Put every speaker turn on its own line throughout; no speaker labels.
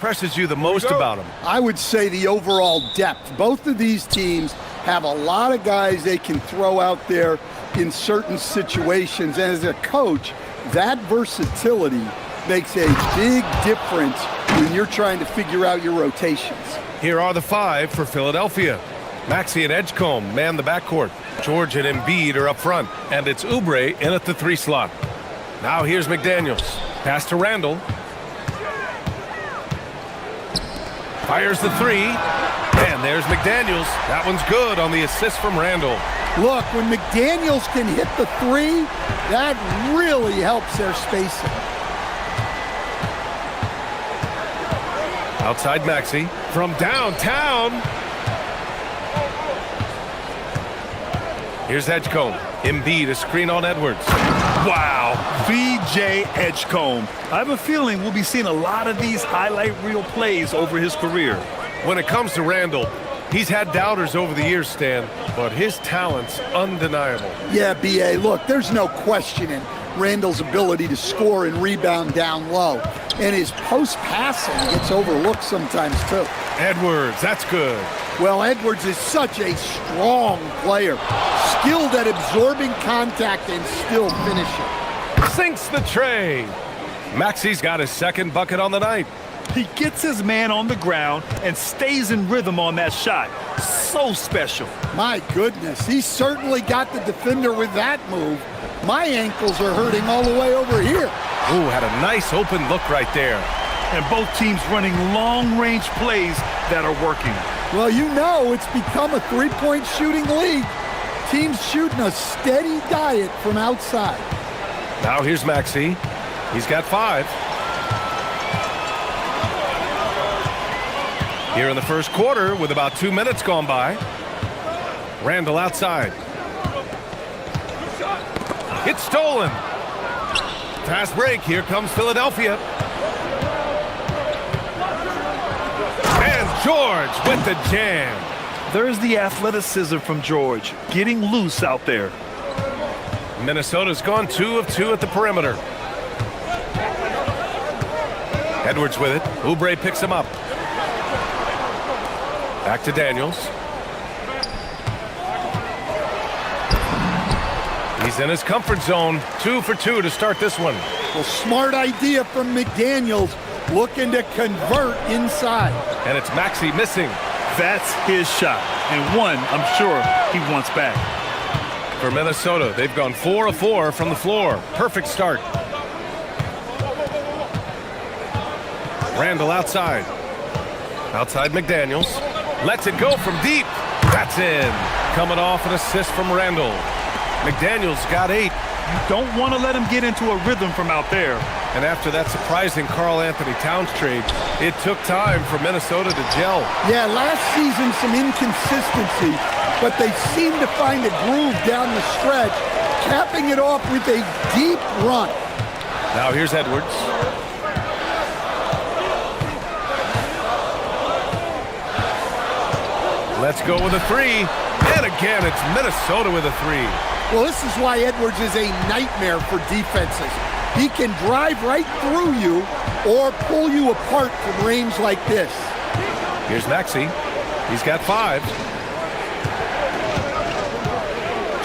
impresses you the most about them?
I would say the overall depth. Both of these teams have a lot of guys they can throw out there in certain situations. And as a coach, that versatility makes a big difference when you're trying to figure out your rotations.
Here are the five for Philadelphia. Maxey and Edgecombe man the backcourt. George and Embiid are up front. And it's Oubre in at the 3 slot. Now here's McDaniels. Pass to Randall. Fires the 3. And there's McDaniels. That one's good on the assist from Randall.
Look, when McDaniels can hit the 3, that really helps their spacing.
Outside Maxey from downtown. Here's Edgecombe. Embiid, a screen on Edwards.
Wow, VJ Edgecombe. I have a feeling we'll be seeing a lot of these highlight reel plays over his career.
When it comes to Randall, he's had doubters over the years, Stan, but his talent's undeniable.
Yeah, B.A., look, there's no questioning Randall's ability to score and rebound down low. And his post-passing gets overlooked sometimes, too.
Edwards, that's good.
Well, Edwards is such a strong player, skilled at absorbing contact and still finishing.
Sinks the tray. Maxey's got his second bucket on the night.
He gets his man on the ground and stays in rhythm on that shot. So special.
My goodness, he certainly got the defender with that move. My ankles are hurting all the way over here.
Ooh, had a nice open look right there.
And both teams running long-range plays that are working.
Well, you know it's become a three-point shooting league. Teams shooting a steady diet from outside.
Now here's Maxey. He's got 5. Here in the first quarter with about 2 minutes gone by. Randall outside. It's stolen. Fast break. Here comes Philadelphia. And George with the jam.
There's the athleticism from George, getting loose out there.
Minnesota's gone 2 of 2 at the perimeter. Edwards with it. Oubre picks him up. Back to Daniels. He's in his comfort zone. 2 for 2 to start this one.
Well, smart idea from McDaniels, looking to convert inside.
And it's Maxey missing.
That's his shot, and one I'm sure he wants back.
For Minnesota, they've gone 4 of 4 from the floor. Perfect start. Randall outside. Outside McDaniels. Lets it go from deep. That's in. Coming off an assist from Randall. McDaniels got 8.
You don't want to let him get into a rhythm from out there.
And after that surprising Karl-Anthony Towns trade, it took time for Minnesota to gel.
Yeah, last season some inconsistency, but they seem to find a groove down the stretch, capping it off with a deep run.
Now here's Edwards. Let's go with a 3. And again, it's Minnesota with a 3.
Well, this is why Edwards is a nightmare for defenses. He can drive right through you or pull you apart from range like this.
Here's Maxey. He's got 5.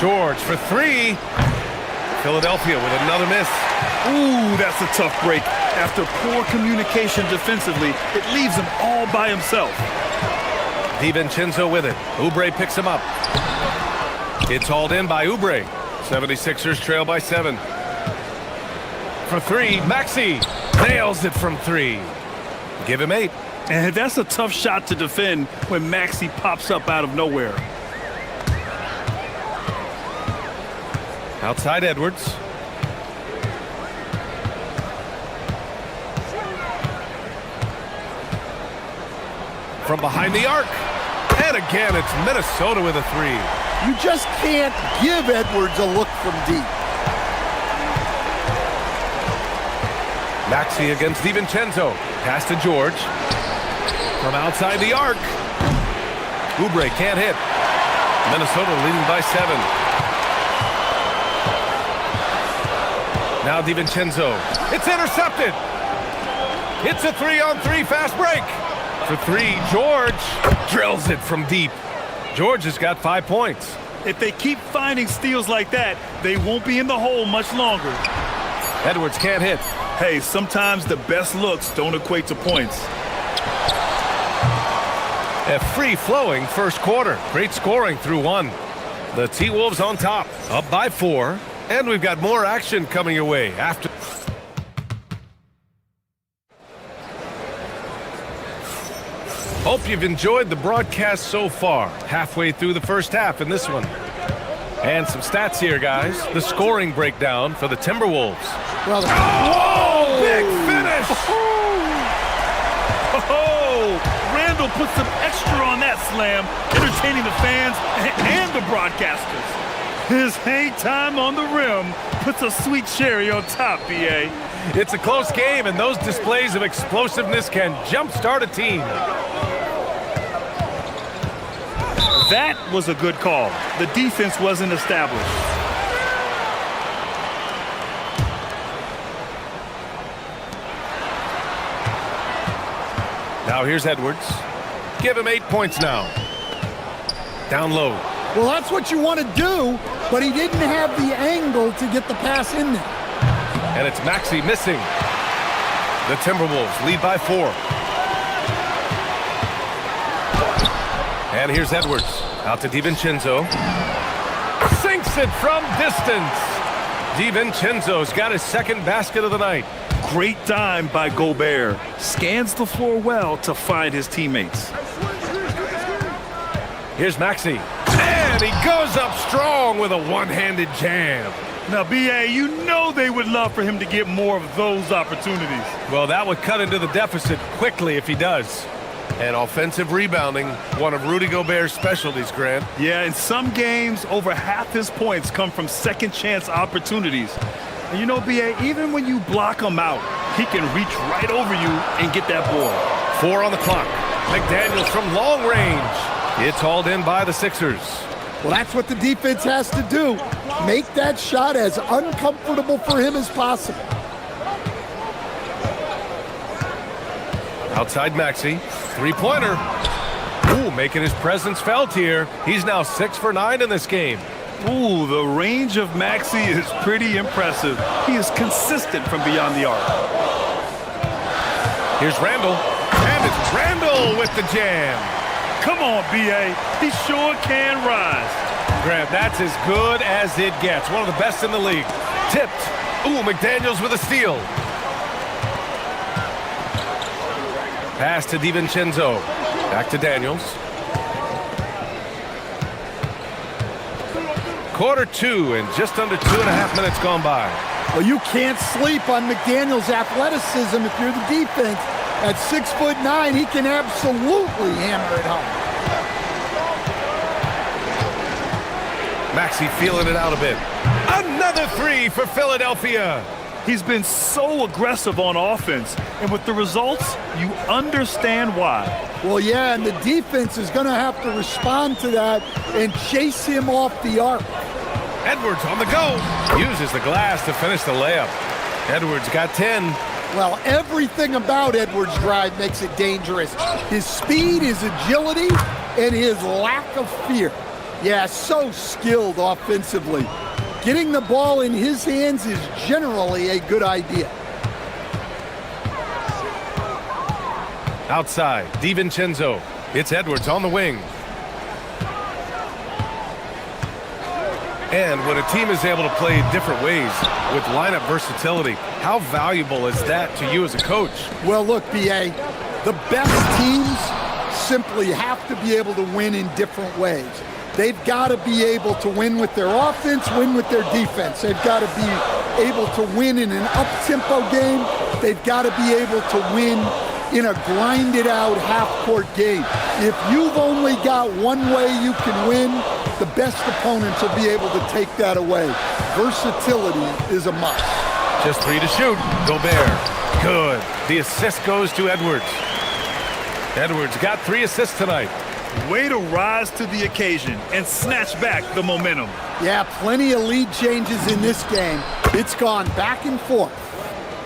George for 3. Philadelphia with another miss.
Ooh, that's a tough break. After poor communication defensively, it leaves him all by himself.
DiVincenzo with it. Oubre picks him up. It's hauled in by Oubre. 76ers trail by 7. For 3, Maxey nails it from 3. Give him 8.
And that's a tough shot to defend when Maxey pops up out of nowhere.
Outside Edwards. From behind the arc. And again, it's Minnesota with a 3.
You just can't give Edwards a look from deep.
Maxey against DiVincenzo. Pass to George. From outside the arc. Oubre can't hit. Minnesota leading by 7. Now DiVincenzo. It's intercepted. It's a 3-on-3 fast break. For three, George drills it from deep. George has got 5 points.
If they keep finding steals like that, they won't be in the hole much longer.
Edwards can't hit.
Hey, sometimes the best looks don't equate to points.
A free-flowing first quarter. Great scoring through one. The T-Wolves on top, up by 4. And we've got more action coming your way after. Hope you've enjoyed the broadcast so far. Halfway through the first half in this one. And some stats here, guys. The scoring breakdown for the Timberwolves.
Well,
oh, big finish!
Oh, Randall put some extra on that slam, entertaining the fans and the broadcasters. His hang time on the rim puts a sweet cherry on top, B.A.
It's a close game, and those displays of explosiveness can jumpstart a team.
That was a good call. The defense wasn't established.
Now here's Edwards. Give him 8 points now. Down low.
well, that's what you want to do, but he didn't have the angle to get the pass in there.
And it's Maxey missing. The Timberwolves lead by 4. And here's Edwards. Out to DiVincenzo. Sinks it from distance. DiVincenzo's got his second basket of the night.
Great dime by Gobert. Scans the floor well to find his teammates.
Here's Maxey. And he goes up strong with a one-handed jam.
Now, B.A., you know they would love for him to get more of those opportunities.
Well, that would cut into the deficit quickly if he does. And offensive rebounding, one of Rudy Gobert's specialties, Grant.
Yeah, in some games, over half his points come from second-chance opportunities. And you know, B.A., even when you block him out, he can reach right over you and get that ball.
4 on the clock. McDaniels from long range. It's hauled in by the Sixers.
Well, that's what the defense has to do. Make that shot as uncomfortable for him as possible.
Outside Maxey. Three-pointer. Ooh, making his presence felt here. He's now 6 for 9 in this game.
Ooh, the range of Maxey is pretty impressive. He is consistent from beyond the arc.
Here's Randall. And it's Randall with the jam.
Come on, B.A. He sure can rise.
Grant, that's as good as it gets. One of the best in the league. Tipped. Ooh, McDaniels with a steal. Pass to DiVincenzo. Back to Daniels. Quarter 2 and just under 2.5 minutes gone by.
Well, you can't sleep on McDaniels' athleticism if you're the defense. At 6'9", he can absolutely hammer it home.
Maxey feeling it out a bit. Another 3 for Philadelphia.
He's been so aggressive on offense, and with the results, you understand why.
Well, yeah, and the defense is going to have to respond to that and chase him off the arc.
Edwards on the go. Uses the glass to finish the layup. Edwards got 10.
Well, everything about Edwards' drive makes it dangerous. His speed, his agility, and his lack of fear. Yeah, so skilled offensively. Getting the ball in his hands is generally a good idea.
Outside, DiVincenzo. It's Edwards on the wing. And when a team is able to play different ways with lineup versatility, how valuable is that to you as a coach?
Well, look, B.A., the best teams simply have to be able to win in different ways. They've got to be able to win with their offense, win with their defense. They've got to be able to win in an up-tempo game. They've got to be able to win in a grinded-out half-court game. If you've only got one way you can win, the best opponents will be able to take that away. Versatility is a must.
Just 3 to shoot. Gobert. Good. The assist goes to Edwards. Edwards got 3 assists tonight.
Way to rise to the occasion and snatch back the momentum.
Yeah, plenty of lead changes in this game. It's gone back and forth.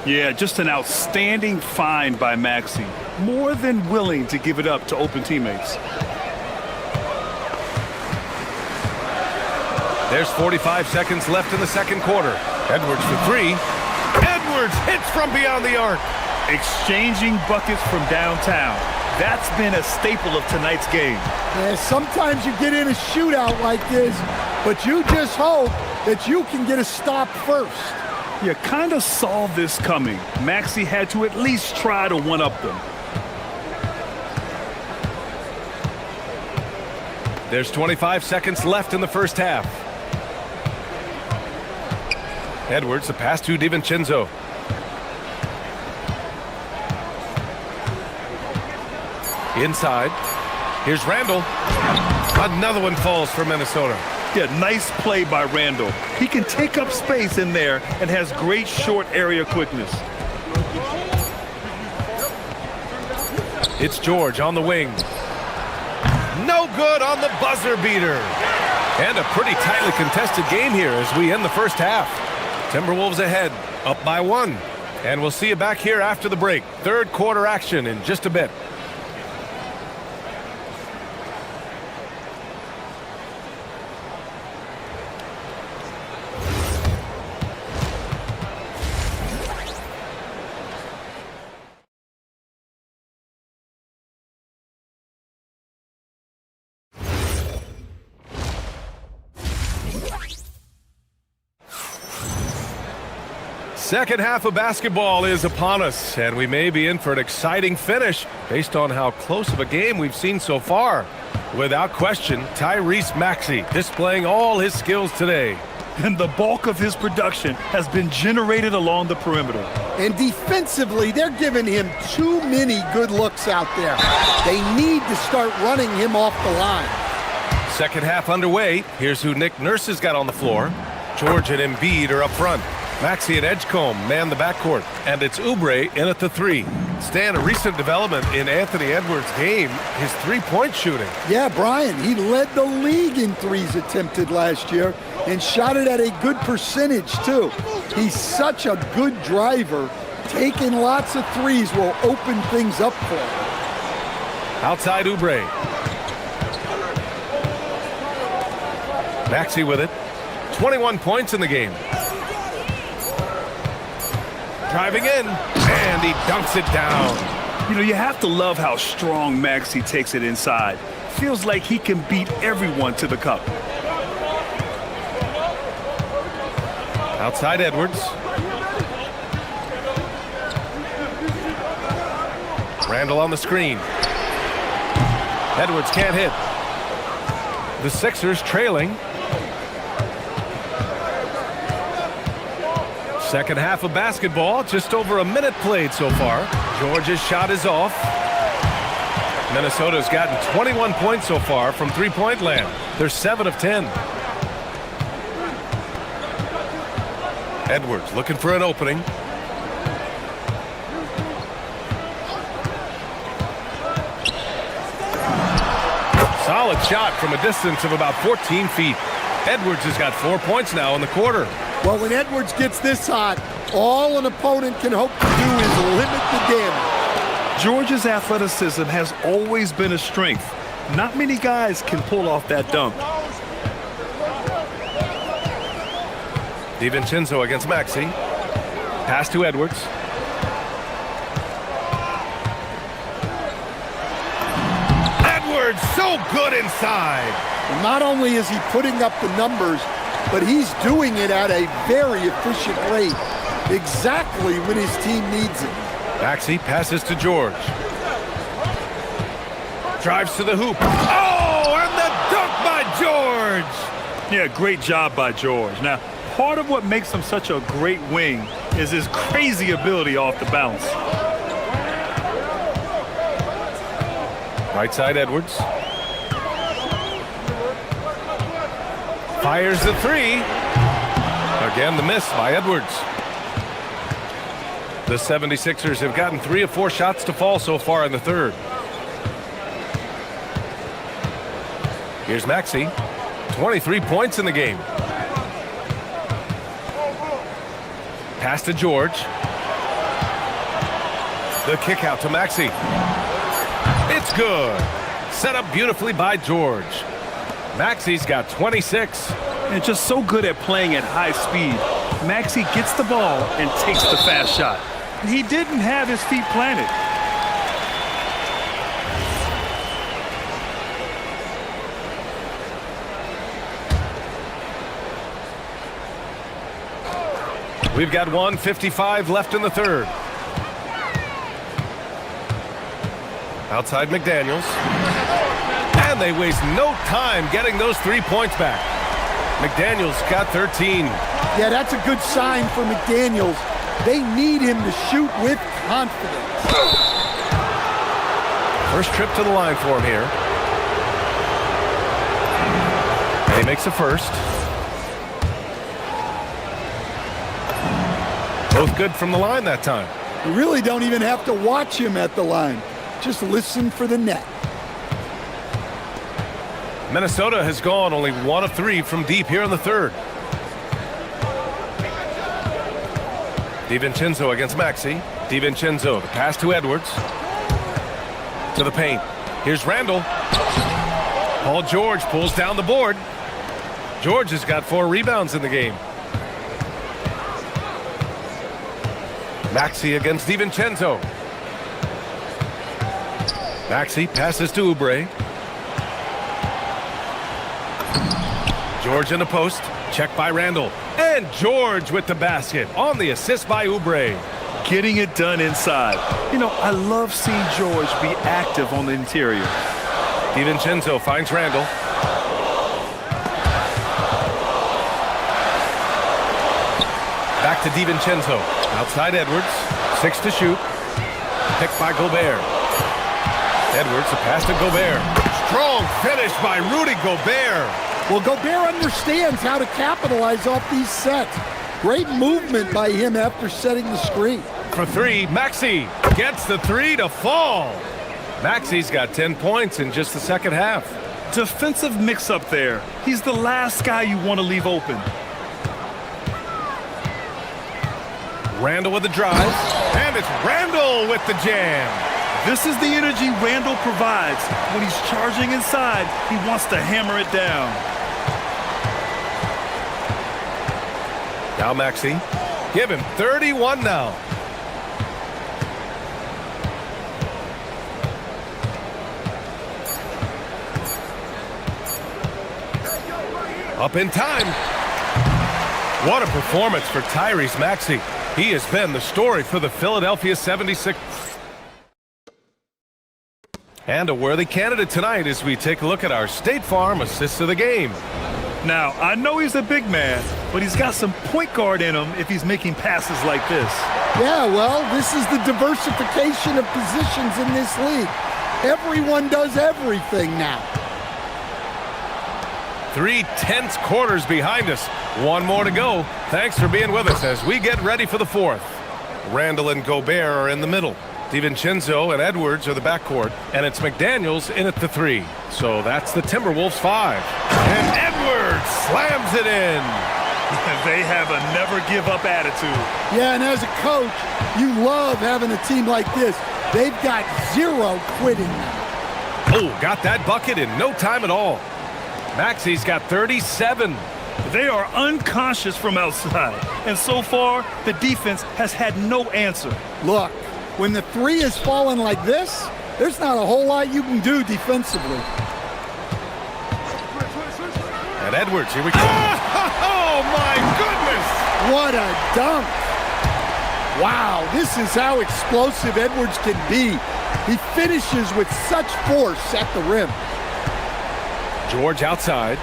Yeah, just an outstanding find by Maxey. More than willing to give it up to open teammates.
There's 45 seconds left in the second quarter. Edwards for three. Edwards hits from beyond the arc.
Exchanging buckets from downtown. That's been a staple of tonight's game.
Yeah, sometimes you get in a shootout like this, but you just hope that you can get a stop first.
You kind of saw this coming. Maxey had to at least try to one-up them.
There's 25 seconds left in the first half. Edwards, the pass to DiVincenzo. Inside. Here's Randall. Another one falls for Minnesota.
Yeah, nice play by Randall. He can take up space in there and has great short area quickness.
It's George on the wing. No good on the buzzer beater. And a pretty tightly contested game here as we end the first half. Timberwolves ahead, up by one. And we'll see you back here after the break. Third quarter action in just a bit. Second half of basketball is upon us, and we may be in for an exciting finish based on how close of a game we've seen so far. Without question, Tyrese Maxey displaying all his skills today.
And the bulk of his production has been generated along the perimeter.
And defensively, they're giving him too many good looks out there. They need to start running him off the line.
Second half underway. Here's who Nick Nurse has got on the floor. George and Embiid are up front. Maxey and Edgecombe man the backcourt, and it's Oubre in at the three. Stan, a recent development in Anthony Edwards' game, his three-point shooting.
Yeah, Brian, he led the league in threes attempted last year and shot it at a good percentage, too. He's such a good driver. Taking lots of threes will open things up for him.
Outside Oubre. Maxey with it. 21 points in the game. Driving in, and he dunks it down.
You know, you have to love how strong Maxey takes it inside. Feels like he can beat everyone to the cup.
Outside Edwards. Randall on the screen. Edwards can't hit. The Sixers trailing. Second half of basketball, just over a minute played so far. George's shot is off. Minnesota's gotten 21 points so far from three-point land. They're 7 of 10. Edwards looking for an opening. Solid shot from a distance of about 14 feet. Edwards has got 4 points now in the quarter.
Well, when Edwards gets this hot, all an opponent can hope to do is limit the damage.
George's athleticism has always been a strength. Not many guys can pull off that dunk.
DiVincenzo against Maxey. Pass to Edwards. Edwards so good inside.
And not only is he putting up the numbers, but he's doing it at a very efficient rate, exactly when his team needs it.
Maxey passes to George. Drives to the hoop. Oh, and the dunk by George!
Yeah, great job by George. Now, part of what makes him such a great wing is his crazy ability off the bounce.
Right side Edwards. Fires the three. Again, the miss by Edwards. The 76ers have gotten 3 of 4 shots to fall so far in the third. Here's Maxey. 23 points in the game. Pass to George. The kick out to Maxey. It's good. Set up beautifully by George. Maxey's got 26.
And just so good at playing at high speed. Maxey gets the ball and takes the fast shot. He didn't have his feet planted.
We've got 1:55 left in the third. Outside McDaniels. And they waste no time getting those 3 points back. McDaniels got 13.
Yeah, that's a good sign for McDaniels. They need him to shoot with confidence.
First trip to the line for him here. He makes a first. Both good from the line that time.
You really don't even have to watch him at the line. Just listen for the net.
Minnesota has gone only 1 of 3 from deep here in the third. DiVincenzo against Maxey. DiVincenzo, the pass to Edwards. To the paint. Here's Randall. Paul George pulls down the board. George has got 4 rebounds in the game. Maxey against DiVincenzo. Maxey passes to Oubre. George in the post. Check by Randall. And George with the basket on the assist by Oubre.
Getting it done inside. You know, I love seeing George be active on the interior.
DiVincenzo finds Randall. Back to DiVincenzo. Outside Edwards. 6 to shoot. Picked by Gobert. Edwards, a pass to Gobert. Strong finish by Rudy Gobert.
Well, Gobert understands how to capitalize off these sets. Great movement by him after setting the screen.
For 3, Maxey gets the 3 to fall. Maxey's got 10 points in just the second half.
Defensive mix-up there. He's the last guy you want to leave open.
Randall with the drive. And it's Randall with the jam.
This is the energy Randall provides. When he's charging inside, he wants to hammer it down.
Now Maxey. Give him 31 now. Up in time. What a performance for Tyrese Maxey. He has been the story for the Philadelphia 76ers. And a worthy candidate tonight as we take a look at our State Farm assists of the game.
Now, I know he's a big man, but he's got some point guard in him if he's making passes like this.
Yeah, well, this is the diversification of positions in this league. Everyone does everything now.
3 tense quarters behind us. 1 more to go. Thanks for being with us as we get ready for the 4th. Randall and Gobert are in the middle. DiVincenzo and Edwards are the backcourt, and it's McDaniels in at the 3. So that's the Timberwolves 5. And Edwards slams it in.
They have a never-give-up attitude.
Yeah, and as a coach, you love having a team like this. They've got 0 quitting now.
Oh, got that bucket in no time at all. Maxey's got 37.
They are unconscious from outside, and so far, the defense has had no answer.
Look, when the 3 is falling like this, there's not a whole lot you can do defensively.
And Edwards, here we go. Oh, my goodness!
What a dunk! Wow, this is how explosive Edwards can be. He finishes with such force at the rim.
George outside.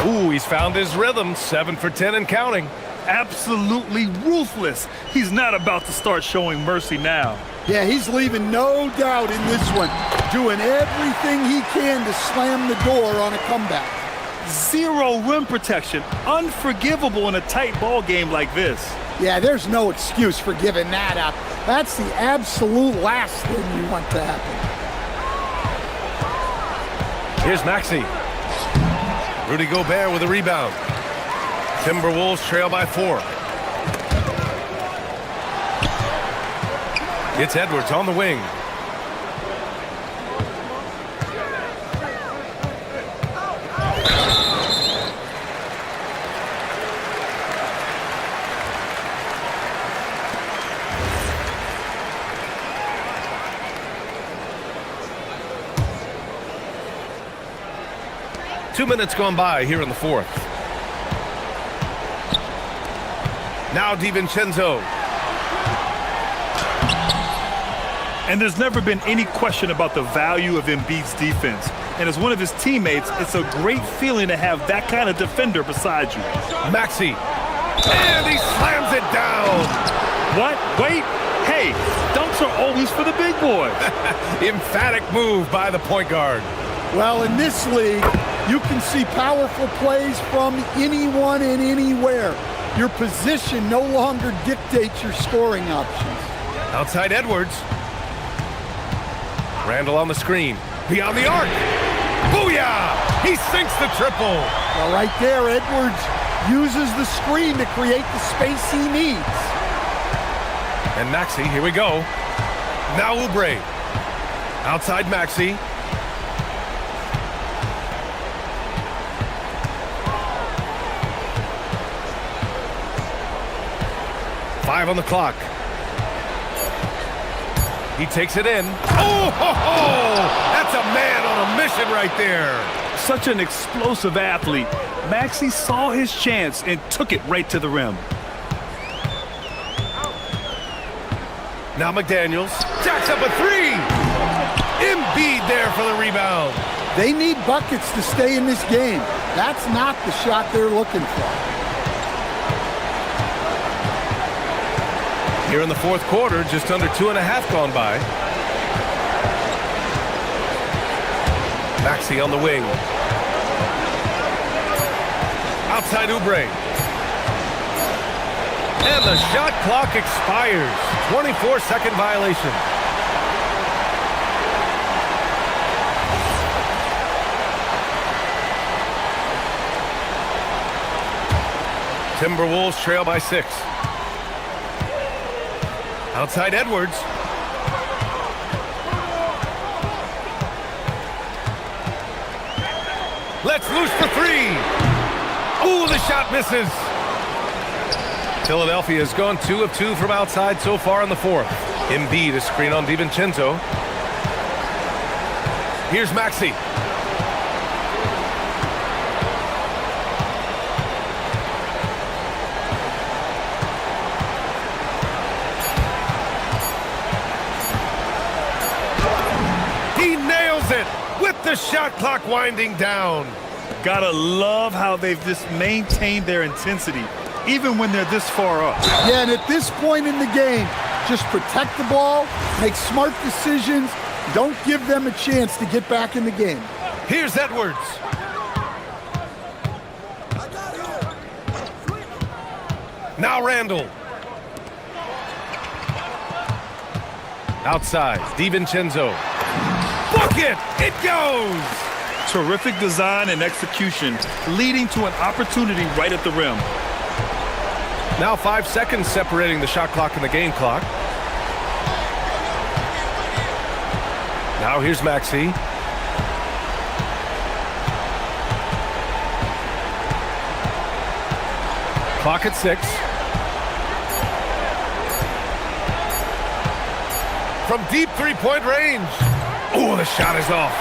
Ooh, he's found his rhythm. 7 for 10 and counting.
Absolutely ruthless. He's not about to start showing mercy now.
Yeah, he's leaving no doubt in this one. Doing everything he can to slam the door on a comeback.
0 rim protection. Unforgivable in a tight ball game like this.
Yeah, there's no excuse for giving that up. That's the absolute last thing you want to happen.
Here's Maxey. Rudy Gobert with a rebound. Timberwolves trail by 4. It's Edwards on the wing. Two minutes gone by here in the fourth. Now DiVincenzo.
And there's never been any question about the value of Embiid's defense. And as one of his teammates, it's a great feeling to have that kind of defender beside you.
Maxey. And he slams it down.
What? Wait. Hey, dunks are always for the big boys.
Emphatic move by the point guard.
Well, in this league, you can see powerful plays from anyone and anywhere. Your position no longer dictates your scoring options.
Outside Edwards. Randall on the screen. Beyond the arc. Booyah! He sinks the triple.
Well, right there, Edwards uses the screen to create the space he needs.
And Maxey, here we go. Now Oubre. Outside Maxey. Five on the clock. He takes it in. Oh, ho, ho! That's a man on a mission right there.
Such an explosive athlete. Maxey saw his chance and took it right to the rim.
Now McDaniels jacks up a three. Embiid there for the rebound.
They need buckets to stay in this game. That's not the shot they're looking for.
Here in the fourth quarter, just under 2.5 gone by. Maxey on the wing. Outside Oubre. And the shot clock expires. 24-second violation. Timberwolves trail by 6. Outside Edwards. Let's loose for three. Ooh, the shot misses. Philadelphia has gone 2 of 2 from outside so far in the fourth. Embiid a screen on DiVincenzo. Here's Maxey. With the shot clock winding down.
Gotta love how they've just maintained their intensity, even when they're this far up.
Yeah, and at this point in the game, just protect the ball, make smart decisions, don't give them a chance to get back in the game.
Here's Edwards. Now Randall. Outside, DiVincenzo. Bucket! It goes!
Terrific design and execution, leading to an opportunity right at the rim.
Now 5 seconds separating the shot clock and the game clock. Now here's Maxey. Clock at 6. From deep three-point range. Oh, the shot is off.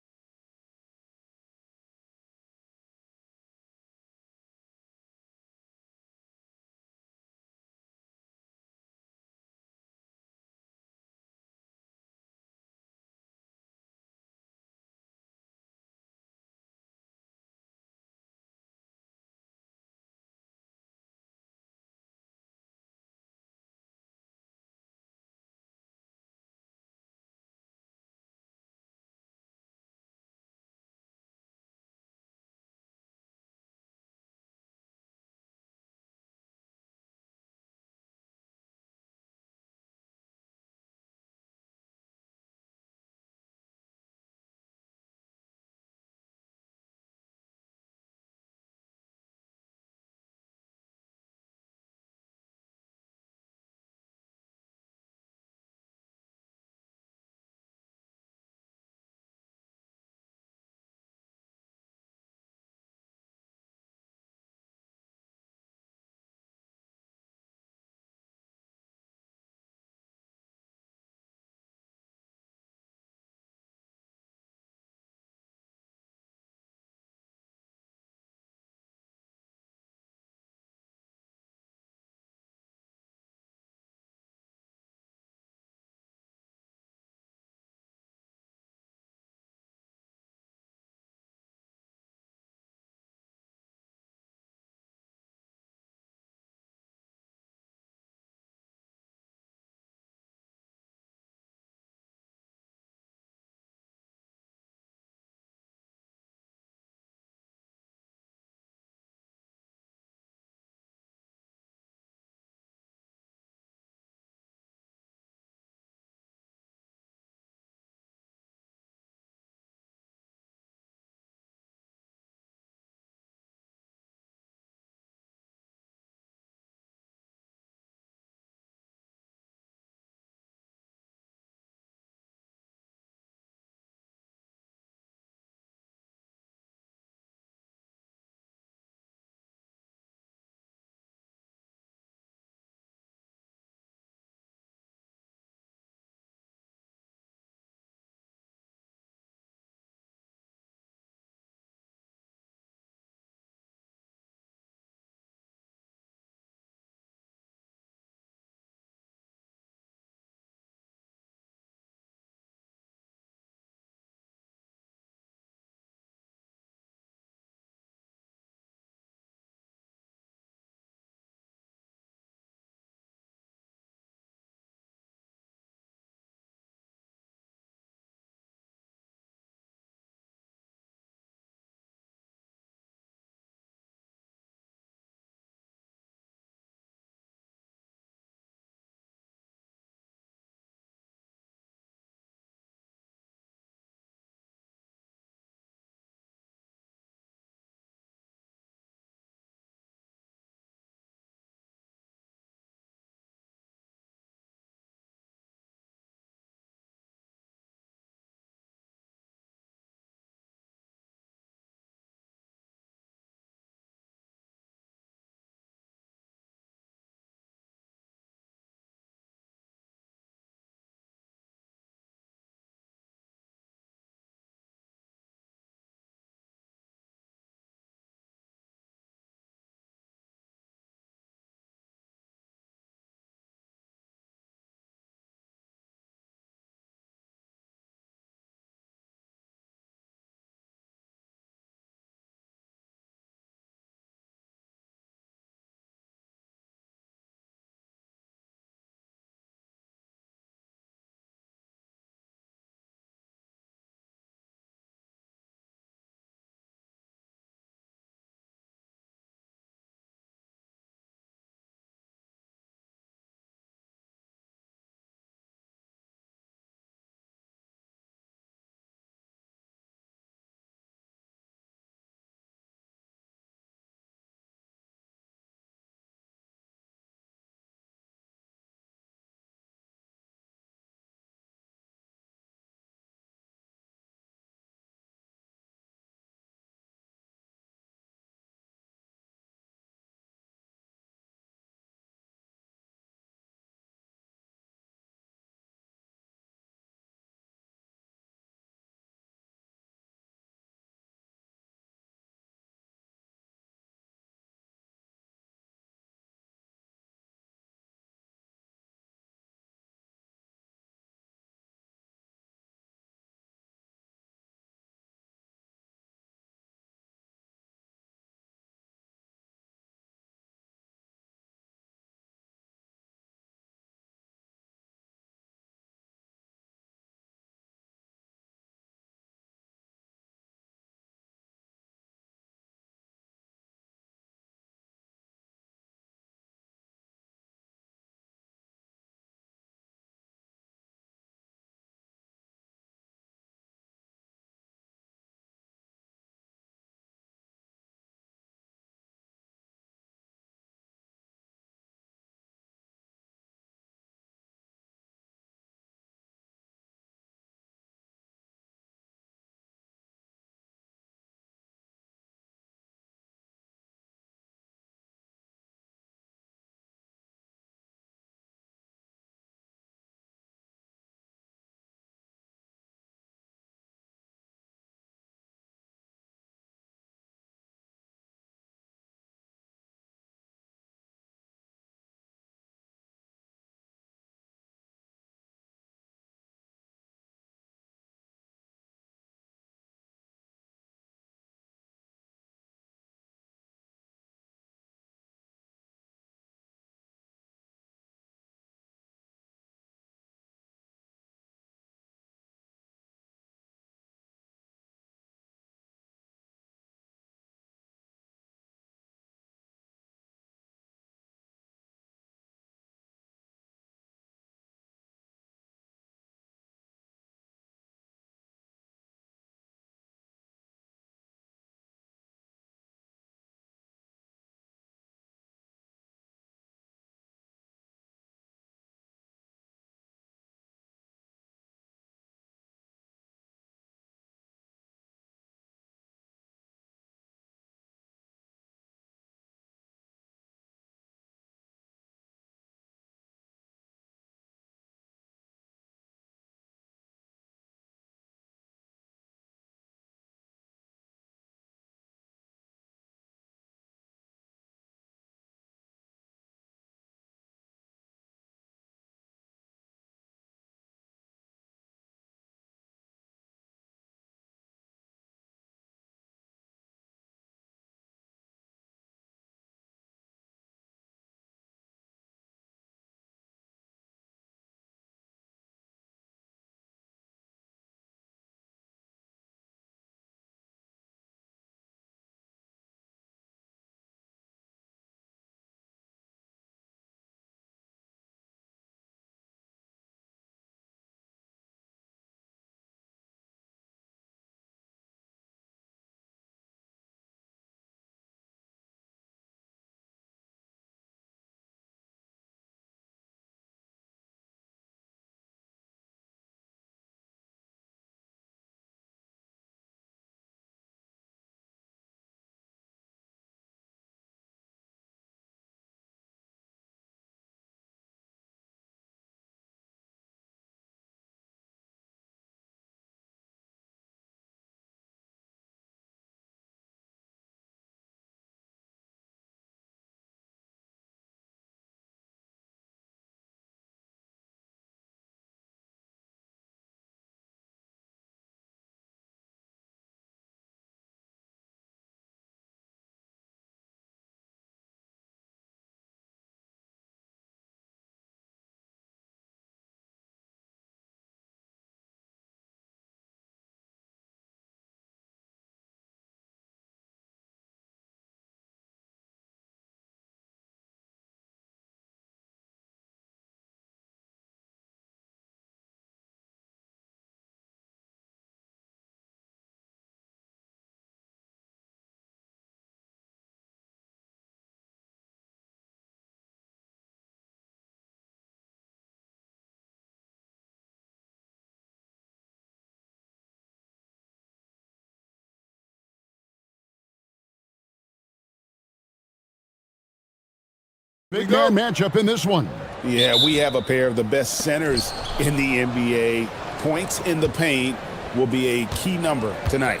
Big man matchup in this one.
Yeah, we have a pair of the best centers in the NBA. Points in the paint will be a key number tonight.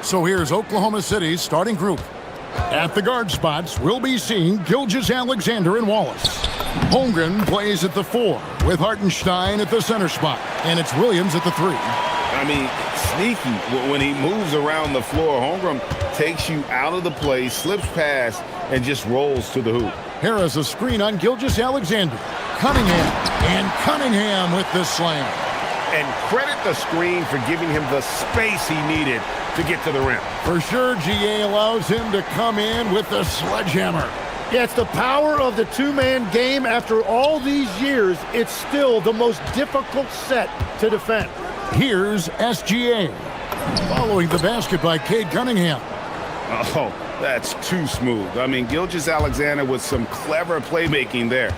So here's Oklahoma City's starting group. At the guard spots, we'll be seeing Gilgeous-Alexander and Wallace. Holmgren plays at the 4, with Hartenstein at the center spot, and it's Williams at the 3.
I mean, sneaky. When he moves around the floor, Holmgren takes you out of the play, slips past, and just rolls to the hoop.
Here is a screen on Gilgeous-Alexander. Cunningham with the slam.
And credit the screen for giving him the space he needed to get to the rim.
For sure, GA allows him to come in with the sledgehammer.
Yeah, it's the power of the two-man game. After all these years, it's still the most difficult set to defend.
Here's SGA. Following the basket by Cade Cunningham.
Oh, that's too smooth. I mean, Gilgeous-Alexander with some clever playmaking there.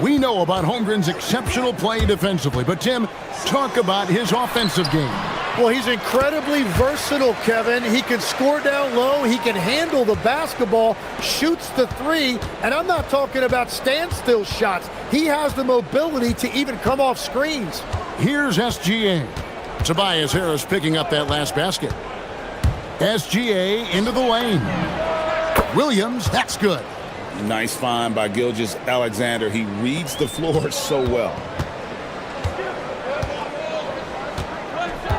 We know about Holmgren's exceptional play defensively, but Tim, talk about his offensive game.
Well, he's incredibly versatile, Kevin. He can score down low, he can handle the basketball, shoots the 3, and I'm not talking about standstill shots. He has the mobility to even come off screens.
Here's SGA. Tobias Harris picking up that last basket. SGA into the lane. Williams, that's good.
Nice find by Gilgeous-Alexander. He reads the floor so well.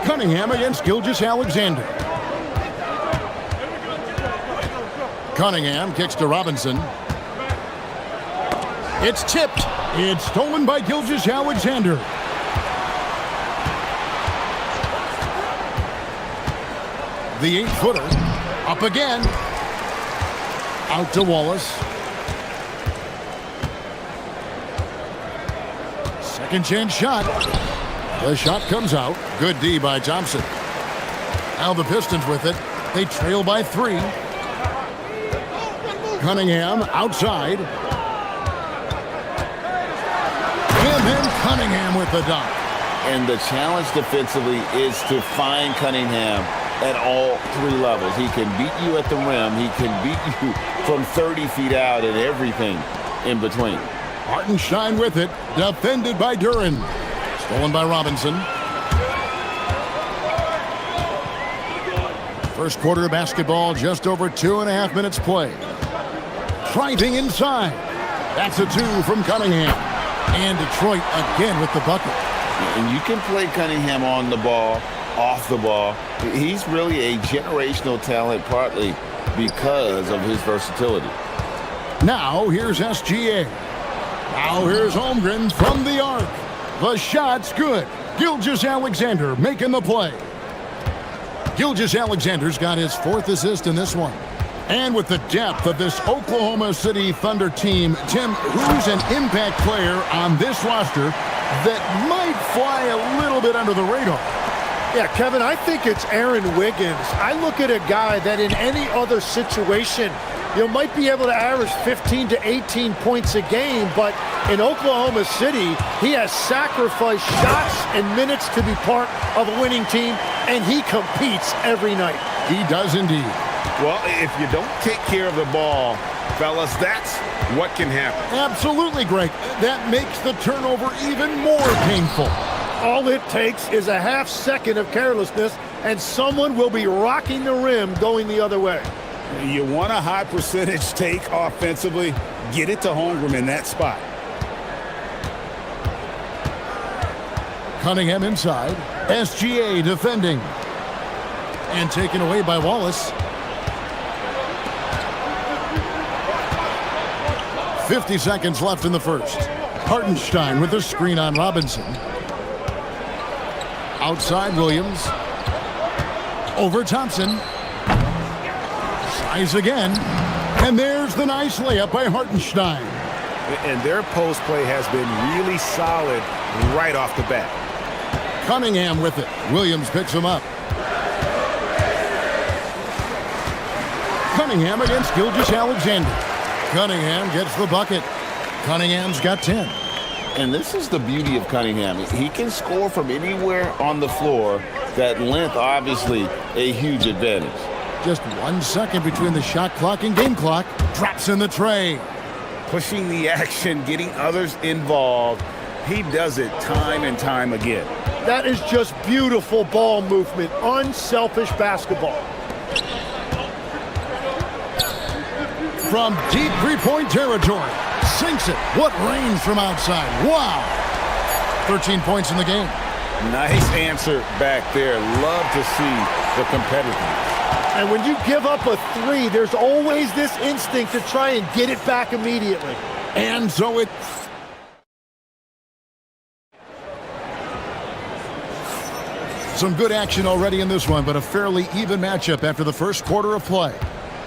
Cunningham against Gilgeous-Alexander. Cunningham kicks to Robinson. It's tipped. It's stolen by Gilgeous-Alexander. The 8-footer. Up again. Out to Wallace. Second chance shot. The shot comes out. Good D by Thompson. Now the Pistons with it. They trail by 3. Cunningham outside. And then Cunningham with the dunk.
And the challenge defensively is to find Cunningham at all 3 levels. He can beat you at the rim. He can beat you from 30 feet out and everything in between.
Hartenstein with it. Defended by Duran. Stolen by Robinson. First quarter of basketball, just over 2.5 minutes play. Driving inside. That's a 2 from Cunningham. And Detroit again with the bucket.
And you can play Cunningham on the ball, off the ball. He's really a generational talent, partly because of his versatility.
Now here's SGA. Now here's Holmgren from the arc. The shot's good. Gilgeous-Alexander making the play. Gilgeous-Alexander's got his 4th assist in this one. And with the depth of this Oklahoma City Thunder team, Tim, who's an impact player on this roster that might fly a little bit under the radar?
Yeah, Kevin, I think it's Aaron Wiggins. I look at a guy that in any other situation, you might be able to average 15 to 18 points a game, but in Oklahoma City, he has sacrificed shots and minutes to be part of a winning team, and he competes every night.
He does indeed.
Well, if you don't take care of the ball, fellas, that's what can happen.
Absolutely, Greg. That makes the turnover even more painful.
All it takes is a half second of carelessness, and someone will be rocking the rim going the other way.
You want a high percentage take offensively, get it to Holmgren in that spot.
Cunningham inside. SGA defending. And taken away by Wallace. 50 seconds left in the first. Hartenstein with the screen on Robinson. Outside Williams. Over Thompson. Size again. And there's the nice layup by Hartenstein.
And their post play has been really solid right off the bat.
Cunningham with it. Williams picks him up. Cunningham against Gilgeous-Alexander. Cunningham gets the bucket. Cunningham's got 10.
And this is the beauty of Cunningham. He can score from anywhere on the floor. That length, obviously, a huge advantage.
Just 1 second between the shot clock and game clock. Drops in the tray.
pushing the action, getting others involved. He does it time and time again.
That is just beautiful ball movement, unselfish basketball.
From deep three-point territory, sinks it. What range from outside. Wow. 13 points in the game.
Nice answer back there. Love to see the competitiveness.
And when you give up a three, there's always this instinct to try and get it back immediately.
And so it... Some good action already in this one, but a fairly even matchup after the first quarter of play.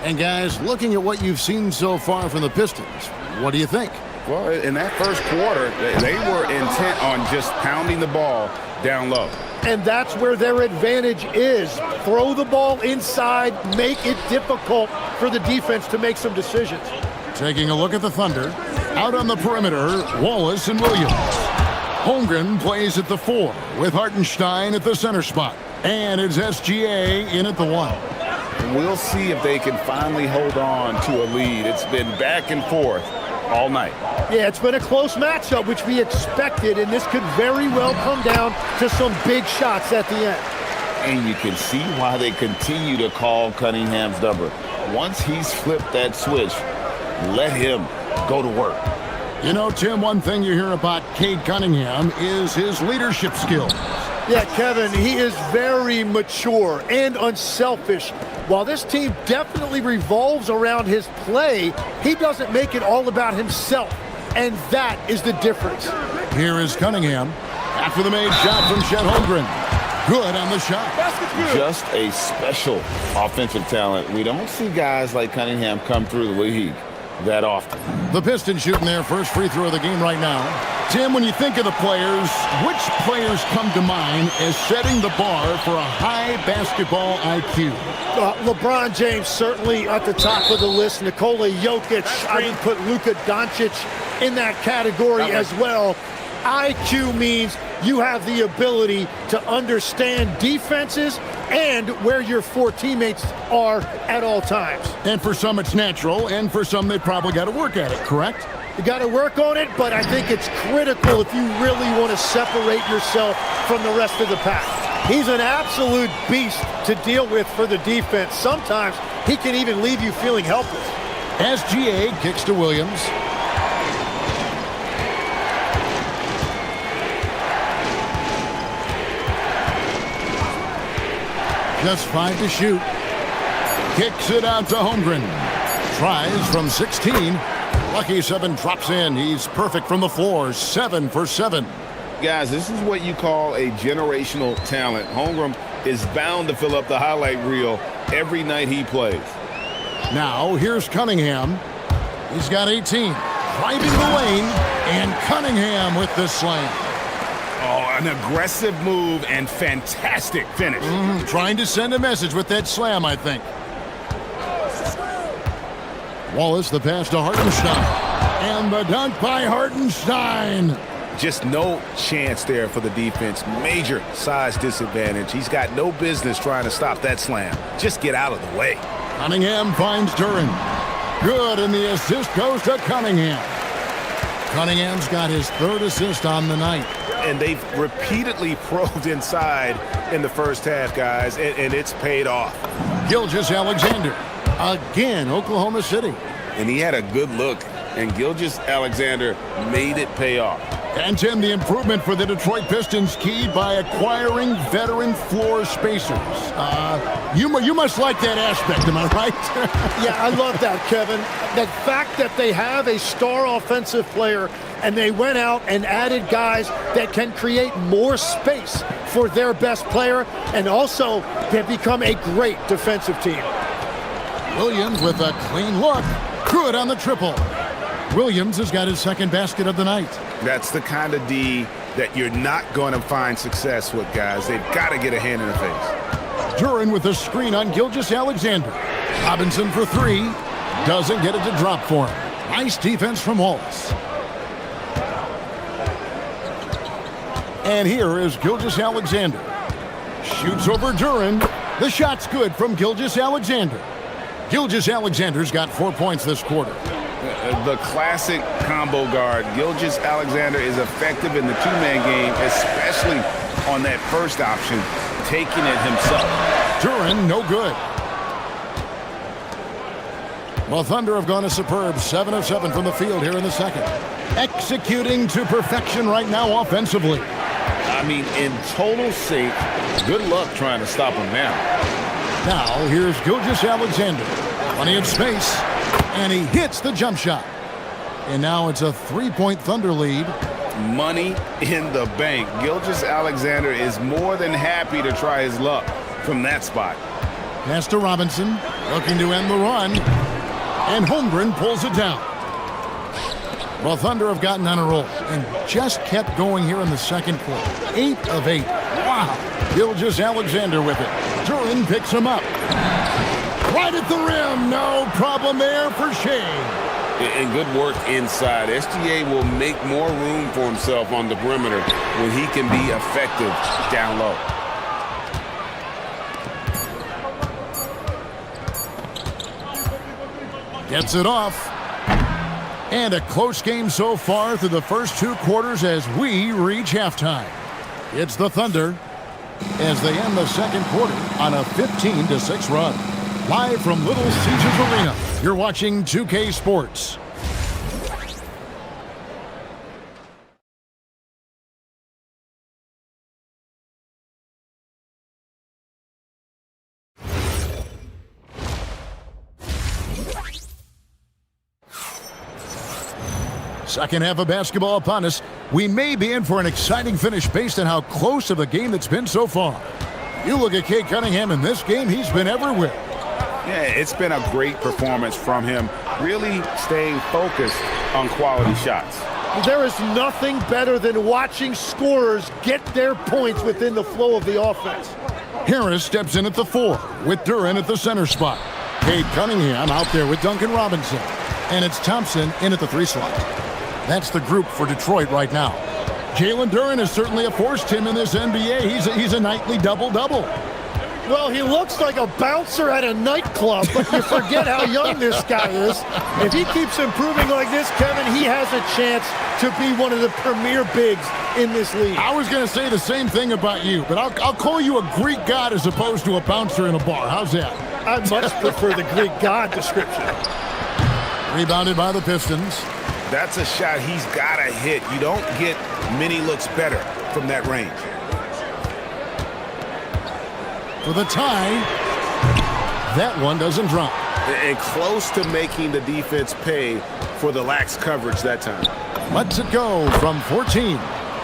And guys, looking at what you've seen so far from the Pistons, what do you think?
Well, in that first quarter, they were intent on just pounding the ball down low.
And that's where their advantage is. Throw the ball inside, make it difficult for the defense to make some decisions.
Taking a look at the Thunder. Out on the perimeter, Wallace and Williams. Holmgren plays at the 4 with Hartenstein at the center spot. And it's SGA in at the 1.
And we'll see if they can finally hold on to a lead. It's been back and forth all night.
Yeah, it's been a close matchup, which we expected, and this could very well come down to some big shots at the end.
And you can see why they continue to call Cunningham's number. Once he's flipped that switch, let him go to work.
You know, Tim, one thing you hear about Cade Cunningham is his leadership skills.
Yeah, Kevin, he is very mature and unselfish. While this team definitely revolves around his play, he doesn't make it all about himself, and that is the difference.
Here is Cunningham after the made shot from Chet Holmgren. Good on the shot.
Just a special offensive talent. We don't see guys like Cunningham come through the league that often.
The Pistons shooting their first free throw of the game right now. Tim, when you think of the players, which players come to mind as setting the bar for a high basketball IQ?
LeBron James certainly at the top of the list. Nikola Jokic, I would put Luka Doncic in that category as well. IQ means you have the ability to understand defenses and where your 4 teammates are at all times.
And for some it's natural, and for some they probably got to work at it, correct?
You got to work on it, but I think it's critical if you really want to separate yourself from the rest of the pack. He's an absolute beast to deal with for the defense. Sometimes he can even leave you feeling helpless.
SGA kicks to Williams. Just 5 to shoot. Kicks it out to Holmgren. Tries from 16. Lucky 7 drops in. He's perfect from the floor. 7 for 7.
Guys, this is what you call a generational talent. Holmgren is bound to fill up the highlight reel every night he plays.
Now, here's Cunningham. He's got 18. Driving the lane, and Cunningham with the slam.
Oh, an aggressive move and fantastic finish.
Trying to send a message with that slam, I think. Wallace, the pass to Hartenstein. And the dunk by Hartenstein.
Just no chance there for the defense. Major size disadvantage. He's got no business trying to stop that slam. Just get out of the way.
Cunningham finds Duran. Good, and the assist goes to Cunningham. Cunningham's got his 3rd assist on the night.
And they've repeatedly probed inside in the first half, guys, and it's paid off.
Gilgeous-Alexander. Again, Oklahoma City.
And he had a good look, and Gilgeous-Alexander made it pay off.
And Tim, the improvement for the Detroit Pistons keyed by acquiring veteran floor spacers. You must like that aspect, am I right?
Yeah, I love that, Kevin. The fact that they have a star offensive player and they went out and added guys that can create more space for their best player and also can become a great defensive team.
Williams with a clean look. Good on the triple. Williams has got his 2nd basket of the night.
That's the kind of D that you're not going to find success with, guys. They've got to get a hand in the face.
Duran with a screen on Gilgeous-Alexander. Robinson for 3. Doesn't get it to drop for him. Nice defense from Wallace. And here is Gilgeous-Alexander. Shoots over Duran. The shot's good from Gilgeous-Alexander. Gilgeous-Alexander's got 4 points this quarter.
The classic combo guard. Gilgeous-Alexander is effective in the two-man game, especially on that first option, taking it himself.
Duran, no good. Well, Thunder have gone a superb 7 of 7 from the field here in the second. Executing to perfection right now offensively.
I mean, in total sync. Good luck trying to stop him now.
Now, here's Gilgeous-Alexander. Plenty of space. And he hits the jump shot. And now it's a 3-point Thunder lead.
Money in the bank. Gilgeous-Alexander is more than happy to try his luck from that spot.
Pass to Robinson, looking to end the run. And Holmgren pulls it down. Well, Thunder have gotten on a roll and just kept going here in the second quarter. 8 of 8. Wow. Gilgeous-Alexander with it. Duran picks him up. Right at the rim. No problem there for Shea.
And good work inside. SGA will make more room for himself on the perimeter when he can be effective down low.
Gets it off. And a close game so far through the first 2 quarters as we reach halftime. It's the Thunder as they end the second quarter on a 15-6 run. Live from Little Caesars Arena, you're watching 2K Sports. Second half of basketball upon us. We may be in for an exciting finish based on how close of a game it's been so far. You look at Cade Cunningham in this game, he's been everywhere.
Yeah, it's been a great performance from him, really staying focused on quality shots.
There is nothing better than watching scorers get their points within the flow of the offense.
Harris steps in at the 4 with Duran at the center spot. Cade Cunningham out there with Duncan Robinson. And it's Thompson in at the 3 slot. That's the group for Detroit right now. Jalen Duran is certainly a force, Tim, in this NBA. He's a nightly double-double.
Well, he looks like a bouncer at a nightclub, but you forget how young this guy is. If he keeps improving like this, Kevin, he has a chance to be one of the premier bigs in this league.
I was going to say the same thing about you, but I'll call you a Greek god as opposed to a bouncer in a bar. How's that?
I much prefer the Greek god description.
Rebounded by the Pistons.
That's a shot he's got to hit. You don't get many looks better from that range.
For the tie, that one doesn't drop.
And close to making the defense pay for the lax coverage that time.
Lets it go from 14.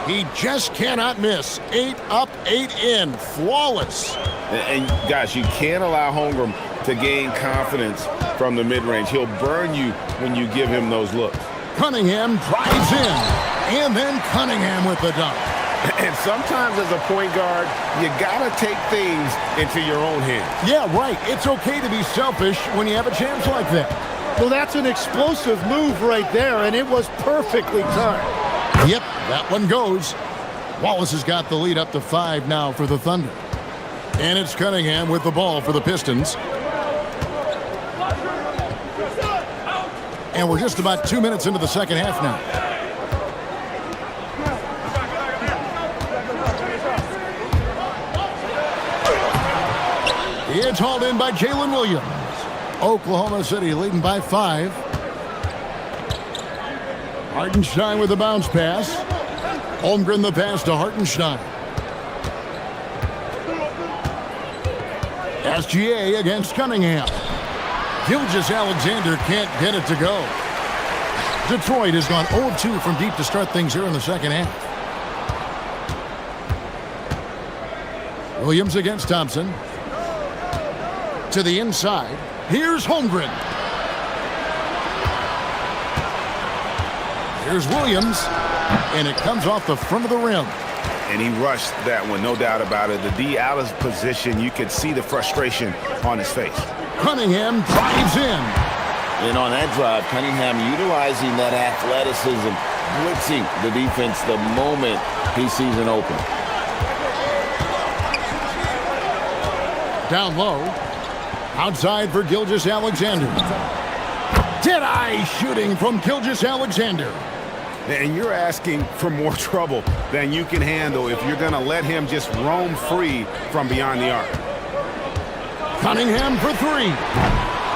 He just cannot miss. 8 up, 8 in. Flawless.
And guys, you can't allow Holmgren to gain confidence from the mid-range. He'll burn you when you give him those looks.
Cunningham drives in. And then Cunningham with the dunk.
And sometimes as a point guard, you got to take things into your own hands.
Yeah, right. It's okay to be selfish when you have a chance like that.
Well, that's an explosive move right there, and it was perfectly timed.
Yep, that one goes. Wallace has got the lead up to 5 now for the Thunder. And it's Cunningham with the ball for the Pistons. And we're just about 2 minutes into the second half now. It's hauled in by Jalen Williams. Oklahoma City leading by 5. Hartenstein with the bounce pass. Holmgren the pass to Hartenstein. SGA against Cunningham. Gilgeous-Alexander can't get it to go. Detroit has gone 0-2 from deep to start things here in the second half. Williams against Thompson. To the inside. Here's Holmgren. Here's Williams. And it comes off the front of the rim.
And he rushed that one, no doubt about it. The D out of position, you could see the frustration on his face.
Cunningham drives in.
And on that drive, Cunningham utilizing that athleticism, blitzing the defense the moment he sees an open.
Down low. Outside for Gilgeous-Alexander. Dead-eye shooting from Gilgeous Alexander.
And you're asking for more trouble than you can handle if you're going to let him just roam free from beyond the arc.
Cunningham for three.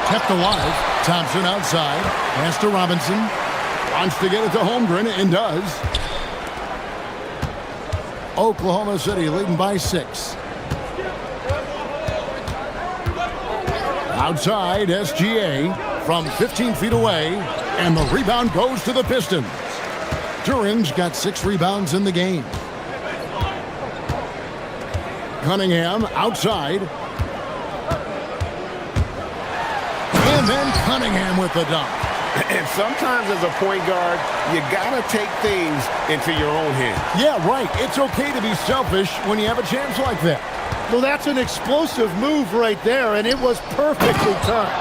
Kept alive. Thompson outside. Pass to Robinson. Wants to get it to Holmgren and does. Oklahoma City leading by 6. Outside, SGA from 15 feet away. And the rebound goes to the Pistons. Duran's got 6 rebounds in the game. Cunningham outside. And then Cunningham with the dunk.
And sometimes as a point guard, you got to take things into your own hands.
Yeah, right. It's okay to be selfish when you have a chance like that.
Well, that's an explosive move right there, and it was perfectly timed.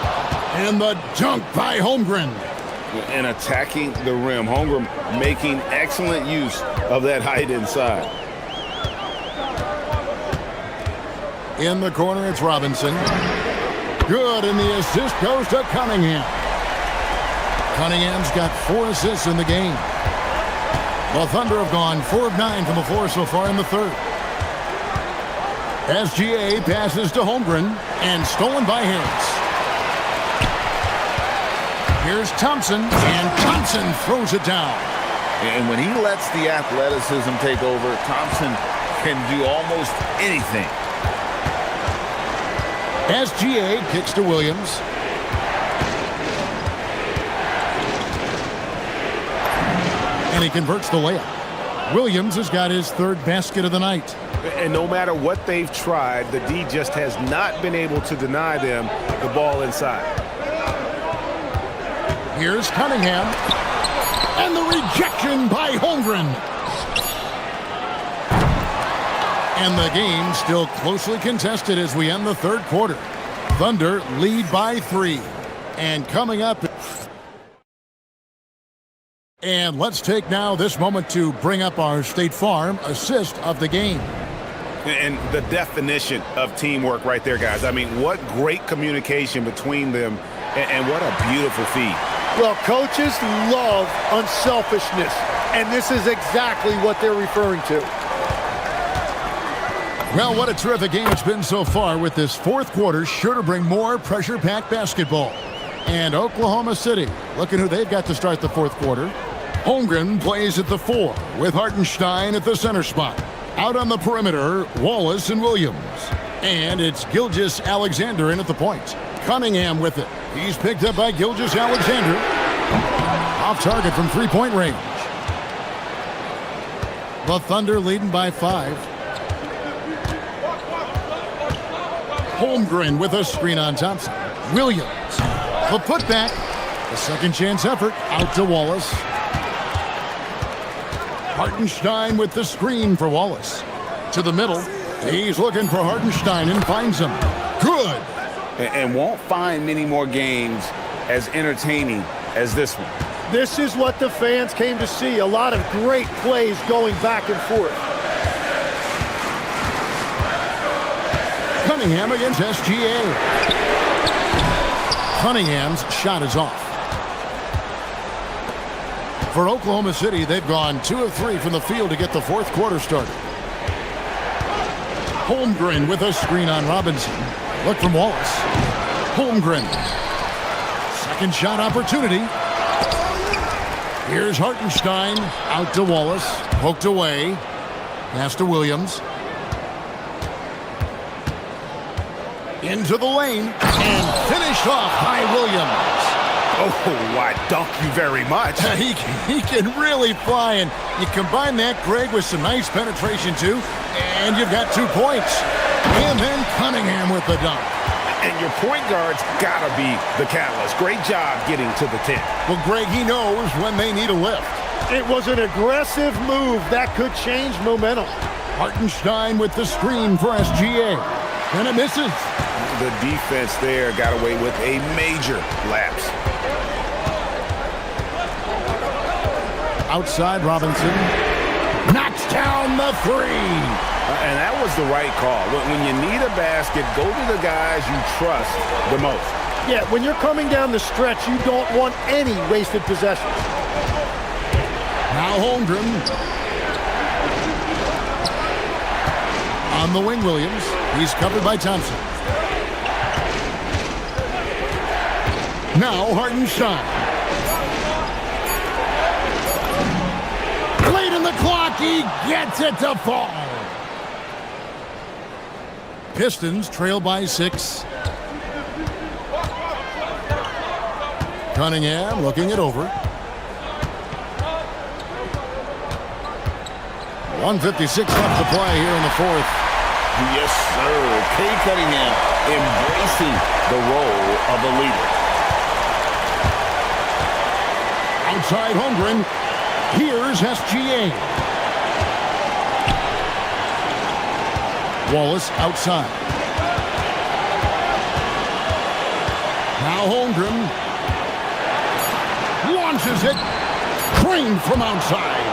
And the dunk by Holmgren.
And attacking the rim. Holmgren making excellent use of that height inside.
In the corner, it's Robinson. Good, and the assist goes to Cunningham. Cunningham's got 4 assists in the game. The Thunder have gone 4 of 9 from the floor so far in the third. SGA passes to Holmgren and stolen by Harris. Here's Thompson, and Thompson throws it down.
And when he lets the athleticism take over, Thompson can do almost anything.
SGA kicks to Williams. And he converts the layup. Williams has got his 3rd basket of the night.
And no matter what they've tried, the D just has not been able to deny them the ball inside.
Here's Cunningham. And the rejection by Holmgren. And the game still closely contested as we end the third quarter. Thunder lead by 3. And coming up... And let's take now this moment to bring up our State Farm assist of the game.
And the definition of teamwork right there, guys. I mean, what great communication between them, and what a beautiful feed.
Well, coaches love unselfishness, and this is exactly what they're referring to.
Well, what a terrific game it's been so far, with this fourth quarter sure to bring more pressure-packed basketball. And Oklahoma City, looking who they've got to start the fourth quarter. Holmgren plays at the 4 with Hartenstein at the center spot. Out on the perimeter, Wallace and Williams. And it's Gilgeous Alexander in at the point. Cunningham with it. He's picked up by Gilgeous Alexander. Off target from 3-point range. The Thunder leading by 5. Holmgren with a screen on Thompson. Williams. The putback. The second chance effort. Out to Wallace. Hartenstein with the screen for Wallace. To the middle. He's looking for Hartenstein and finds him. Good.
And won't find many more games as entertaining as this one.
This is what the fans came to see. A lot of great plays going back and forth.
Cunningham against SGA. Cunningham's shot is off. For Oklahoma City, they've gone 2 of 3 from the field to get the fourth quarter started. Holmgren with a screen on Robinson. Look from Wallace. Holmgren. Second shot opportunity. Here's Hartenstein. Out to Wallace. Poked away. Pass to Williams. Into the lane. And finished off by Williams.
Oh, I dunk you very much.
He can really fly, and you combine that, Greg, with some nice penetration, too, and you've got 2 points. And then Cunningham with the dunk.
And your point guard's got to be the catalyst. Great job getting to the 10.
Well, Greg, he knows when they need a lift.
It was an aggressive move that could change momentum.
Hartenstein with the screen for SGA. And it misses.
The defense there got away with a major lapse.
Outside, Robinson knocks down the 3.
And that was the right call. When you need a basket, go to the guys you trust the most.
Yeah, when you're coming down the stretch, you don't want any wasted possessions.
Now Holmgren. On the wing, Williams. He's covered by Thompson. Now Hartenstein. Late in the clock, he gets it to fall. Pistons trail by 6. Cunningham looking it over. 1:56 left to play here in the fourth.
Yes, sir. Cade Cunningham embracing the role of a leader.
Outside Holmgren. Here's SGA. Wallace outside. Now Holmgren launches it. Crane from outside.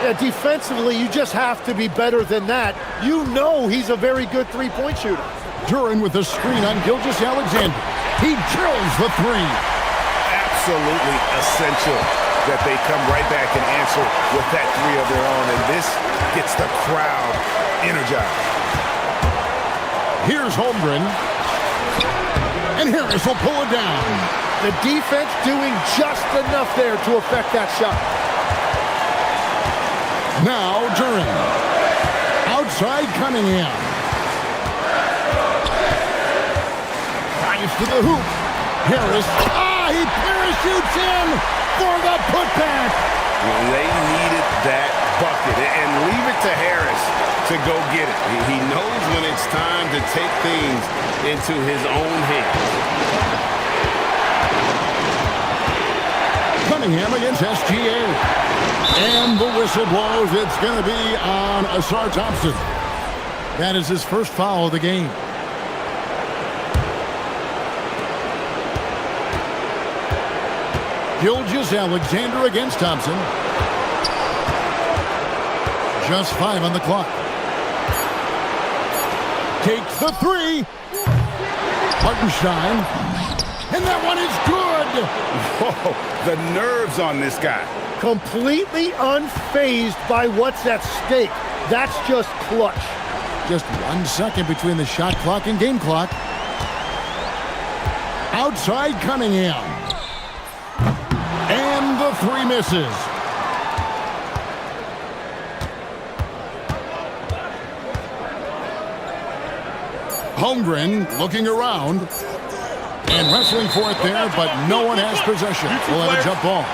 Yeah, defensively, you just have to be better than that. You know he's a very good three-point shooter.
Duran with the screen on Gilgeous-Alexander. He drills the three.
Absolutely essential that they come right back and answer with that three of their own, and this gets the crowd energized.
Here's Holmgren. And Harris will pull it down.
The defense doing just enough there to affect that shot.
Now Duran. Outside Cunningham. Drives to the hoop. Harris. He parachutes in for the putback.
They needed that bucket, and leave it to Harris to go get it. He knows when it's time to take things into his own hands.
Cunningham against SGA. And the whistle blows. It's going to be on Asar Thompson. That is his first foul of the game. Gilgeous-Alexander against Thompson. Just 5 on the clock. Takes the three. Hartenstein. And that one is good.
Whoa, the nerves on this guy.
Completely unfazed by what's at stake. That's just clutch.
Just 1 second between the shot clock and game clock. Outside Cunningham. And the three misses. Holmgren looking around and wrestling for it there, but no one has possession. We'll have a jump ball.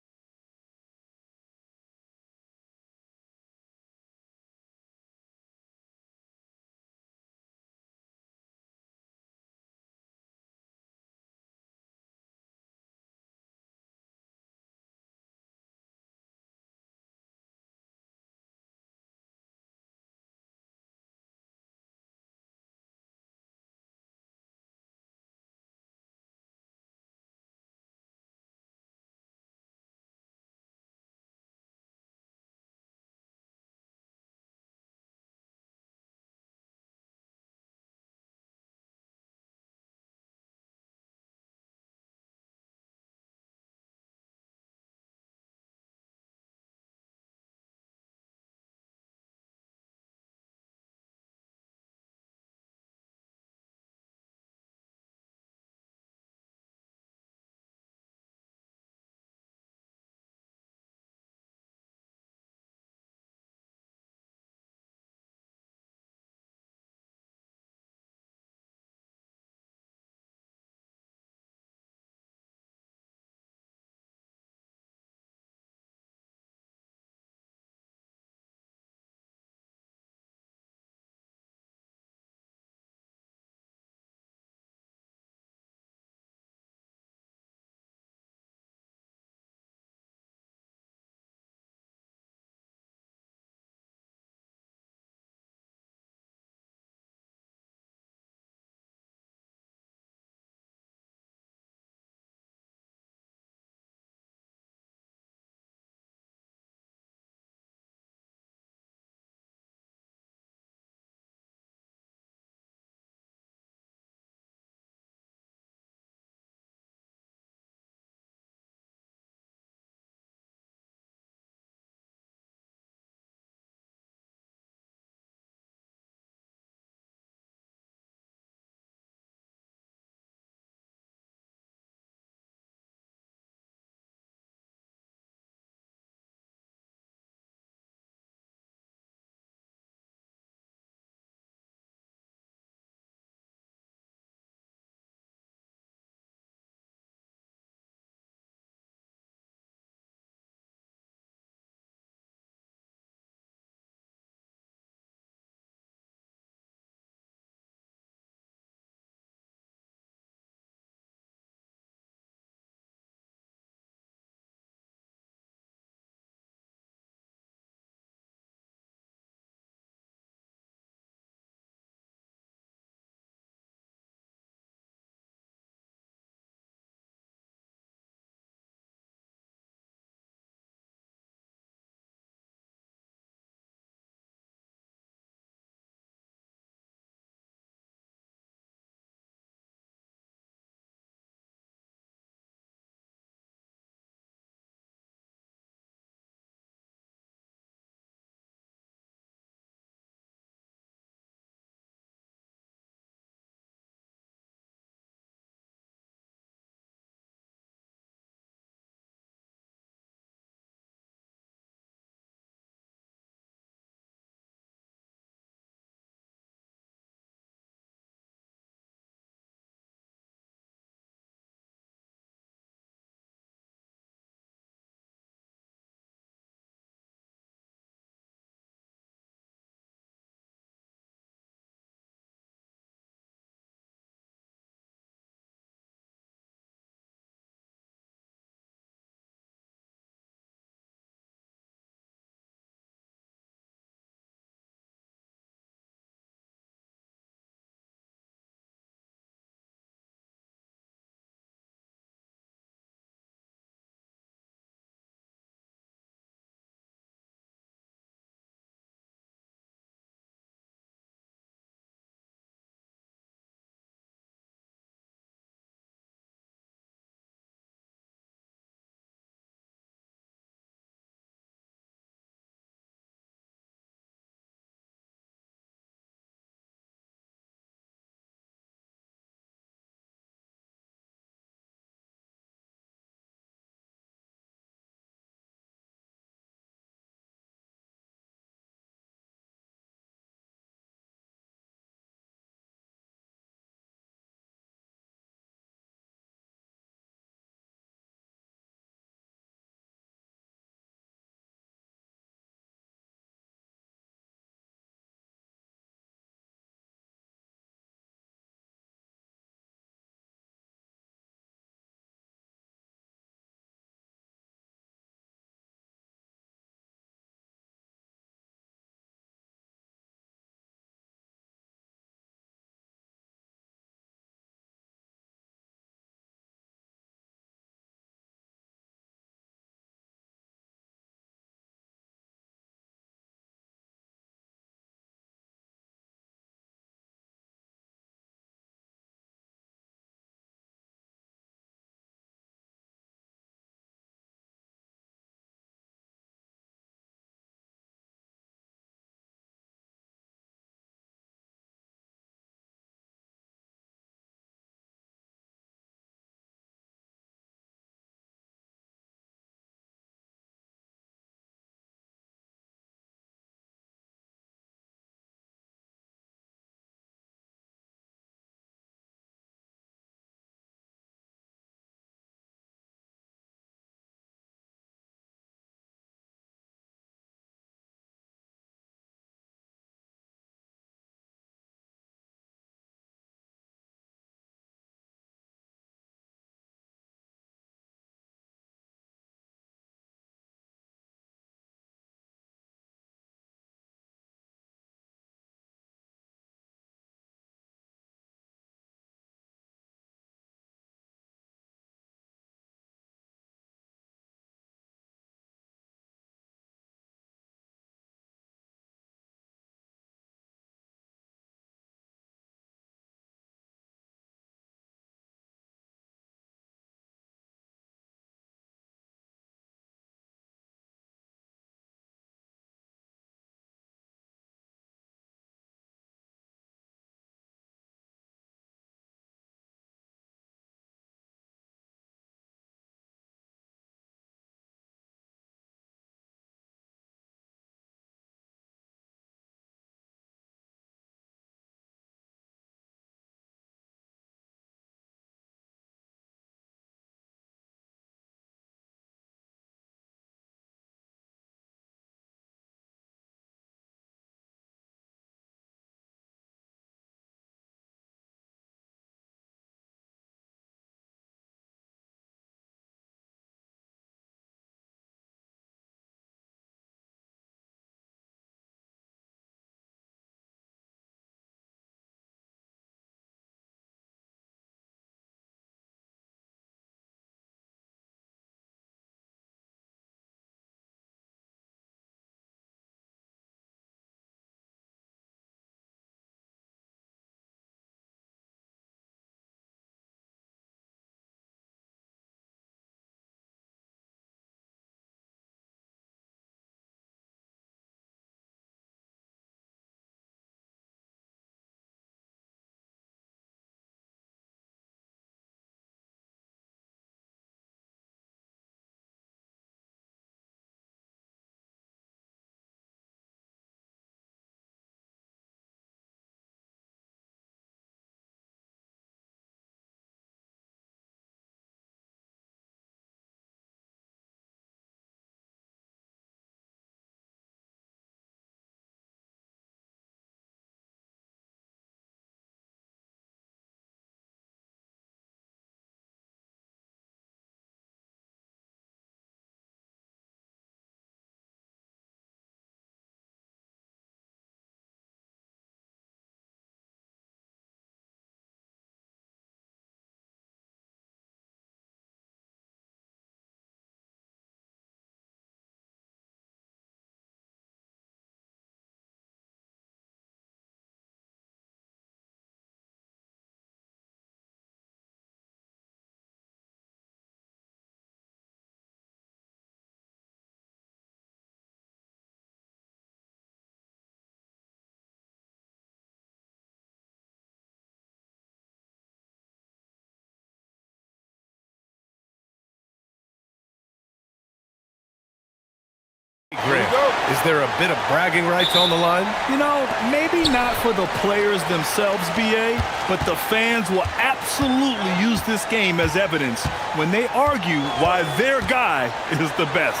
Grant, is there a bit of bragging rights on the line?
You know, maybe not for the players themselves, BA, but the fans will absolutely use this game as evidence when they argue why their guy is the best.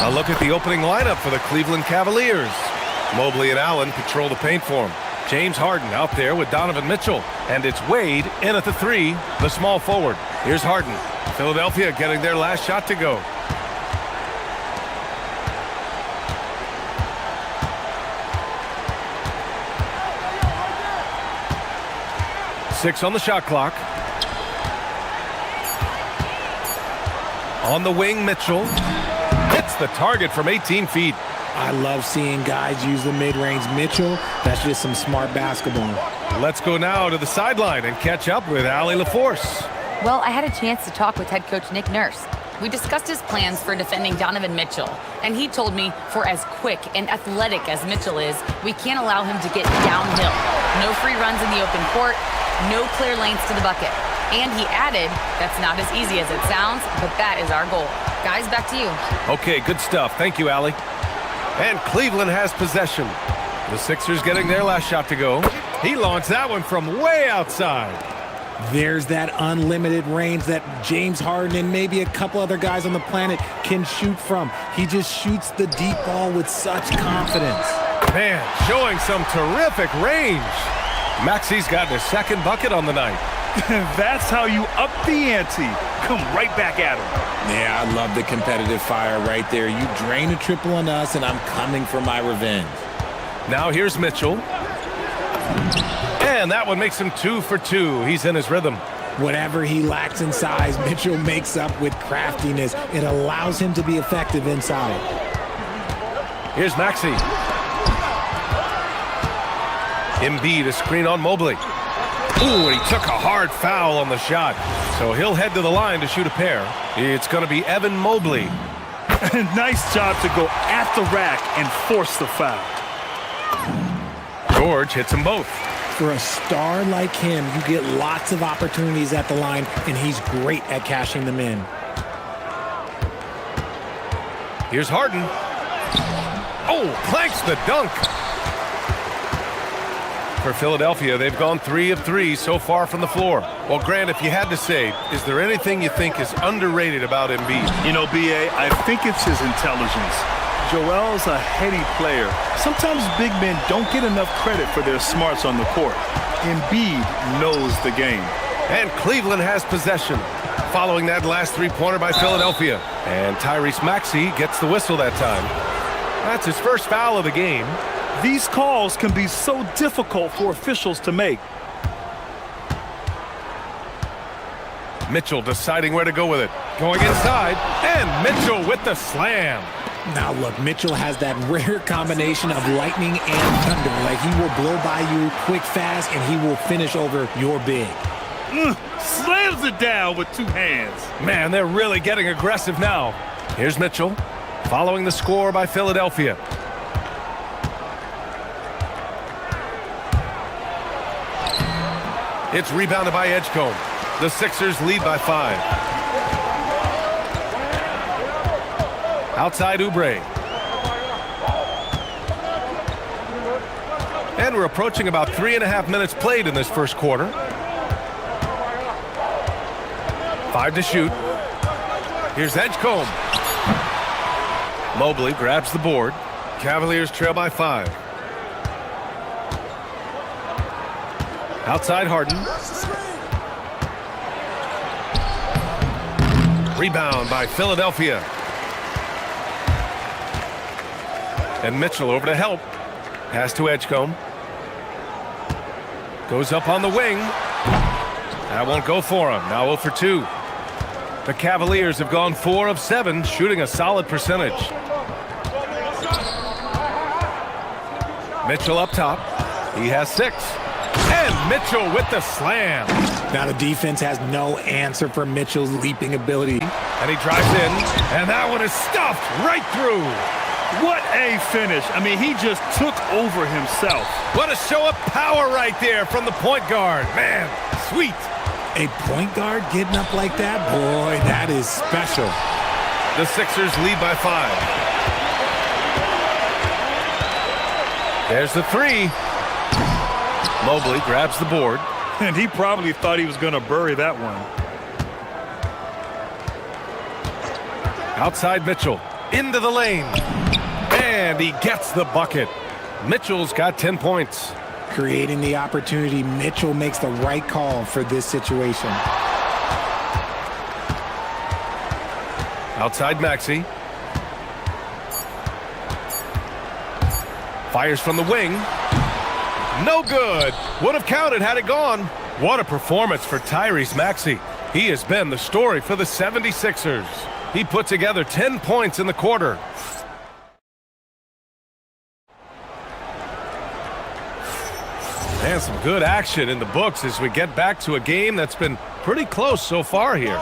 A look at the opening lineup for the Cleveland Cavaliers. Mobley and Allen patrol the paint for him. James Harden out there with Donovan Mitchell. And it's Wade in at the 3, the small forward. Here's Harden. Philadelphia getting their last shot to go. Six on the shot clock. On the wing, Mitchell hits the target from 18 feet.
I love seeing guys use the mid-range. Mitchell, that's just some smart basketball.
Let's go now to the sideline and catch up with Allie LaForce.
Well, I had a chance to talk with head coach Nick Nurse. We discussed his plans for defending Donovan Mitchell, and he told me for as quick and athletic as Mitchell is, we can't allow him to get downhill. No free runs in the open court, no clear lanes to the bucket. And he added, that's not as easy as it sounds, but that is our goal. Guys, back to you.
Okay, good stuff. Thank you, Allie. And Cleveland has possession. The Sixers getting their last shot to go. He launched that one from way outside.
There's that unlimited range that James Harden and maybe a couple other guys on the planet can shoot from. He just shoots the deep ball with such confidence.
Man, showing some terrific range. Maxi's got his second bucket on the night.
That's how you up the ante. Come right back at him.
Yeah, I love the competitive fire right there. You drain a triple on us, and I'm coming for my revenge.
Now here's Mitchell. And that one makes him 2 for 2. He's in his rhythm.
Whatever he lacks in size, Mitchell makes up with craftiness. It allows him to be effective inside.
Here's Maxey. Embiid, a screen on Mobley. Ooh, and he took a hard foul on the shot. So he'll head to the line to shoot a pair. It's going to be Evan Mobley.
Nice job to go at the rack and force the foul.
George hits them both.
For a star like him, you get lots of opportunities at the line, and he's great at cashing them in.
Here's Harden. Oh, clanks the dunk. For Philadelphia, they've gone 3 of 3 so far from the floor. Well, Grant, if you had to say, is there anything you think is underrated about Embiid?
You know, B.A., I think it's his intelligence. Joel's a heady player. Sometimes big men don't get enough credit for their smarts on the court. Embiid knows the game.
And Cleveland has possession, following that last three-pointer by Philadelphia. And Tyrese Maxey gets the whistle that time. That's his first foul of the game.
These calls can be so difficult for officials to make.
Mitchell deciding where to go with it. Going inside, and Mitchell with the slam.
Now look, Mitchell has that rare combination of lightning and thunder. Like, he will blow by you quick, fast, and he will finish over your big.
Slams it down with 2 hands.
Man, they're really getting aggressive now. Here's Mitchell, following the score by Philadelphia. It's rebounded by Edgecombe. The Sixers lead by 5. Outside Oubre. And we're approaching about 3.5 minutes played in this first quarter. 5 to shoot. Here's Edgecombe. Mobley grabs the board. Cavaliers trail by 5. Outside Harden. Rebound by Philadelphia. And Mitchell over to help. Pass to Edgecombe. Goes up on the wing. That won't go for him. Now 0 for 2. The Cavaliers have gone 4 of 7, shooting a solid percentage. Mitchell up top. He has 6. And Mitchell with the slam.
Now the defense has no answer for Mitchell's leaping ability.
And he drives in, and that one is stuffed right through.
What a finish. I mean, he just took over himself.
What a show of power right there from the point guard. Man, sweet.
A point guard getting up like that? Boy, that is special.
The Sixers lead by 5. There's the three. Mobley grabs the board.
And he probably thought he was going to bury that one.
Outside Mitchell. Into the lane. And he gets the bucket. Mitchell's got 10 points.
Creating the opportunity, Mitchell makes the right call for this situation.
Outside Maxey. Fires from the wing. No good. Would have counted had it gone. What a performance for Tyrese Maxey. He has been the story for the 76ers. He put together 10 points in the quarter. And some good action in the books as we get back to a game that's been pretty close so far here.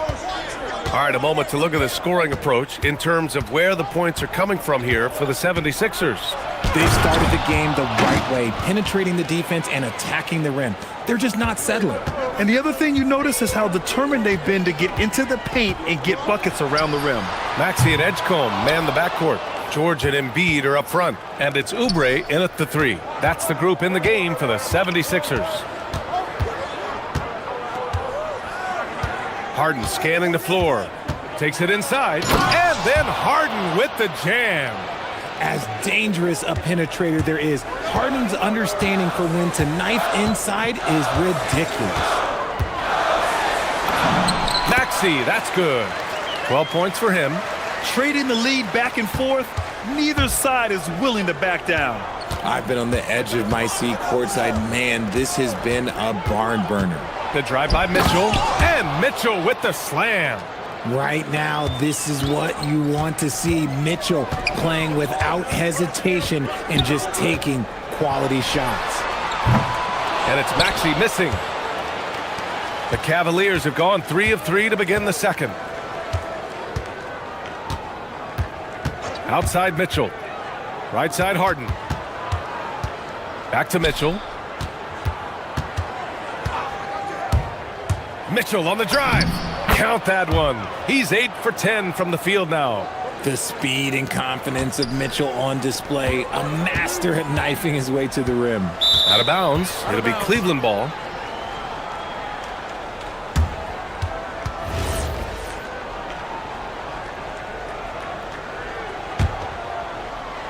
All right, a moment to look at the scoring approach in terms of where the points are coming from here for the 76ers.
They've started the game the right way, penetrating the defense and attacking the rim. They're just not settling.
And the other thing you notice is how determined they've been to get into the paint and get buckets around the rim.
Maxey and Edgecombe man the backcourt. George and Embiid are up front. And it's Oubre in at the three. That's the group in the game for the 76ers. Harden scanning the floor. Takes it inside. And then Harden with the jam.
As dangerous a penetrator there is, Harden's understanding for when to knife inside is ridiculous.
Maxey, that's good. 12 points for him.
Trading the lead back and forth, neither side is willing to back down.
I've been on the edge of my seat courtside. Man, this has been a barn burner.
The drive by Mitchell, and Mitchell with the slam.
Right now, this is what you want to see. Mitchell playing without hesitation and just taking quality shots.
And it's Maxey missing. The Cavaliers have gone 3 of 3 to begin the second. Outside Mitchell. Right side Harden. Back to Mitchell. Mitchell on the drive. Count that one. He's 8 for 10 from the field now.
The speed and confidence of Mitchell on display. A master at knifing his way to the rim.
Out of bounds. It'll be Cleveland ball.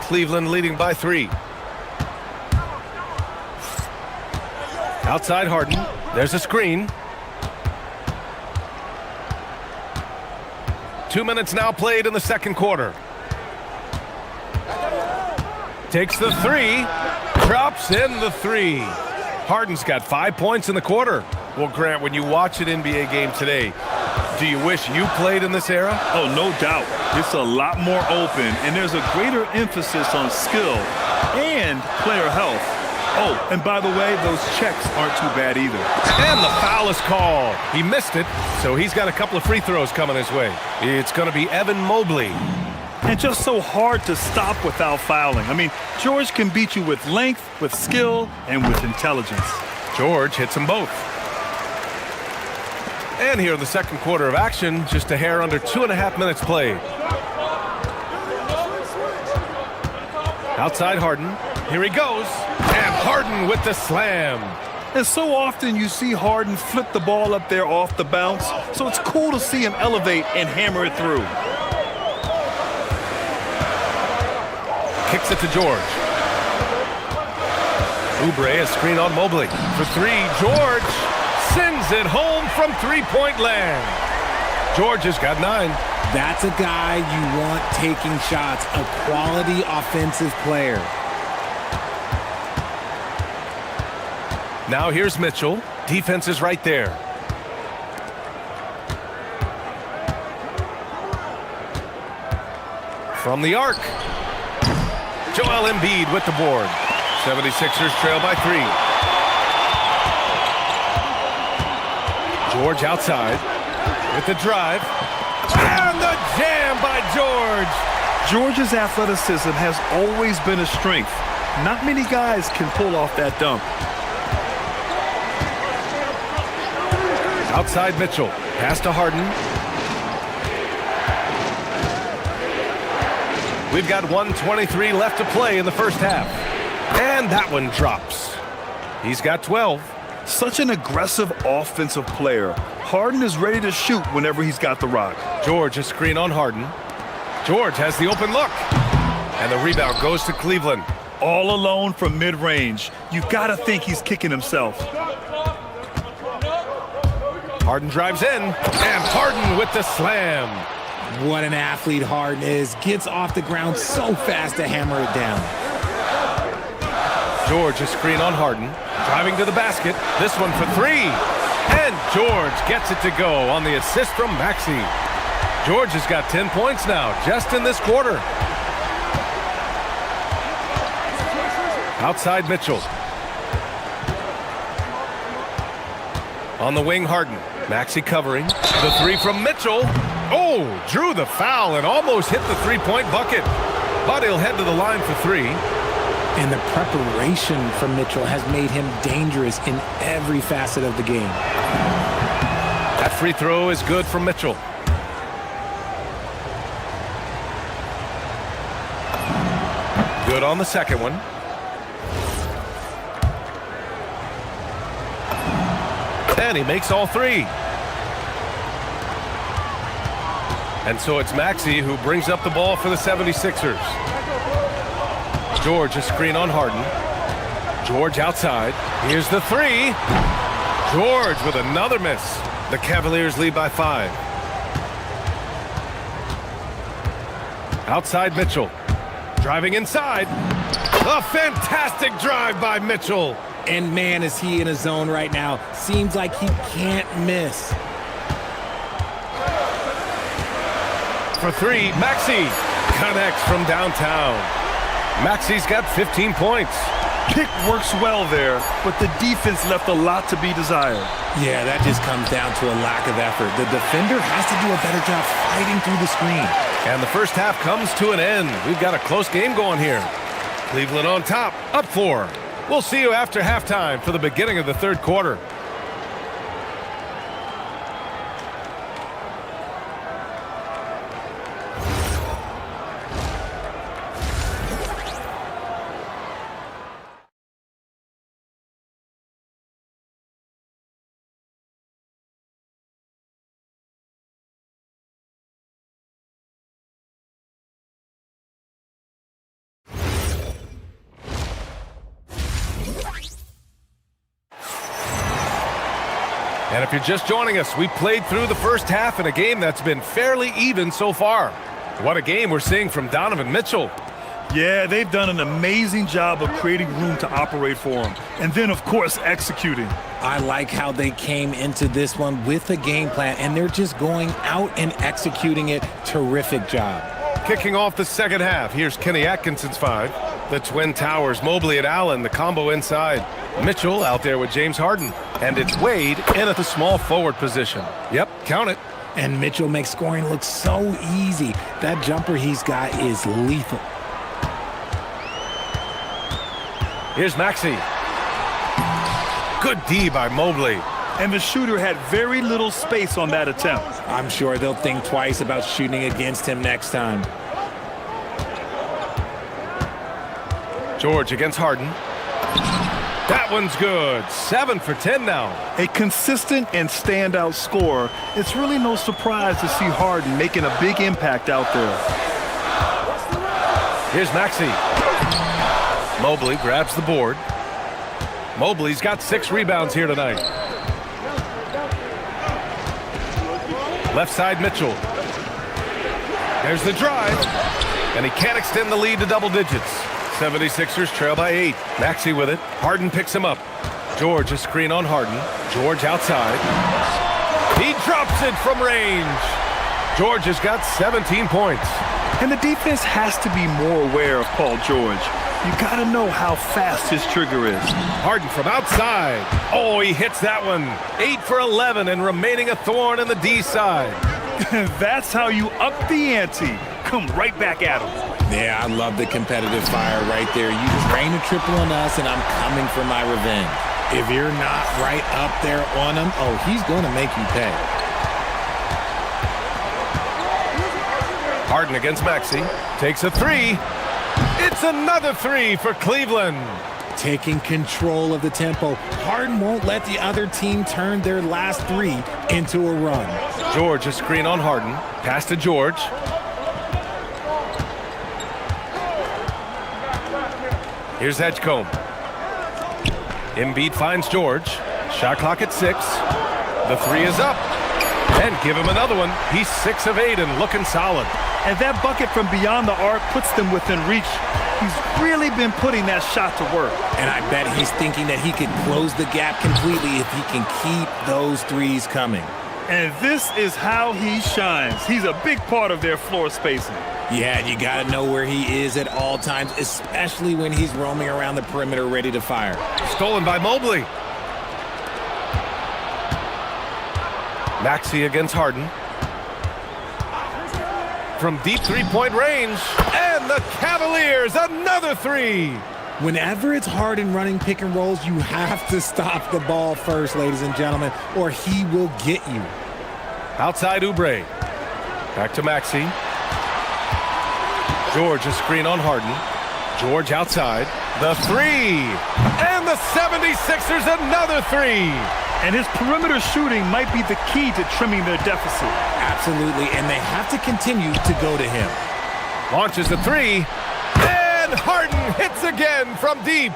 Cleveland leading by 3. Outside Harden. There's a screen. 2 minutes now played in the second quarter. Takes the three. Drops in the three. Harden's got 5 points in the quarter. Well, Grant, when you watch an NBA game today, do you wish you played in this era?
Oh, no doubt. It's a lot more open, and there's a greater emphasis on skill and player health. Oh, and by the way, those checks aren't too bad either.
And the foul is called. He missed it, so he's got a couple of free throws coming his way. It's going to be Evan Mobley.
And just so hard to stop without fouling. I mean, George can beat you with length, with skill, and with intelligence.
George hits them both. And here in the second quarter of action, just a hair under 2.5 minutes played. Outside Harden. Here he goes. And Harden with the slam.
And so often you see Harden flip the ball up there off the bounce, so it's cool to see him elevate and hammer it through.
Kicks it to George. Oubre, a screen on Mobley. For three, George sends it home from three-point land. George has got 9.
That's a guy you want taking shots, a quality offensive player.
Now here's Mitchell. Defense is right there. From the arc. Joel Embiid with the board. 76ers trail by 3. George outside with the drive. And the jam by George.
George's athleticism has always been a strength. Not many guys can pull off that dunk.
Outside Mitchell. Pass to Harden. We've got 1:23 left to play in the first half. And that one drops. He's got 12.
Such an aggressive offensive player. Harden is ready to shoot whenever he's got the rock.
George, a screen on Harden. George has the open look. And the rebound goes to Cleveland.
All alone from mid-range. You gotta think he's kicking himself.
Harden drives in, and Harden with the slam.
What an athlete Harden is. Gets off the ground so fast to hammer it down.
George, a screen on Harden. Driving to the basket. This one for three. And George gets it to go on the assist from Maxey. George has got 10 points now, just in this quarter. Outside Mitchell. On the wing, Harden. Maxey covering. The three from Mitchell. Oh, drew the foul and almost hit the three-point bucket. But he'll head to the line for three.
And the preparation from Mitchell has made him dangerous in every facet of the game.
That free throw is good from Mitchell. Good on the second one. And he makes all three. And so it's Maxey who brings up the ball for the 76ers. George, a screen on Harden. George outside. Here's the three. George with another miss. The Cavaliers lead by 5. Outside Mitchell. Driving inside. A fantastic drive by Mitchell.
And man, is he in a zone right now. Seems like he can't miss.
For three, Maxey connects from downtown. Maxey's got 15 points.
Pick works well there, but the defense left a lot to be desired.
Yeah, that just comes down to a lack of effort. The defender has to do a better job fighting through the screen.
And the first half comes to an end. We've got a close game going here. Cleveland on top, up 4. We'll see you after halftime for the beginning of the third quarter. And if you're just joining us, we played through the first half in a game that's been fairly even so far. What a game we're seeing from Donovan Mitchell.
Yeah, they've done an amazing job of creating room to operate for him. And then, of course, executing.
I like how they came into this one with a game plan, and they're just going out and executing it. Terrific job.
Kicking off the second half, here's Kenny Atkinson's 5. The Twin Towers, Mobley and Allen, the combo inside. Mitchell out there with James Harden. And it's Wade in at the small forward position. Yep, count it.
And Mitchell makes scoring look so easy. That jumper he's got is lethal.
Here's Maxey. Good D by Mobley.
And the shooter had very little space on that attempt.
I'm sure they'll think twice about shooting against him next time.
George against Harden. That one's good. 7 for 10 now.
A consistent and standout scorer. It's really no surprise to see Harden making a big impact out there.
Here's Maxey. Mobley grabs the board. Mobley's got 6 rebounds here tonight. Left side Mitchell. There's the drive. And he can't extend the lead to double digits. 76ers trail by 8. Maxey with it. Harden picks him up. George, a screen on Harden. George outside. He drops it from range. George has got 17 points.
And the defense has to be more aware of Paul George. You got to know how fast his trigger is.
Harden from outside. Oh, he hits that one. 8 for 11 and remaining a thorn in the D side.
That's how you up the ante. Come right back at him.
Yeah, I love the competitive fire right there. You drain a triple on us, and I'm coming for my revenge. If you're not right up there on him, oh, he's going to make you pay.
Harden against Maxey. Takes a 3. It's another three for Cleveland.
Taking control of the tempo. Harden won't let the other team turn their last three into a run.
George, a screen on Harden. Pass to George. Here's Edgecombe. Embiid finds George. Shot clock at 6. The three is up. And give him another one. He's 6 of 8 and looking solid.
And that bucket from beyond the arc puts them within reach. He's really been putting that shot to work.
And I bet he's thinking that he could close the gap completely if he can keep those threes coming.
And this is how he shines. He's a big part of their floor spacing.
Yeah, and you got to know where he is at all times, especially when he's roaming around the perimeter ready to fire.
Stolen by Mobley. Maxey against Harden. From deep three-point range. And the Cavaliers, another three.
Whenever it's Harden running pick and rolls, you have to stop the ball first, ladies and gentlemen, or he will get you.
Outside Oubre. Back to Maxey. George, a screen on Harden. George outside. The three. And the 76ers, another three.
And his perimeter shooting might be the key to trimming their deficit.
Absolutely, and they have to continue to go to him.
Launches the three. And Harden hits again from deep.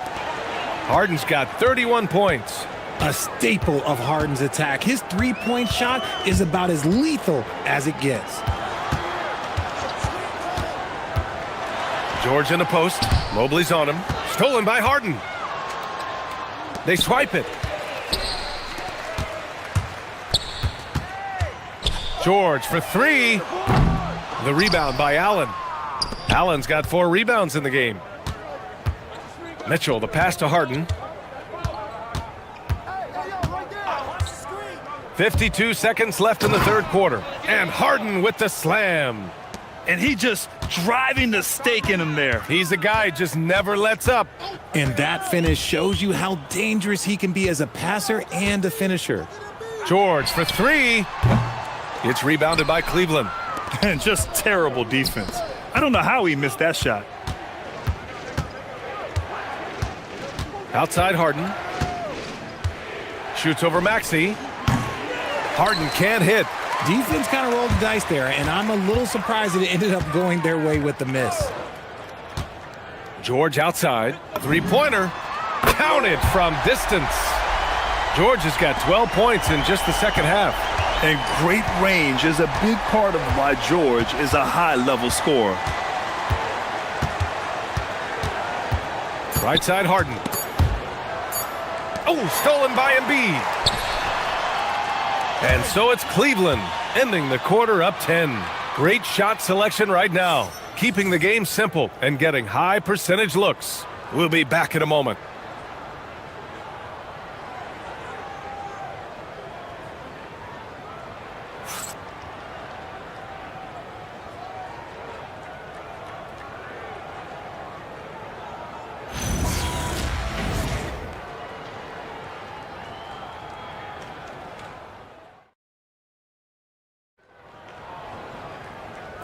Harden's got 31 points.
A staple of Harden's attack. His three-point shot is about as lethal as it gets.
George in the post. Mobley's on him. Stolen by Harden. They swipe it. George for three. The rebound by Allen. Allen's got 4 rebounds in the game. Mitchell, the pass to Harden. 52 seconds left in the third quarter. And Harden with the slam.
And he just driving the stake in him there.
He's a guy just never lets up.
And that finish shows you how dangerous he can be as a passer and a finisher.
George for three. It's rebounded by Cleveland.
And just terrible defense. I don't know how he missed that shot.
Outside Harden. Shoots over Maxey. Harden can't hit.
Defense kind of rolled the dice there, and I'm a little surprised that it ended up going their way with the miss.
George outside. Three-pointer. Counted from distance. George has got 12 points in just the second half.
And great range is a big part of why George is a high-level scorer.
Right side Harden. Oh, stolen by Embiid. And so it's Cleveland ending the quarter up 10. Great shot selection right now, keeping the game simple and getting high percentage looks. We'll be back in a moment.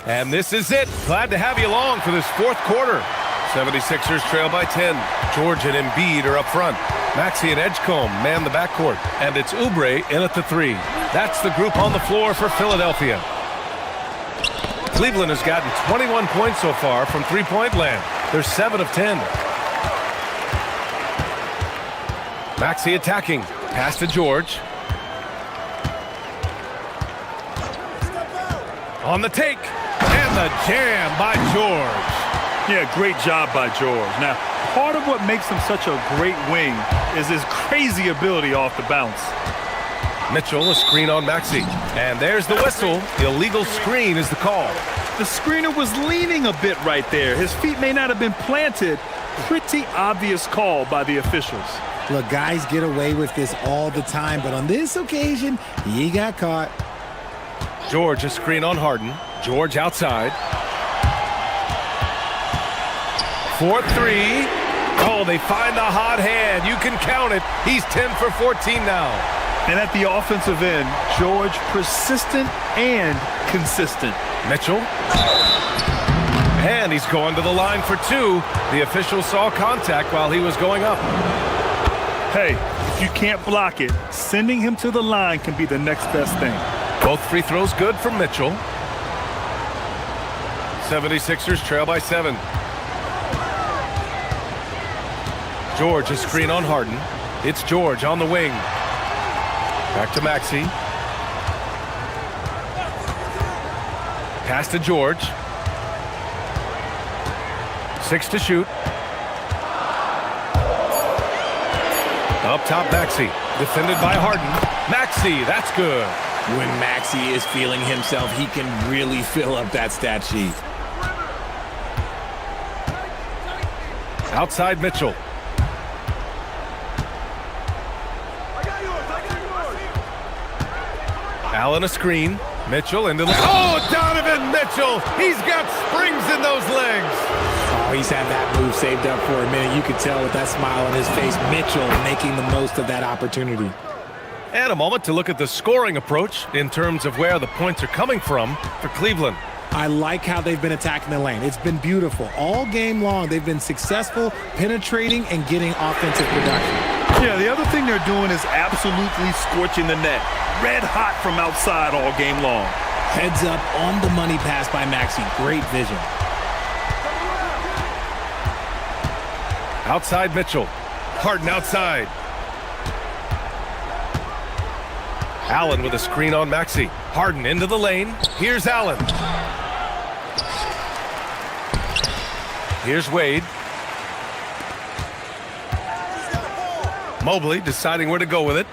And this is it. Glad to have you along for this fourth quarter. 76ers trail by 10. George and Embiid are up front. Maxey and Edgecombe man the backcourt. And it's Oubre in at the three. That's the group on the floor for Philadelphia. Cleveland has gotten 21 points so far from three-point land. They're 7 of 10. Maxey attacking. Pass to George. On the take. And the jam by George.
Yeah, great job by George. Now, part of what makes him such a great wing is his crazy ability off the bounce.
Mitchell, a screen on Maxey. And there's the whistle. Illegal screen is the call.
The screener was leaning a bit right there. His feet may not have been planted. Pretty obvious call by the officials.
Look, guys get away with this all the time, but on this occasion, he got caught.
George, a screen on Harden. George outside. 4-3. Oh, they find the hot hand. You can count it. He's 10 for 14 now.
And at the offensive end, George persistent and consistent.
Mitchell. And he's going to the line for two. The official saw contact while he was going up.
Hey, if you can't block it, sending him to the line can be the next best thing.
Both free throws good for Mitchell. 76ers trail by 7. George, a screen on Harden. It's George on the wing. Back to Maxey. Pass to George. 6 to shoot. Up top, Maxey. Defended by Harden. Maxey, that's good.
When Maxey is feeling himself, he can really fill up that stat sheet.
Outside Mitchell. Allen a screen. Mitchell into the... Oh, Donovan Mitchell! He's got springs in those legs!
Oh, he's had that move saved up for a minute. You could tell with that smile on his face, Mitchell making the most of that opportunity.
And a moment to look at the scoring approach in terms of where the points are coming from for Cleveland.
I like how they've been attacking the lane. It's been beautiful. All game long, they've been successful penetrating and getting offensive production.
Yeah, the other thing they're doing is absolutely scorching the net. Red hot from outside all game long.
Heads up on the money pass by Maxey. Great vision.
Outside Mitchell. Harden outside. Allen with a screen on Maxey. Harden into the lane. Here's Allen. Here's Wade. Mobley deciding where to go with it.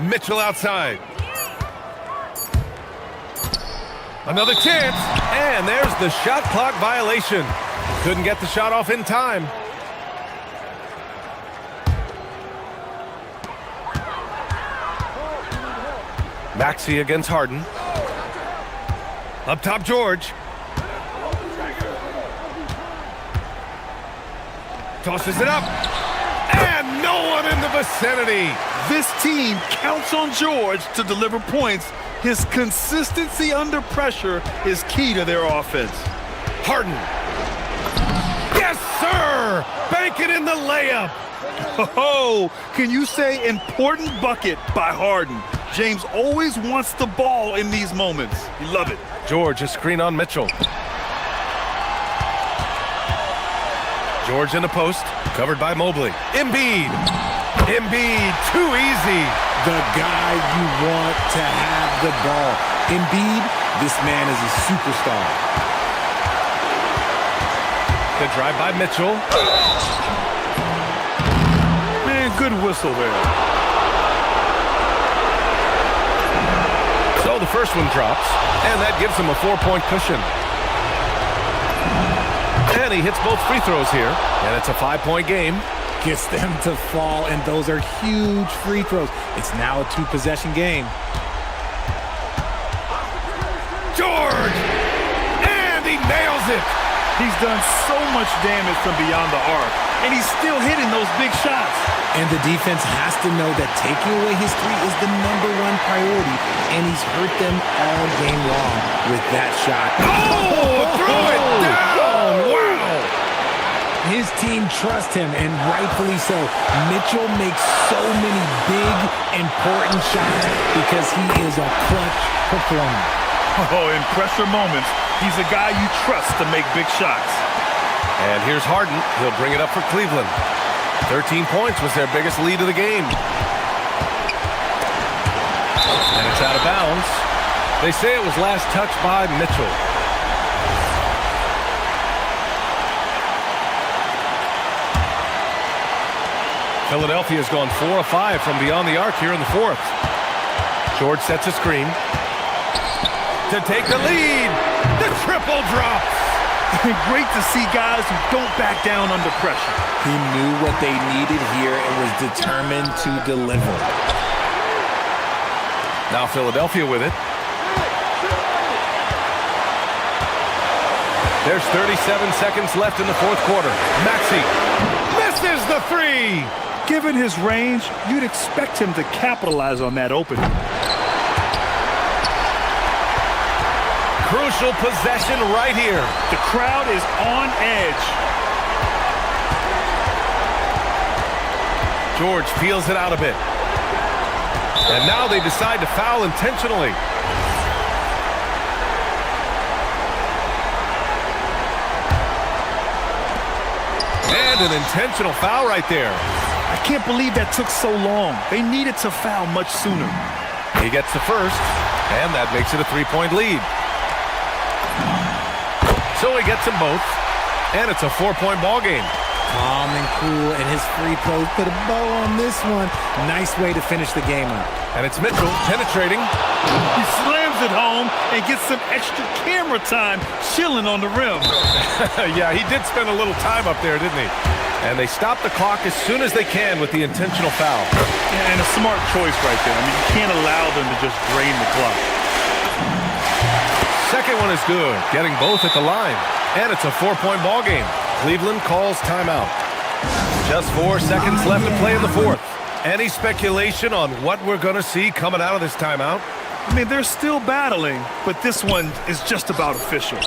Mitchell outside. Another chance. And there's the shot clock violation. Couldn't get the shot off in time. Maxey against Harden. Up top, George. Tosses it up. And no one in the vicinity.
This team counts on George to deliver points. His consistency under pressure is key to their offense.
Harden. Yes, sir! Bank it in the layup.
Oh, can you say important bucket by Harden? James always wants the ball in these moments. You love it.
George, a screen on Mitchell. George in the post, covered by Mobley. Embiid. Embiid, too easy.
The guy you want to have the ball. Embiid, this man is a superstar.
Good drive by Mitchell.
Man, good whistle there.
So the first one drops, and that gives him a 4-point cushion. And he hits both free throws here, and it's a 5-point game.
Gets them to fall, and those are huge free throws. It's now a 2-possession game.
George! And he nails it!
He's done so much damage from beyond the arc, and he's still hitting those big shots.
And the defense has to know that taking away his three is the #1 priority, and he's hurt them all game long with that shot.
Oh! Throw it down! Wow!
His team trusts him, and rightfully so. Mitchell makes so many big, important shots because he is a clutch performer.
Oh, in pressure moments, he's a guy you trust to make big shots.
And here's Harden. He'll bring it up for Cleveland. 13 points was their biggest lead of the game. And it's out of bounds. They say it was last touched by Mitchell. Philadelphia's gone 4 of 5 from beyond the arc here in the fourth. George sets a screen to take the lead. The triple drops.
Great to see guys who don't back down under pressure.
He knew what they needed here and was determined to deliver.
Now Philadelphia with it. There's 37 seconds left in the fourth quarter. Maxey misses the three.
Given his range, you'd expect him to capitalize on that opening.
Crucial possession right here.
The crowd is on edge.
George peels it out a bit. And now they decide to foul intentionally. And an intentional foul right there.
I can't believe that took so long. They needed to foul much sooner.
He gets the first, and that makes it a 3-point lead. So he gets them both, and it's a 4-point ball game.
Calm and cool, and his free throws put a bow on this one. Nice way to finish the game out.
And it's Mitchell penetrating.
He slams it home and gets some extra camera time chilling on the rim.
Yeah, he did spend a little time up there, didn't he? And they stop the clock as soon as they can with the intentional foul.
Yeah, and a smart choice right there. I mean, you can't allow them to just drain the clock.
Second one is good, getting both at the line. And it's a 4-point ball game. Cleveland calls timeout. Just 4 seconds left to play in the fourth. Any speculation on what we're going to see coming out of this timeout?
I mean, they're still battling, but this one is just about official.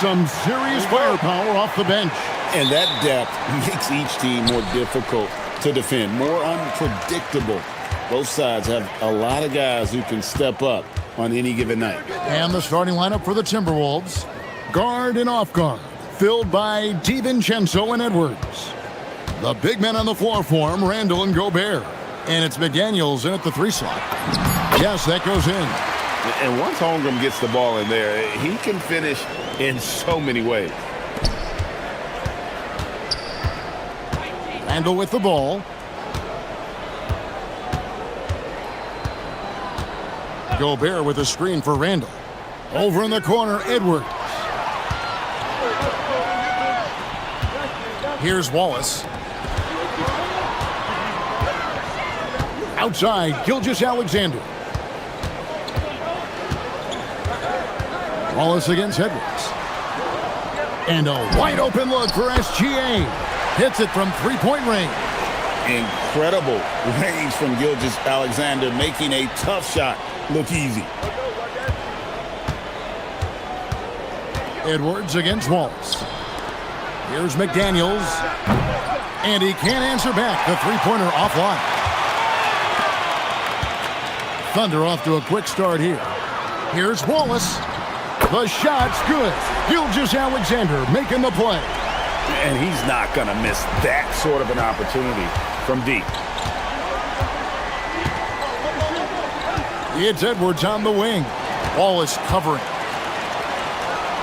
Some serious firepower off the bench.
And that depth makes each team more difficult to defend, more unpredictable. Both sides have a lot of guys who can step up on any given night.
And the starting lineup for the Timberwolves. Guard and off guard, filled by DiVincenzo and Edwards. The big men on the floor for him, Randall and Gobert. And it's McDaniels in at the 3 slot. Yes, that goes in.
And once Holmgren gets the ball in there, he can finish in so many ways.
Randall with the ball. Gobert with a screen for Randall. Over in the corner, Edwards. Here's Wallace. Outside, Gilgeous-Alexander. Wallace against Edwards. And a wide open look for SGA. Hits it from 3-point range.
Incredible range from Gilgeous-Alexander, making a tough shot look easy.
Edwards against Wallace. Here's McDaniels. And he can't answer back. The 3-pointer offline. Thunder off to a quick start here. Here's Wallace. The shot's good. Gilgeous-Alexander making the play.
And he's not going to miss that sort of an opportunity from deep.
It's Edwards on the wing. Wallace covering.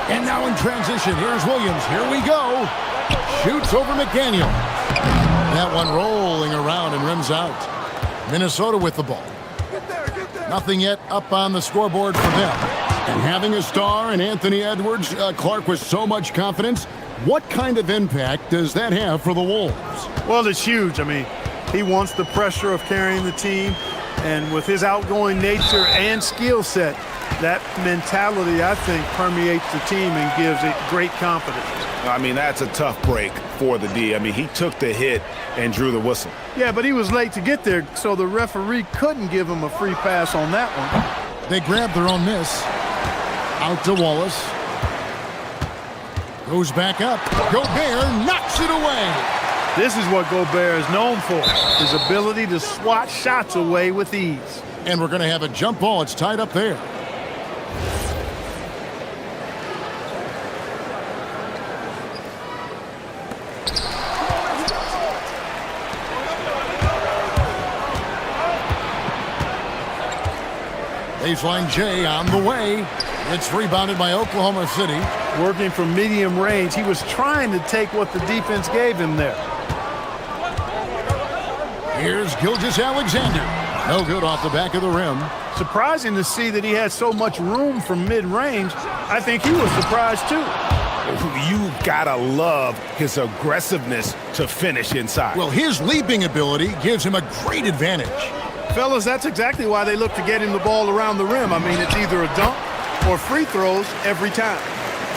And now in transition, here's Williams. Here we go. Shoots over McDaniel. That one rolling around and rims out. Minnesota with the ball. Nothing yet up on the scoreboard for them. And having a star in Anthony Edwards, Clark, with so much confidence, what kind of impact does that have for the Wolves?
Well, it's huge. I mean, he wants the pressure of carrying the team. And with his outgoing nature and skill set, that mentality, I think, permeates the team and gives it great confidence.
I mean, that's a tough break for the D. I mean, he took the hit and drew the whistle.
Yeah, but he was late to get there, so the referee couldn't give him a free pass on that one.
They grabbed their own miss. Out to Wallace. Goes back up. Gobert knocks it away.
This is what Gobert is known for, his ability to swat shots away with ease.
And we're going to have a jump ball. It's tied up there. Baseline J on the way. It's rebounded by Oklahoma City.
Working from medium range, he was trying to take what the defense gave him there.
Here's Gilgeous-Alexander. No good off the back of the rim.
Surprising to see that he had so much room from mid-range. I think he was surprised too.
You gotta love his aggressiveness to finish inside.
Well, his leaping ability gives him a great advantage.
Fellas, that's exactly why they look to get him the ball around the rim. I mean, it's either a dunk or free throws every time.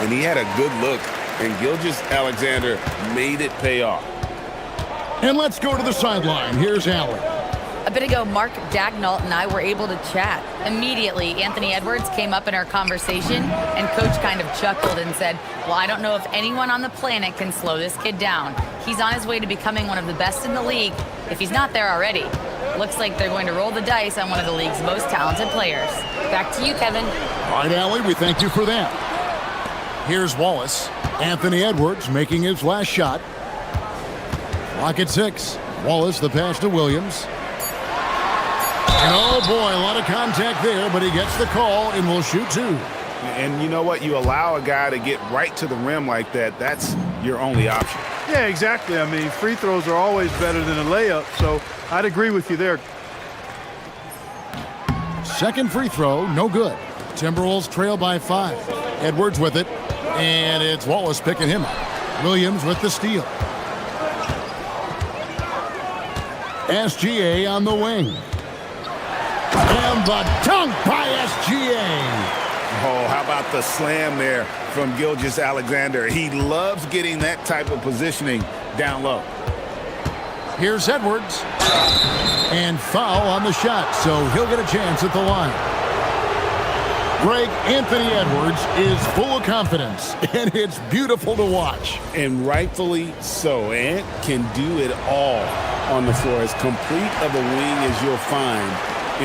And he had a good look, and Gilgeous-Alexander made it pay off.
And let's go to the sideline. Here's Allen.
A bit ago, Mark Dagnall and I were able to chat. Immediately, Anthony Edwards came up in our conversation, and Coach kind of chuckled and said, well, I don't know if anyone on the planet can slow this kid down. He's on his way to becoming one of the best in the league, if he's not there already. Looks like they're going to roll the dice on one of the league's most talented players. Back to you, Kevin.
All right, Allie, we thank you for that. Here's Wallace. Anthony Edwards making his last shot. Clock at 6. Wallace, the pass to Williams. And oh boy, a lot of contact there, but he gets the call and will shoot 2.
And you know what? You allow a guy to get right to the rim like that, that's your only option.
Yeah, exactly. I mean, free throws are always better than a layup, so I'd agree with you there.
Second free throw, no good. Timberwolves trail by 5. Edwards with it, and it's Wallace picking him up. Williams with the steal. SGA on the wing. And the dunk by SGA.
Oh, how about the slam there from Gilgeous-Alexander? He loves getting that type of positioning down low.
Here's Edwards. And foul on the shot, so he'll get a chance at the line. Greg, Anthony Edwards is full of confidence, and it's beautiful to watch.
And rightfully so. Ant can do it all on the floor. As complete of a wing as you'll find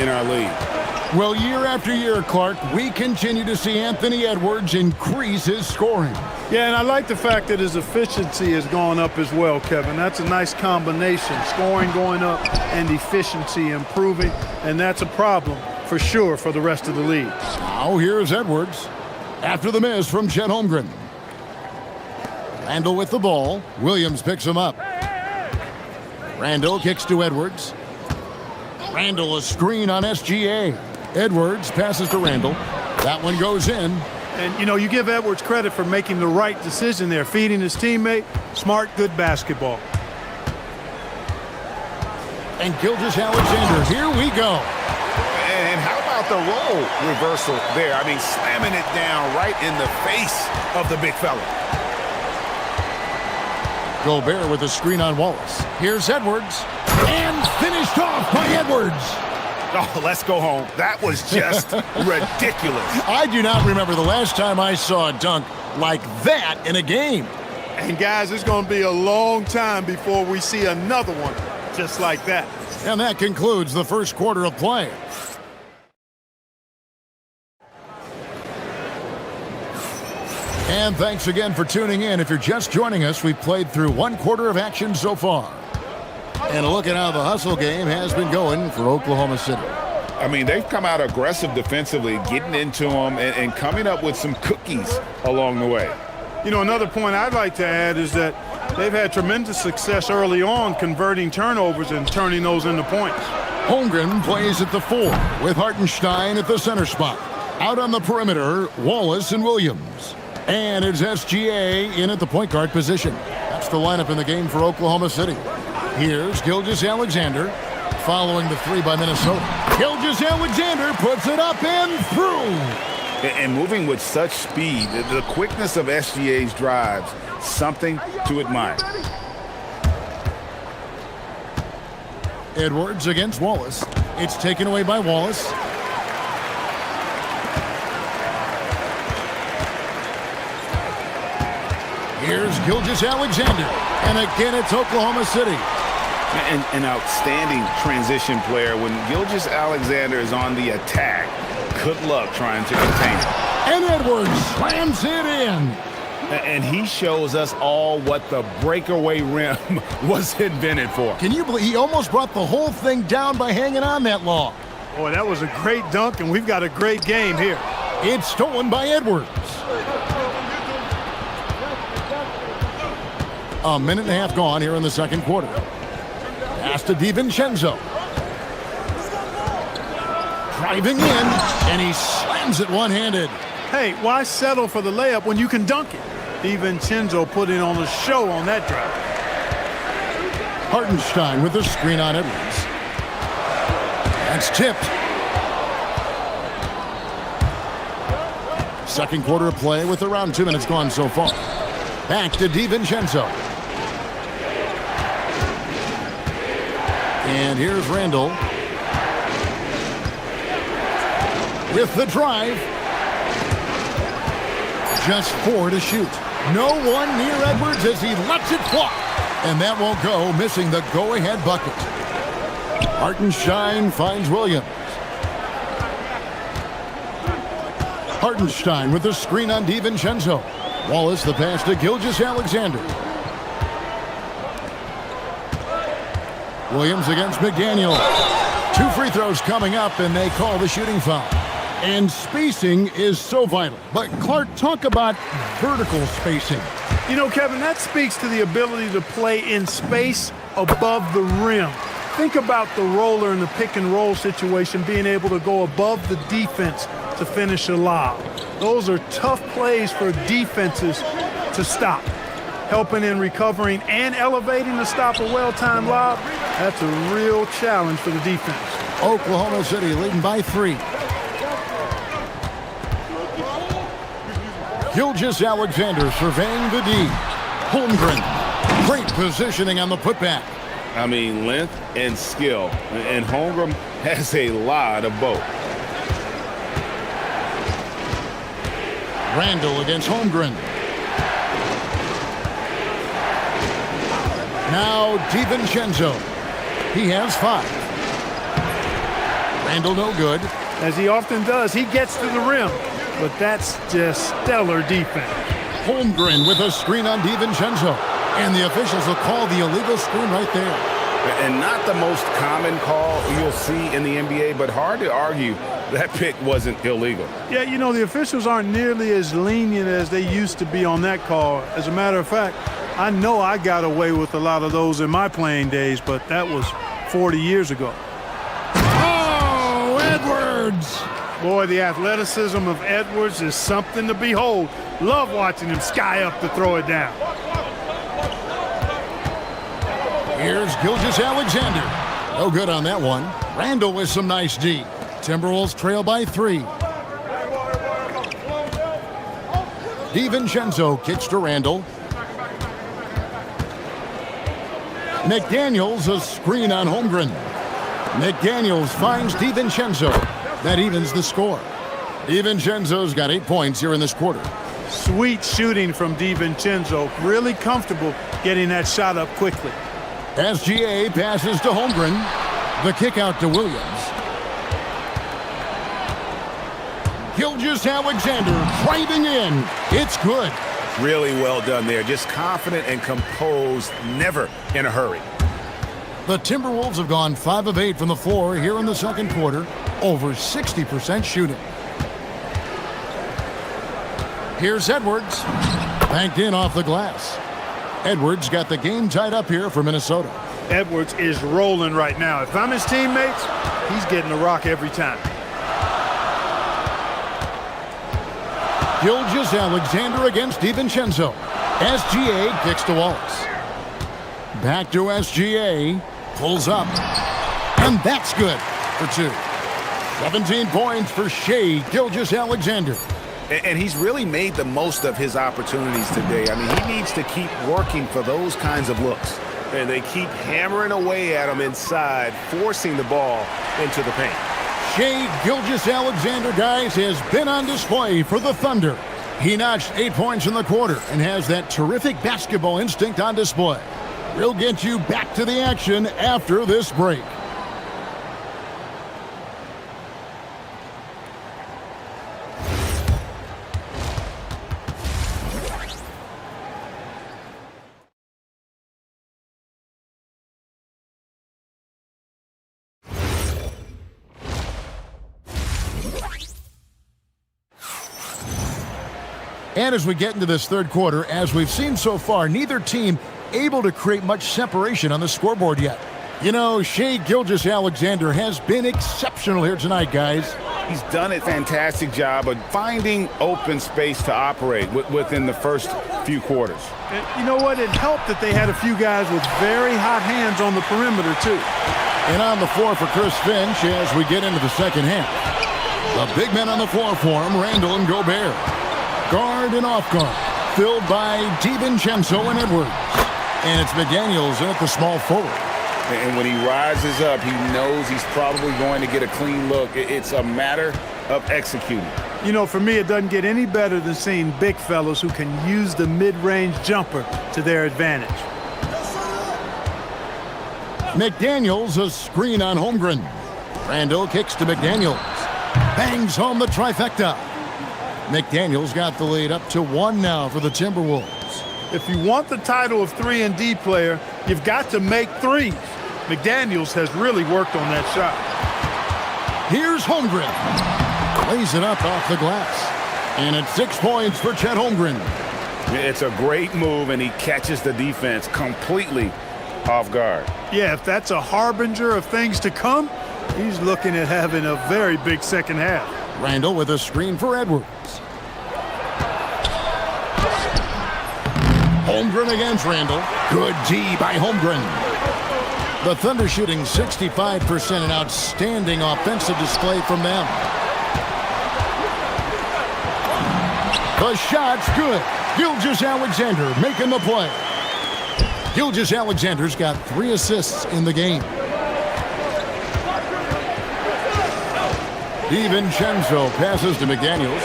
in our league.
Well, year after year, Clark, we continue to see Anthony Edwards increase his scoring.
Yeah, and I like the fact that his efficiency has gone up as well, Kevin. That's a nice combination. Scoring going up and efficiency improving, and that's a problem for sure for the rest of the league.
Now here's Edwards after the miss from Chet Holmgren. Randall with the ball. Williams picks him up. Randall kicks to Edwards. Randall a screen on SGA. Edwards passes to Randall. That one goes in.
And, you know, you give Edwards credit for making the right decision there, feeding his teammate. Smart, good basketball.
And Gilgeous-Alexander, here we go.
And how about the role reversal there? I mean, slamming it down right in the face of the big fella.
Gobert with a screen on Wallace. Here's Edwards. And finished off by Edwards.
Oh, let's go home. That was just ridiculous.
I do not remember the last time I saw a dunk like that in a game.
And, guys, it's going to be a long time before we see another one just like that.
And that concludes the first quarter of play. And thanks again for tuning in. If you're just joining us, we've played through one quarter of action so far. And a look at how the hustle game has been going for Oklahoma City.
I mean, they've come out aggressive defensively, getting into them and coming up with some cookies along the way.
You know, another point I'd like to add is that they've had tremendous success early on converting turnovers and turning those into points.
Holmgren plays at the 4 with Hartenstein at the center spot. Out on the perimeter, Wallace and Williams. And it's SGA in at the point guard position. That's the lineup in the game for Oklahoma City. Here's Gilgeous-Alexander following the 3 by Minnesota. Gilgeous-Alexander puts it up and through.
And moving with such speed, the quickness of SGA's drives, something to admire.
Edwards against Wallace. It's taken away by Wallace. Here's Gilgeous-Alexander. And again, it's Oklahoma City.
An outstanding transition player. When Gilgeous-Alexander is on the attack, good luck trying to contain it.
And Edwards slams it in.
And he shows us all what the breakaway rim was invented for.
Can you believe he almost brought the whole thing down by hanging on that long?
Boy, that was a great dunk, and we've got a great game here.
It's stolen by Edwards. A minute and a half gone here in the second quarter. Pass to DiVincenzo. Driving in, and he slams it one-handed.
Hey, why settle for the layup when you can dunk it? DiVincenzo put in on a show on that drive.
Hartenstein with the screen on Edwards. That's tipped. Second quarter of play with around 2 minutes gone so far. Back to DiVincenzo. And here's Randall. With the drive. Just 4 to shoot. No one near Edwards as he lets it fly. And that won't go, missing the go-ahead bucket. Hartenstein finds Williams. Hartenstein with the screen on DiVincenzo. Wallace the pass to Gilgeous-Alexander. Williams against McDaniel. 2 free throws coming up, and they call the shooting foul. And spacing is so vital. But Clark, talk about vertical spacing.
You know, Kevin, that speaks to the ability to play in space above the rim. Think about the roller in the pick and roll situation being able to go above the defense to finish a lob. Those are tough plays for defenses to stop. Helping in recovering and elevating to stop a well-timed lob, that's a real challenge for the defense.
Oklahoma City leading by 3. Gilgeous-Alexander surveying the D. Holmgren, great positioning on the putback.
I mean, length and skill. And Holmgren has a lot of both.
Randall against Holmgren. Now DiVincenzo. He has 5. Randall no good.
As he often does, he gets to the rim, but that's just stellar defense.
Holmgren with a screen on DiVincenzo. And the officials will call the illegal screen right there.
And not the most common call you'll see in the NBA, but hard to argue that pick wasn't illegal.
Yeah, you know, the officials aren't nearly as lenient as they used to be on that call. As a matter of fact, I know I got away with a lot of those in my playing days, but that was 40 years ago.
Oh, Edwards!
Boy, the athleticism of Edwards is something to behold. Love watching him sky up to throw it down.
Here's Gilgeous-Alexander. No good on that one. Randall with some nice D. Timberwolves trail by 3. DiVincenzo kicks to Randall. McDaniels a screen on Holmgren. McDaniels finds DiVincenzo. That evens the score. DiVincenzo's got 8 points here in this quarter.
Sweet shooting from DiVincenzo. Really comfortable getting that shot up quickly.
SGA passes to Holmgren. The kick out to Williams. Gilgeous-Alexander driving in. It's good.
Really well done there. Just confident and composed, never in a hurry.
The Timberwolves have gone 5 of 8 from the floor here in the second quarter. Over 60% shooting. Here's Edwards. Banked in off the glass. Edwards got the game tied up here for Minnesota.
Edwards is rolling right now. If I'm his teammates, he's getting the rock every time.
Gilgeous-Alexander against DiVincenzo. SGA kicks to Wallace. Back to SGA. Pulls up. And that's good for 2. 17 points for Shai Gilgeous-Alexander.
And he's really made the most of his opportunities today. I mean, he needs to keep working for those kinds of looks. And they keep hammering away at him inside, forcing the ball into the paint.
Shai Gilgeous-Alexander, guys, has been on display for the Thunder. He notched 8 points in the quarter and has that terrific basketball instinct on display. We'll get you back to the action after this break. And as we get into this third quarter, as we've seen so far, neither team able to create much separation on the scoreboard yet. You know, Shai Gilgeous-Alexander has been exceptional here tonight, guys.
He's done a fantastic job of finding open space to operate within the first few quarters.
And you know what? It helped that they had a few guys with very hot hands on the perimeter, too.
And on the floor for Chris Finch as we get into the second half. The big men on the floor for him, Randall and Gobert. Guard and off guard, filled by DiVincenzo and Edwards. And it's McDaniels in at the small forward.
And when he rises up, he knows he's probably going to get a clean look. It's a matter of executing.
You know, for me, it doesn't get any better than seeing big fellas who can use the mid-range jumper to their advantage.
McDaniels a screen on Holmgren. Randall kicks to McDaniels. Bangs home the trifecta. McDaniels got the lead up to 1 now for the Timberwolves.
If you want the title of 3-and-D player, you've got to make threes. McDaniels has really worked on that shot.
Here's Holmgren. Lays it up off the glass. And it's 6 points for Chet Holmgren.
It's a great move, and he catches the defense completely off guard.
Yeah, if that's a harbinger of things to come, he's looking at having a very big second half.
Randall with a screen for Edwards. Holmgren against Randall. Good D by Holmgren. The Thunder shooting 65%, an outstanding offensive display from them. The shot's good. Gilgeous-Alexander making the play. Gilgeous-Alexander's got 3 assists in the game. DiVincenzo passes to McDaniels.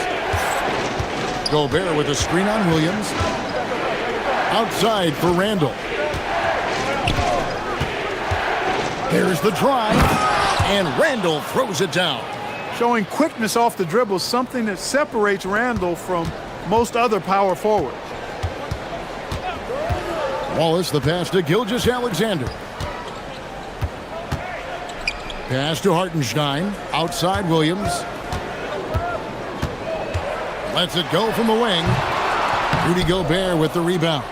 Gobert with a screen on Williams. Outside for Randall. There's the drive, and Randall throws it down.
Showing quickness off the dribble, something that separates Randall from most other power forwards.
Wallace, the pass to Gilgeous-Alexander. Pass to Hartenstein. Outside Williams. Lets it go from the wing. Rudy Gobert with the rebound.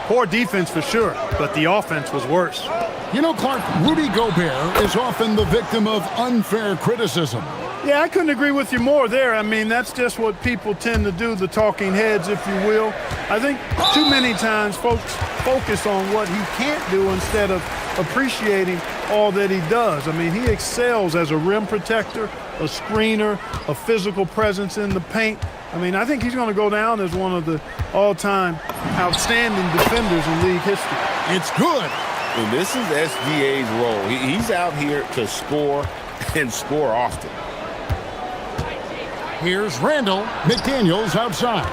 Poor defense for sure, but the offense was worse.
You know, Clark, Rudy Gobert is often the victim of unfair criticism.
Yeah, I couldn't agree with you more there. I mean, that's just what people tend to do, the talking heads, if you will. I think too many times folks focus on what he can't do instead of appreciating all that he does. I mean, he excels as a rim protector, a screener, a physical presence in the paint. I mean, I think he's going to go down as one of the all-time outstanding defenders in league history.
It's good.
And this is SGA's role. He's out here to score and score often.
Here's Randall. McDaniels outside.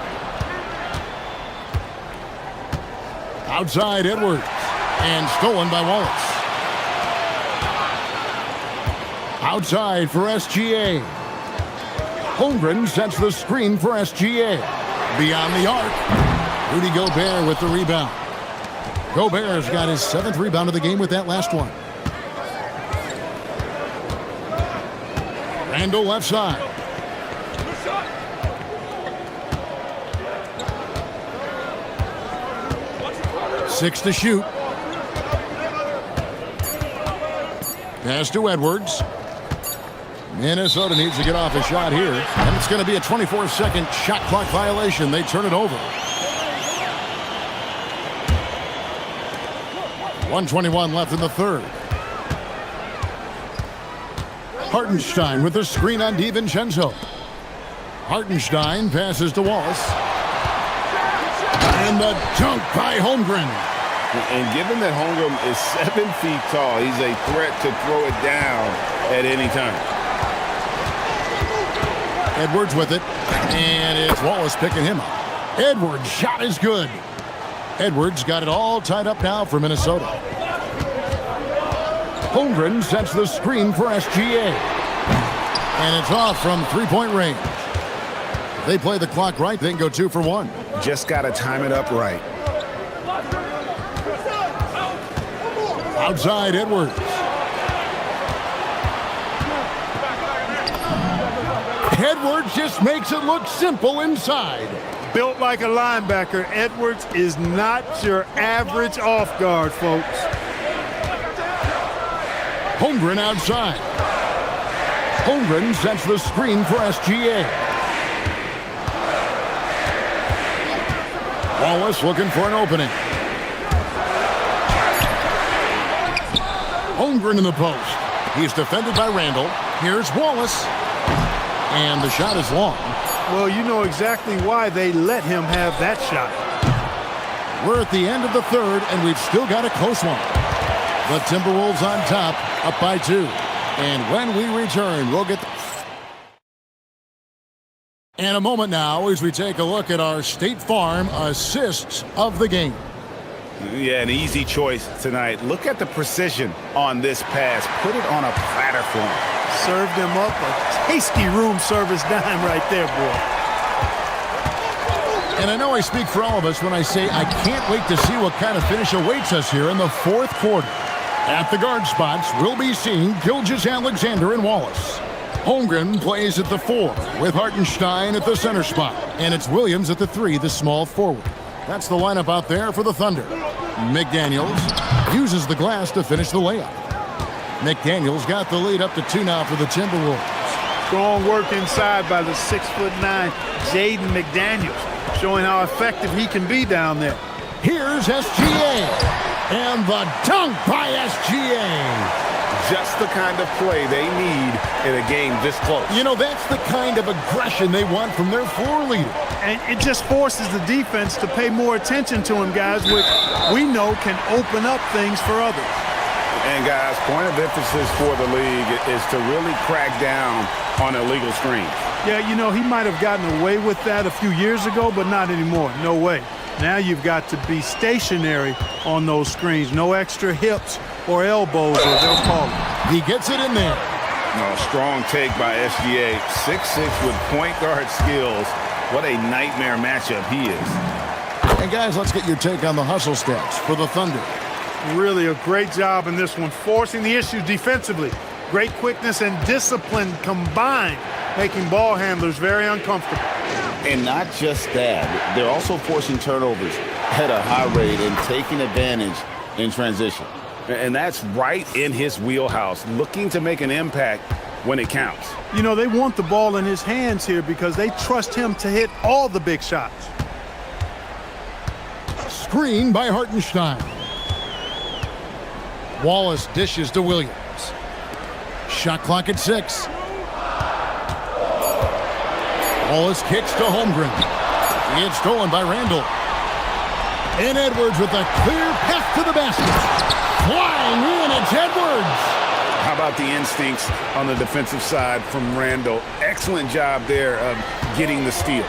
Outside Edwards. And stolen by Wallace. Outside for SGA. Holmgren sets the screen for SGA. Beyond the arc. Rudy Gobert with the rebound. Gobert's got his 7th rebound of the game with that last one. Randall left side. Six to shoot. Pass to Edwards. Minnesota needs to get off a shot here. And it's going to be a 24-second shot clock violation. They turn it over. 1:21 left in the third. Hartenstein with the screen on DiVincenzo. Hartenstein passes to Wallace. And the dunk by Holmgren.
And given that Holmgren is 7 feet tall, he's a threat to throw it down at any time.
Edwards with it. And it's Wallace picking him up. Edwards' shot is good. Edwards got it all tied up now for Minnesota. Holmgren sets the screen for SGA. And it's off from three-point range. They play the clock right, they can go 2 for 1.
Just got to time it up right.
Outside Edwards. Edwards just makes it look simple inside.
Built like a linebacker, Edwards is not your average off guard, folks.
Holmgren outside. Holmgren sets the screen for SGA. Wallace looking for an opening. Holmgren in the post. He's defended by Randall. Here's Wallace. And the shot is long.
Well, you know exactly why they let him have that shot.
We're at the end of the third, and we've still got a close one. The Timberwolves on top, up by 2. And when we return, we'll get... In a moment now, as we take a look at our State Farm assists of the game.
Yeah, an easy choice tonight. Look at the precision on this pass. Put it on a platter for him.
Served him up a tasty room service dime right there, boy.
And I know I speak for all of us when I say I can't wait to see what kind of finish awaits us here in the fourth quarter. At the guard spots, we'll be seeing Gilgeous-Alexander and Wallace. Holmgren plays at the 4 with Hartenstein at the center spot. And it's Williams at the 3, the small forward. That's the lineup out there for the Thunder. McDaniels uses the glass to finish the layup. McDaniels got the lead up to 2 now for the Timberwolves.
Strong work inside by the 6'9" Jaden McDaniels, showing how effective he can be down there.
Here's SGA. And the dunk by SGA.
Just the kind of play they need in a game this close.
You know, that's the kind of aggression they want from their floor leader.
And it just forces the defense to pay more attention to him, guys, which we know can open up things for others.
And guys, point of emphasis for the league is to really crack down on illegal screens.
Yeah, you know, he might have gotten away with that a few years ago, but not anymore. No way. Now you've got to be stationary on those screens. No extra hips or elbows, or they'll call it.
He gets it in there.
Strong take by SGA. 6'6" with point guard skills. What a nightmare matchup he is.
And guys, let's get your take on the hustle stats for the Thunder.
Really a great job in this one, forcing the issues defensively. Great quickness and discipline combined, making ball handlers very uncomfortable.
And not just that, they're also forcing turnovers at a high rate and taking advantage in transition.
And that's right in his wheelhouse, looking to make an impact when it counts.
You know, they want the ball in his hands here because they trust him to hit all the big shots.
Screen by Hartenstein. Wallace dishes to Williams. Shot clock at 6. Wallace kicks to Holmgren. It's stolen by Randall. And Edwards with a clear path to the basket. Flying in, it's Edwards.
How about the instincts on the defensive side from Randall? Excellent job there of getting the steal.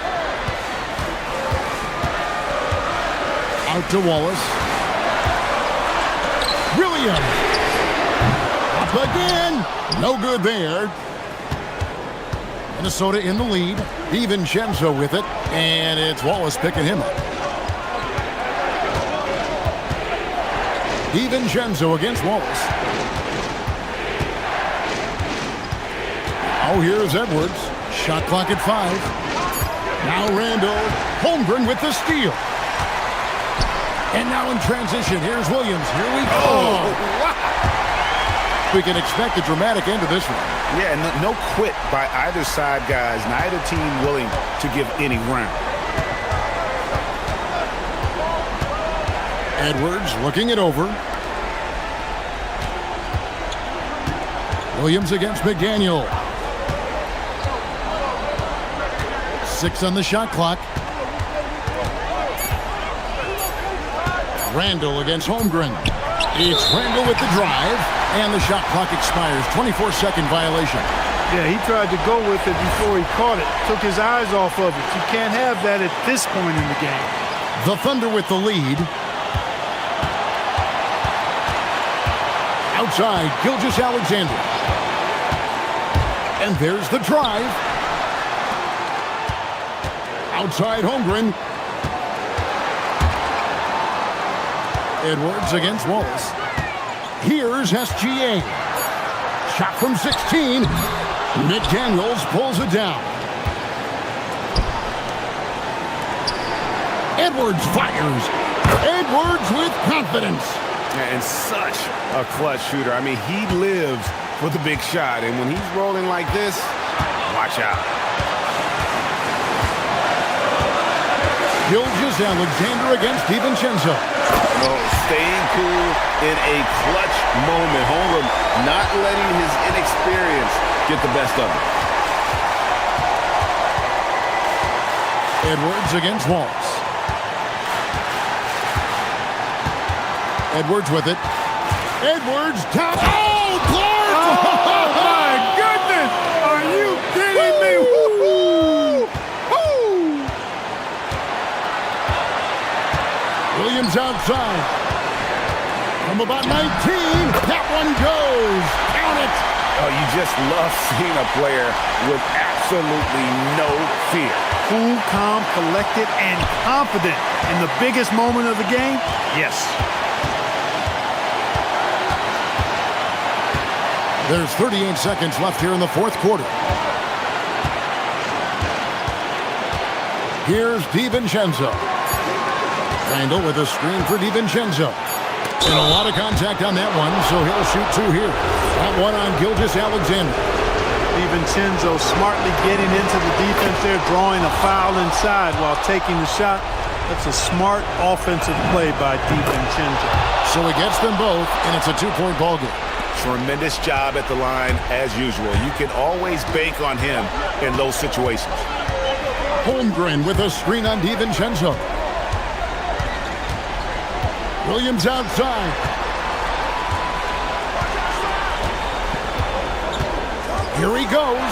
Out to Wallace. Williams. Up again. No good there. Minnesota in the lead. DiVincenzo with it. And it's Wallace picking him up. DiVincenzo against Wallace. Now here's Edwards. Shot clock at 5. Now Randall. Holmgren with the steal. And now in transition, here's Williams. Here we go.
Oh, wow.
We can expect a dramatic end to this one.
Yeah, no quit by either side, guys. Neither team willing to give any ground.
Edwards looking it over. Williams against McDaniel. 6 on the shot clock. Randall against Holmgren. It's Randall with the drive, and the shot clock expires. 24-second violation.
Yeah, he tried to go with it before he caught it. Took his eyes off of it. You can't have that at this point in the game.
The Thunder with the lead. Outside, Gilgeous-Alexander. And there's the drive. Outside, Holmgren. Edwards against Wallace. Here's SGA. Shot from 16. McDaniels pulls it down. Edwards fires. Edwards with confidence.
And such a clutch shooter. I mean, he lives for the big shot. And when he's rolling like this, watch out.
Gilgeous-Alexander against DiVincenzo.
Staying cool in a clutch moment. Holmgren not letting his inexperience get the best of him.
Edwards against Wallace. Edwards with it. Edwards down. Oh, Clark!
Oh, my goodness! Are you kidding me? Woo-hoo! Woo!
Williams outside. From about 19, that one goes. Count it.
Oh, you just love seeing a player with absolutely no fear.
Cool, calm, collected, and confident in the biggest moment of the game? Yes.
There's 38 seconds left here in the fourth quarter. Here's DiVincenzo. Randall with a screen for DiVincenzo. And a lot of contact on that one, so he'll shoot 2 here. That one on Gilgeous-Alexander.
DiVincenzo smartly getting into the defense there, drawing a foul inside while taking the shot. That's a smart offensive play by DiVincenzo.
So he gets them both, and it's a 2-point ball game.
Tremendous job at the line, as usual. You can always bank on him in those situations.
Holmgren with a screen on DiVincenzo. Williams outside. Here he goes.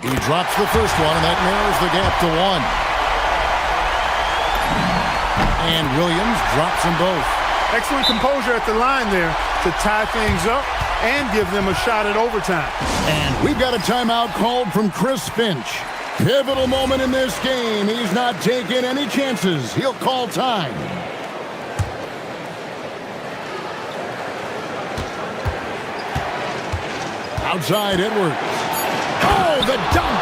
He drops the first one, and that narrows the gap to 1. And Williams drops them both.
Excellent composure at the line there to tie things up and give them a shot at overtime.
And we've got a timeout called from Chris Finch. Pivotal moment in this game. He's not taking any chances. He'll call time. Outside Edwards. Oh, the dunk!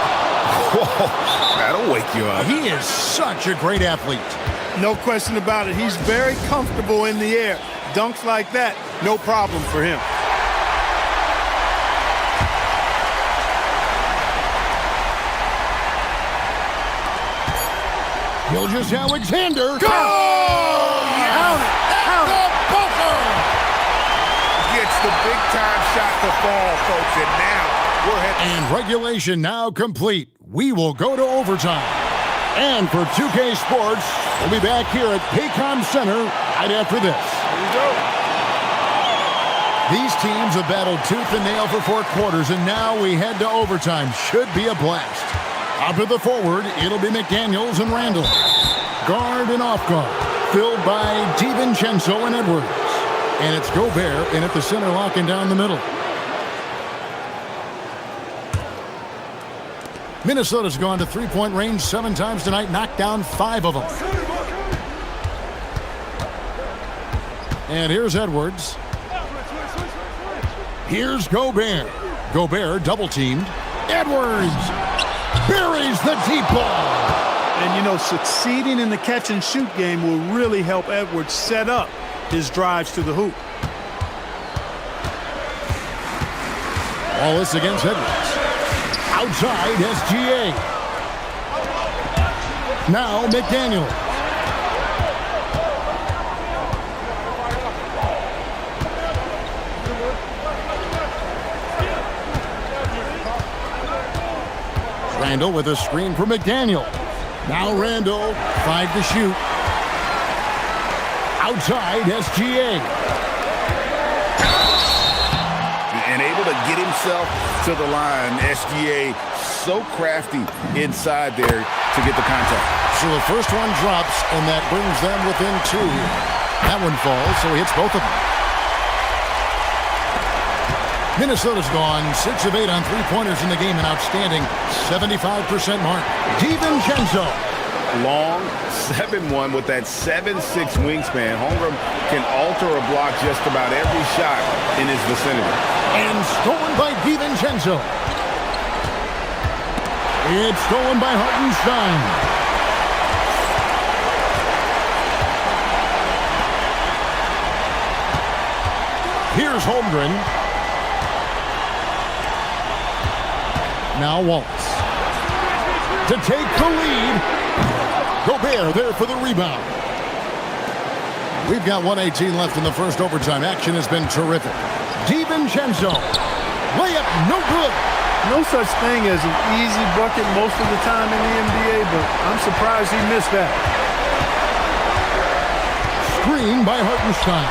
Whoa, that'll wake you up.
He is such a great athlete.
No question about it. He's very comfortable in the air. Dunks like that, no problem for him.
Gilgeous-Alexander. Go!
Yes!
At the buzzer!
Gets the big-time shot to fall, folks, and now we're heading.
And regulation now complete. We will go to overtime. And for 2K Sports, we'll be back here at Paycom Center right after this.
Here we go.
These teams have battled tooth and nail for 4 quarters, and now we head to overtime. Should be a blast. Up to the forward, it'll be McDaniels and Randall. Guard and off guard, filled by DiVincenzo and Edwards. And it's Gobert in at the center, locking down the middle. Minnesota's gone to three-point range 7 times tonight, knocked down 5 of them. And here's Edwards. Here's Gobert. Gobert double-teamed. Edwards buries the deep ball.
And, you know, succeeding in the catch-and-shoot game will really help Edwards set up his drives to the hoop.
Wallace against Edwards. Outside, SGA. Now McDaniel. Randall with a screen for McDaniel. Now Randall, 5 to shoot. Outside, SGA.
And able to get himself to the line. SGA so crafty inside there to get the contact.
So the first one drops, and that brings them within 2 here. That one falls, so he hits both of them. Minnesota's gone 6 of 8 on three-pointers in the game, an outstanding 75% mark. DiVincenzo.
Long 7-1 with that 7'6" wingspan. Holmgren can alter a block just about every shot in his vicinity.
And stolen by DiVincenzo. It's stolen by Hartenstein. Here's Holmgren. Now Wallace. To take the lead. Gobert there for the rebound. We've got 1:18 left in the first overtime. Action has been terrific. DiVincenzo. Layup no good.
No such thing as an easy bucket most of the time in the NBA, but I'm surprised he missed that.
Screen by Hartenstein.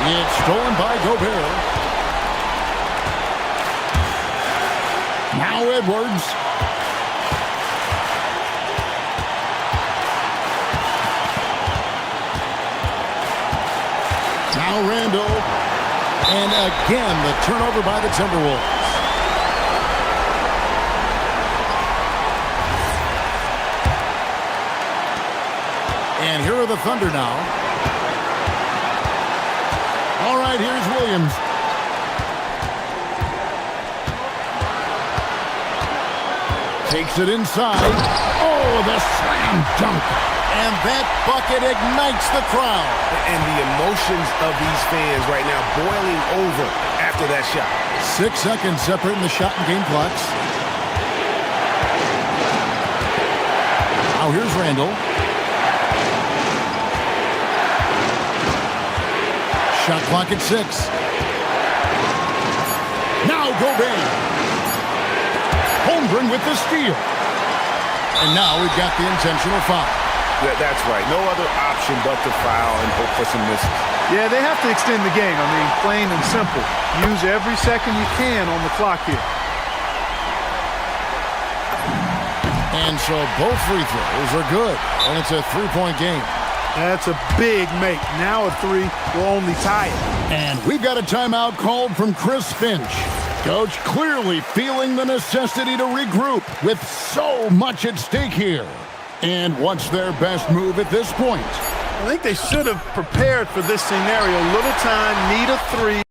It's stolen by Gobert. Now Edwards. Now Randall. And again, the turnover by the Timberwolves. And here are the Thunder now. All right, here's Williams. Takes it inside. Oh, the slam dunk. And that bucket ignites the crowd.
And the emotions of these fans right now boiling over after that shot.
6 seconds separating the shot and game clocks. Now here's Randall. Shot clock at 6. Now Gobert. Holmgren with the steal. And now we've got the intentional foul.
That's right. No other option but to foul and hope for some misses.
Yeah, they have to extend the game. I mean, plain and simple. Use every second you can on the clock here.
And so both free throws are good, and it's a three-point game.
That's a big make. Now a three will only tie it.
And we've got a timeout called from Chris Finch. Coach clearly feeling the necessity to regroup with so much at stake here. And what's their best move at this point?
I think they should have prepared for this scenario. Little time, need a three.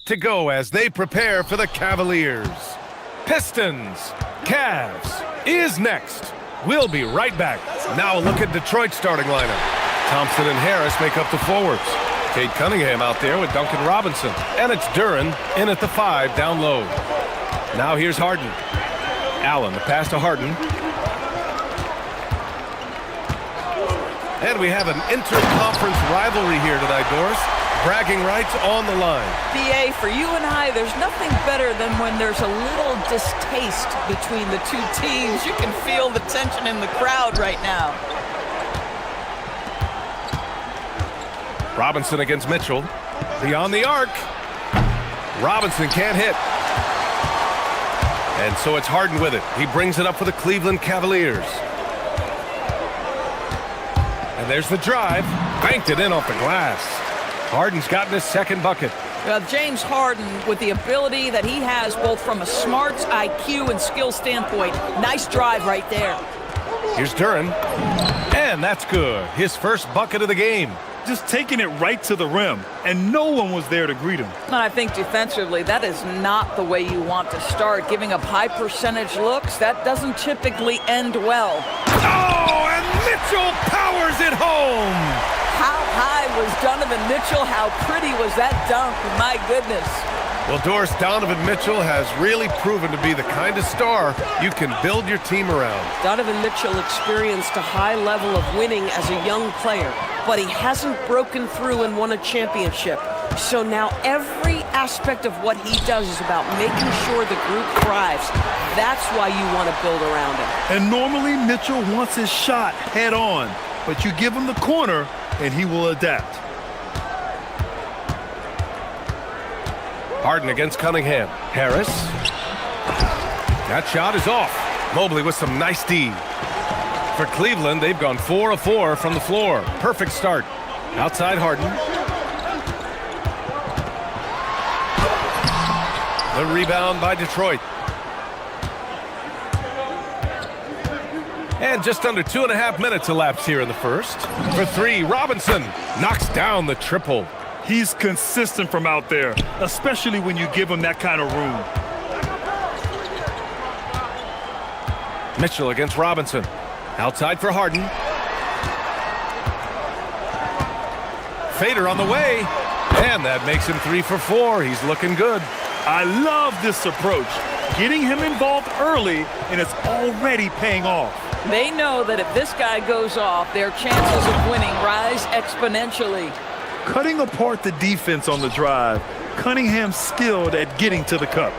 to go as they prepare for the Cavaliers. Pistons, Cavs is next. We'll be right back. Now a look at Detroit's starting lineup. Thompson and Harris make up the forwards. Cade Cunningham out there with Duncan Robinson. And it's Duren in at the 5 down low. Now here's Harden. Allen, the pass to Harden. And we have an inter-conference rivalry here tonight, Doris. Bragging rights on the line.
BA, for you and I, there's nothing better than when there's a little distaste between the two teams. You can feel the tension in the crowd right now.
Robinson against Mitchell. Beyond the arc. Robinson can't hit. And so it's Harden with it. He brings it up for the Cleveland Cavaliers. And there's the drive. Banked it in off the glass. Harden's gotten his second bucket.
Well, James Harden, with the ability that he has both from a smarts, IQ, and skill standpoint, nice drive right there.
Here's Duren. And that's good. His first bucket of the game.
Just taking it right to the rim, and no one was there to greet him.
And I think defensively, that is not the way you want to start. Giving up high percentage looks, that doesn't typically end well.
Oh, and Mitchell powers it home!
How high was Donovan Mitchell? How pretty was that dunk? My goodness.
Well, Doris, Donovan Mitchell has really proven to be the kind of star you can build your team around.
Donovan Mitchell experienced a high level of winning as a young player, but he hasn't broken through and won a championship. So now every aspect of what he does is about making sure the group thrives. That's why you want to build around him.
And normally Mitchell wants his shot head on, but you give him the corner and he will adapt.
Harden against Cunningham. Harris. That shot is off. Mobley with some nice D. For Cleveland, they've gone 4 of 4 from the floor. Perfect start. Outside Harden. The rebound by Detroit. And just under 2.5 minutes elapsed here in the first. For 3, Robinson knocks down the triple.
He's consistent from out there, especially when you give him that kind of room.
Mitchell against Robinson. Outside for Harden. Fader on the way. And that makes him 3 for 4. He's looking good.
I love this approach. Getting him involved early, and it's already paying off.
They know that if this guy goes off, their chances of winning rise exponentially.
Cutting apart the defense on the drive, Cunningham's skilled at getting to the cup.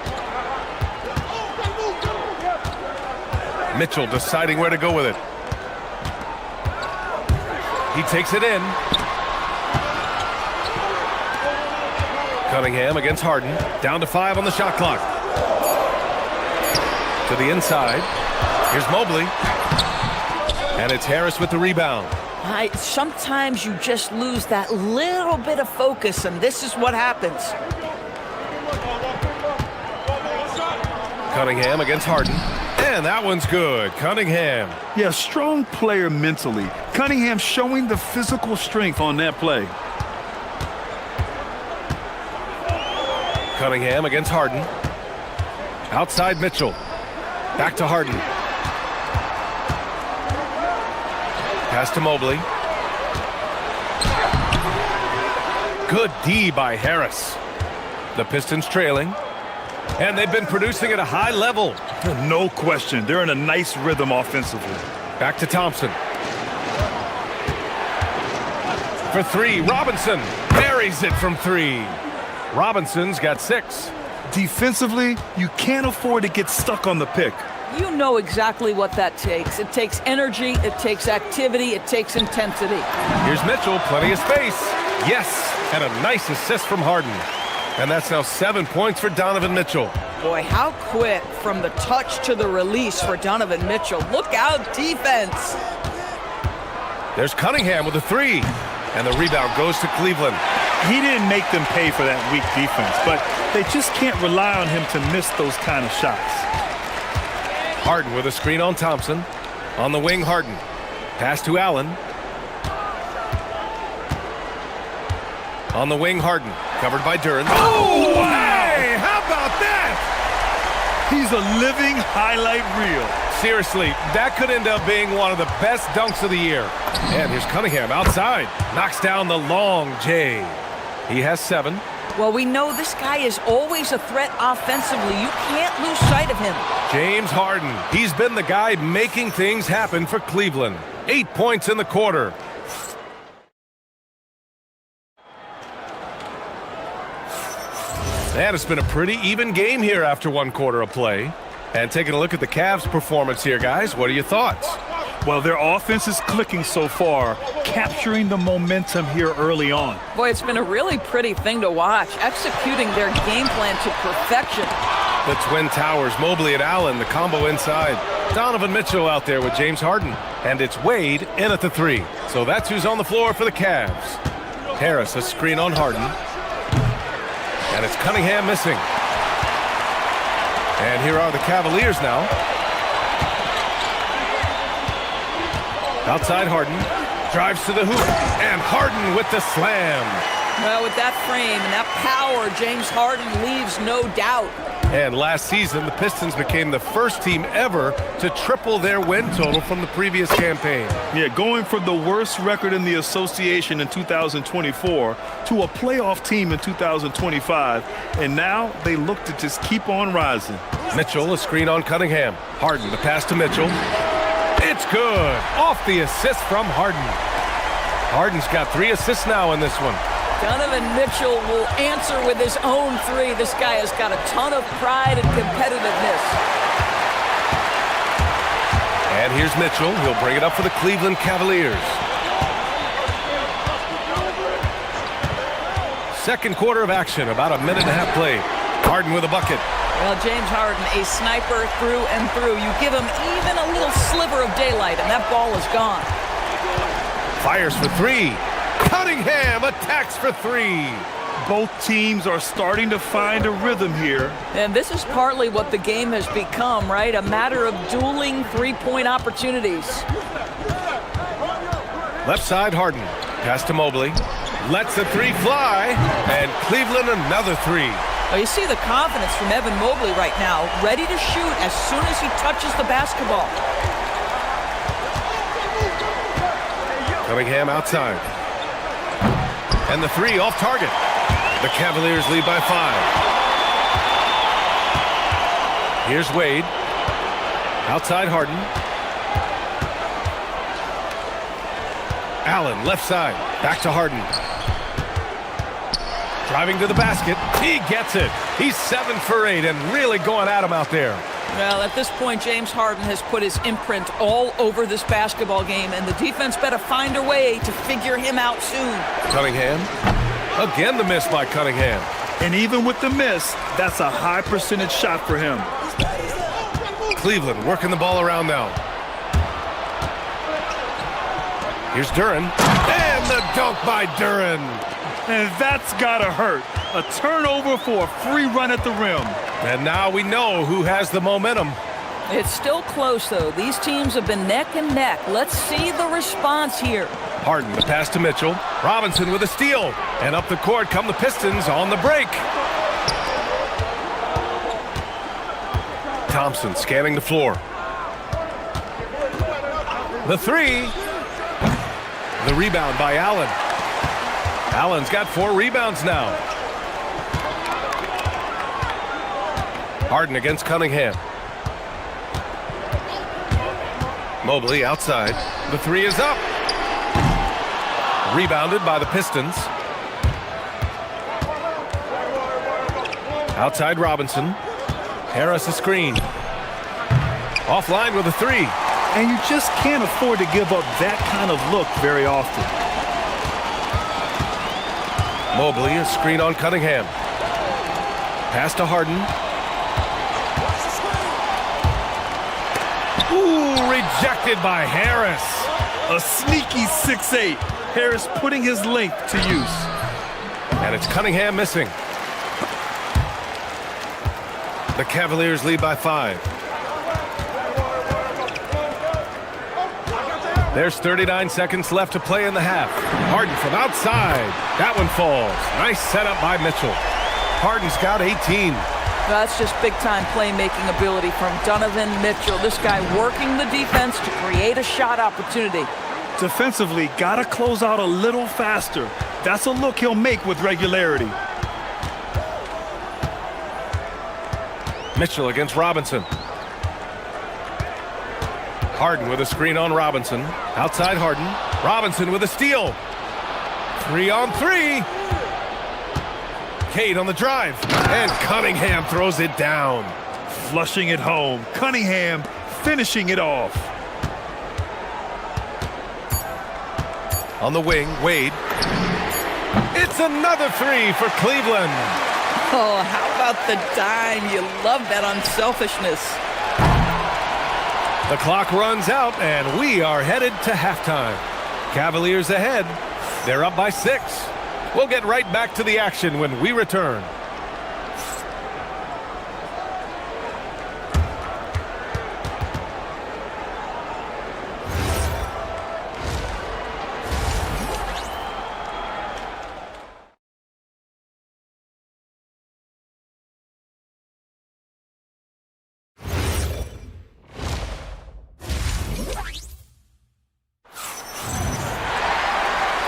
Mitchell deciding where to go with it. He takes it in. Cunningham against Harden. Down to 5 on the shot clock. To the inside. Here's Mobley. And it's Harris with the rebound.
Sometimes you just lose that little bit of focus, and this is what happens.
Cunningham against Harden. And that one's good. Cunningham.
Yeah, strong player mentally. Cunningham showing the physical strength on that play.
Cunningham against Harden. Outside Mitchell. Back to Harden. Pass to Mobley. Good D by Harris. The Pistons trailing. And they've been producing at a high level.
No question. They're in a nice rhythm offensively.
Back to Thompson. For 3, Robinson buries it from 3. Robinson's got 6.
Defensively, you can't afford to get stuck on the pick.
You know exactly what that takes. It takes energy, it takes activity, it takes intensity.
Here's Mitchell, plenty of space. Yes, and a nice assist from Harden. And that's now 7 points for Donovan Mitchell.
Boy, how quick from the touch to the release for Donovan Mitchell. Look out, defense.
There's Cunningham with a 3. And the rebound goes to Cleveland.
He didn't make them pay for that weak defense, but they just can't rely on him to miss those kind of shots.
Harden with a screen on Thompson. On the wing, Harden. Pass to Allen. On the wing, Harden. Covered by Duran.
Oh, hey, how about that? He's a living highlight reel.
Seriously, that could end up being one of the best dunks of the year. And here's Cunningham outside. Knocks down the long J. He has 7.
Well, we know this guy is always a threat offensively. You can't lose sight of him.
James Harden. He's been the guy making things happen for Cleveland. 8 points in the quarter. And it's been a pretty even game here after 1 quarter of play. And taking a look at the Cavs' performance here, guys, what are your thoughts?
Well, their offense is clicking so far, capturing the momentum here early on.
Boy, it's been a really pretty thing to watch, executing their game plan to perfection.
The Twin Towers, Mobley and Allen, the combo inside. Donovan Mitchell out there with James Harden. And it's Wade in at the 3. So that's who's on the floor for the Cavs. Harris, a screen on Harden. And it's Cunningham missing. And here are the Cavaliers now. Outside Harden. Drives to the hoop. And Harden with the slam.
Well, with that frame and that power, James Harden leaves no doubt.
And last season, the Pistons became the first team ever to triple their win total from the previous campaign.
Yeah, going from the worst record in the association in 2024 to a playoff team in 2025. And now they look to just keep on rising.
Mitchell, a screen on Cunningham. Harden, the pass to Mitchell. It's good. Off the assist from Harden. Harden's got 3 assists now in this one.
Donovan Mitchell will answer with his own 3. This guy has got a ton of pride and competitiveness.
And here's Mitchell. He'll bring it up for the Cleveland Cavaliers. Second quarter of action, about a minute and a half played. Harden with a bucket.
Well, James Harden, a sniper through and through. You give him even a little sliver of daylight, and that ball is gone.
Fires for 3. Cunningham attacks for 3.
Both teams are starting to find a rhythm here.
And this is partly what the game has become, right? A matter of dueling three-point opportunities.
Left side, Harden. Pass to Mobley. Lets the 3 fly. And Cleveland another 3.
Well, you see the confidence from Evan Mobley right now, ready to shoot as soon as he touches the basketball.
Cunningham outside. And the 3 off target. The Cavaliers lead by 5. Here's Wade. Outside Harden. Allen, left side. Back to Harden. Driving to the basket. He gets it. He's 7 for 8 and really going at him out there.
Well, at this point, James Harden has put his imprint all over this basketball game, and the defense better find a way to figure him out soon.
Cunningham. Again, the miss by Cunningham.
And even with the miss, that's a high percentage shot for him.
Cleveland working the ball around now. Here's Duran. And the dunk by Duran.
And that's gotta hurt. A turnover for a free run at the rim.
And now we know who has the momentum.
It's still close, though. These teams have been neck and neck. Let's see the response here.
Harden, the pass to Mitchell. Robinson with a steal. And up the court come the Pistons on the break. Thompson scanning the floor. The 3. The rebound by Allen. Allen's got 4 rebounds now. Harden against Cunningham. Mobley outside. The 3 is up. Rebounded by the Pistons. Outside Robinson. Harris a screen. Offline with a 3.
And you just can't afford to give up that kind of look very often.
Mobley, a screen on Cunningham. Pass to Harden. Ooh, rejected by Harris.
A sneaky 6'8". Harris putting his length to use.
And it's Cunningham missing. The Cavaliers lead by 5. There's 39 seconds left to play in the half. Harden from outside. That one falls. Nice setup by Mitchell. Harden's got 18.
That's just big-time playmaking ability from Donovan Mitchell. This guy working the defense to create a shot opportunity.
Defensively, gotta close out a little faster. That's a look he'll make with regularity.
Mitchell against Robinson. Harden with a screen on Robinson. Outside Harden. Robinson with a steal. 3-on-3. Cade on the drive. And Cunningham throws it down.
Flushing it home. Cunningham finishing it off.
On the wing, Wade. It's another three for Cleveland.
Oh, how about the dime? You love that unselfishness.
The clock runs out, and we are headed to halftime. Cavaliers ahead. They're up by 6. We'll get right back to the action when we return.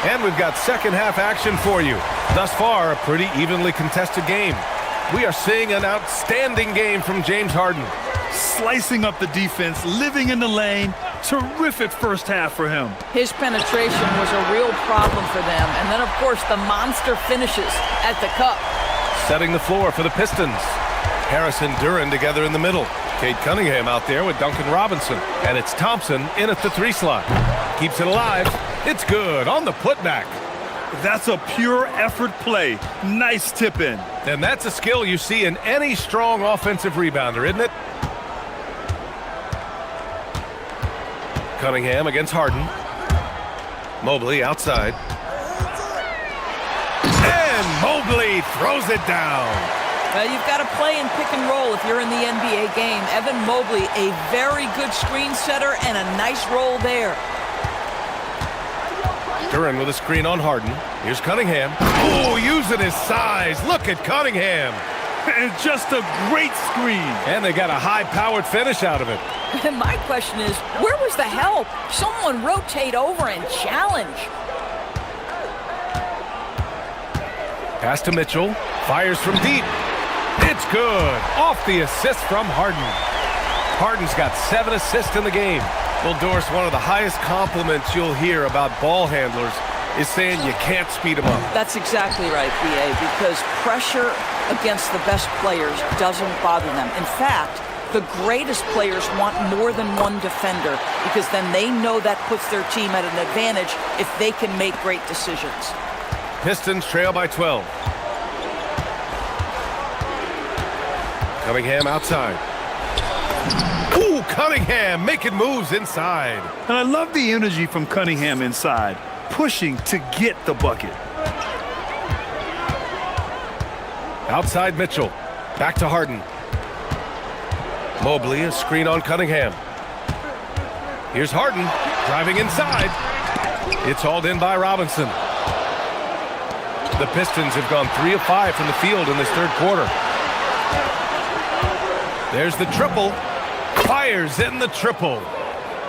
And we've got second half action for you. Thus far, a pretty evenly contested game. We are seeing an outstanding game from James Harden.
Slicing up the defense, living in the lane. Terrific first half for him.
His penetration was a real problem for them. And then, of course, the monster finishes at the cup.
Setting the floor for the Pistons. Harris and Duran together in the middle. Cade Cunningham out there with Duncan Robinson. And it's Thompson in at the 3 slot. Keeps it alive. It's good on the putback.
That's a pure effort play. Nice tip in.
And that's a skill you see in any strong offensive rebounder, isn't it? Cunningham against Harden. Mobley outside. And Mobley throws it down.
Well, you've got to play in pick and roll if you're in the NBA game. Evan Mobley, a very good screen setter and a nice roll there.
Duran with a screen on Harden. Here's Cunningham. Oh, using his size. Look at Cunningham.
And just a great screen.
And they got a high-powered finish out of it.
And my question is, where was the help? Someone rotate over and challenge.
Pass to Mitchell. Fires from deep. It's good. Off the assist from Harden. Harden's got 7 assists in the game. Well, Doris, one of the highest compliments you'll hear about ball handlers is saying you can't speed them up.
That's exactly right, B.A., because pressure against the best players doesn't bother them. In fact, the greatest players want more than one defender because then they know that puts their team at an advantage if they can make great decisions.
Pistons trail by 12. Cunningham outside. Ooh, Cunningham making moves inside.
And I love the energy from Cunningham inside, pushing to get the bucket.
Outside Mitchell. Back to Harden. Mobley, a screen on Cunningham. Here's Harden, driving inside. It's hauled in by Robinson. The Pistons have gone 3 of 5 from the field in this third quarter. There's the triple. Fires in the triple.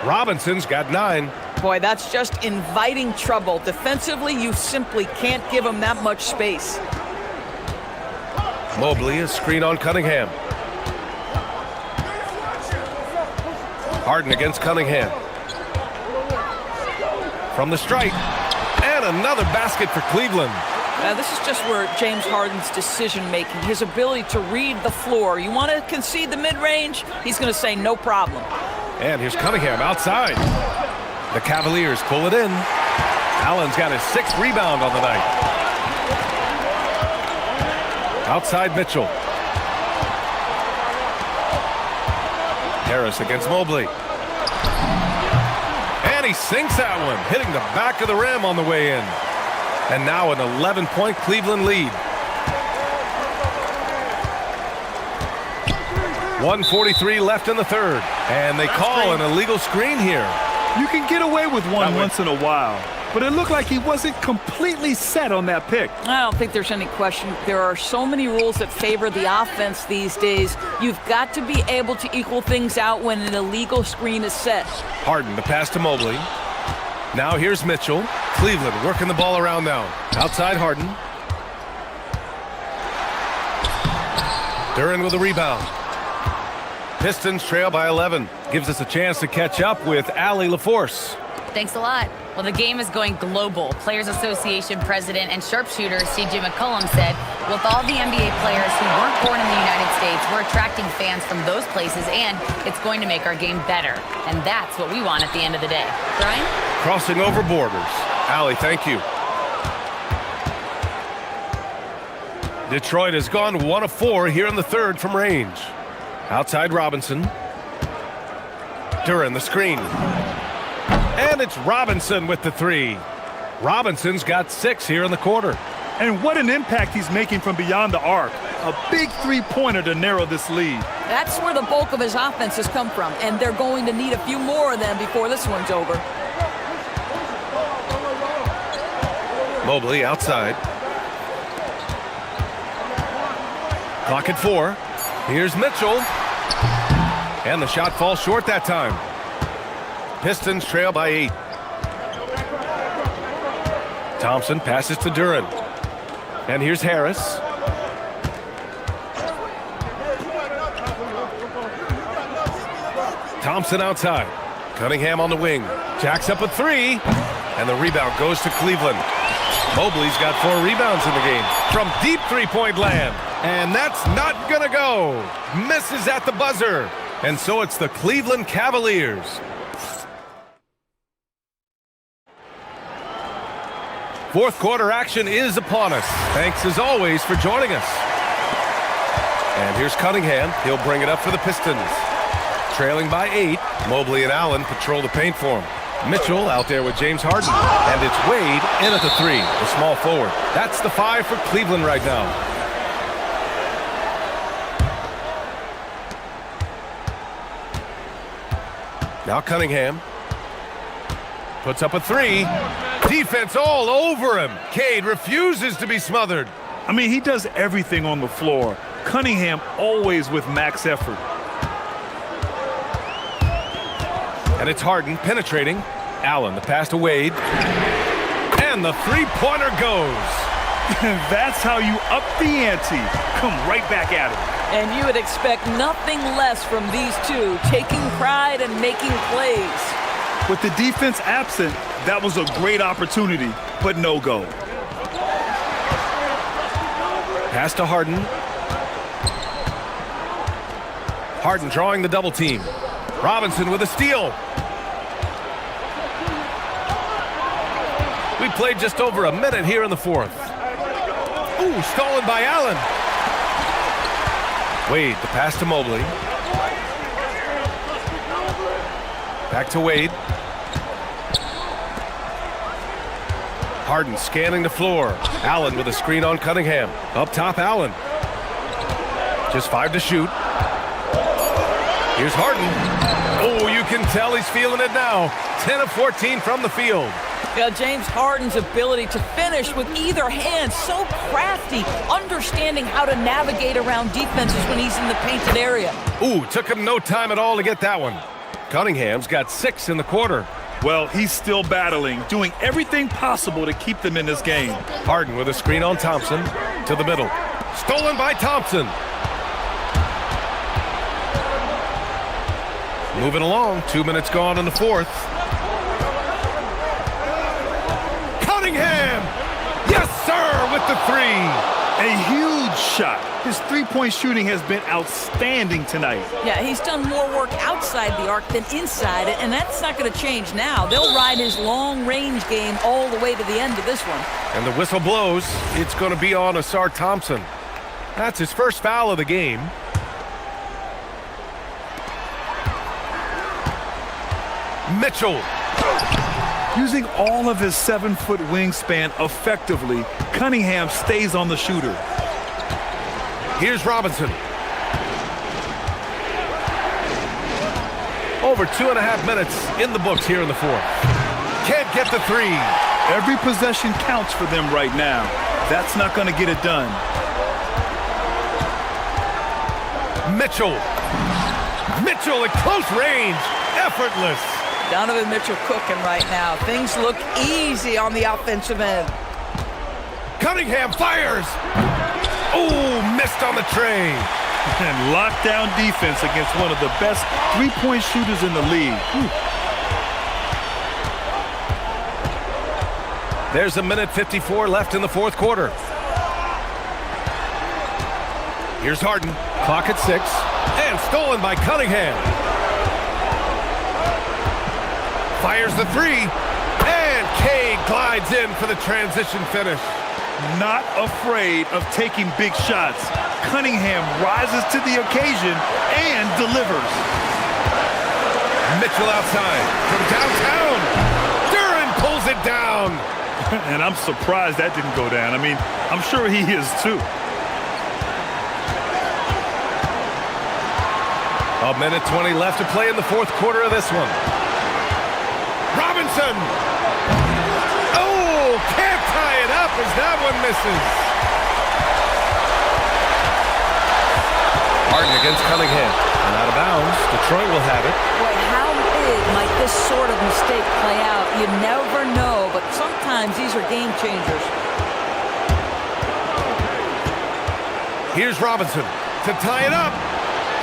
Robinson's got 9.
Boy, that's just inviting trouble. Defensively, you simply can't give him that much space.
Mobley, a screen on Cunningham. Harden against Cunningham. From the stripe. And another basket for Cleveland.
Now, this is just where James Harden's decision-making, his ability to read the floor. You want to concede the mid-range? He's going to say no problem.
And here's Cunningham outside. The Cavaliers pull it in. Allen's got his 6th rebound on the night. Outside Mitchell. Harris against Mobley. And he sinks that one, hitting the back of the rim on the way in. And now an 11-point Cleveland lead. 1:43 left in the third. And they call an illegal screen here.
You can get away with one once in a while, but it looked like he wasn't completely set on that pick.
I don't think there's any question. There are so many rules that favor the offense these days. You've got to be able to equal things out when an illegal screen is set.
Harden, the pass to Mobley. Now here's Mitchell. Cleveland working the ball around now. Outside Harden. Duren with a rebound. Pistons trail by 11. Gives us a chance to catch up with Allie LaForce.
Thanks a lot. Well, the game is going global. Players Association President and sharpshooter C.J. McCollum said, with all the NBA players who weren't born in the United States, we're attracting fans from those places, and it's going to make our game better. And that's what we want at the end of the day. Brian?
Crossing over borders. Allie, thank you. Detroit has gone 1 of 4 here in the third from range. Outside Robinson. Duren the screen. And it's Robinson with the 3. Robinson's got 6 here in the quarter.
And what an impact he's making from beyond the arc. A big three-pointer to narrow this lead.
That's where the bulk of his offense has come from, and they're going to need a few more of them before this one's over.
Mobley outside. Clock at 4. Here's Mitchell. And the shot falls short that time. Pistons trail by 8. Thompson passes to Duren. And here's Harris. Thompson outside. Cunningham on the wing. Jacks up a 3. And the rebound goes to Cleveland. Mobley's got 4 rebounds in the game from deep three-point land. And that's not gonna go. Misses at the buzzer. And so it's the Cleveland Cavaliers. Fourth quarter action is upon us. Thanks as always for joining us. And here's Cunningham. He'll bring it up for the Pistons. Trailing by 8, Mobley and Allen patrol the paint for him. Mitchell out there with James Harden. And it's Wade in at the 3, the small forward. That's the 5 for Cleveland right now. Now Cunningham. Puts up a 3. Defense all over him. Cade refuses to be smothered.
I mean, he does everything on the floor. Cunningham always with max effort.
And it's Harden penetrating. Allen, the pass to Wade. And the three-pointer goes.
That's how you up the ante. Come right back at it.
And you would expect nothing less from these two, taking pride and making plays.
With the defense absent, that was a great opportunity, but no go.
Pass to Harden. Harden drawing the double team. Robinson with a steal. We played just over a minute here in the fourth. Ooh, stolen by Allen. Wade, the pass to Mobley. Back to Wade. Harden scanning the floor. Allen with a screen on Cunningham. Up top, Allen. Just 5 to shoot. Here's Harden. Oh, you can tell he's feeling it now. 10 of 14 from the field.
Yeah, James Harden's ability to finish with either hand, so crafty, understanding how to navigate around defenses when he's in the painted area.
Ooh, took him no time at all to get that one. Cunningham's got 6 in the quarter.
Well, he's still battling, doing everything possible to keep them in this game.
Harden with a screen on Thompson to the middle. Stolen by Thompson. Moving along, 2 minutes gone in the fourth. Cunningham! Yes, sir, with the 3.
A huge shot. His three-point shooting has been outstanding tonight.
Yeah, he's done more work outside the arc than inside it, and that's not going to change now. They'll ride his long-range game all the way to the end of this one.
And the whistle blows. It's going to be on Asar Thompson. That's his first foul of the game. Mitchell.
Using all of his 7-foot wingspan effectively, Cunningham stays on the shooter.
Here's Robinson. Over 2.5 minutes in the books here in the fourth. Can't get the three.
Every possession counts for them right now. That's not going to get it done.
Mitchell. Mitchell at close range. Effortless.
Donovan Mitchell cooking right now. Things look easy on the offensive end.
Cunningham fires. Oh, missed on the tray.
And lockdown defense against one of the best three-point shooters in the league.
There's a minute 54 left in the fourth quarter. Here's Harden. Clock at 6. And stolen by Cunningham. Fires the three. And Cade glides in for the transition finish.
Not afraid of taking big shots. Cunningham rises to the occasion and delivers.
Mitchell outside from downtown. Duran pulls it down.
And I'm surprised that didn't go down. I mean, I'm sure he is too.
A minute 20 left to play in the fourth quarter of this one. Robinson. Oh, can't tie it up as that one misses. Harden against Cunningham. And out of bounds. Detroit will have it.
Boy, how big might this sort of mistake play out? You never know, but sometimes these are game changers.
Here's Robinson to tie it up.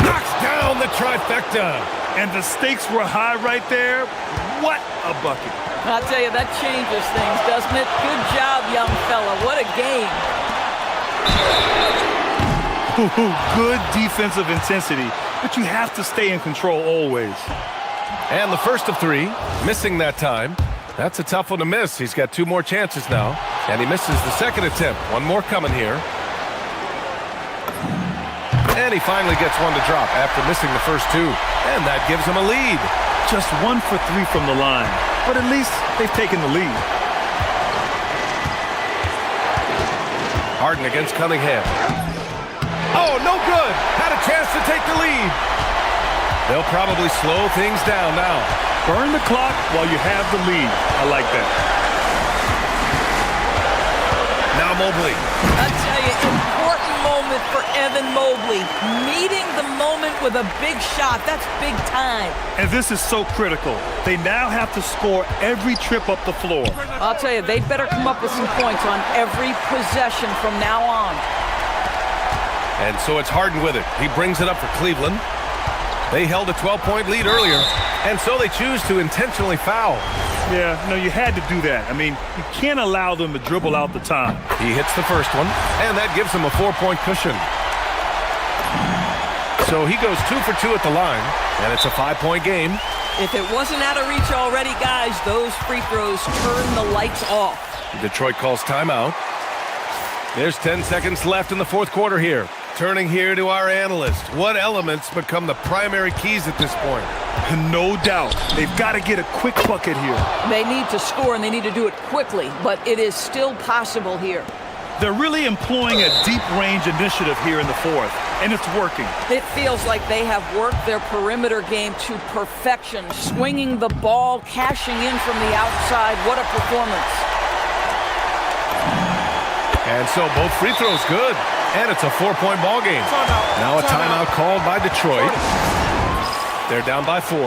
Knocks down the trifecta.
And the stakes were high right there. What a bucket.
I'll tell you, that changes things, doesn't it? Good job, young fella. What a game.
Good defensive intensity, but you have to stay in control always.
And the first of three, missing that time. That's a tough one to miss. He's got 2 more chances now. And he misses the second attempt. 1 more coming here. And he finally gets one to drop after missing the first 2. And that gives him a lead.
Just 1 for 3 from the line, but at least they've taken the lead.
Harden against Cunningham. Oh, no good. Had a chance to take the lead. They'll probably slow things down now.
Burn the clock while you have the lead. I like that.
Now Mobley.
I tell you, important moment for Evan Mobley. Meeting the moment with a big shot. That's big time.
And this is so critical. They now have to score every trip up the floor.
I'll tell you, they better come up with some points on every possession from now on.
And so it's Harden with it. He brings it up for Cleveland. They held a 12-point lead earlier, and so they choose to intentionally foul.
Yeah, no, you had to do that. I mean, you can't allow them to dribble out the time.
He hits the first one, and that gives him a 4-point cushion. So he goes 2 for 2 at the line, and it's a 5-point game.
If it wasn't out of reach already, guys, those free throws turn the lights off.
Detroit calls timeout. There's 10 seconds left in the fourth quarter here. Turning here to our analyst. What elements become the primary keys at this point?
No doubt. They've got to get a quick bucket here.
They need to score, and they need to do it quickly, but it is still possible here.
They're really employing a deep-range initiative here in the fourth, and it's working.
It feels like they have worked their perimeter game to perfection, swinging the ball, cashing in from the outside. What a performance.
And so both free throws good. And it's a 4-point ball game. Now a timeout called by Detroit. They're down by 4.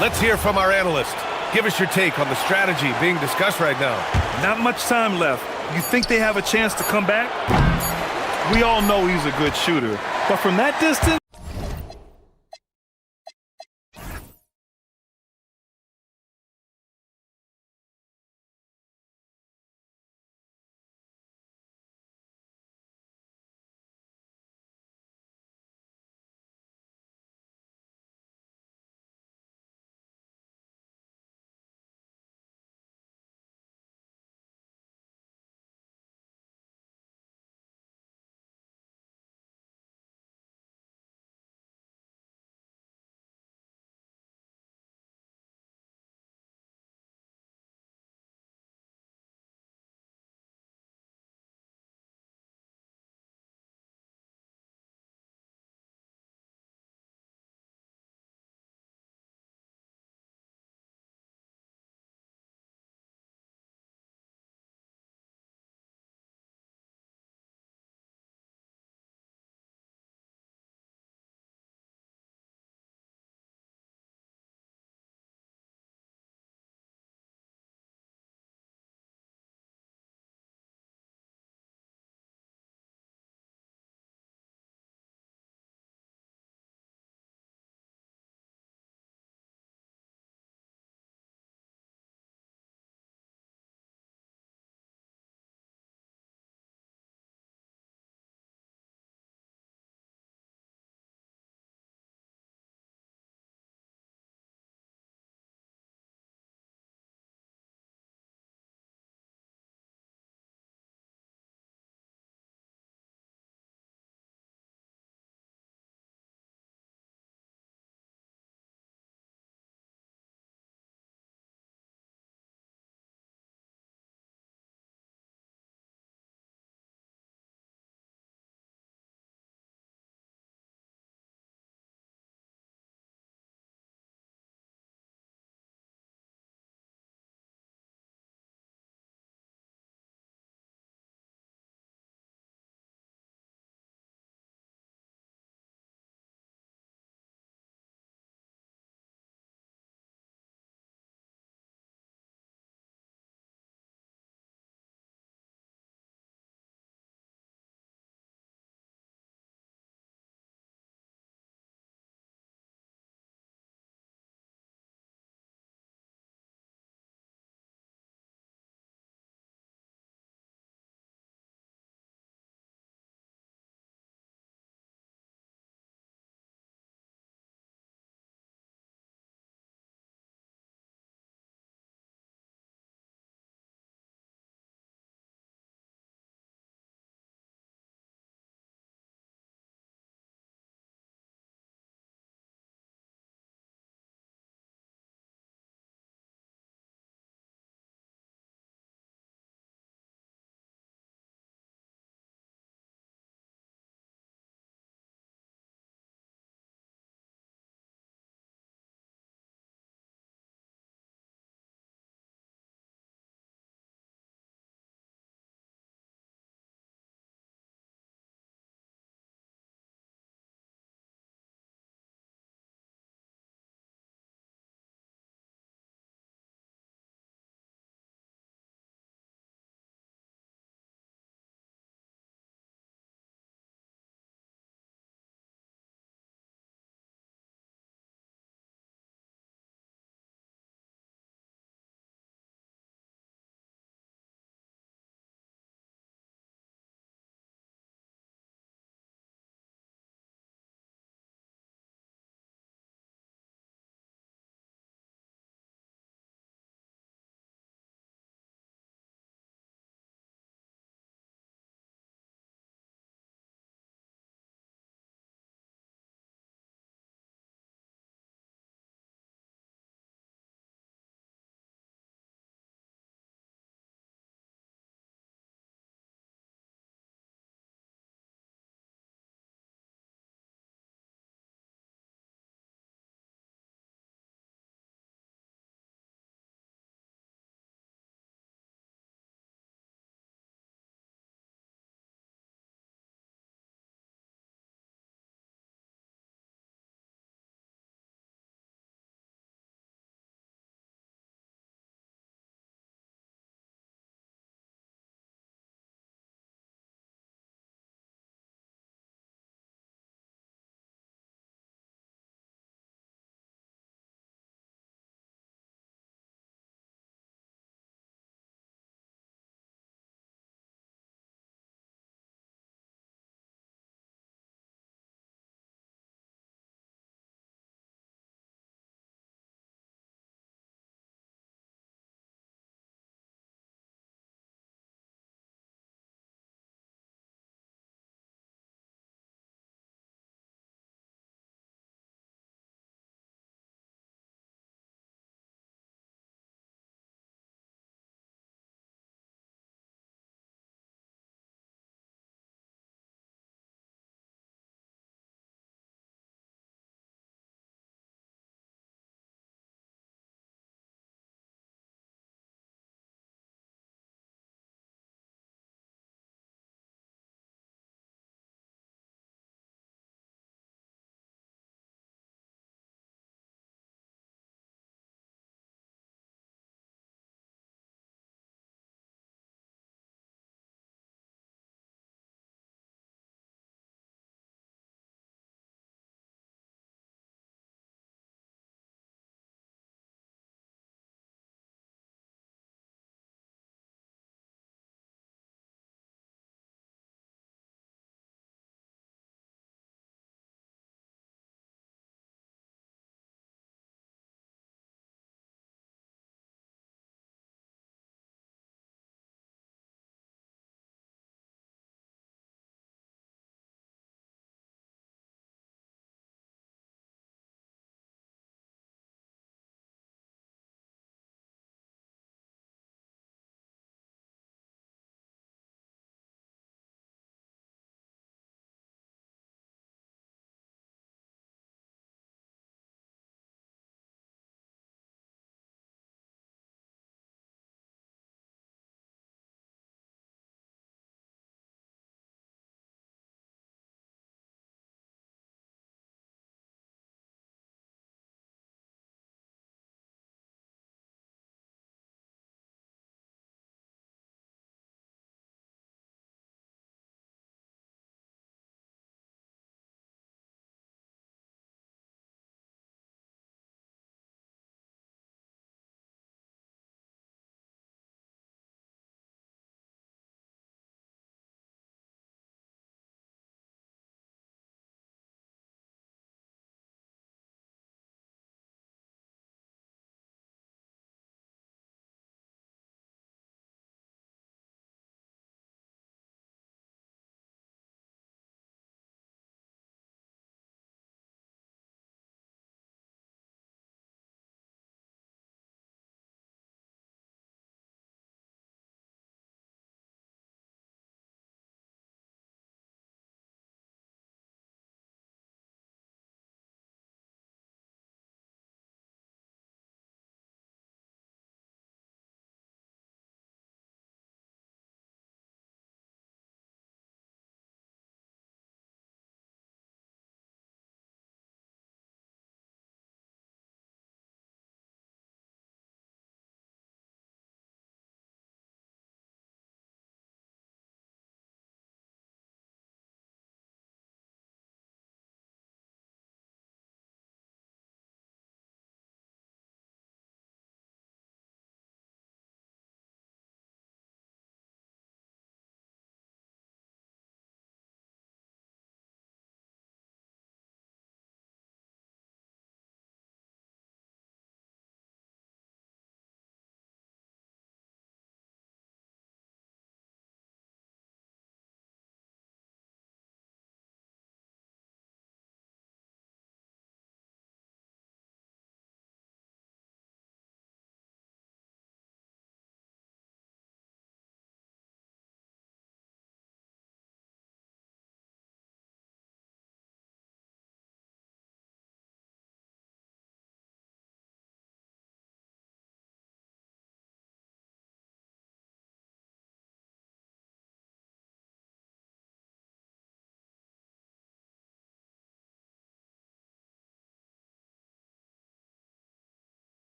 Let's hear from our analyst. Give us your take on the strategy being discussed right now.
Not much time left. You think they have a chance to come back? We all know he's a good shooter. But from that distance,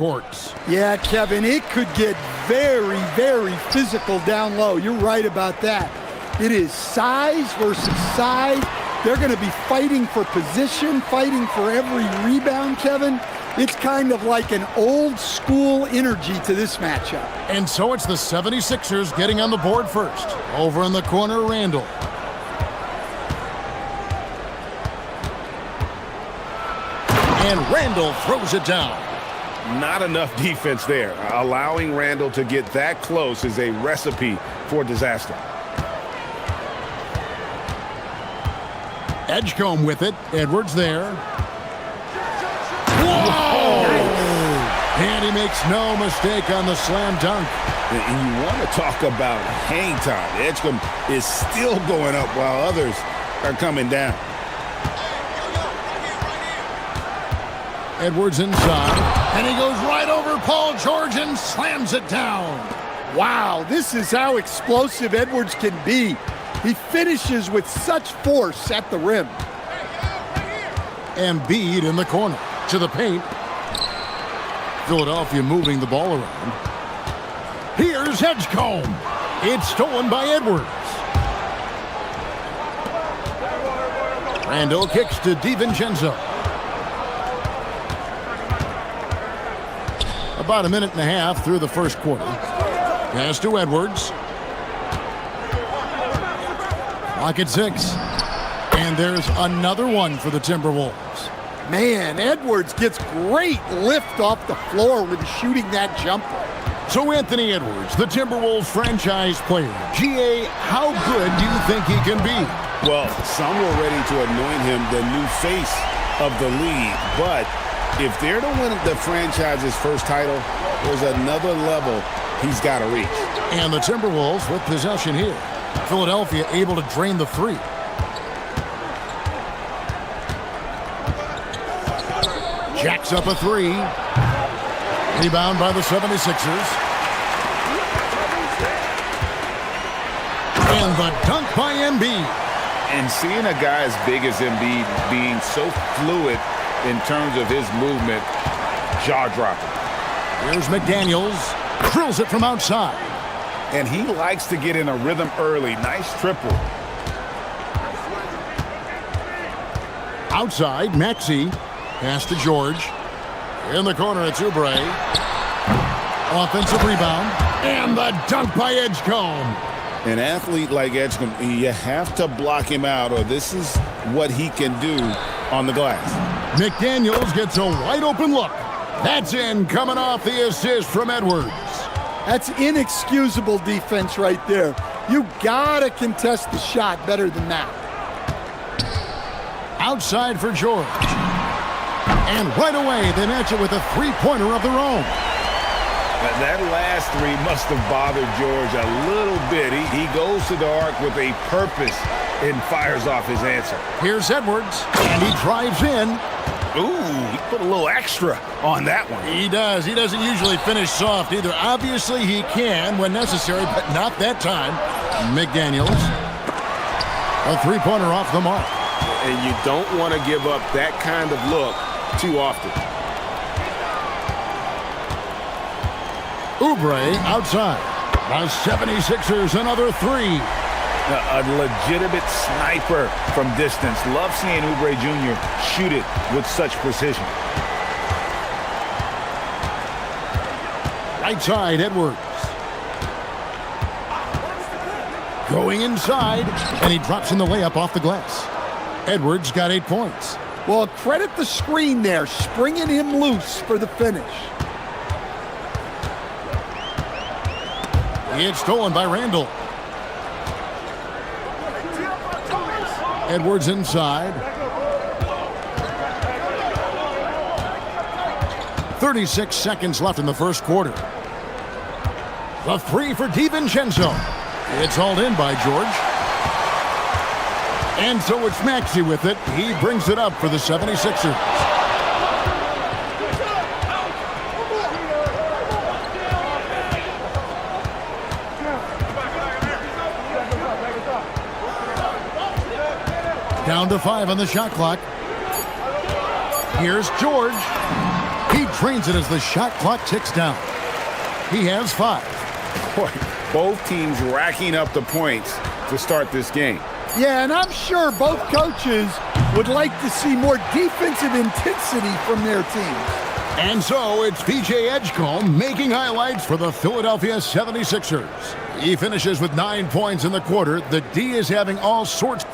courts.
Yeah, Kevin, it could get very, very physical down low. You're right about that. It is size versus size. They're going to be fighting for position, fighting for every rebound, Kevin. It's kind of like an old school energy to this matchup.
And so it's the 76ers getting on the board first. Over in the corner, Randall. And Randall throws it down.
Not enough defense there. Allowing Randall to get that close is a recipe for disaster.
Edgecombe with it. Edwards there. Whoa! And he makes no mistake on the slam dunk.
And you want to talk about hang time. Edgecombe is still going up while others are coming down.
Edwards inside, and he goes right over Paul George and slams it down.
Wow, this is how explosive Edwards can be. He finishes with such force at the rim.
Embiid in the corner, to the paint. Philadelphia moving the ball around. Here's Edgecombe. It's stolen by Edwards. Randall kicks to DiVincenzo. About a minute and a half through the first quarter. Pass to Edwards. Clock at 6. And there's another one for the Timberwolves.
Man, Edwards gets great lift off the floor with shooting that jumper.
So Anthony Edwards, the Timberwolves franchise player. GA, how good do you think he can be?
Well, some were ready to anoint him the new face of the league, but if they're to win the franchise's first title, there's another level he's got to reach.
And the Timberwolves with possession here. Philadelphia able to drain the three. Jacks up a three. Rebound by the 76ers. And the dunk by Embiid.
And seeing a guy as big as Embiid being so fluid in terms of his movement, jaw-dropping.
Here's McDaniels. Drills it from outside.
And he likes to get in a rhythm early. Nice triple.
Outside, Maxey. Pass to George. In the corner, it's Oubre. Offensive rebound. And the dunk by Edgecombe.
An athlete like Edgecombe, you have to block him out, or this is what he can do on the glass.
McDaniels gets a wide open look. That's in, coming off the assist from Edwards.
That's inexcusable defense right there. You gotta contest the shot better than that.
Outside for George. And right away, they match it with a three-pointer of their own.
That last three must have bothered George a little bit. He goes to the arc with a purpose and fires off his answer.
Here's Edwards, and he drives in.
Ooh, he put a little extra on that one.
He does. He doesn't usually finish soft either. Obviously, he can when necessary, but not that time. McDaniels, a three-pointer off the mark.
And you don't want to give up that kind of look too often.
Oubre outside. The 76ers, another three.
A legitimate sniper from distance. Love seeing Oubre Jr. shoot it with such precision.
Right side, Edwards. Going inside, and he drops in the layup off the glass. Edwards got 8 points.
Well, credit the screen there, springing him loose for the finish.
It's stolen by Randall. Edwards inside. 36 seconds left in the first quarter. The three for DiVincenzo. It's hauled in by George. And so it's Maxey with it. He brings it up for the 76ers. Down to 5 on the shot clock. Here's George. He trains it as the shot clock ticks down. He has 5.
Boy, both teams racking up the points to start this game.
Yeah, and I'm sure both coaches would like to see more defensive intensity from their teams.
And so it's PJ Edgecombe making highlights for the Philadelphia 76ers. He finishes with 9 points in the quarter. The D is having all sorts.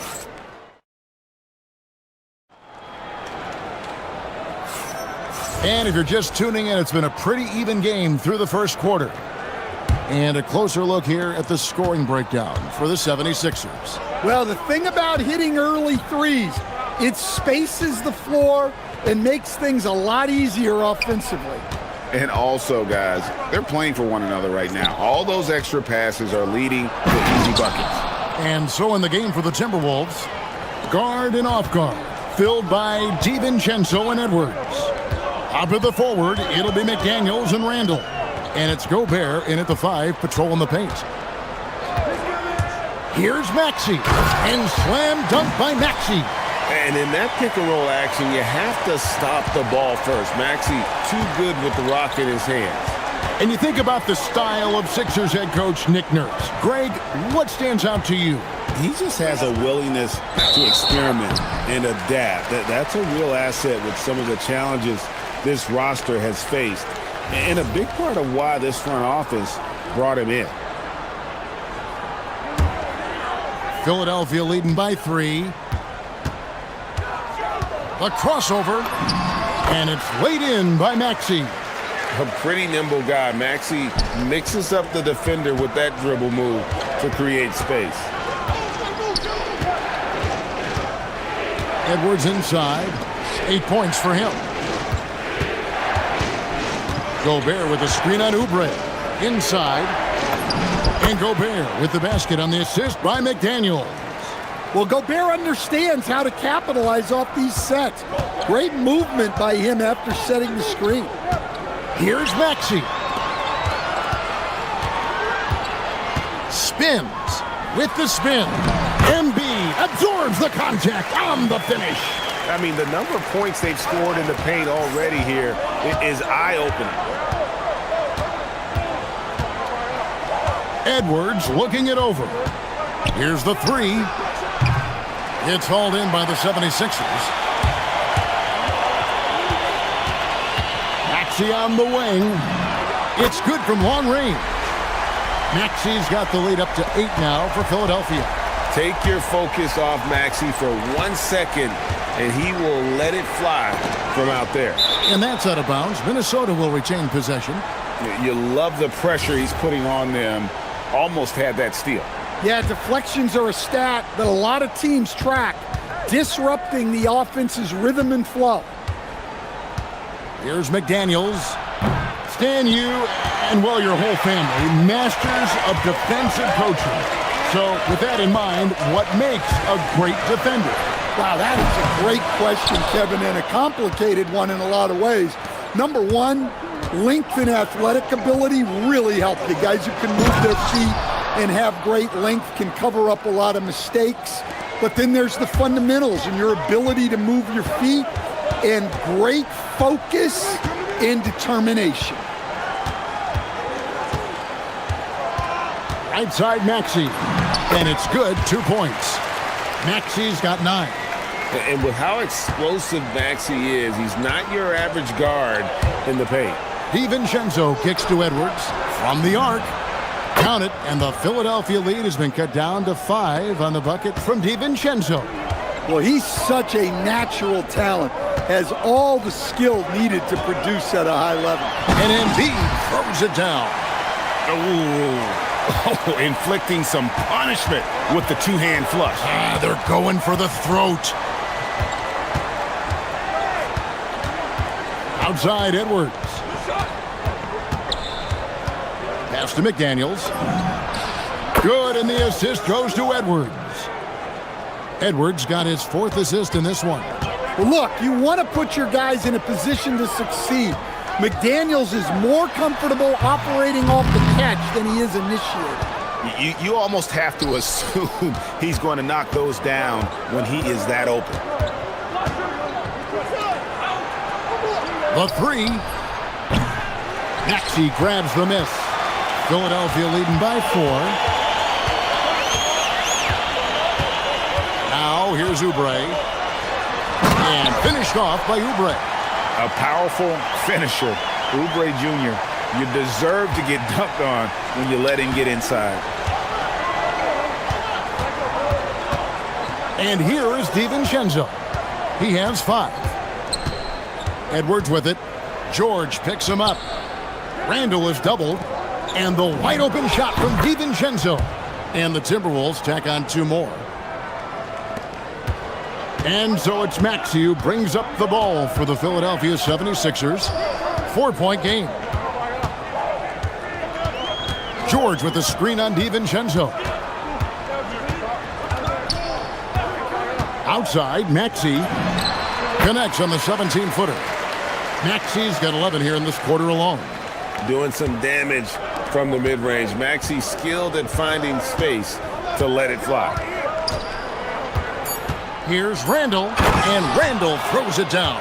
And if you're just tuning in, it's been a pretty even game through the first quarter. And a closer look here at the scoring breakdown for the 76ers.
Well, the thing about hitting early threes, it spaces the floor and makes things a lot easier offensively.
And also, guys, they're playing for one another right now. All those extra passes are leading to easy buckets.
And so in the game for the Timberwolves, guard and off guard, filled by DiVincenzo and Edwards. Up at the forward, it'll be McDaniels and Randall. And it's Gobert in at the 5, patrolling the paint. Here's Maxey, and slam dunk by Maxey.
And in that pick-and-roll action, you have to stop the ball first. Maxey, too good with the rock in his hands.
And you think about the style of Sixers head coach Nick Nurse. Greg, what stands out to you?
He just has a willingness to experiment and adapt. That's a real asset with some of the challenges this roster has faced. And a big part of why this front office brought him in.
Philadelphia leading by 3. The crossover, and it's laid in by Maxey.
A pretty nimble guy. Maxey mixes up the defender with that dribble move to create space.
Edwards inside. 8 points for him. Gobert with a screen on Oubre. Inside. And Gobert with the basket on the assist by McDaniel.
Well, Gobert understands how to capitalize off these sets. Great movement by him after setting the screen.
Here's Maxey. Spins with the spin. Embiid absorbs the contact on the finish.
I mean, the number of points they've scored in the paint already here is eye-opening.
Edwards looking it over. Here's the 3. It's hauled in by the 76ers. Maxey on the wing. It's good from long range. Maxey's got the lead up to 8 now for Philadelphia.
Take your focus off Maxey for 1 second, and he will let it fly from out there.
And that's out of bounds. Minnesota will retain possession.
You love the pressure he's putting on them. Almost had that steal.
Yeah, deflections are a stat that a lot of teams track, disrupting the offense's rhythm and flow.
Here's McDaniels. Stan, you and, well, your whole family, masters of defensive coaching. So with that in mind, what makes a great defender?
Wow, that is a great question, Kevin, and a complicated one in a lot of ways. Number one, length and athletic ability really help you. Guys who can move their feet and have great length can cover up a lot of mistakes. But then there's the fundamentals and your ability to move your feet and great focus and determination.
Right side Maxey, and it's good, 2 points. Maxey's got 9.
And with how explosive Maxey is, he's not your average guard in the paint.
DiVincenzo kicks to Edwards from the arc. Count it, and the Philadelphia lead has been cut down to 5 on the bucket from DiVincenzo.
Well, he's such a natural talent, has all the skill needed to produce at a high level.
And Embiid throws it down.
Oh, inflicting some punishment with the two-hand flush.
They're going for the throat. Outside Edwards. Pass to McDaniels. Good, and the assist goes to Edwards. Edwards got his 4th assist in this one.
Well, look, you want to put your guys in a position to succeed. McDaniels is more comfortable operating off the catch than he is initiating.
You almost have to assume he's going to knock those down when he is that open.
The 3, Maxey grabs the miss. Philadelphia leading by 4. Now here's Oubre. And finished off by Oubre.
A powerful finisher. Oubre Jr., you deserve to get dunked on when you let him get inside.
And here is DiVincenzo. He has 5. Edwards with it. George picks him up. Randall is doubled. And the wide open shot from DiVincenzo. And the Timberwolves tack on 2 more. And so it's Maxey who brings up the ball for the Philadelphia 76ers. 4-point game. George with the screen on DiVincenzo. Outside, Maxey connects on the 17-footer. Maxey's got 11 here in this quarter alone.
Doing some damage from the mid-range. Maxey skilled at finding space to let it fly.
Here's Randall, and Randall throws it down.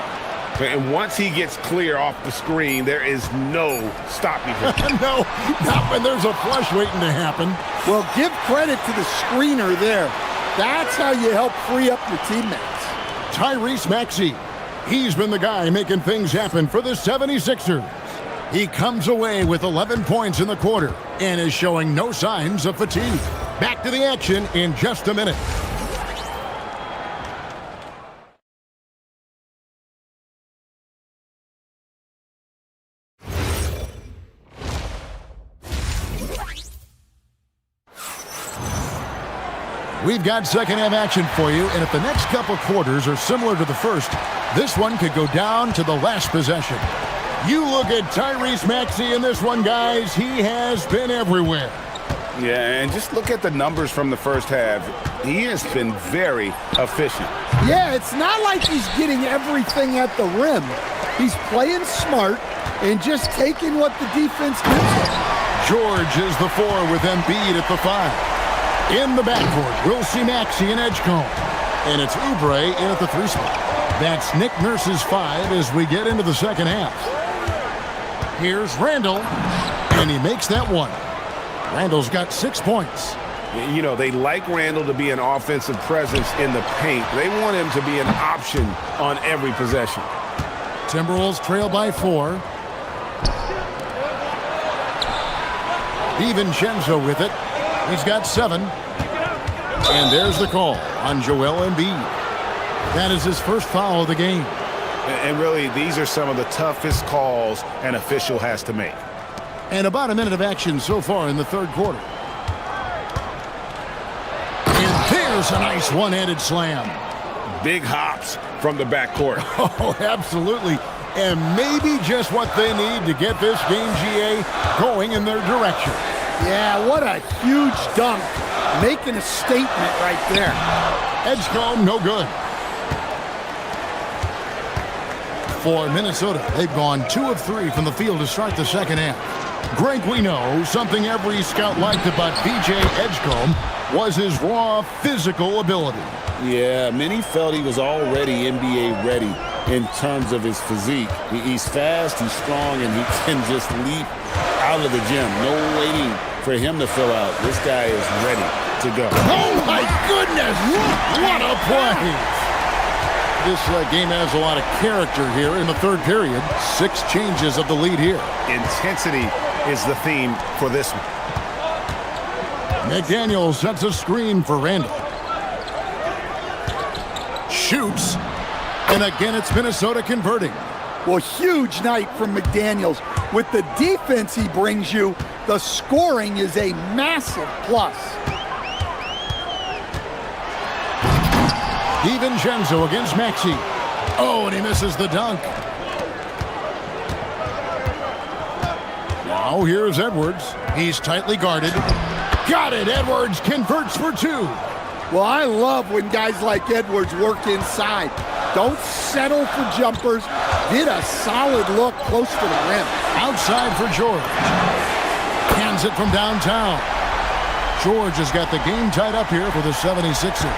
And once he gets clear off the screen, there is no stopping him.
No, not when there's a flush waiting to happen.
Well, give credit to the screener there. That's how you help free up your teammates.
Tyrese Maxey. He's been the guy making things happen for the 76ers. He comes away with 11 points in the quarter and is showing no signs of fatigue. Back to the action in just a minute. We've got second half action for you, and if the next couple quarters are similar to the first, this one could go down to the last possession. You look at Tyrese Maxey in this one, guys. He has been everywhere.
Yeah, and just look at the numbers from the first half. He has been very efficient.
Yeah, it's not like he's getting everything at the rim. He's playing smart and just taking what the defense gives him.
George is the 4 with Embiid at the 5. In the backcourt, we'll see Maxey and Edgecombe. And it's Oubre in at the 3 spot. That's Nick Nurse's 5 as we get into the second half. Here's Randall, and he makes that one. Randall's got 6 points.
You know, they like Randall to be an offensive presence in the paint. They want him to be an option on every possession.
Timberwolves trail by 4. DiVincenzo with it. He's got 7. And there's the call on Joel Embiid. That is his first foul of the game.
And really, these are some of the toughest calls an official has to make.
And about a minute of action so far in the third quarter. And there's a nice one-handed slam.
Big hops from the backcourt.
Oh, absolutely. And maybe just what they need to get this game, GA, going in their direction.
Yeah, what a huge dunk. Making a statement right there.
Edgecombe, no good. For Minnesota, they've gone 2 of 3 from the field to start the second half. Greg, we know something every scout liked about B.J. Edgecombe was his raw physical ability.
Yeah, many felt he was already NBA ready in terms of his physique. He's fast, he's strong, and he can just leap out of the gym. No waiting for him to fill out. This guy is ready to go.
Oh, my goodness! What a play! This game has a lot of character here in the third period. 6 changes of the lead here.
Intensity is the theme for this one.
McDaniel sets a screen for Randall. Shoots. And again, it's Minnesota converting.
Well, huge night from McDaniels. With the defense he brings you, the scoring is a massive plus.
DiVincenzo against Maxey. Oh, and he misses the dunk. Now here's Edwards. He's tightly guarded. Got it. Edwards converts for 2.
Well, I love when guys like Edwards work inside. Don't settle for jumpers. Get a solid look close to the rim.
Outside for George. Hands it from downtown. George has got the game tied up here for the 76ers.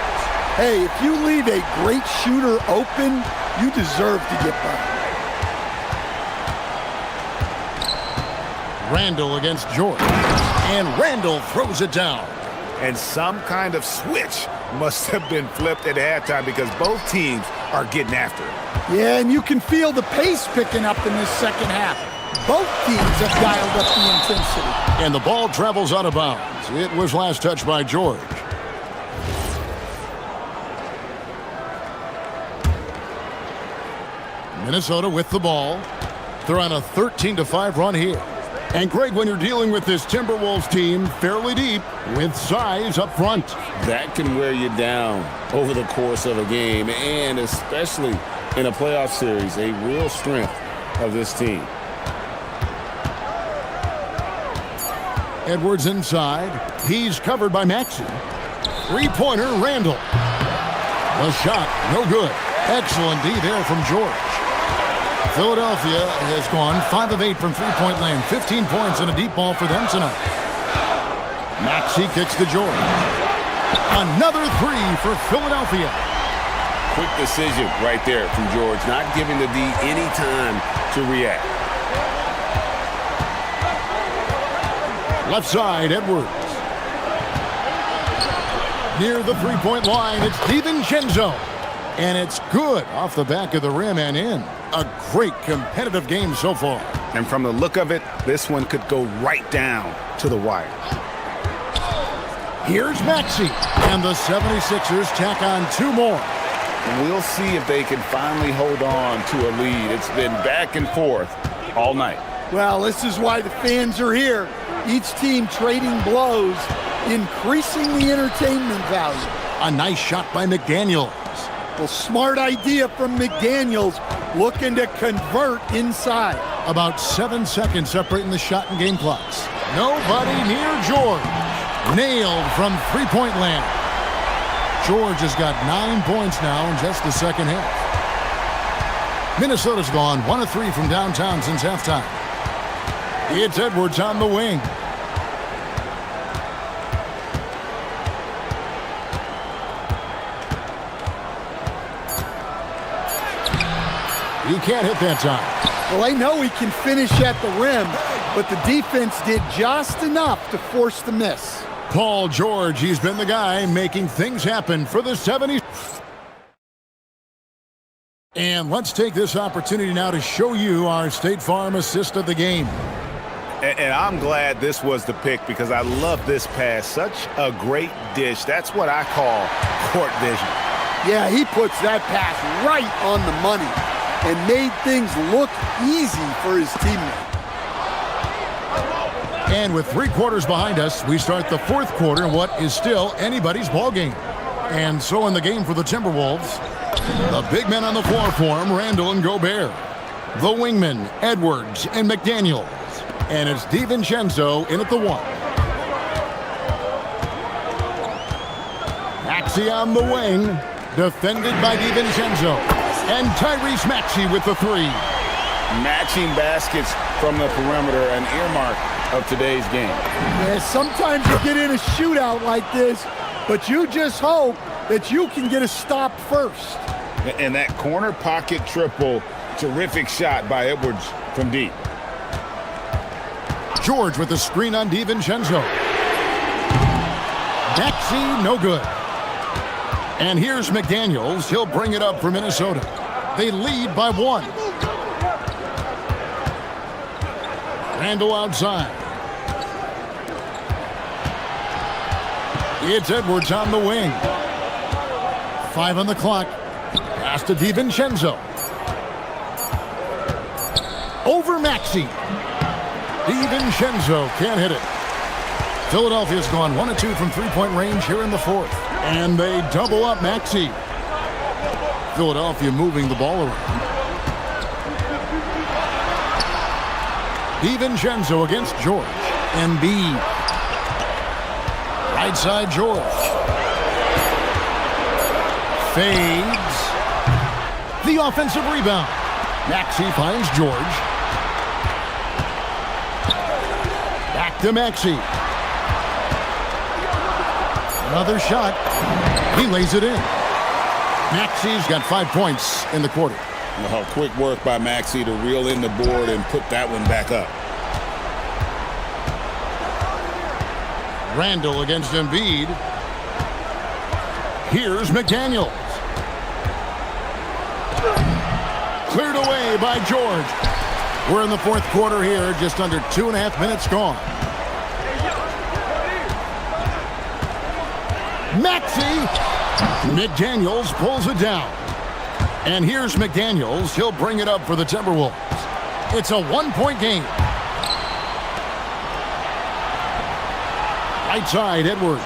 Hey, if you leave a great shooter open, you deserve to get by.
Randall against George. And Randall throws it down.
And some kind of switch must have been flipped at halftime because both teams are getting after it.
Yeah, and you can feel the pace picking up in this second half. Both teams have dialed up the intensity.
And the ball travels out of bounds. It was last touched by George. Minnesota with the ball. They're on a 13-5 run here. And Greg, when you're dealing with this Timberwolves team fairly deep with size up front.
That can wear you down over the course of a game, and especially in a playoff series, a real strength of this team.
Edwards inside. He's covered by Maxey. Three-pointer, Randall. The shot, no good. Excellent D there from George. Philadelphia has gone 5 of 8 from three-point land. 15 points and a deep ball for them tonight. Maxey kicks to George. Another three for Philadelphia.
Quick decision right there from George, not giving the D any time to react.
Left side, Edwards. Near the three-point line, it's DiVincenzo. And it's good off the back of the rim and in. A great competitive game so far.
And from the look of it, this one could go right down to the wire.
Here's Maxey. And the 76ers tack on 2 more.
We'll see if they can finally hold on to a lead. It's been back and forth all night.
Well, this is why the fans are here. Each team trading blows, increasing the entertainment value.
A nice shot by McDaniels.
Well, smart idea from McDaniels, looking to convert inside.
About 7 seconds separating the shot and game clocks. Nobody near George. Nailed from three-point land. George has got 9 points now in just the second half. Minnesota's gone 1 of 3 from downtown since halftime. It's Edwards on the wing. He can't hit that time.
Well, I know he can finish at the rim, but the defense did just enough to force the miss.
Paul George, he's been the guy making things happen for the 70s. And let's take this opportunity now to show you our State Farm assist of the game.
And I'm glad this was the pick because I love this pass. Such a great dish. That's what I call court vision.
Yeah, he puts that pass right on the money and made things look easy for his teammate.
And with 3 quarters behind us, we start the 4th quarter in what is still anybody's ball game. And so in the game for the Timberwolves, the big men on the floor for him, Randall and Gobert. The wingmen, Edwards and McDaniels. And it's DiVincenzo in at the 1. Maxey on the wing, defended by DiVincenzo. And Tyrese Maxey with the 3.
Matching baskets from the perimeter, an earmark of today's game.
Yeah, sometimes you get in a shootout like this, but you just hope that you can get a stop first.
And that corner pocket triple, terrific shot by Edwards from deep.
George with the screen on DiVincenzo. Maxey, no good. And here's McDaniels. He'll bring it up for Minnesota. They lead by 1. Randall outside. It's Edwards on the wing. 5 on the clock. Pass to DiVincenzo. Over Maxey. DiVincenzo can't hit it. Philadelphia's gone 1 of 2 from three-point range here in the 4th. And they double up Maxey. Philadelphia moving the ball around. DiVincenzo against George. Embiid. Right side George. Fades. The offensive rebound. Maxey finds George. Back to Maxey. Another shot. He lays it in. Maxey's got 5 points in the quarter.
Well, quick work by Maxey to reel in the board and put that one back up.
Randall against Embiid. Here's McDaniels. Cleared away by George. We're in the fourth quarter here, just under 2.5 minutes gone. Maxey. McDaniels pulls it down. And here's McDaniels. He'll bring it up for the Timberwolves. It's a 1-point game. Right side, Edwards.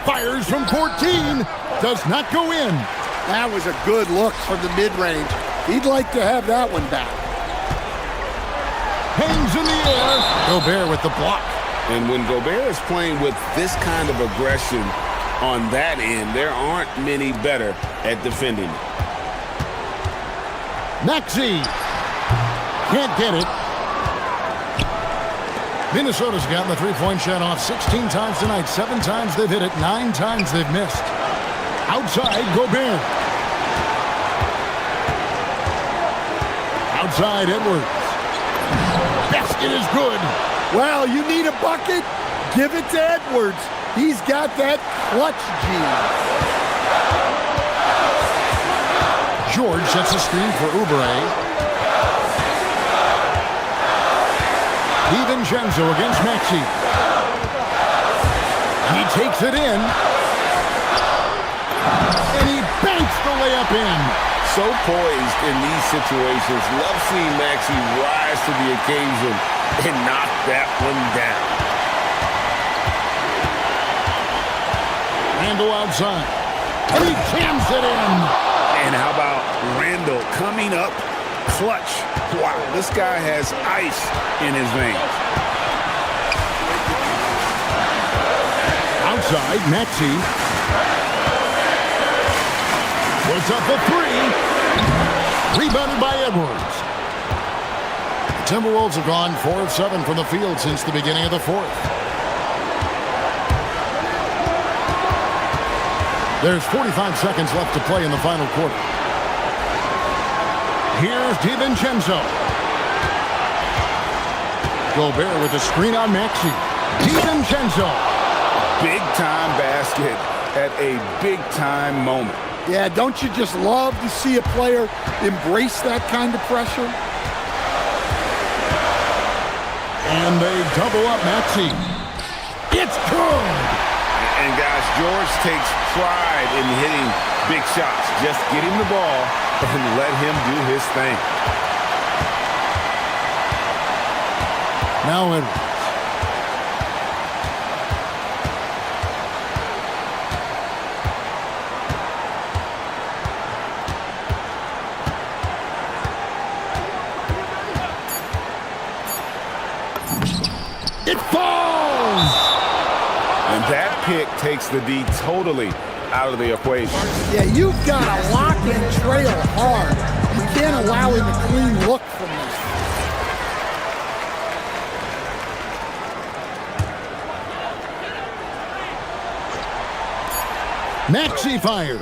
Fires from 14. Does not go in.
That was a good look from the mid-range. He'd like to have that one back.
Hangs in the air. Gobert with the block.
And when Gobert is playing with this kind of aggression on that end, there aren't many better at defending it.
Maxey. Can't get it. Minnesota's gotten the three-point shot off 16 times tonight. 7 times they've hit it. 9 times they've missed. Outside, Gobert. Outside, Edwards. Basket is good.
Well, you need a bucket? Give it to Edwards. He's got that clutch gene.
George sets a screen for Oubre. DiVincenzo against Maxey. He takes it in. And he banks the layup in.
So poised in these situations. Love seeing Maxey rise to the occasion and knock that one down.
Randall outside. And he jams it in.
And how about Randall coming up clutch? Wow, this guy has ice in his veins.
Outside, Maxey. Puts up a 3. Rebounded by Edwards. The Timberwolves have gone 4 of 7 from the field since the beginning of the fourth. There's 45 seconds left to play in the final quarter. Here's DiVincenzo. Gobert with the screen on Maxey. DiVincenzo.
Big-time basket at a big-time moment.
Yeah, don't you just love to see a player embrace that kind of pressure?
And they double up Maxey. It's good.
And guys, George takes pride in hitting big shots. Just get him the ball and let him do his thing.
Now Edwards. It falls!
And that pick takes the D totally out of the equation.
Yeah, you've got to lock and trail hard. You can't allow him a clean look from this.
Maxey fires.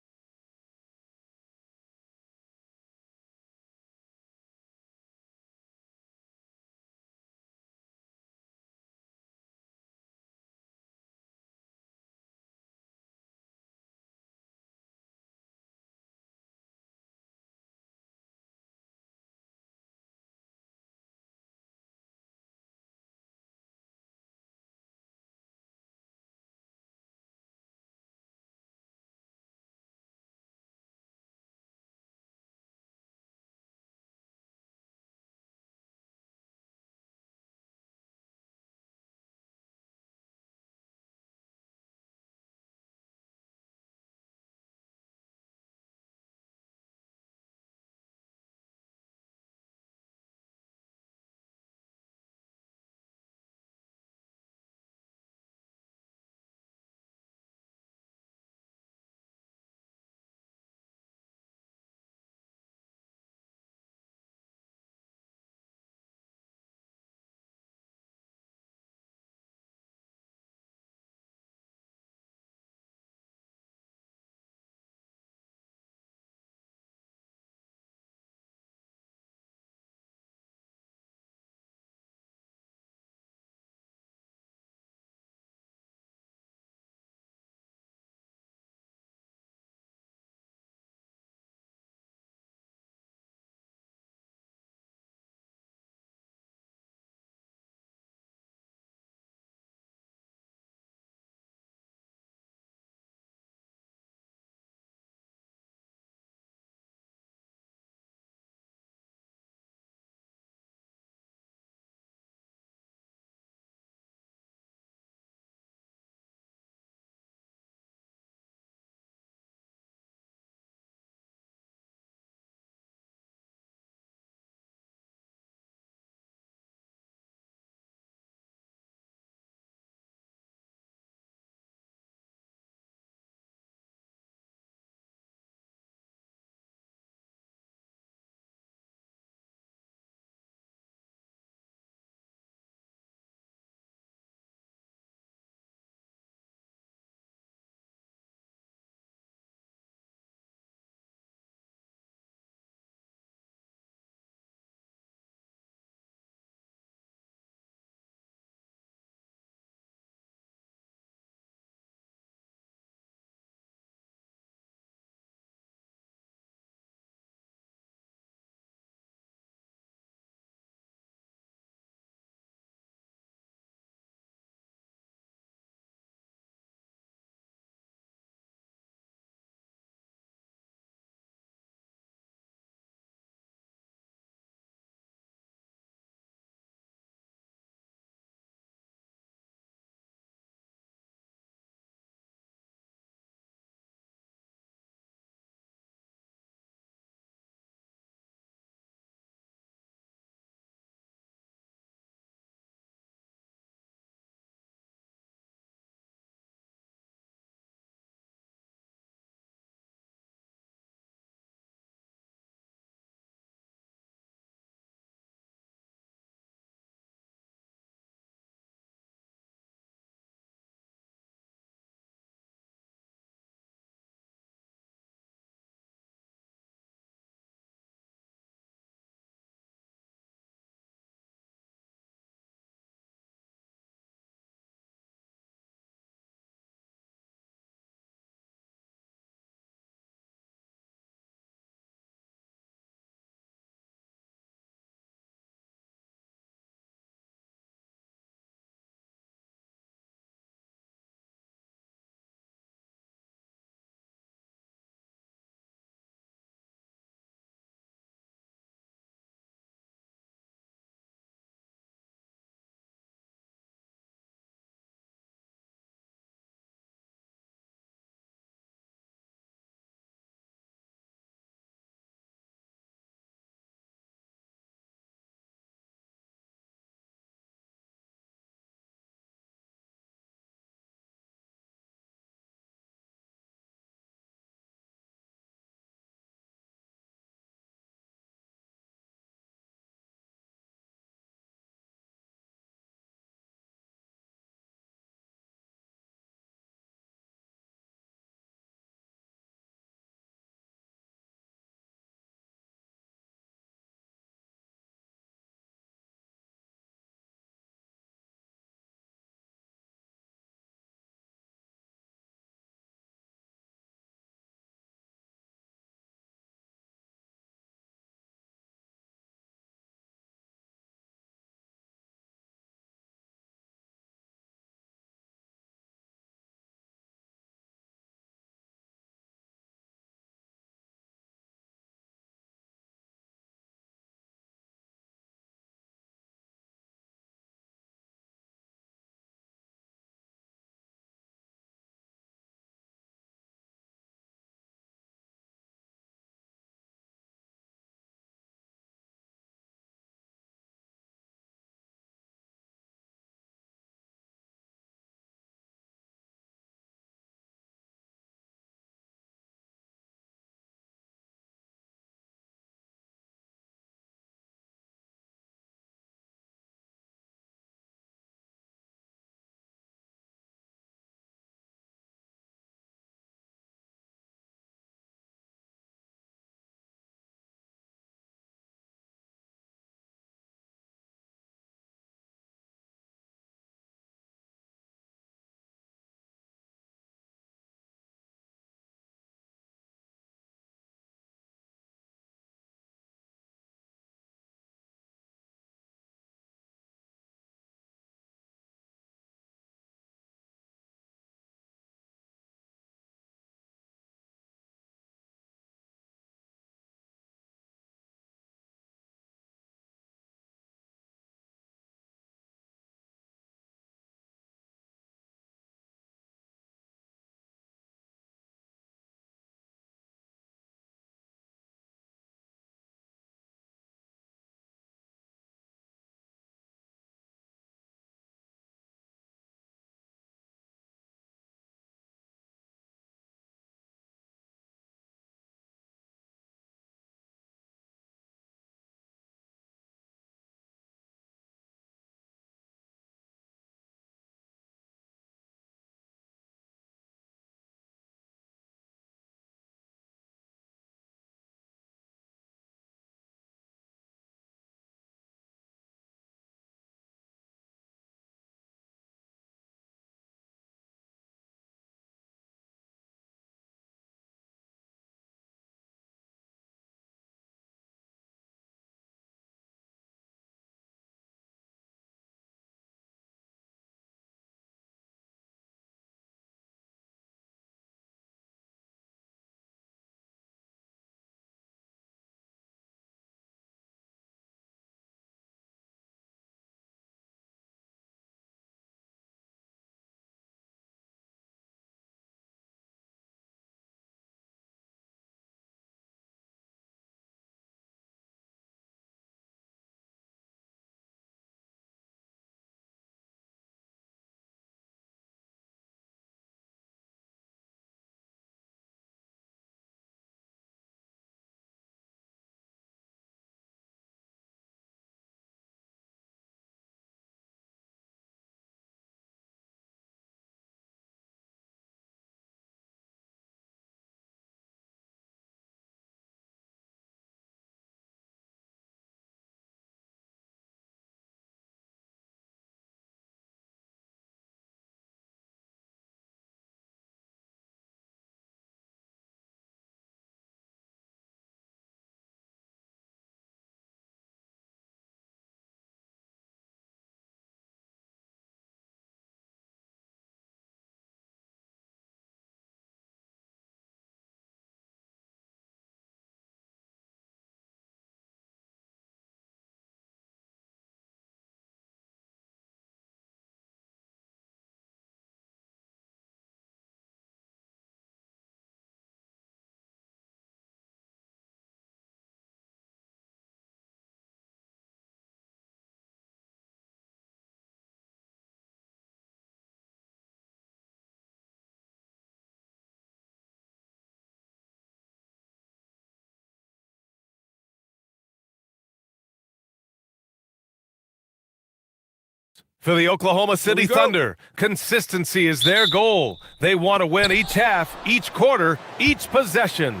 For the Oklahoma City Thunder, consistency is their goal. They want to win each half, each quarter, each possession.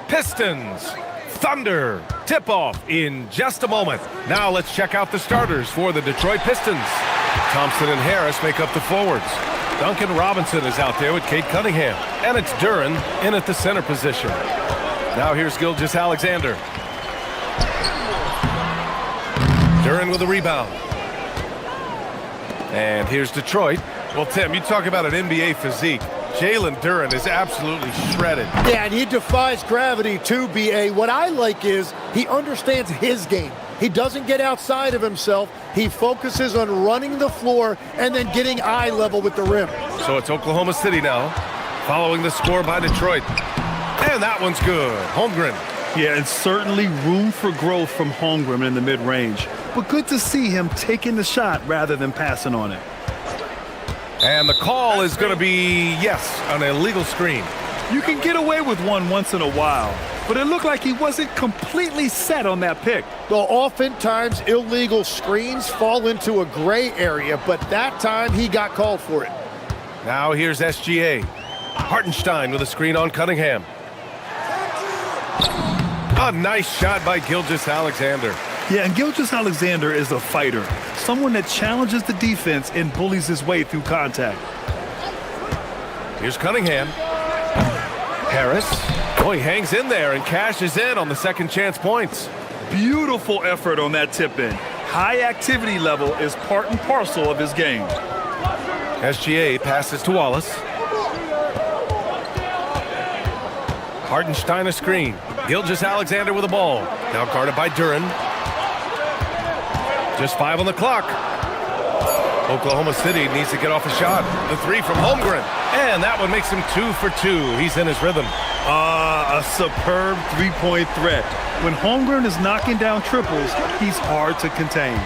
Pistons, Thunder, tip-off in just a moment. Now let's check out the starters for the Detroit Pistons. Thompson and Harris make up the forwards. Duncan Robinson is out there with Cade Cunningham. And it's Duren in at the center position. Now here's Gilgeous-Alexander. Duren with a rebound. And here's Detroit. Well, Tim, you talk about an NBA physique. Jalen Duren is absolutely shredded.
Yeah, and he defies gravity too, B.A. What I like is he understands his game. He doesn't get outside of himself. He focuses on running the floor and then getting eye level with the rim.
So it's Oklahoma City now, following the score by Detroit. And that one's good. Holmgren.
Yeah, and certainly room for growth from Holmgren in the mid-range. But good to see him taking the shot rather than passing on it.
And the call is going to be, yes, an illegal screen.
You can get away with one once in a while, but it looked like he wasn't completely set on that pick.
Well, oftentimes illegal screens fall into a gray area, but that time he got called for it.
Now here's SGA. Hartenstein with a screen on Cunningham. A nice shot by Gilgeous-Alexander.
Yeah, and Gilgeous-Alexander is a fighter, someone that challenges the defense and bullies his way through contact.
Here's Cunningham. Harris. Oh, he hangs in there and cashes in on the second chance points.
Beautiful effort on that tip-in. High activity level is part and parcel of his game.
SGA passes to Wallace. Hartenstein a screen. Gilgeous-Alexander with the ball. Now guarded by Duren. Just 5 on the clock. Oklahoma City needs to get off a shot. The three from Holmgren. And that one makes him 2 for 2. He's in his rhythm.
A superb three-point threat. When Holmgren is knocking down triples, he's hard to contain.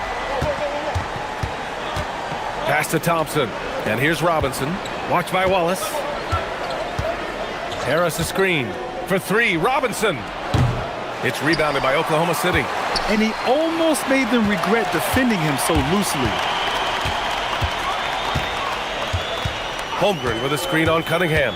Pass to Thompson. And here's Robinson. Watched by Wallace. Harris a screen. For 3, Robinson. It's rebounded by Oklahoma City.
And he almost made them regret defending him so loosely.
Holmgren with a screen on Cunningham.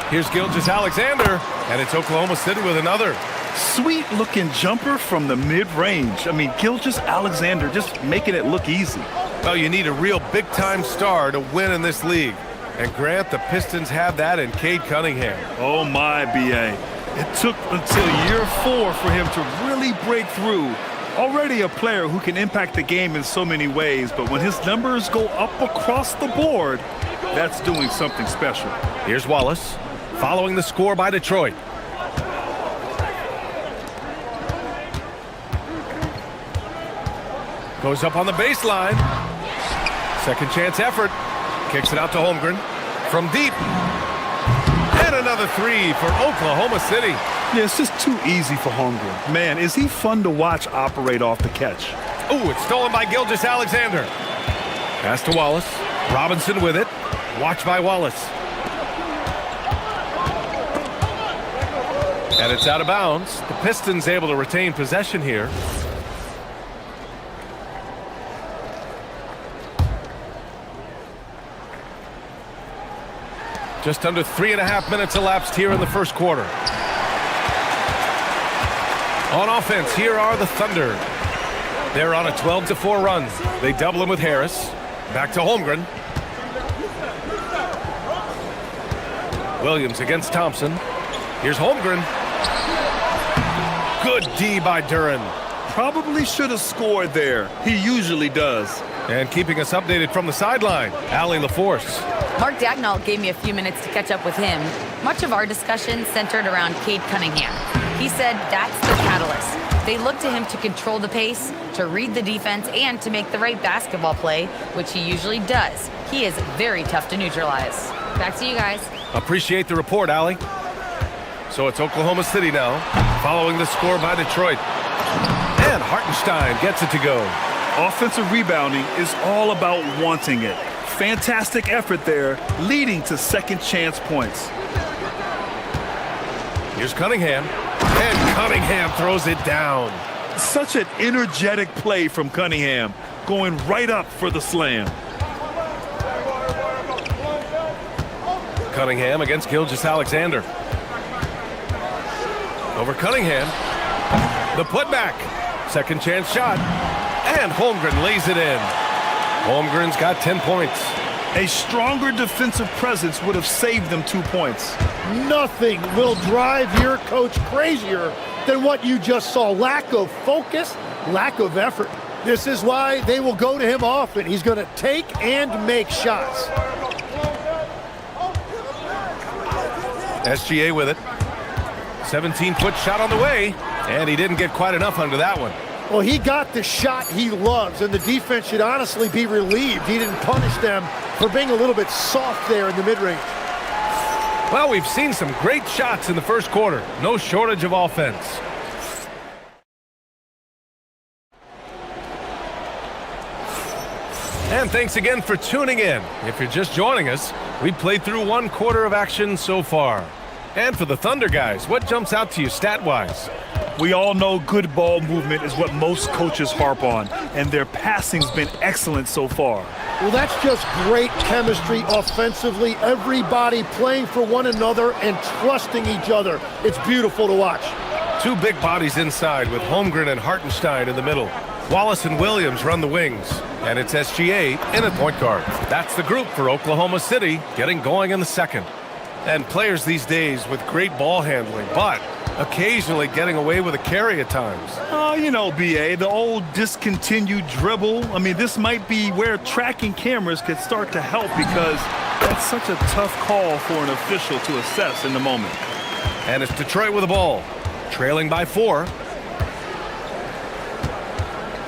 Here's Gilgeous-Alexander, and it's Oklahoma City with another.
Sweet-looking jumper from the mid-range. I mean, Gilgeous-Alexander just making it look easy.
Well, you need a real big-time star to win in this league. And Grant, the Pistons have that in Cade Cunningham.
Oh, my, B.A. It took until year 4 for him to really break through. Already a player who can impact the game in so many ways, but when his numbers go up across the board, that's doing something special.
Here's Wallace, following the score by Detroit. Goes up on the baseline. Second chance effort. Kicks it out to Holmgren. From deep. And another 3 for Oklahoma City.
Yeah, it's just too easy for Holmgren. Man, is he fun to watch operate off the catch.
Oh, it's stolen by Gilgeous-Alexander. Pass to Wallace. Robinson with it. Watched by Wallace. And it's out of bounds. The Pistons able to retain possession here. Just under 3.5 minutes elapsed here in the first quarter. On offense, here are the Thunder. They're on a 12-4 run. They double him with Harris. Back to Holmgren. Williams against Thompson. Here's Holmgren. Good D by Duren.
Probably should have scored there. He usually does.
And keeping us updated from the sideline, Allie LaForce.
Mark Dagnall gave me a few minutes to catch up with him. Much of our discussion centered around Cade Cunningham. He said that's the catalyst. They look to him to control the pace, to read the defense, and to make the right basketball play, which he usually does. He is very tough to neutralize. Back to you guys.
Appreciate the report, Allie. So it's Oklahoma City now, following the score by Detroit. And Hartenstein gets it to go.
Offensive rebounding is all about wanting it. Fantastic effort there, leading to second chance points.
Here's Cunningham. And Cunningham throws it down.
Such an energetic play from Cunningham. going right up for the slam.
Cunningham against Gilgeous-Alexander. Over Cunningham. The putback. Second chance shot. And Holmgren lays it in. Holmgren's got 10 points.
A stronger defensive presence would have saved them 2 points.
Nothing will drive your coach crazier than what you just saw. Lack of focus, lack of effort. This is why they will go to him often. He's going to take and make shots.
SGA with it. 17-foot shot on the way, and he didn't get quite enough under that one.
Well, he got the shot he loves, and the defense should honestly be relieved he didn't punish them for being a little bit soft there in the mid-range.
Well, we've seen some great shots in the first quarter. No shortage of offense. And thanks again for tuning in. If you're just joining us, we played through 1 quarter of action so far. And for the Thunder guys, what jumps out to you stat-wise?
We all know good ball movement is what most coaches harp on, and their passing's been excellent so far.
Well, that's just great chemistry offensively. Everybody playing for one another and trusting each other. It's beautiful to watch.
2 big bodies inside with Holmgren and Hartenstein in the middle. Wallace and Williams run the wings. And it's SGA in at point guard. That's the group for Oklahoma City getting going in the second. And players these days with great ball handling, but occasionally getting away with a carry at times.
Oh, you know, BA, the old discontinued dribble. I mean, this might be where tracking cameras could start to help because that's such a tough call for an official to assess in the moment.
And it's Detroit with the ball, trailing by 4.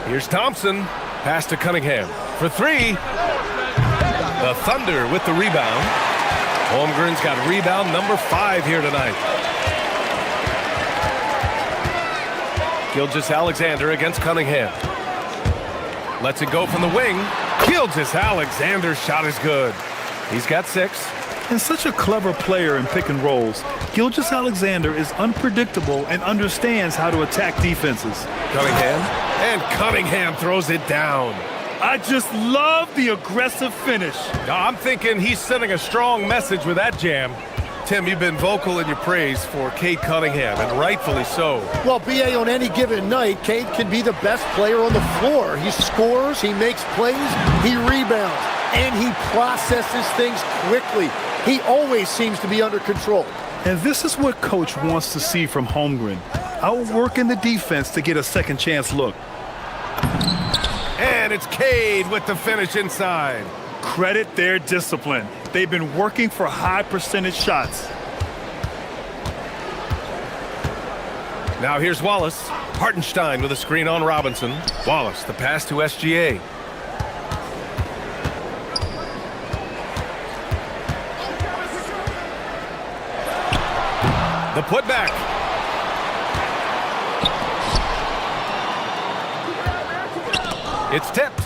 Here's Thompson, pass to Cunningham for 3. The Thunder with the rebound. Holmgren's got rebound number 5 here tonight. Gilgeous-Alexander against Cunningham. Lets it go from the wing. Gilgeous-Alexander's shot is good. He's got 6.
And such a clever player in pick and rolls. Gilgeous-Alexander is unpredictable and understands how to attack defenses.
Cunningham. And Cunningham throws it down.
I just love the aggressive finish.
I'm thinking he's sending a strong message with that jam. Tim, you've been vocal in your praise for Cade Cunningham, and rightfully so.
Well, BA, on any given night, Cade can be the best player on the floor. He scores, he makes plays, he rebounds, and he processes things quickly. He always seems to be under control.
And this is what Coach wants to see from Holmgren. Outworking the defense to get a second chance look.
And it's Cade with the finish inside.
Credit their discipline. They've been working for high percentage shots.
Now here's Wallace. Hartenstein with a screen on Robinson. Wallace, the pass to SGA. The putback. It's tipped.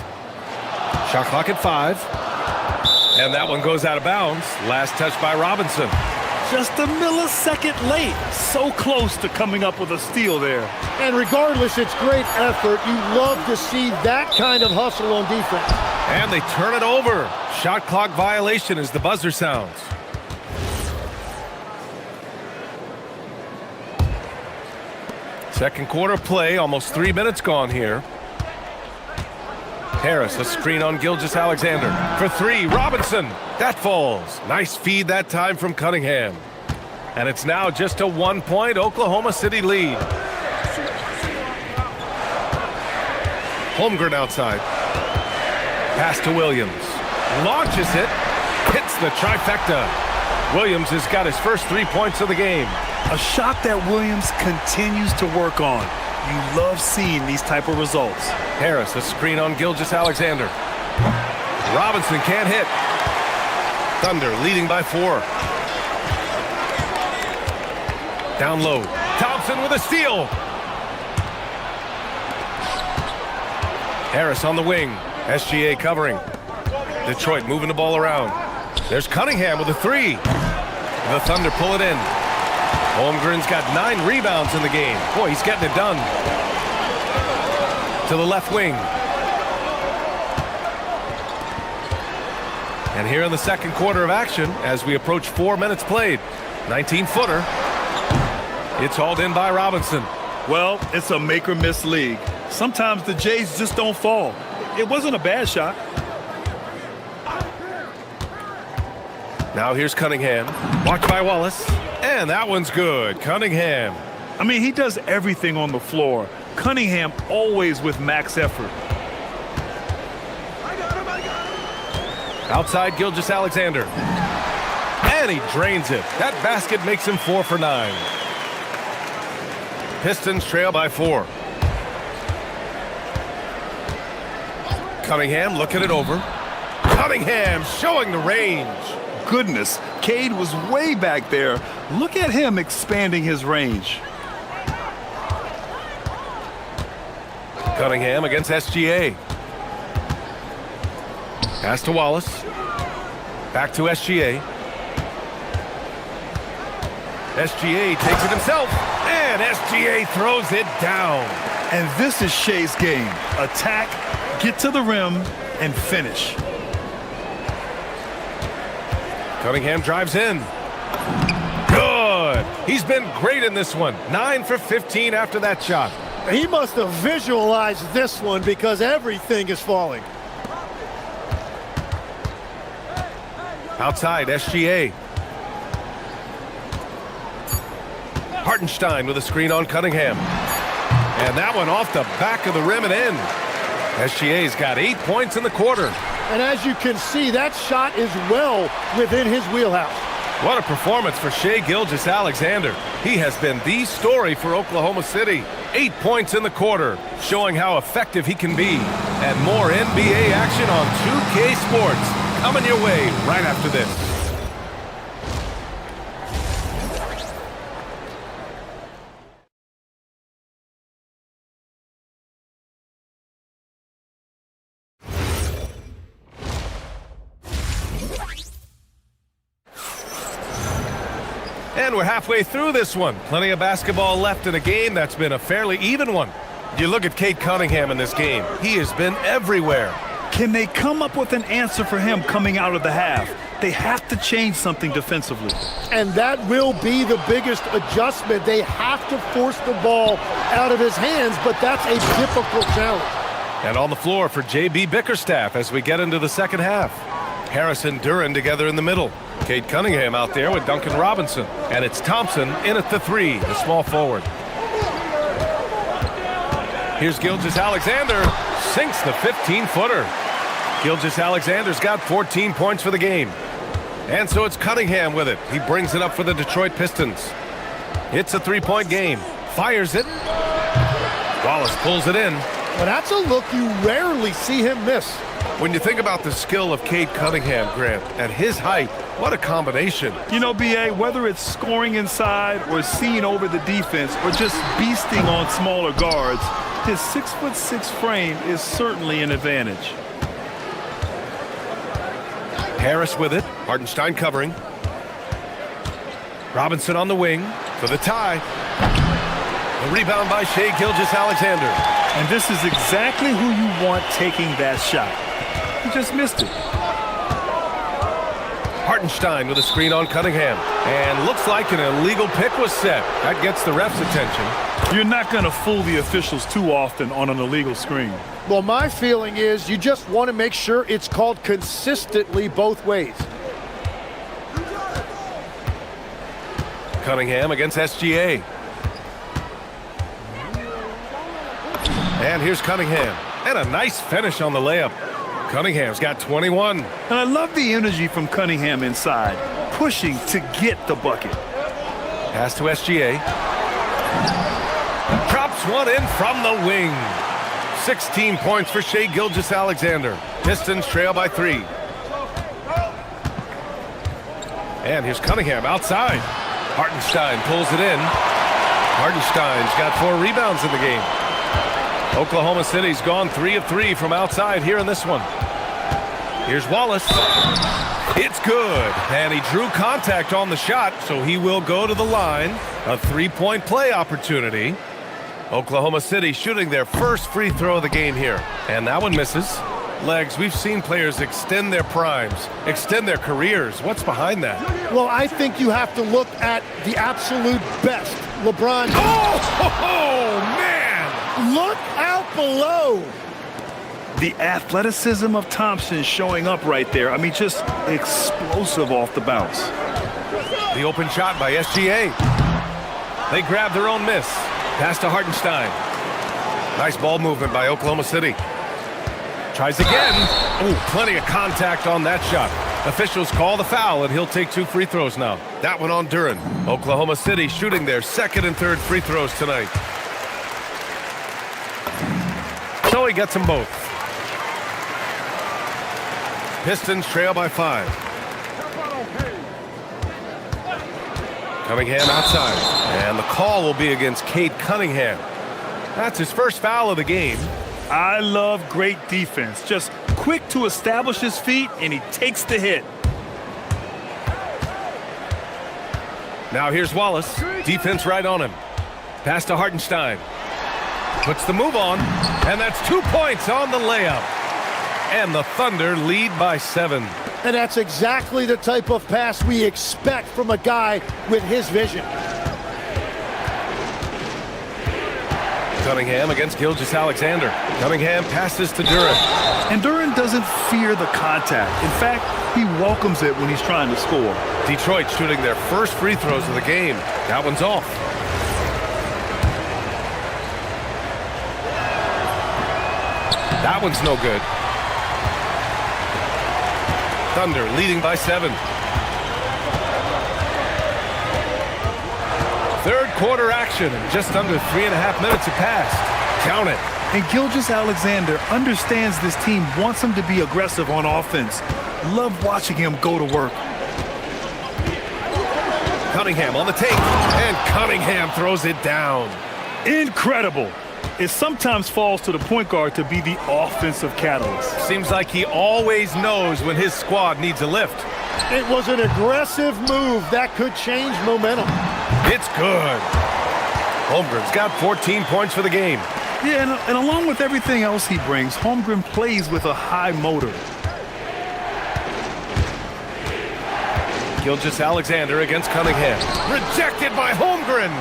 Shot clock at 5. And that one goes out of bounds. Last touch by Robinson.
Just a millisecond late. So close to coming up with a steal there.
And regardless, it's great effort. You love to see that kind of hustle on defense.
And they turn it over. Shot clock violation as the buzzer sounds. Second quarter play, almost 3 minutes gone here. Harris, a screen on Gilgeous-Alexander. For 3, Robinson. That falls. Nice feed that time from Cunningham. And it's now just a 1-point Oklahoma City lead. Holmgren outside. Pass to Williams. Launches it. Hits the trifecta. Williams has got his first 3 points of the game.
A shot that Williams continues to work on. You love seeing these type of results.
Harris, a screen on Gilgeous-Alexander. Robinson can't hit. Thunder leading by 4. Down low. Thompson with a steal. Harris on the wing. SGA covering. Detroit moving the ball around. There's Cunningham with a 3. The Thunder pull it in. Holmgren's got 9 rebounds in the game. Boy, he's getting it done. To the left wing. And here in the second quarter of action, as we approach 4 minutes played, 19-footer. It's hauled in by Robinson.
Well, it's a make-or-miss league. Sometimes the Jays just don't fall. It wasn't a bad shot.
Now here's Cunningham. Blocked by Wallace. And that one's good. Cunningham.
I mean, he does everything on the floor. Cunningham always with max effort.
Outside Gilgeous-Alexander. And he drains it. That basket makes him 4 for 9. Pistons trail by 4. Cunningham looking it over. Cunningham showing the range.
Goodness, Cade was way back there. Look at him expanding his range.
Cunningham against SGA. Pass to Wallace. Back to SGA. SGA takes it himself. And SGA throws it down.
And this is Shea's game. Attack, get to the rim, and finish.
Cunningham drives in. Good. He's been great in this one. 9 for 15 after that shot.
He must have visualized this one because everything is falling.
Outside, SGA. Hartenstein with a screen on Cunningham. And that one off the back of the rim and in. SGA's got 8 points in the quarter.
And as you can see, that shot is well within his wheelhouse.
What a performance for Shai Gilgeous-Alexander. He has been the story for Oklahoma City. 8 points in the quarter, showing how effective he can be. And more NBA action on 2K Sports coming your way right after this. And we're halfway through this one. Plenty of basketball left in a game that's been a fairly even one. You look at Cade Cunningham in this game. He has been everywhere.
Can they come up with an answer for him coming out of the half? They have to change something defensively.
And that will be the biggest adjustment. They have to force the ball out of his hands, but that's a difficult challenge.
And on the floor for J.B. Bickerstaff as we get into the second half. Harris and Duran together in the middle. Cade Cunningham out there with Duncan Robinson. And it's Thompson in at the 3, the small forward. Here's Gilgeous-Alexander. Sinks the 15-footer. Gilgeous-Alexander's got 14 points for the game. And so it's Cunningham with it. He brings it up for the Detroit Pistons. It's a 3-point game. Fires it. Wallace pulls it in.
Well, that's a look you rarely see him miss.
When you think about the skill of Cade Cunningham, Grant, at his height, what a combination.
You know, B.A., whether it's scoring inside or seeing over the defense or just beasting on smaller guards, his 6'6" frame is certainly an advantage.
Harris with it. Hartenstein covering. Robinson on the wing for the tie. The rebound by Shai Gilgeous-Alexander.
And this is exactly who you want taking that shot. He just missed it.
Hartenstein with a screen on Cunningham. And looks like an illegal pick was set. That gets the ref's attention.
You're not going to fool the officials too often on an illegal screen.
Well, my feeling is you just want to make sure it's called consistently both ways.
Cunningham against SGA. And here's Cunningham. And a nice finish on the layup. Cunningham's got 21.
And I love the energy from Cunningham inside, pushing to get the bucket.
Pass to SGA. Drops one in from the wing. 16 points for Shai Gilgeous-Alexander. Pistons trail by 3. And here's Cunningham outside. Hartenstein pulls it in. Hartenstein's got 4 rebounds in the game. Oklahoma City's gone 3 of 3 from outside here in this one. Here's Wallace. It's good. And he drew contact on the shot, so he will go to the line. A 3-point play opportunity. Oklahoma City shooting their first free throw of the game here. And that one misses. Legs, we've seen players extend their primes, extend their careers. What's behind that?
Well, I think you have to look at the absolute best. LeBron.
Oh, man!
Look out below.
The athleticism of Thompson showing up right there. I mean, just explosive off the bounce.
The open shot by SGA. They grab their own miss. Pass to Hartenstein. Nice ball movement by Oklahoma City. Tries again. Oh, plenty of contact on that shot. Officials call the foul, and he'll take 2 free throws now. That one on Duren. Oklahoma City shooting their second and third free throws tonight. So he gets them both. Pistons trail by 5. Cunningham outside. And the call will be against Cade Cunningham. That's his first foul of the game.
I love great defense. Just quick to establish his feet, and he takes the hit.
Now here's Wallace. Defense right on him. Pass to Hartenstein. Puts the move on, and that's 2 points on the layup. And the Thunder lead by 7.
And that's exactly the type of pass we expect from a guy with his vision.
Cunningham against Gilgeous-Alexander. Cunningham passes to Duren.
And Duren doesn't fear the contact. In fact, he welcomes it when he's trying to score.
Detroit shooting their first free throws of the game. That one's off. That one's no good. Thunder leading by 7. Third quarter action, and just under 3.5 minutes have passed. Count it.
And Gilgeous-Alexander understands this team wants him to be aggressive on offense. Love watching him go to work.
Cunningham on the take, and Cunningham throws it down.
Incredible. It sometimes falls to the point guard to be the offensive catalyst.
Seems like he always knows when his squad needs a lift.
It was an aggressive move that could change momentum.
It's good. Holmgren's got 14 points for the game.
Yeah, and along with everything else he brings, Holmgren plays with a high motor.
Gilgeous-Alexander against Cunningham. Rejected by Holmgren.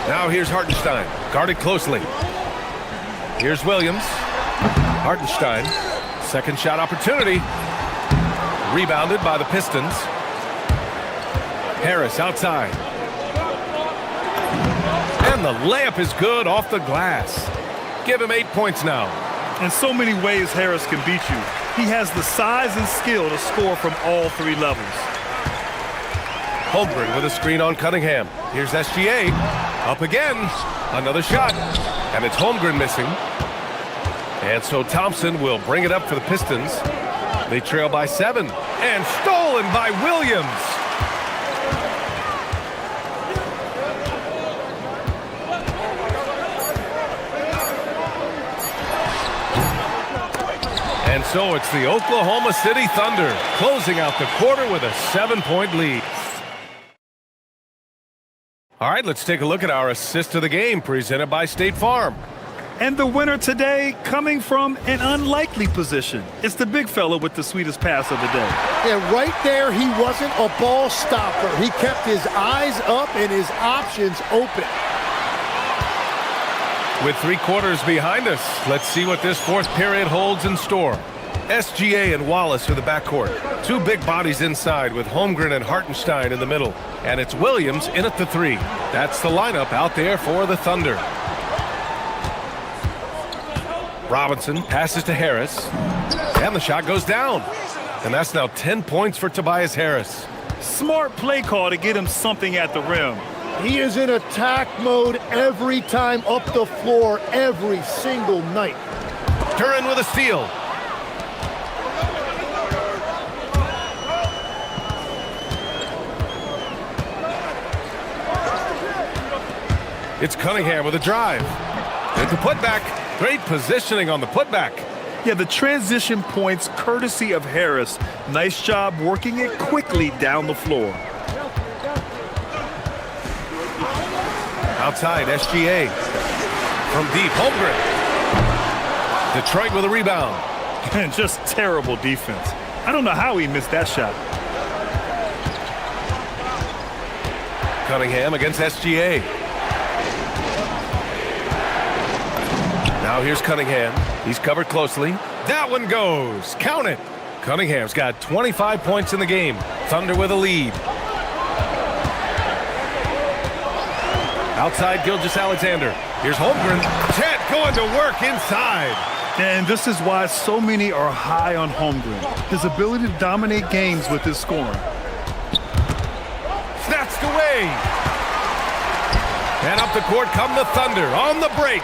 Now here's Hartenstein, guarded closely. Here's Williams. Hartenstein, second shot opportunity. Rebounded by the Pistons. Harris outside. And the layup is good off the glass. Give him 8 points now.
In so many ways, Harris can beat you. He has the size and skill to score from all 3 levels.
Holmgren with a screen on Cunningham. Here's SGA. Up again. Another shot. And it's Holmgren missing. And so Thompson will bring it up for the Pistons. They trail by 7. And stolen by Williams. And so it's the Oklahoma City Thunder closing out the quarter with a 7-point lead. All right, let's take a look at our assist of the game presented by State Farm.
And the winner today coming from an unlikely position. It's the big fella with the sweetest pass of the day.
Yeah, right there, he wasn't a ball stopper. He kept his eyes up and his options open.
With 3 quarters behind us, let's see what this fourth period holds in store. SGA and Wallace are the backcourt. 2 big bodies inside with Holmgren and Hartenstein in the middle. And it's Williams in at the 3. That's the lineup out there for the Thunder. Robinson passes to Harris. And the shot goes down. And that's now 10 points for Tobias Harris.
Smart play call to get him something at the rim.
He is in attack mode every time up the floor, every single night.
Duren with a steal. It's Cunningham with a drive. It's a putback. Great positioning on the putback.
Yeah, the transition points courtesy of Harris. Nice job working it quickly down the floor.
Outside, SGA. From deep, Holmgren. Detroit with a rebound.
And just terrible defense. I don't know how he missed that shot.
Cunningham against SGA. Now here's Cunningham. He's covered closely. That one goes. Count it. Cunningham's got 25 points in the game. Thunder with a lead. Outside Gilgeous-Alexander. Here's Holmgren. Chet going to work inside.
And this is why so many are high on Holmgren. His ability to dominate games with his scoring.
Snatched away. And up the court come the Thunder on the break.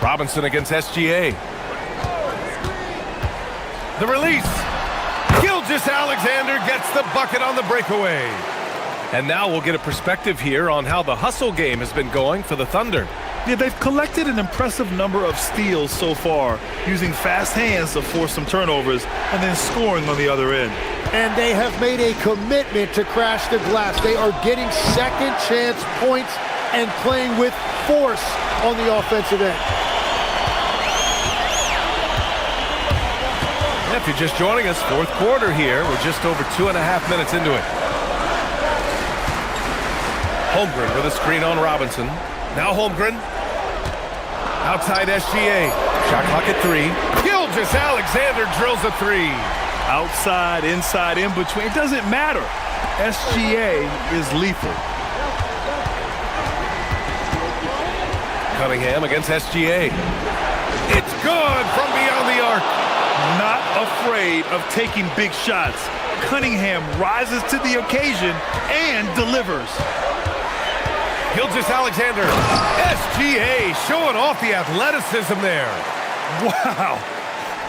Robinson against SGA. The release. Gilgeous-Alexander gets the bucket on the breakaway. And now we'll get a perspective here on how the hustle game has been going for the Thunder.
Yeah, they've collected an impressive number of steals so far, using fast hands to force some turnovers and then scoring on the other end.
And they have made a commitment to crash the glass. They are getting second chance points and playing with force on the offensive end.
If you're just joining us, fourth quarter here. We're just over 2.5 minutes into it. Holmgren with a screen on Robinson. Now Holmgren. Outside SGA. Shot clock at 3. Gilgeous-Alexander drills a 3.
Outside, inside, in between. It doesn't matter. SGA is lethal.
Cunningham against SGA. It's good from beyond the arc.
Not afraid of taking big shots. Cunningham rises to the occasion and delivers.
Gilgeous-Alexander. SGA showing off the athleticism there.
Wow.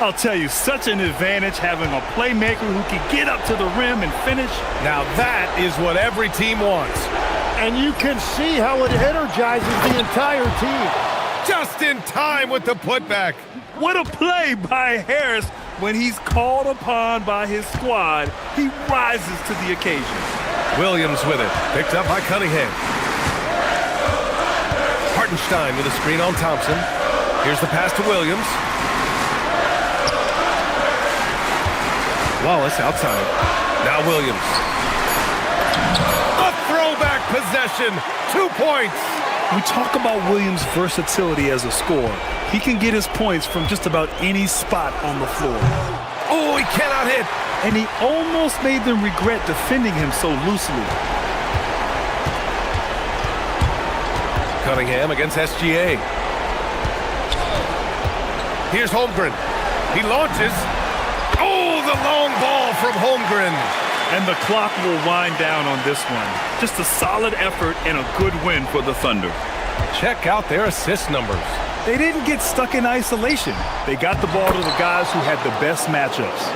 I'll tell you, such an advantage having a playmaker who can get up to the rim and finish.
Now that is what every team wants.
And you can see how it energizes the entire team.
Just in time with the putback.
What a play by Harris. When he's called upon by his squad, he rises to the occasion.
Williams with it. Picked up by Cunningham. Hartenstein with a screen on Thompson. Here's the pass to Williams. Wallace outside. Now Williams. A throwback possession. 2 points.
We talk about Williams' versatility as a scorer. He can get his points from just about any spot on the floor.
Oh, he cannot hit.
And he almost made them regret defending him so loosely.
Cunningham against SGA. Here's Holmgren. He launches. Oh, the long ball from Holmgren.
And the clock will wind down on this one. Just a solid effort and a good win for the Thunder.
Check out their assist numbers.
They didn't get stuck in isolation. They got the ball to the guys who had the best matchups.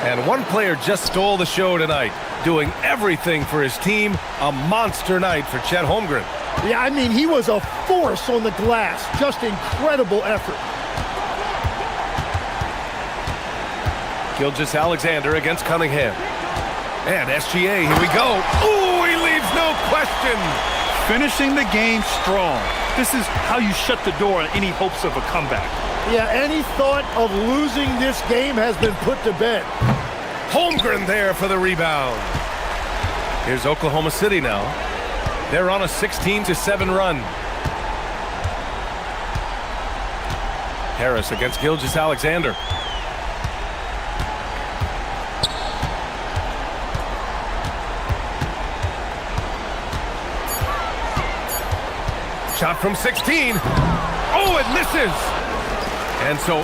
And one player just stole the show tonight, doing everything for his team. A monster night for Chet Holmgren.
Yeah, I mean, he was a force on the glass. Just incredible effort.
Gilgeous-Alexander against Cunningham. And SGA, here we go. Ooh, he leaves no question.
Finishing the game strong. This is how you shut the door on any hopes of a comeback.
Yeah, any thought of losing this game has been put to bed.
Holmgren there for the rebound. Here's Oklahoma City now. They're on a 16-7 run. Harris against Gilgeous-Alexander. Shot from 16. Oh, it misses. And so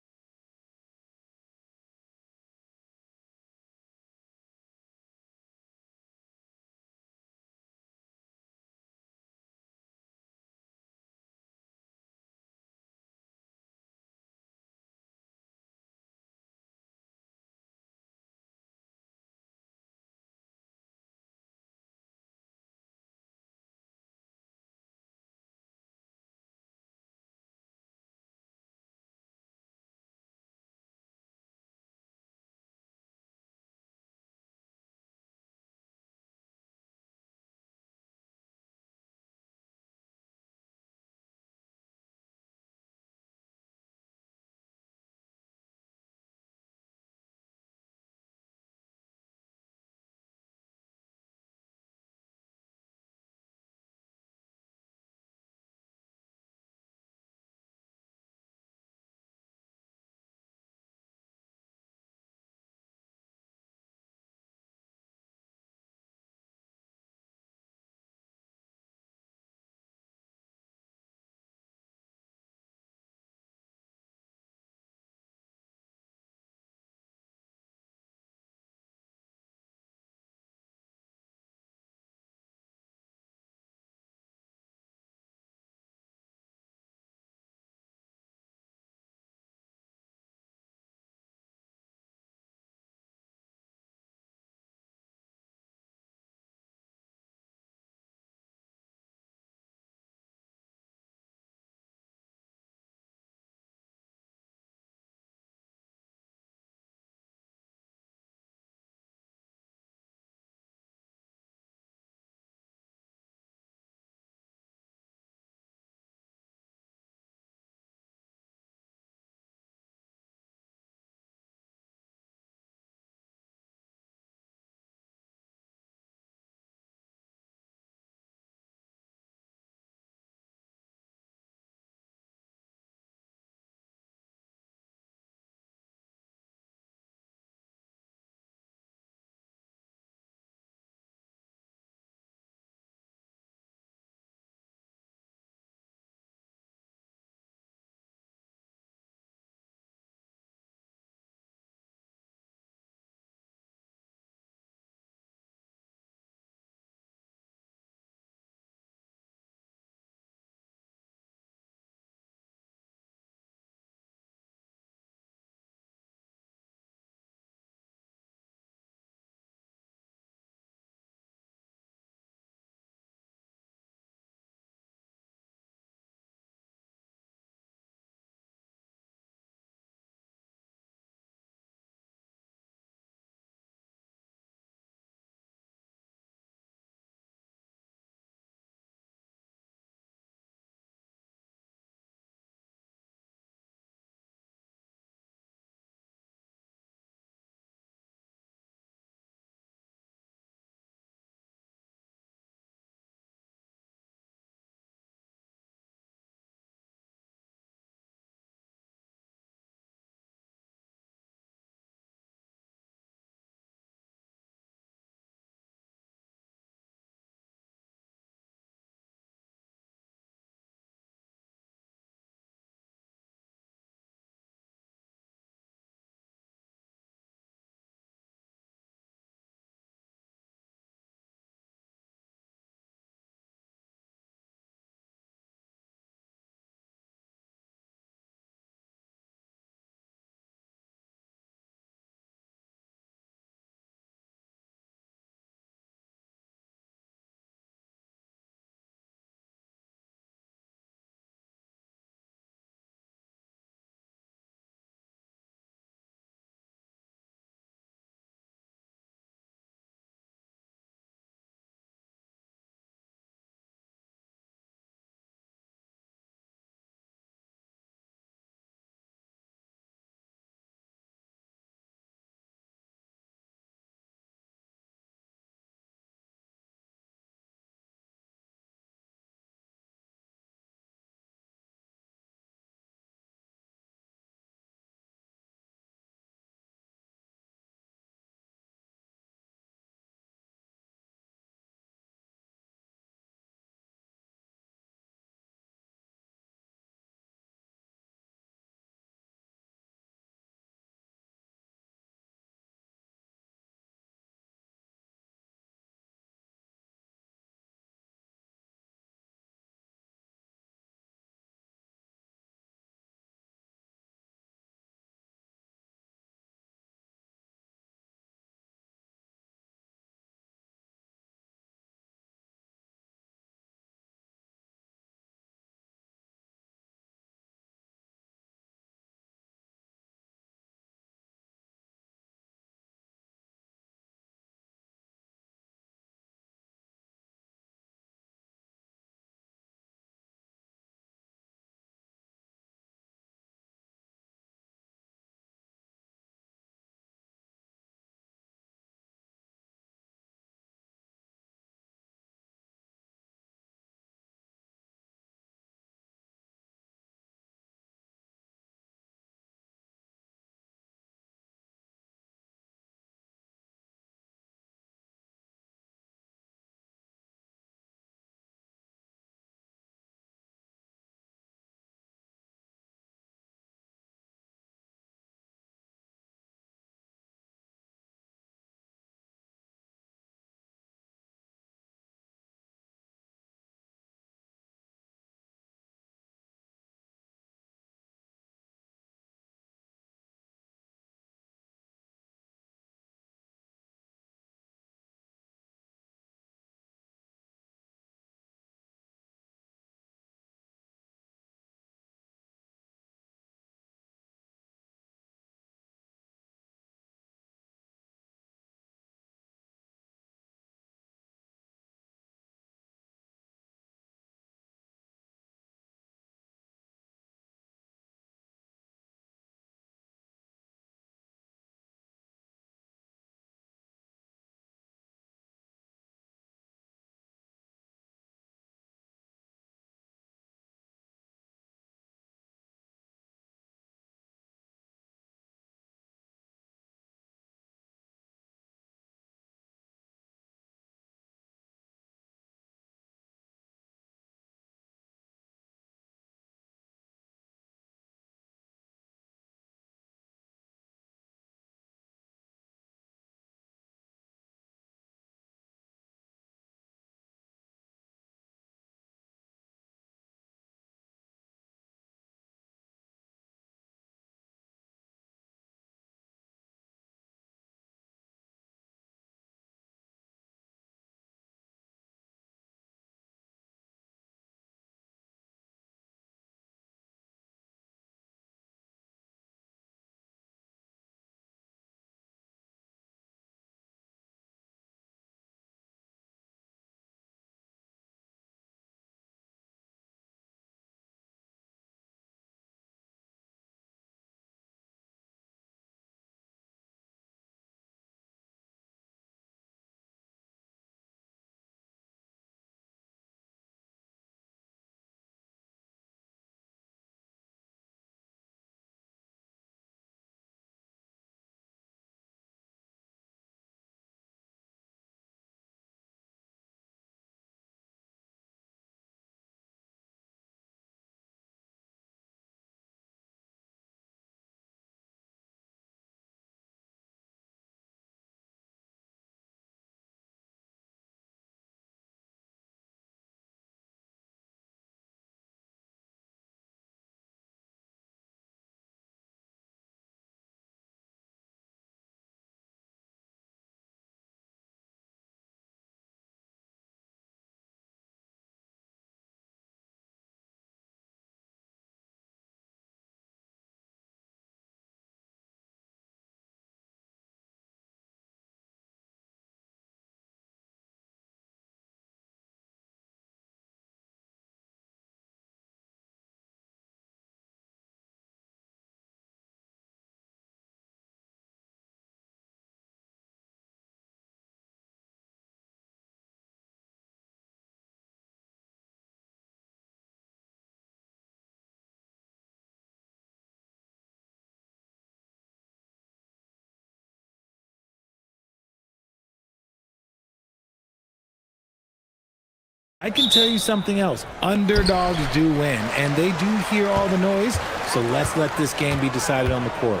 I can tell you something else. Underdogs do win, and they do hear all the noise, so let's let this game be decided on the court.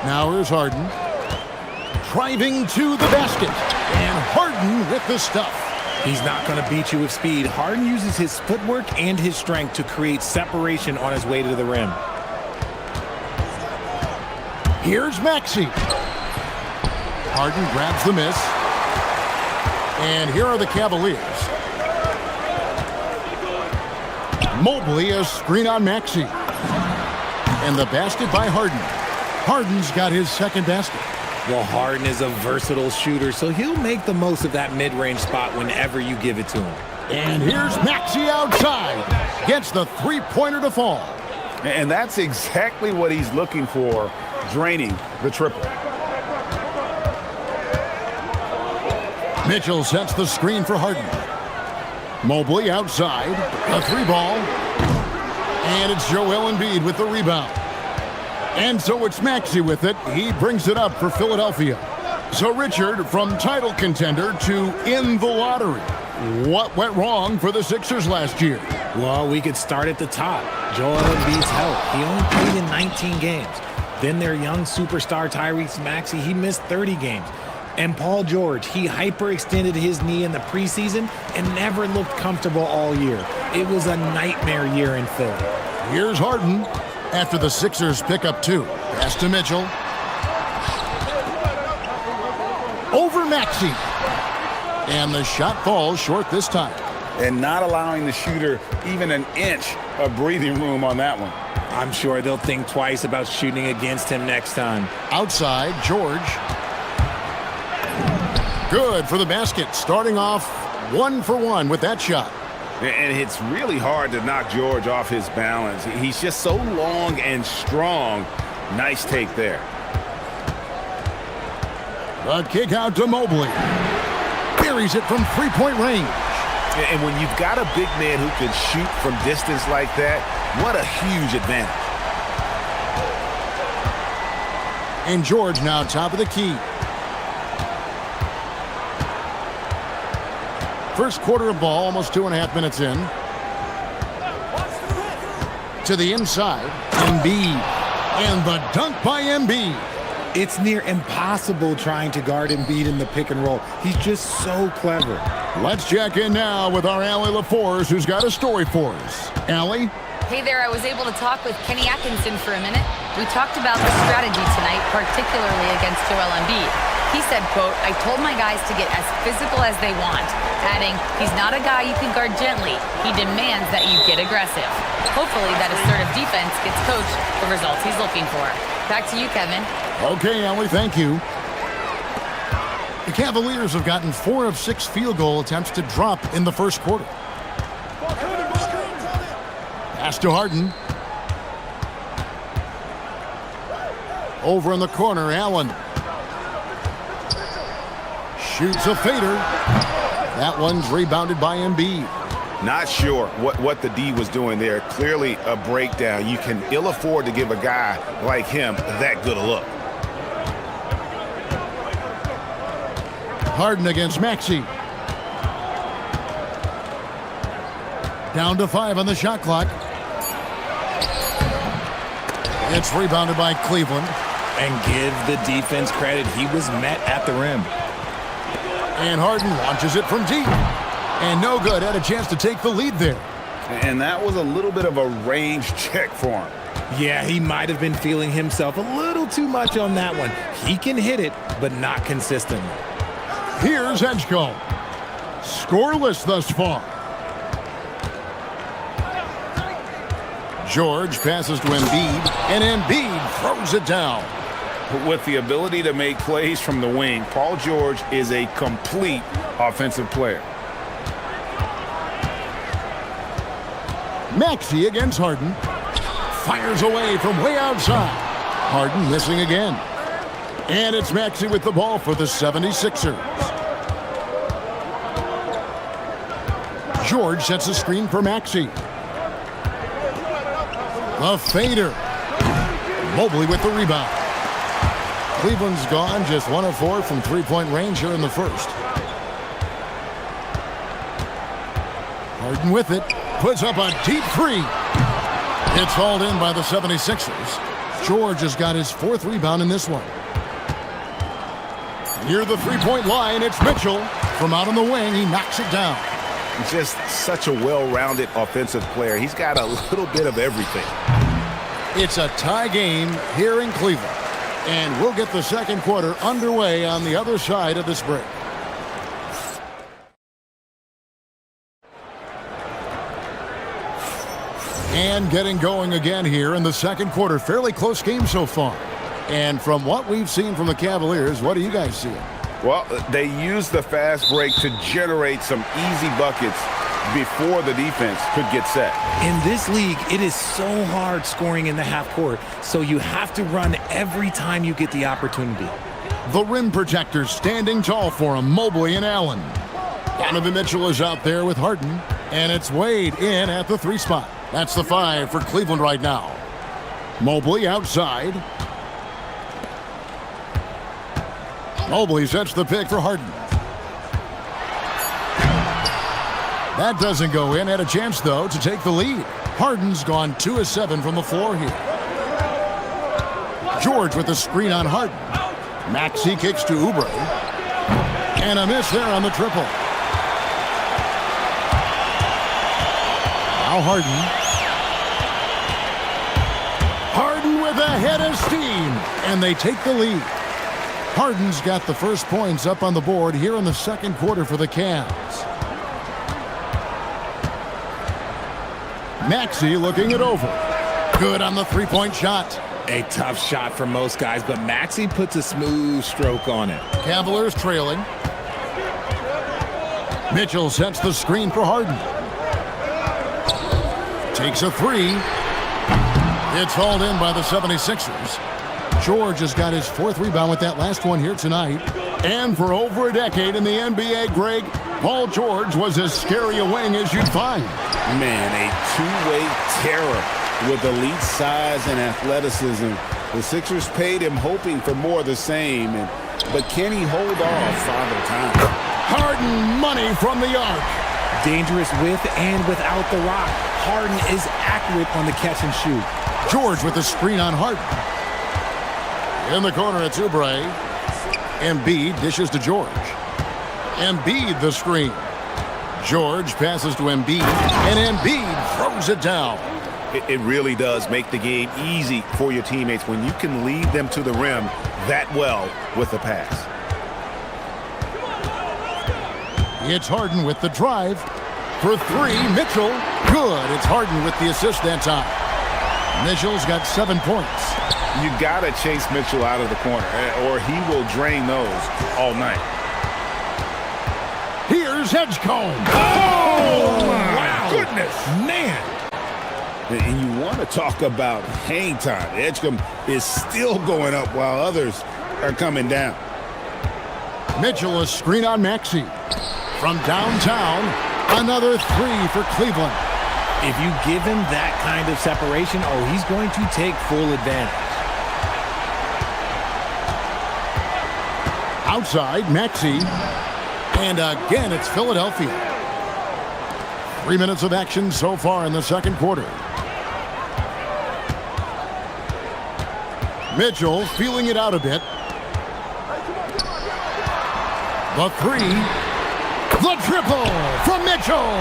Now here's Harden. Driving to the basket. And Harden with the stuff.
He's not going to beat you with speed. Harden uses his footwork and his strength to create separation on his way to the rim.
Here's Maxey. Harden grabs the miss. And here are the Cavaliers. Mobley, a screen on Maxey. And the basket by Harden. Harden's got his second basket.
Well, Harden is a versatile shooter, so he'll make the most of that mid-range spot whenever you give it to him.
And here's Maxey outside. Gets the three-pointer to fall.
And that's exactly what he's looking for, draining the triple.
Mitchell sets the screen for Harden. Mobley outside. A three ball. And it's Joel Embiid with the rebound. And so it's Maxey with it. He brings it up for Philadelphia. So Richard, from title contender to in the lottery. What went wrong for the Sixers last year?
Well, we could start at the top. Joel Embiid's health. He only played in 19 games. Then their young superstar Tyrese Maxey, he missed 30 games. And Paul George, he hyperextended his knee in the preseason and never looked comfortable all year. It was a nightmare year in Philly.
Here's Harden after the Sixers pick up two. Pass to Mitchell. Over Maxey. And the shot falls short this time.
And not allowing the shooter even an inch of breathing room on that one.
I'm sure they'll think twice about shooting against him next time.
Outside, George. Good for the basket, starting off 1 for 1 with that shot.
And it's really hard to knock George off his balance. He's just so long and strong. Nice take there.
The kick out to Mobley. Buries it from three-point range.
And when you've got a big man who can shoot from distance like that, what a huge advantage.
And George now top of the key. First quarter of ball, almost 2.5 minutes in. To the inside, Embiid. And the dunk by Embiid.
It's near impossible trying to guard Embiid in the pick and roll. He's just so clever.
Let's check in now with our Allie LaForce, who's got a story for us. Allie?
Hey there, I was able to talk with Kenny Atkinson for a minute. We talked about the strategy tonight, particularly against Joel Embiid. He said, quote, "I told my guys to get as physical as they want," adding, "He's not a guy you can guard gently. He demands that you get aggressive." Hopefully that assertive defense gets Coach the results he's looking for. Back to you, Kevin.
Okay, Allie, thank you. The Cavaliers have gotten 4 of 6 field goal attempts to drop in the first quarter. Pass to Harden. Over in the corner, Allen. Shoots a fader. That one's rebounded by Embiid.
Not sure what the D was doing there. Clearly a breakdown. You can ill afford to give a guy like him that good a look.
Harden against Maxey. Down to 5 on the shot clock. It's rebounded by Cleveland.
And give the defense credit. He was met at the rim.
And Harden launches it from deep. And no good. Had a chance to take the lead there.
And that was a little bit of a range check for him.
Yeah, he might have been feeling himself a little too much on that one. He can hit it, but not consistently.
Here's Edgecombe. Scoreless thus far. George passes to Embiid, and Embiid throws it down.
With the ability to make plays from the wing, Paul George is a complete offensive player.
Maxey against Harden. Fires away from way outside. Harden missing again. And it's Maxey with the ball for the 76ers. George sets a screen for Maxey. A fader. Mobley with the rebound. Cleveland's gone just 1 of 4 from three-point range here in the first. Harden with it. Puts up a deep three. It's hauled in by the 76ers. George has got his 4th rebound in this one. Near the three-point line, it's Mitchell. From out on the wing, he knocks it down.
Just such a well-rounded offensive player. He's got a little bit of everything.
It's a tie game here in Cleveland. And we'll get the second quarter underway on the other side of this break. And getting going again here in the second quarter. Fairly close game so far. And from what we've seen from the Cavaliers, what are you guys seeing?
Well, they use the fast break to generate some easy buckets before the defense could get set.
In this league, it is so hard scoring in the half court, so you have to run every time you get the opportunity.
The rim protectors standing tall for him, Mobley and Allen. Donovan Mitchell is out there with Harden, and it's Wade in at the 3 spot. That's the 5 for Cleveland right now. Mobley outside. Mobley sets the pick for Harden. That doesn't go in. Had a chance, though, to take the lead. Harden's gone 2 of 7 from the floor here. George with the screen on Harden. Maxey kicks to Oubre. And a miss there on the triple. Now Harden. Harden with a head of steam. And they take the lead. Harden's got the first points up on the board here in the second quarter for the Cavs. Maxey looking it over. Good on the three-point shot.
A tough shot for most guys, but Maxey puts a smooth stroke on it.
Cavaliers trailing. Mitchell sets the screen for Harden. Takes a 3. It's hauled in by the 76ers. George has got his 4th rebound with that last one here tonight. And for over a decade in the NBA, Greg, Paul George was as scary a wing as you'd find.
Man, a two-way terror with elite size and athleticism. The Sixers paid him hoping for more of the same, but can he hold off Father Time?
Harden money from the arc.
Dangerous with and without the rock. Harden is accurate on the catch and shoot.
George with the screen on Harden. In the corner, it's Oubre. Embiid dishes to George. Embiid the screen. George passes to Embiid, and Embiid throws it down.
It really does make the game easy for your teammates when you can lead them to the rim that well with the pass.
It's Harden with the drive. For 3, Mitchell. Good. It's Harden with the assist that time. Mitchell's got 7 points.
You got to chase Mitchell out of the corner, or he will drain those all night.
Here's Edgecombe.
Oh, my goodness. Man.
And you want to talk about hang time. Edgecombe is still going up while others are coming down.
Mitchell a screen on Maxey. From downtown, another 3 for Cleveland.
If you give him that kind of separation, he's going to take full advantage.
Outside, Maxey. And again, it's Philadelphia. 3 minutes of action so far in the second quarter. Mitchell feeling it out a bit. The 3. The triple from Mitchell.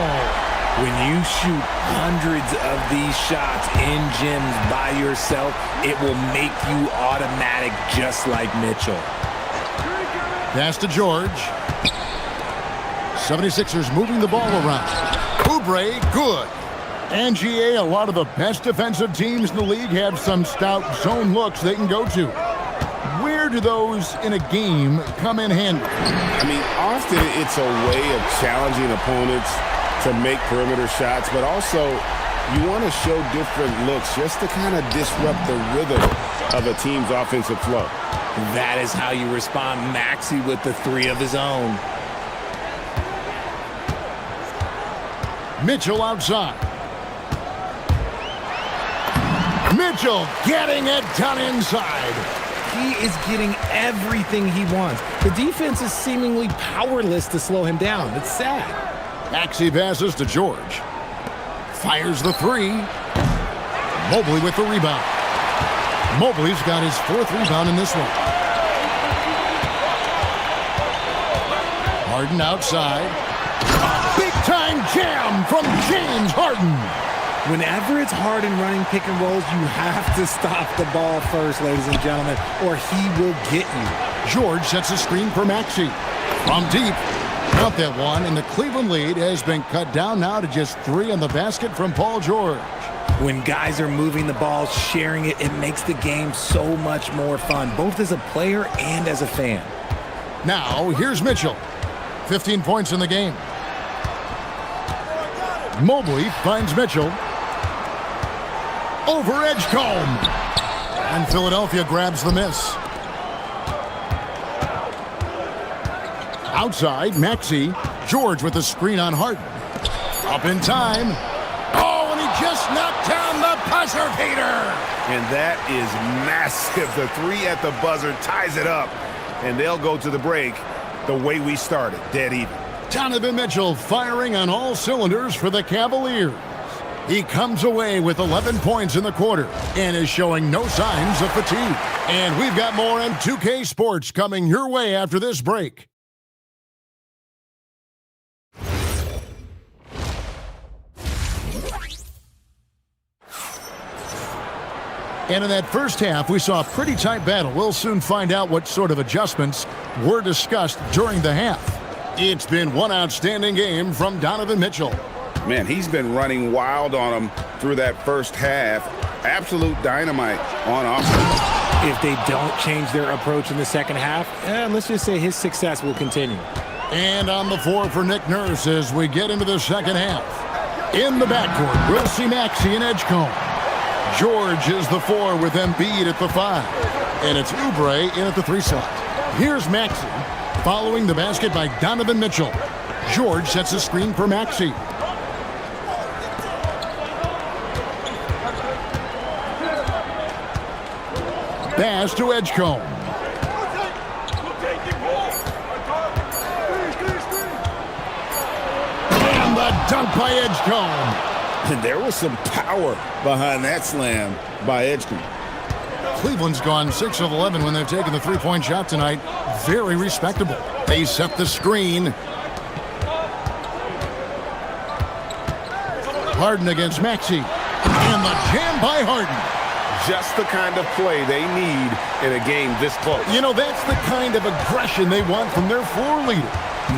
When you shoot hundreds of these shots in gyms by yourself, it will make you automatic just like Mitchell.
Pass to George. 76ers moving the ball around. Oubre, good. And GA, a lot of the best defensive teams in the league have some stout zone looks they can go to. Where do those in a game come in handy?
I mean, often it's a way of challenging opponents to make perimeter shots, but also you want to show different looks just to kind of disrupt the rhythm of a team's offensive flow.
That is how you respond. Maxey with the 3 of his own.
Mitchell outside. Mitchell getting it done inside.
He is getting everything he wants. The defense is seemingly powerless to slow him down. It's sad.
Maxey passes to George. Fires the three. Mobley with the rebound. Mobley's got his 4th rebound in this one. Harden outside. Big-time jam from James Harden.
Whenever it's Harden running pick and rolls, you have to stop the ball first, ladies and gentlemen, or he will get you.
George sets a screen for Maxey. From deep. Count that one, and the Cleveland lead has been cut down now to just 3 on the basket from Paul George.
When guys are moving the ball, sharing it, it makes the game so much more fun, both as a player and as a fan.
Now, here's Mitchell. 15 points in the game. Mobley finds Mitchell. Over Edgecombe. And Philadelphia grabs the miss. Outside, Maxey. George with the screen on Harden. Up in time. Oh, and he just knocked down the buzzer beater.
And that is massive. The 3 at the buzzer ties it up. And they'll go to the break the way we started, dead even.
Donovan Mitchell firing on all cylinders for the Cavaliers. He comes away with 11 points in the quarter and is showing no signs of fatigue. And we've got more on 2K Sports coming your way after this break. And in that first half, we saw a pretty tight battle. We'll soon find out what sort of adjustments were discussed during the half. It's been one outstanding game from Donovan Mitchell.
Man, he's been running wild on him through that first half. Absolute dynamite on offense.
If they don't change their approach in the second half, let's just say his success will continue.
And on the floor for Nick Nurse as we get into the second half. In the backcourt, we'll see Maxey and Edgecombe. George is the 4 with Embiid at the 5. And it's Oubre in at the 3 slot. Here's Maxey, following the basket by Donovan Mitchell. George sets a screen for Maxey. Pass to Edgecombe. And the dunk by Edgecombe.
And there was some power behind that slam by Edgecombe.
Cleveland's gone 6 of 11 when they've taken the 3-point shot tonight. Very respectable. They set the screen. Harden against Maxey. And the jam by Harden.
Just the kind of play they need in a game this close.
You know, that's the kind of aggression they want from their floor leader.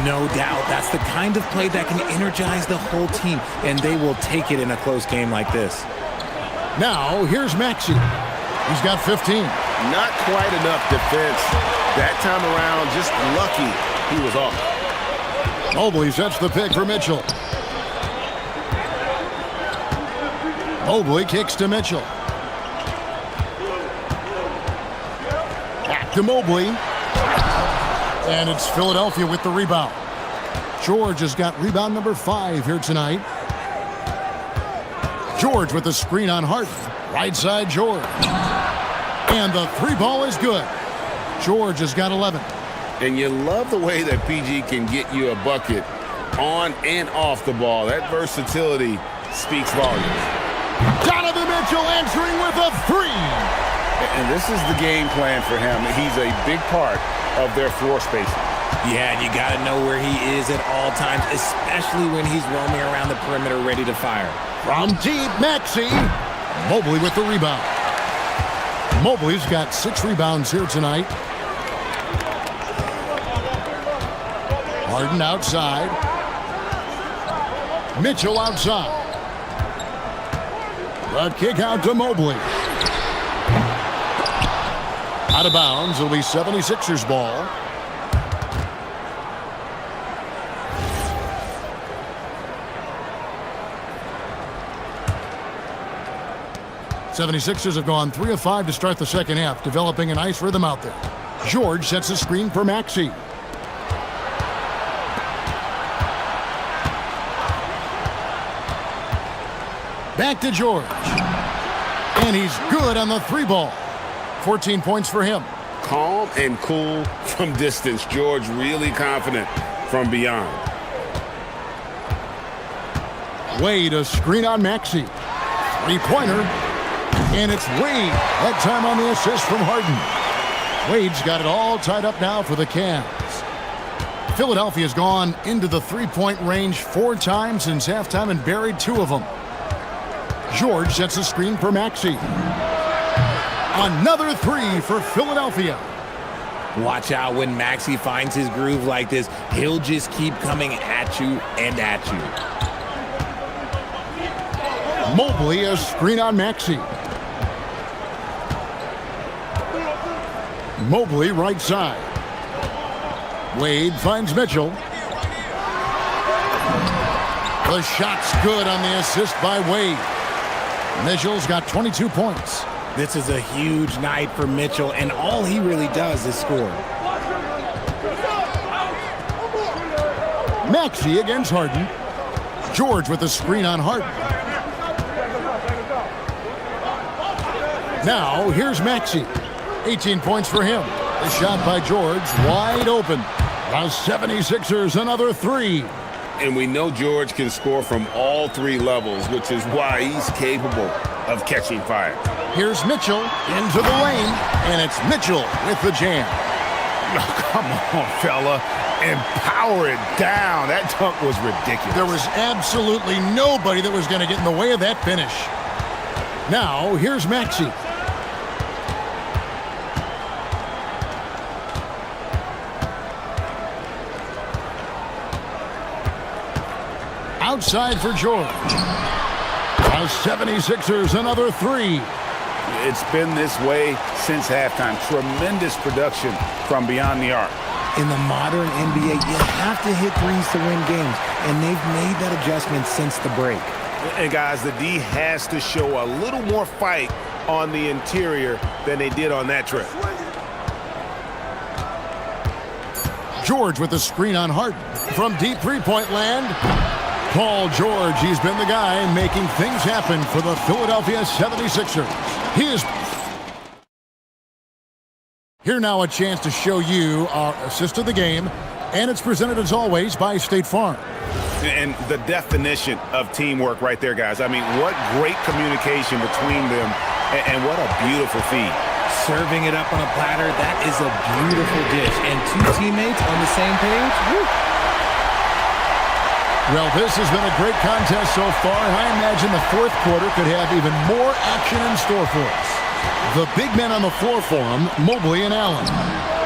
No doubt. That's the kind of play that can energize the whole team, and they will take it in a close game like this.
Now, here's Maxey. He's got 15.
Not quite enough defense. That time around, just lucky he was off.
Mobley sets the pick for Mitchell. Mobley kicks to Mitchell. Back to Mobley. And it's Philadelphia with the rebound. George has got rebound number 5 here tonight. George with the screen on Harden. Right side, George. And the 3 ball is good. George has got 11.
And you love the way that PG can get you a bucket on and off the ball. That versatility speaks volumes.
Donovan Mitchell answering with a 3.
And this is the game plan for him. He's a big part of their floor spacing.
Yeah, and you got to know where he is at all times, especially when he's roaming around the perimeter ready to fire.
From deep, Maxey. Mobley with the rebound. Mobley's got 6 rebounds here tonight. Harden outside. Mitchell outside. The kick out to Mobley. Out of bounds. It'll be 76ers ball. '76ers have gone 3 of 5 to start the second half, developing a nice rhythm out there. George sets a screen for Maxey. Back to George. And he's good on the 3 ball. 14 points for him.
Calm and cool from distance. George really confident from beyond.
Wade, a screen on Maxey. Three-pointer. And it's Wade. That time on the assist from Harden. Wade's got it all tied up now for the Cavs. Philadelphia's gone into the three-point range 4 times since halftime and buried 2 of them. George sets a screen for Maxey. Another 3 for Philadelphia.
Watch out when Maxey finds his groove like this. He'll just keep coming at you and at you.
Mobley, a screen on Maxey. Mobley right side. Wade finds Mitchell. The shot's good on the assist by Wade. Mitchell's got 22 points.
This is a huge night for Mitchell, and all he really does is score.
Maxey against Harden. George with the screen on Harden. Now, here's Maxey. 18 points for him. The shot by George, wide open. The 76ers, another 3.
And we know George can score from all 3 levels, which is why he's capable of catching fire.
Here's Mitchell into the lane, and it's Mitchell with the jam.
Oh, come on, fella. And power it down. That dunk was ridiculous.
There was absolutely nobody that was going to get in the way of that finish. Now, here's Maxey. Outside for George. The 76ers, another 3.
It's been this way since halftime. Tremendous production from beyond the arc.
In the modern NBA, you have to hit threes to win games, and they've made that adjustment since the break.
And guys, the D has to show a little more fight on the interior than they did on that trip.
George with the screen on Harden. From deep three-point land, Paul George, he's been the guy making things happen for the Philadelphia 76ers. He is here now, a chance to show you our assist of the game, and it's presented as always by State Farm.
And the definition of teamwork right there, guys. I mean, what great communication between them, and what a beautiful feed.
Serving it up on a platter, that is a beautiful dish. And 2 teammates on the same page. Woo.
Well, this has been a great contest so far. I imagine the 4th quarter could have even more action in store for us. The big men on the floor for them, Mobley and Allen.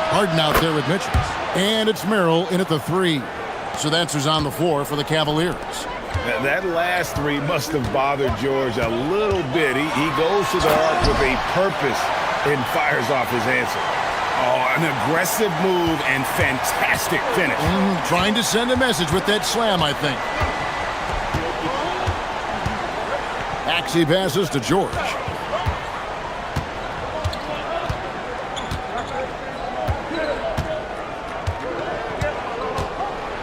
Harden out there with Mitchell. And it's Merrill in at the 3. So that's who's on the floor for the Cavaliers.
That last 3 must have bothered George a little bit. He goes to the arc with a purpose and fires off his answer. Oh, an aggressive move and fantastic finish.
Trying to send a message with that slam, I think. Maxey passes to George.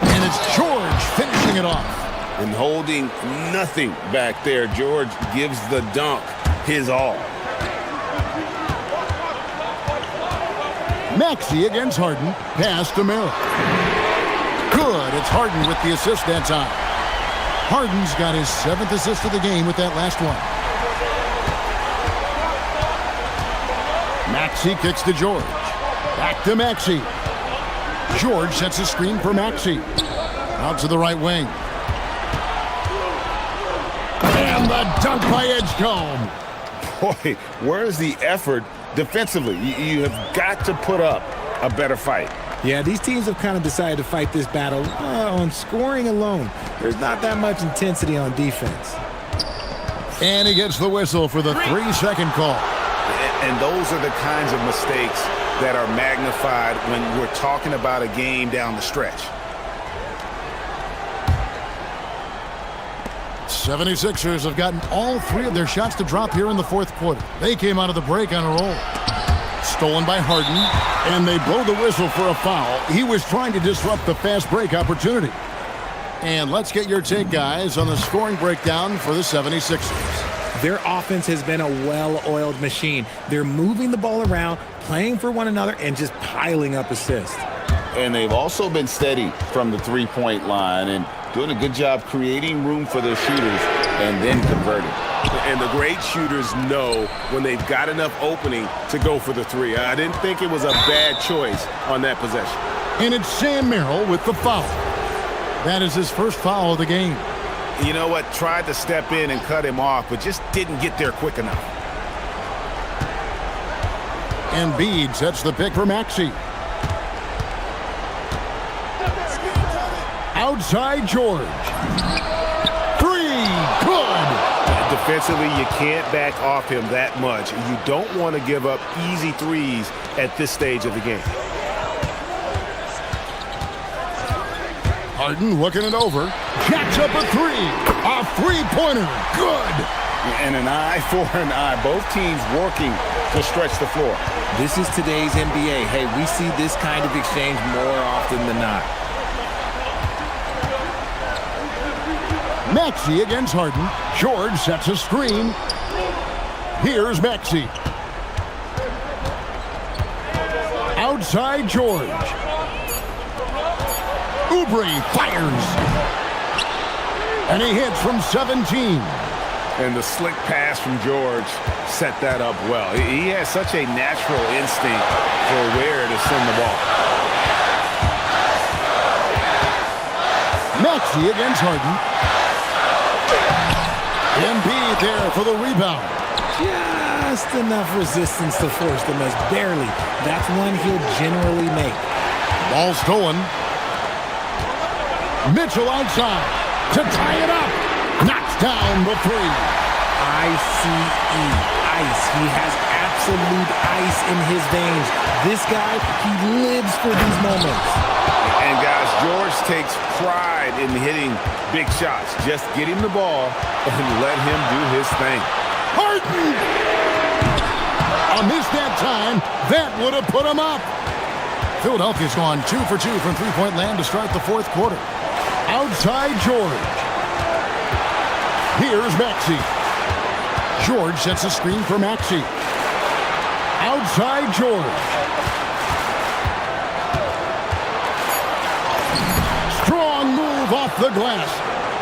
And it's George finishing it off.
And holding nothing back there, George gives the dunk his all.
Maxey against Harden. Pass to Merrill. Good. It's Harden with the assist that time. Harden's got his 7th assist of the game with that last one. Maxey kicks to George. Back to Maxey. George sets a screen for Maxey. Out to the right wing. And the dunk by Edgecombe.
Boy, where's the effort defensively? You have got to put up a better fight.
Yeah, these teams have kind of decided to fight this battle on scoring alone. There's not that much intensity on defense.
And he gets the whistle for the 3-second call.
And those are the kinds of mistakes that are magnified when we're talking about a game down the stretch.
76ers have gotten all 3 of their shots to drop here in the 4th quarter. They came out of the break on a roll. Stolen by Harden, and they blow the whistle for a foul. He was trying to disrupt the fast break opportunity. And let's get your take, guys, on the scoring breakdown for the 76ers.
Their offense has been a well-oiled machine. They're moving the ball around, playing for one another, and just piling up assists.
And they've also been steady from the three-point line. And doing a good job creating room for their shooters and then converting.
And the great shooters know when they've got enough opening to go for the three. I didn't think it was a bad choice on that possession.
And it's Sam Merrill with the foul. That is his first foul of the game.
You know what? Tried to step in and cut him off, but just didn't get there quick enough.
Embiid sets the pick for Maxey. Outside George. Three, good.
Defensively, you can't back off him that much. You don't want to give up easy threes at this stage of the game.
Harden looking it over. Jacks up a three. A three-pointer. Good.
And an eye for an eye. Both teams working to stretch the floor.
This is today's NBA. Hey, we see this kind of exchange more often than not.
Maxey against Harden. George sets a screen. Here's Maxey. Outside George. Oubre fires. And he hits from 17.
And the slick pass from George set that up well. He has such a natural instinct for where to send the ball.
Maxey against Harden. Embiid there for the rebound.
Just enough resistance to force the miss. Barely. That's one he'll generally make.
Ball stolen. Mitchell outside to tie it up. Knocks down the three.
I-C-E. Ice. He has absolute ice in his veins. This guy, he lives for these moments.
And guys, George takes pride in hitting big shots. Just get him the ball and let him do his thing.
Harden! A miss that time. That would have put him up. Philadelphia's gone 2 for 2 from three-point land to start the fourth quarter. Outside George. Here's Maxey. George sets a screen for Maxey. Outside George. Strong move off the glass.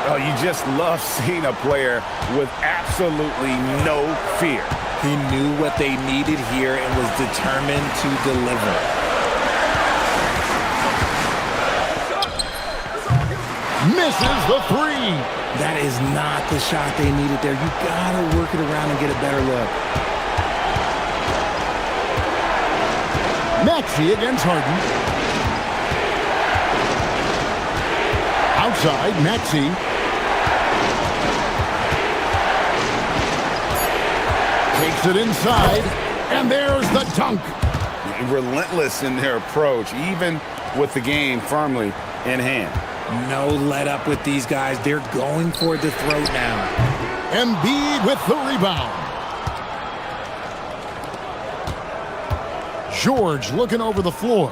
Oh, you just love seeing a player with absolutely no fear.
He knew what they needed here and was determined to deliver.
Misses the three.
That is not the shot they needed there. You gotta work it around and get a better look.
Maxey against Harden. Outside, Maxey. Takes it inside, and there's the dunk.
Relentless in their approach, even with the game firmly in hand.
No let up with these guys. They're going for the throat now.
Embiid with the rebound. George looking over the floor.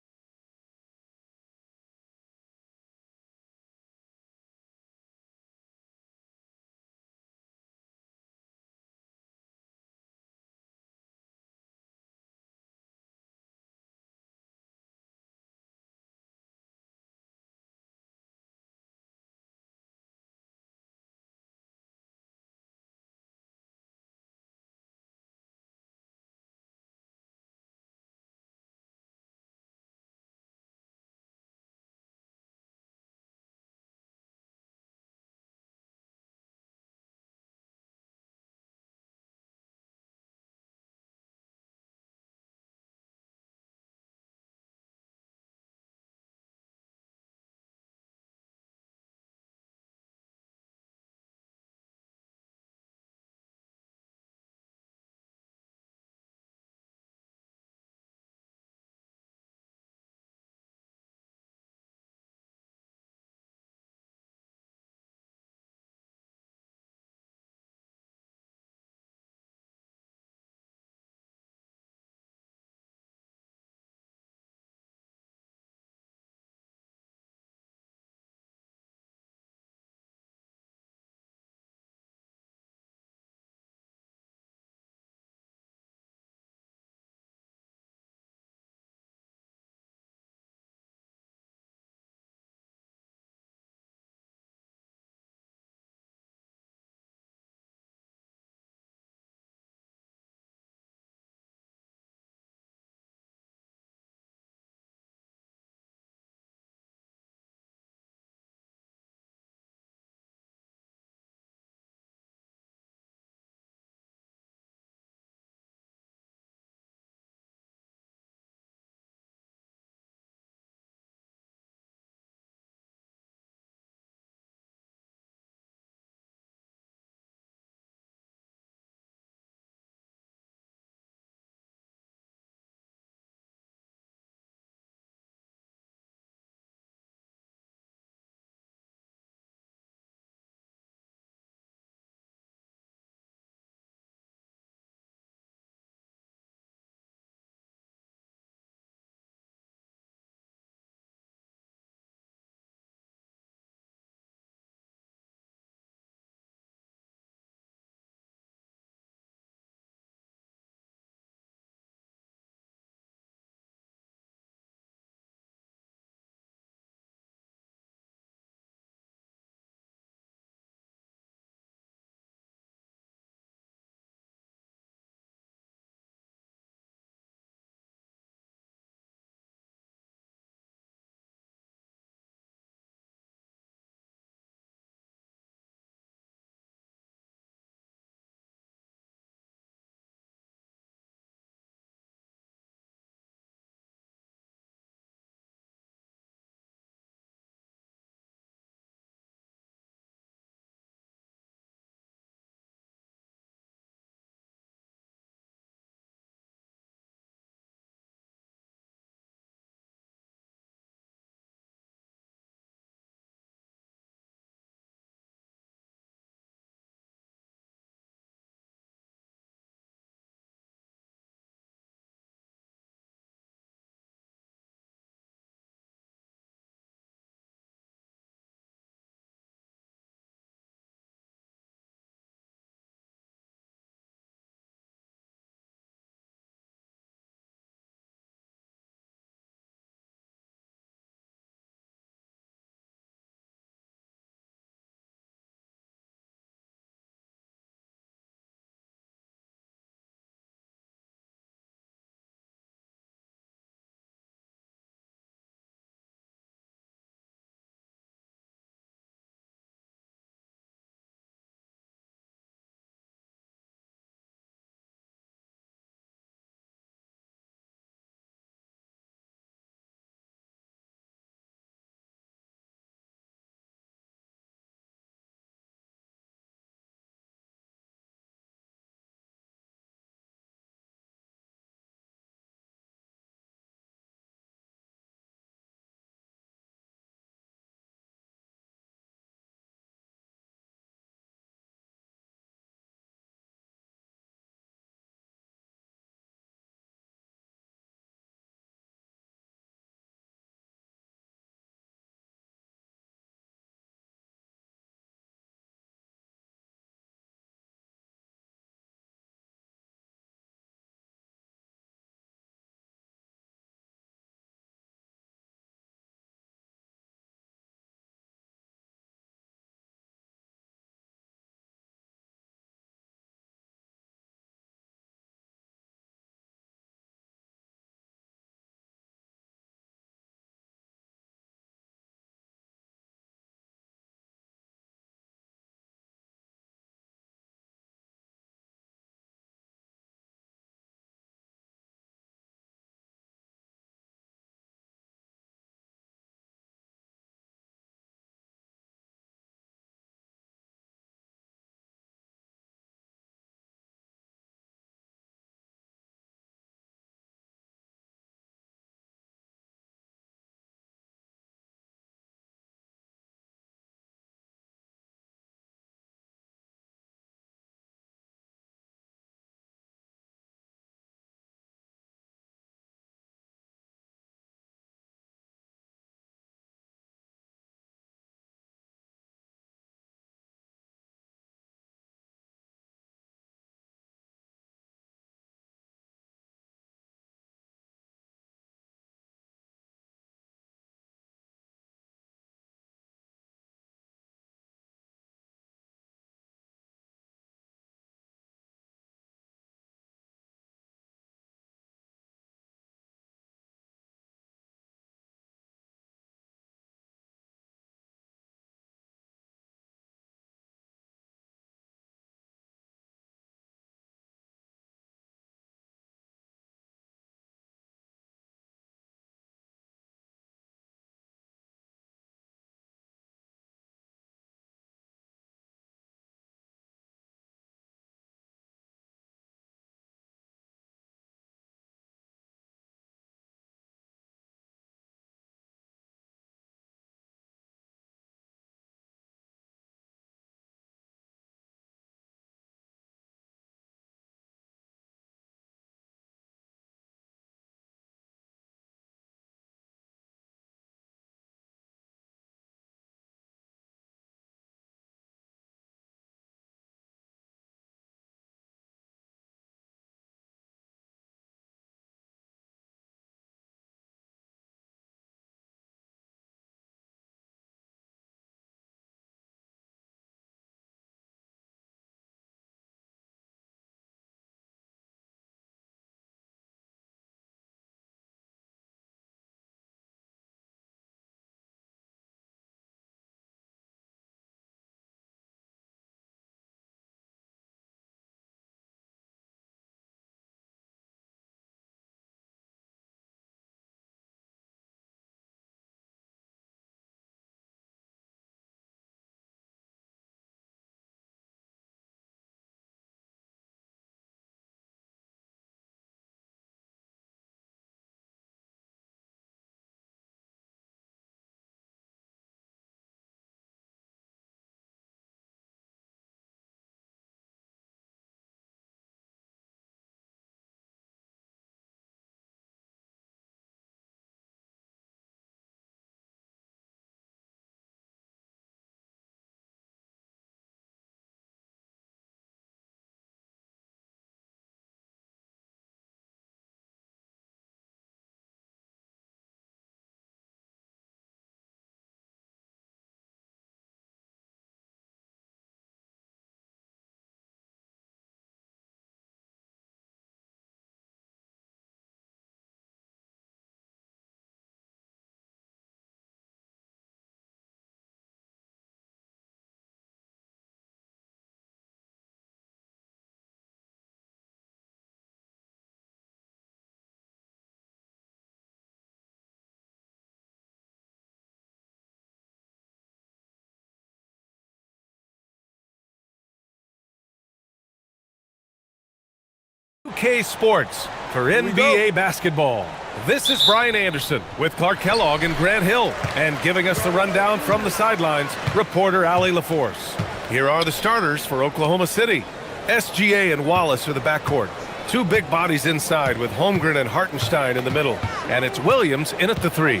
OK Sports for NBA basketball. This is Brian Anderson with Clark Kellogg and Grant Hill. And giving us the rundown from the sidelines, reporter Allie LaForce. Here are the starters for Oklahoma City. SGA and Wallace are the backcourt. Two big bodies inside with Holmgren and Hartenstein in the middle. And it's Williams in at the 3.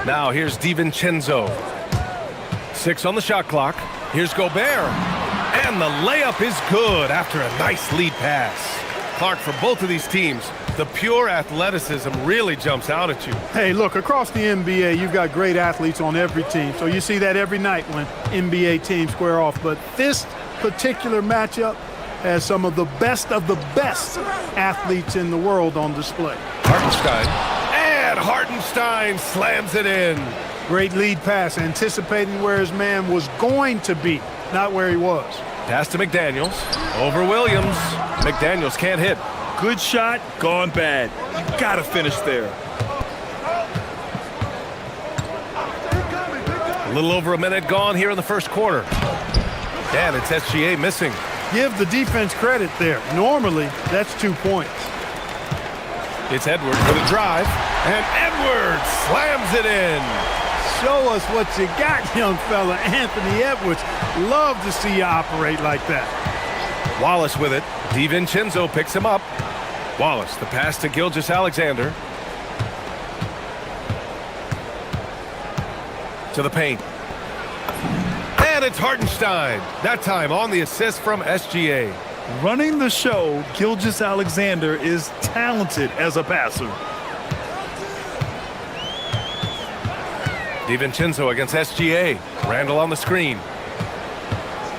Now here's DiVincenzo. 6 on the shot clock. Here's Gobert. And the layup is good after a nice lead pass. Clark, for both of these teams, the pure athleticism really jumps out at you.
Hey, look, across the NBA, you've got great athletes on every team. So you see that every night when NBA teams square off. But this particular matchup has some of the best athletes in the world on display.
Hartenstein. And Hartenstein slams it in.
Great lead pass, anticipating where his man was going to be, not where he was.
Pass to McDaniels. Over Williams. McDaniels can't hit.
Good shot, gone bad. You gotta finish there.
A little over a minute gone here in the first quarter. And it's SGA missing.
Give the defense credit there. Normally, that's 2 points.
It's Edwards with a drive. And Edwards slams it in.
Show us what you got, young fella. Anthony Edwards. Love to see you operate like that.
Wallace with it. DiVincenzo picks him up. Wallace, the pass to Gilgeous-Alexander. To the paint. And it's Hartenstein. That time on the assist from SGA.
Running the show, Gilgeous-Alexander is talented as a passer.
DiVincenzo against SGA. Randall on the screen.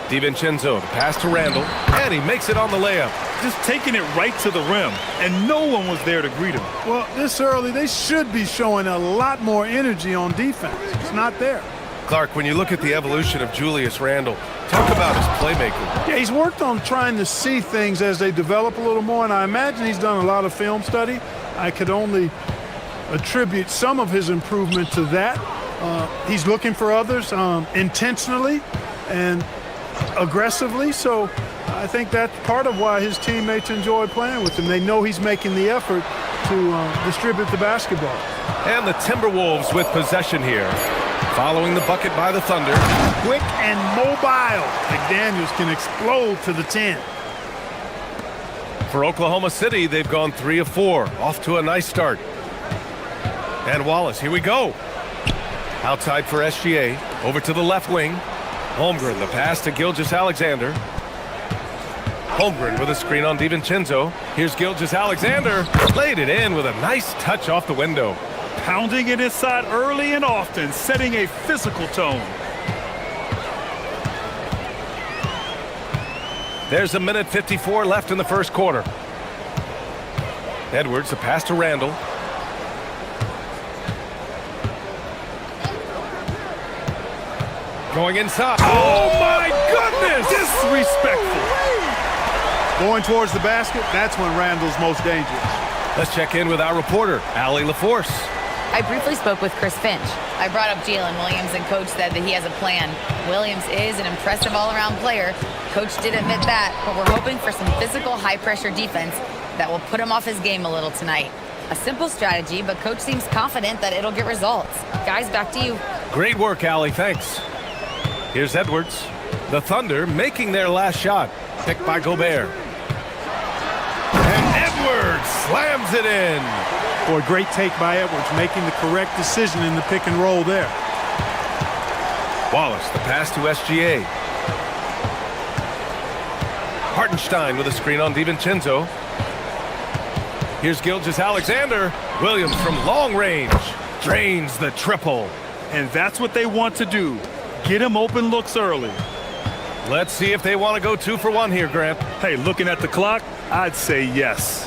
DiVincenzo, the pass to Randall, and he makes it on the layup.
Just taking it right to the rim, and no one was there to greet him.
Well, this early, they should be showing a lot more energy on defense. It's not there.
Clark, when you look at the evolution of Julius Randle, talk about his playmaking.
Yeah, he's worked on trying to see things as they develop a little more, and I imagine he's done a lot of film study. I could only attribute some of his improvement to that. He's looking for others intentionally and aggressively, so I think that's part of why his teammates enjoy playing with him. They know he's making the effort to distribute the basketball.
And the Timberwolves with possession here. Following the bucket by the Thunder.
Quick and mobile. McDaniels can explode to the 10.
For Oklahoma City, they've gone 3 of 4. Off to a nice start. And Wallace, here we go. Outside for SGA. Over to the left wing. Holmgren, the pass to Gilgeous-Alexander. Holmgren with a screen on DiVincenzo. Here's Gilgeous-Alexander. Laid it in with a nice touch off the window.
Pounding it inside early and often, setting a physical tone.
There's a minute 54 left in the first quarter. Edwards, the pass to Randall. Going inside. Oh my goodness!
Disrespectful.
Going towards the basket, that's when Randall's most dangerous.
Let's check in with our reporter, Allie LaForce.
I briefly spoke with Chris Finch. I brought up Jalen Williams, and Coach said that he has a plan. Williams is an impressive all-around player. Coach did admit that, but we're hoping for some physical, high-pressure defense that will put him off his game a little tonight. A simple strategy, but Coach seems confident that it'll get results. Guys, back to you.
Great work, Allie. Thanks. Here's Edwards. The Thunder making their last shot. Picked by Gobert. And Edwards slams it in.
Boy, great take by Edwards, making the correct decision in the pick and roll there.
Wallace, the pass to SGA. Hartenstein with a screen on DiVincenzo. Here's Gilgeous-Alexander. Williams from long range. Drains the triple.
And that's what they want to do. Get him open looks early.
Let's see if they want to go 2 for 1 here, Grant.
Hey, looking at the clock, I'd say yes.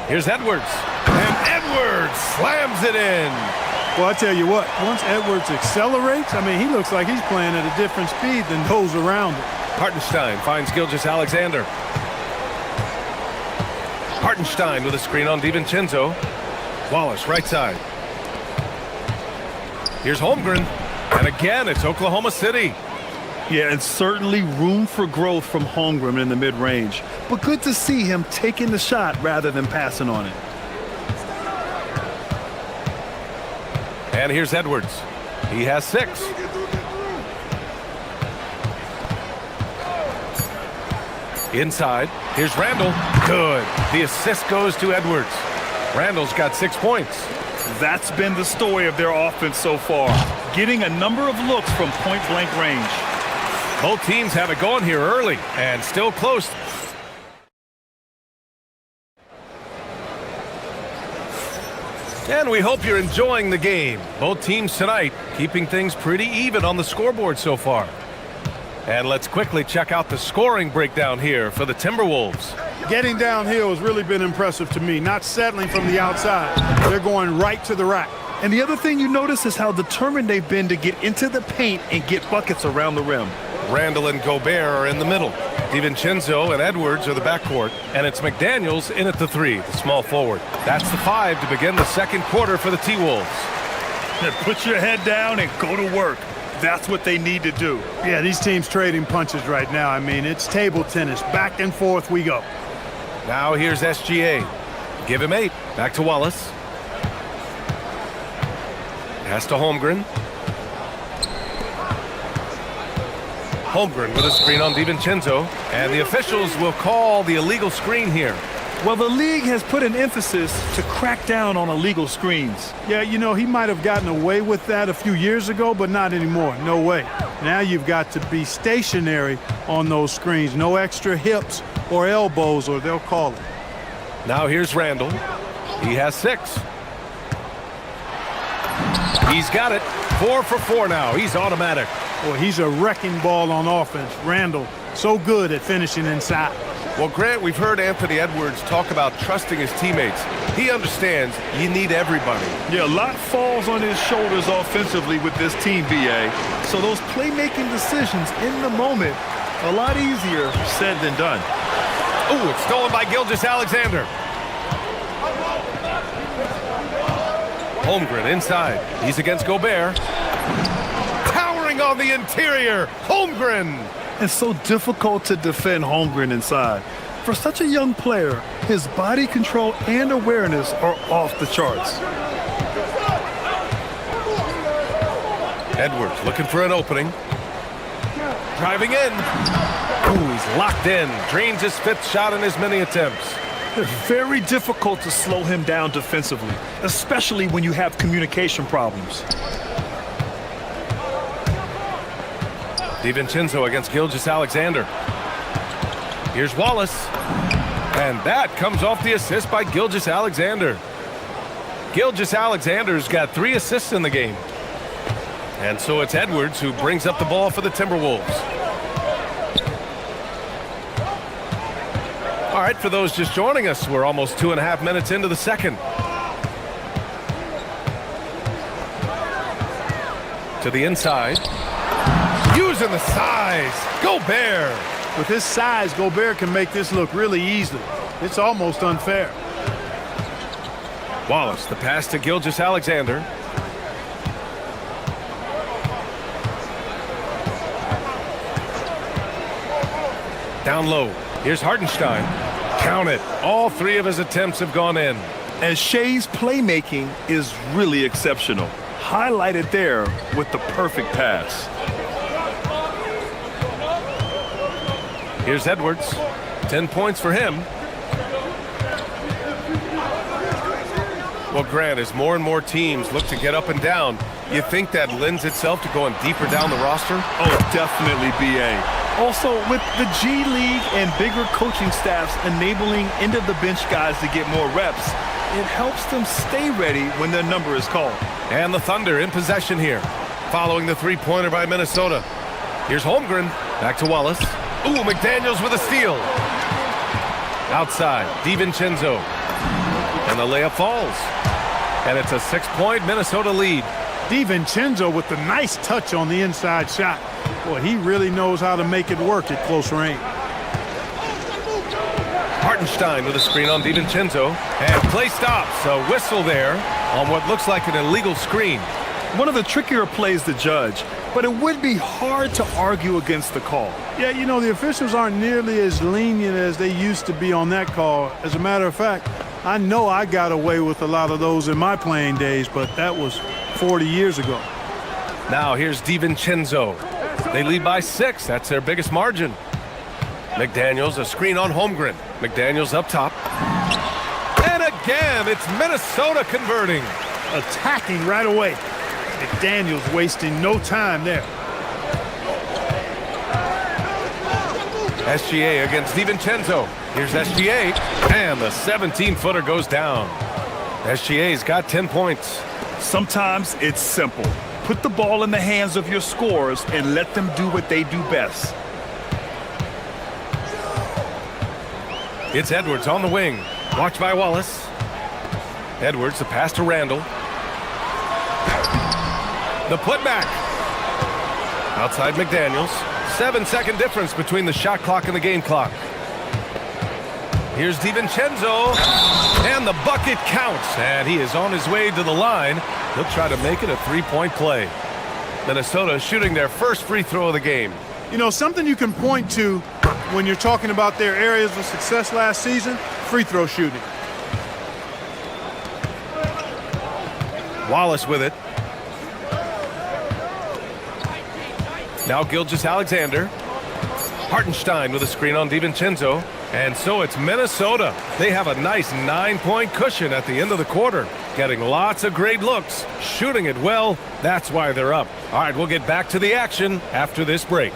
Here's Edwards. And Edwards slams it in.
Well, I tell you what, once Edwards accelerates, I mean, he looks like he's playing at a different speed than those around him.
Hartenstein finds Gilgeous-Alexander. Hartenstein with a screen on DiVincenzo. Wallace, right side. Here's Holmgren. And again, it's Oklahoma City.
Yeah, and certainly room for growth from Holmgren in the mid-range. But good to see him taking the shot rather than passing on it.
And here's Edwards. He has 6. Inside, here's Randall. Good. The assist goes to Edwards. Randall's got 6 points.
That's been the story of their offense so far, getting a number of looks from point-blank range.
Both teams have it going here early and still close. And we hope you're enjoying the game. Both teams tonight keeping things pretty even on the scoreboard so far. And let's quickly check out the scoring breakdown here for the Timberwolves.
Getting downhill has really been impressive to me, not settling from the outside. They're going right to the rack.
And the other thing you notice is how determined they've been to get into the paint and get buckets around the rim.
Randall and Gobert are in the middle. DiVincenzo and Edwards are the backcourt. And it's McDaniels in at the 3, the small forward. That's the 5 to begin the second quarter for the T-Wolves.
Put your head down and go to work. That's what they need to do.
Yeah, these teams trading punches right now. I mean, it's table tennis. Back and forth we go.
Now here's SGA. Give him 8. Back to Wallace. Pass to Holmgren. Holmgren with a screen on DiVincenzo. And the officials will call the illegal screen here.
Well, the league has put an emphasis to crack down on illegal screens.
Yeah, you know, he might have gotten away with that a few years ago, but not anymore. No way. Now you've got to be stationary on those screens. No extra hips or elbows, or they'll call it.
Now here's Randall. He has 6. He's got it. 4 for 4 now. He's automatic.
Well, he's a wrecking ball on offense. Randall, so good at finishing inside.
Well, Grant, we've heard Anthony Edwards talk about trusting his teammates. He understands you need everybody.
Yeah, a lot falls on his shoulders offensively with this team, BA. So those playmaking decisions in the moment, a lot easier said than done.
Ooh, it's stolen by Gilgeous-Alexander. Holmgren inside. He's against Gobert. Towering on the interior. Holmgren.
It's so difficult to defend Holmgren inside. For such a young player, his body control and awareness are off the charts.
Edwards looking for an opening. Driving in. Ooh, he's locked in. Drains his 5th shot in as many attempts.
It's very difficult to slow him down defensively, especially when you have communication problems.
DiVincenzo against Gilgeous-Alexander. Here's Wallace. And that comes off the assist by Gilgeous-Alexander. Gilgeous-Alexander's got 3 assists in the game. And so it's Edwards who brings up the ball for the Timberwolves. All right, for those just joining us, we're almost 2.5 minutes into the second. To the inside. Using the size. Gobert.
With his size, Gobert can make this look really easy. It's almost unfair.
Wallace, the pass to Gilgeous-Alexander. Down low. Here's Hartenstein. Count it. All 3 of his attempts have gone in.
And Shea's playmaking is really exceptional. Highlighted there with the perfect pass.
Here's Edwards. 10 points for him. Well, Grant, as more and more teams look to get up and down, you think that lends itself to going deeper down the roster?
Oh, definitely, BA. Also, with the G League and bigger coaching staffs enabling end-of-the-bench guys to get more reps, it helps them stay ready when their number is called.
And the Thunder in possession here, following the 3-pointer by Minnesota. Here's Holmgren. Back to Wallace. Ooh, McDaniels with a steal. Outside, DiVincenzo. And the layup falls. And it's a 6-point Minnesota lead.
DiVincenzo with the nice touch on the inside shot. Boy, he really knows how to make it work at close range.
Hartenstein with a screen on DiVincenzo. And play stops. A whistle there on what looks like an illegal screen.
One of the trickier plays to judge, but it would be hard to argue against the call.
Yeah, you know, the officials aren't nearly as lenient as they used to be on that call. As a matter of fact, I know I got away with a lot of those in my playing days, but that was 40 years ago.
Now here's DiVincenzo. They lead by 6. That's their biggest margin. McDaniels, a screen on Holmgren. McDaniels up top. And again, it's Minnesota converting.
Attacking right away. McDaniels wasting no time there.
SGA against DiVincenzo. Here's SGA, and the 17-footer goes down. SGA's got 10 points.
Sometimes it's simple. Put the ball in the hands of your scorers and let them do what they do best.
It's Edwards on the wing. Watched by Wallace. Edwards, the pass to Randall. The putback. Outside McDaniels. 7-second difference between the shot clock and the game clock. Here's DiVincenzo. And the bucket counts. And he is on his way to the line. He'll try to make it a three-point play. Minnesota shooting their first free throw of the game.
You know, something you can point to when you're talking about their areas of success last season, free throw shooting.
Wallace with it. Now Gilgeous-Alexander. Hartenstein with a screen on DiVincenzo. And so it's Minnesota. They have a nice 9-point cushion at the end of the quarter. Getting lots of great looks. Shooting it well. That's why they're up. All right, we'll get back to the action after this break.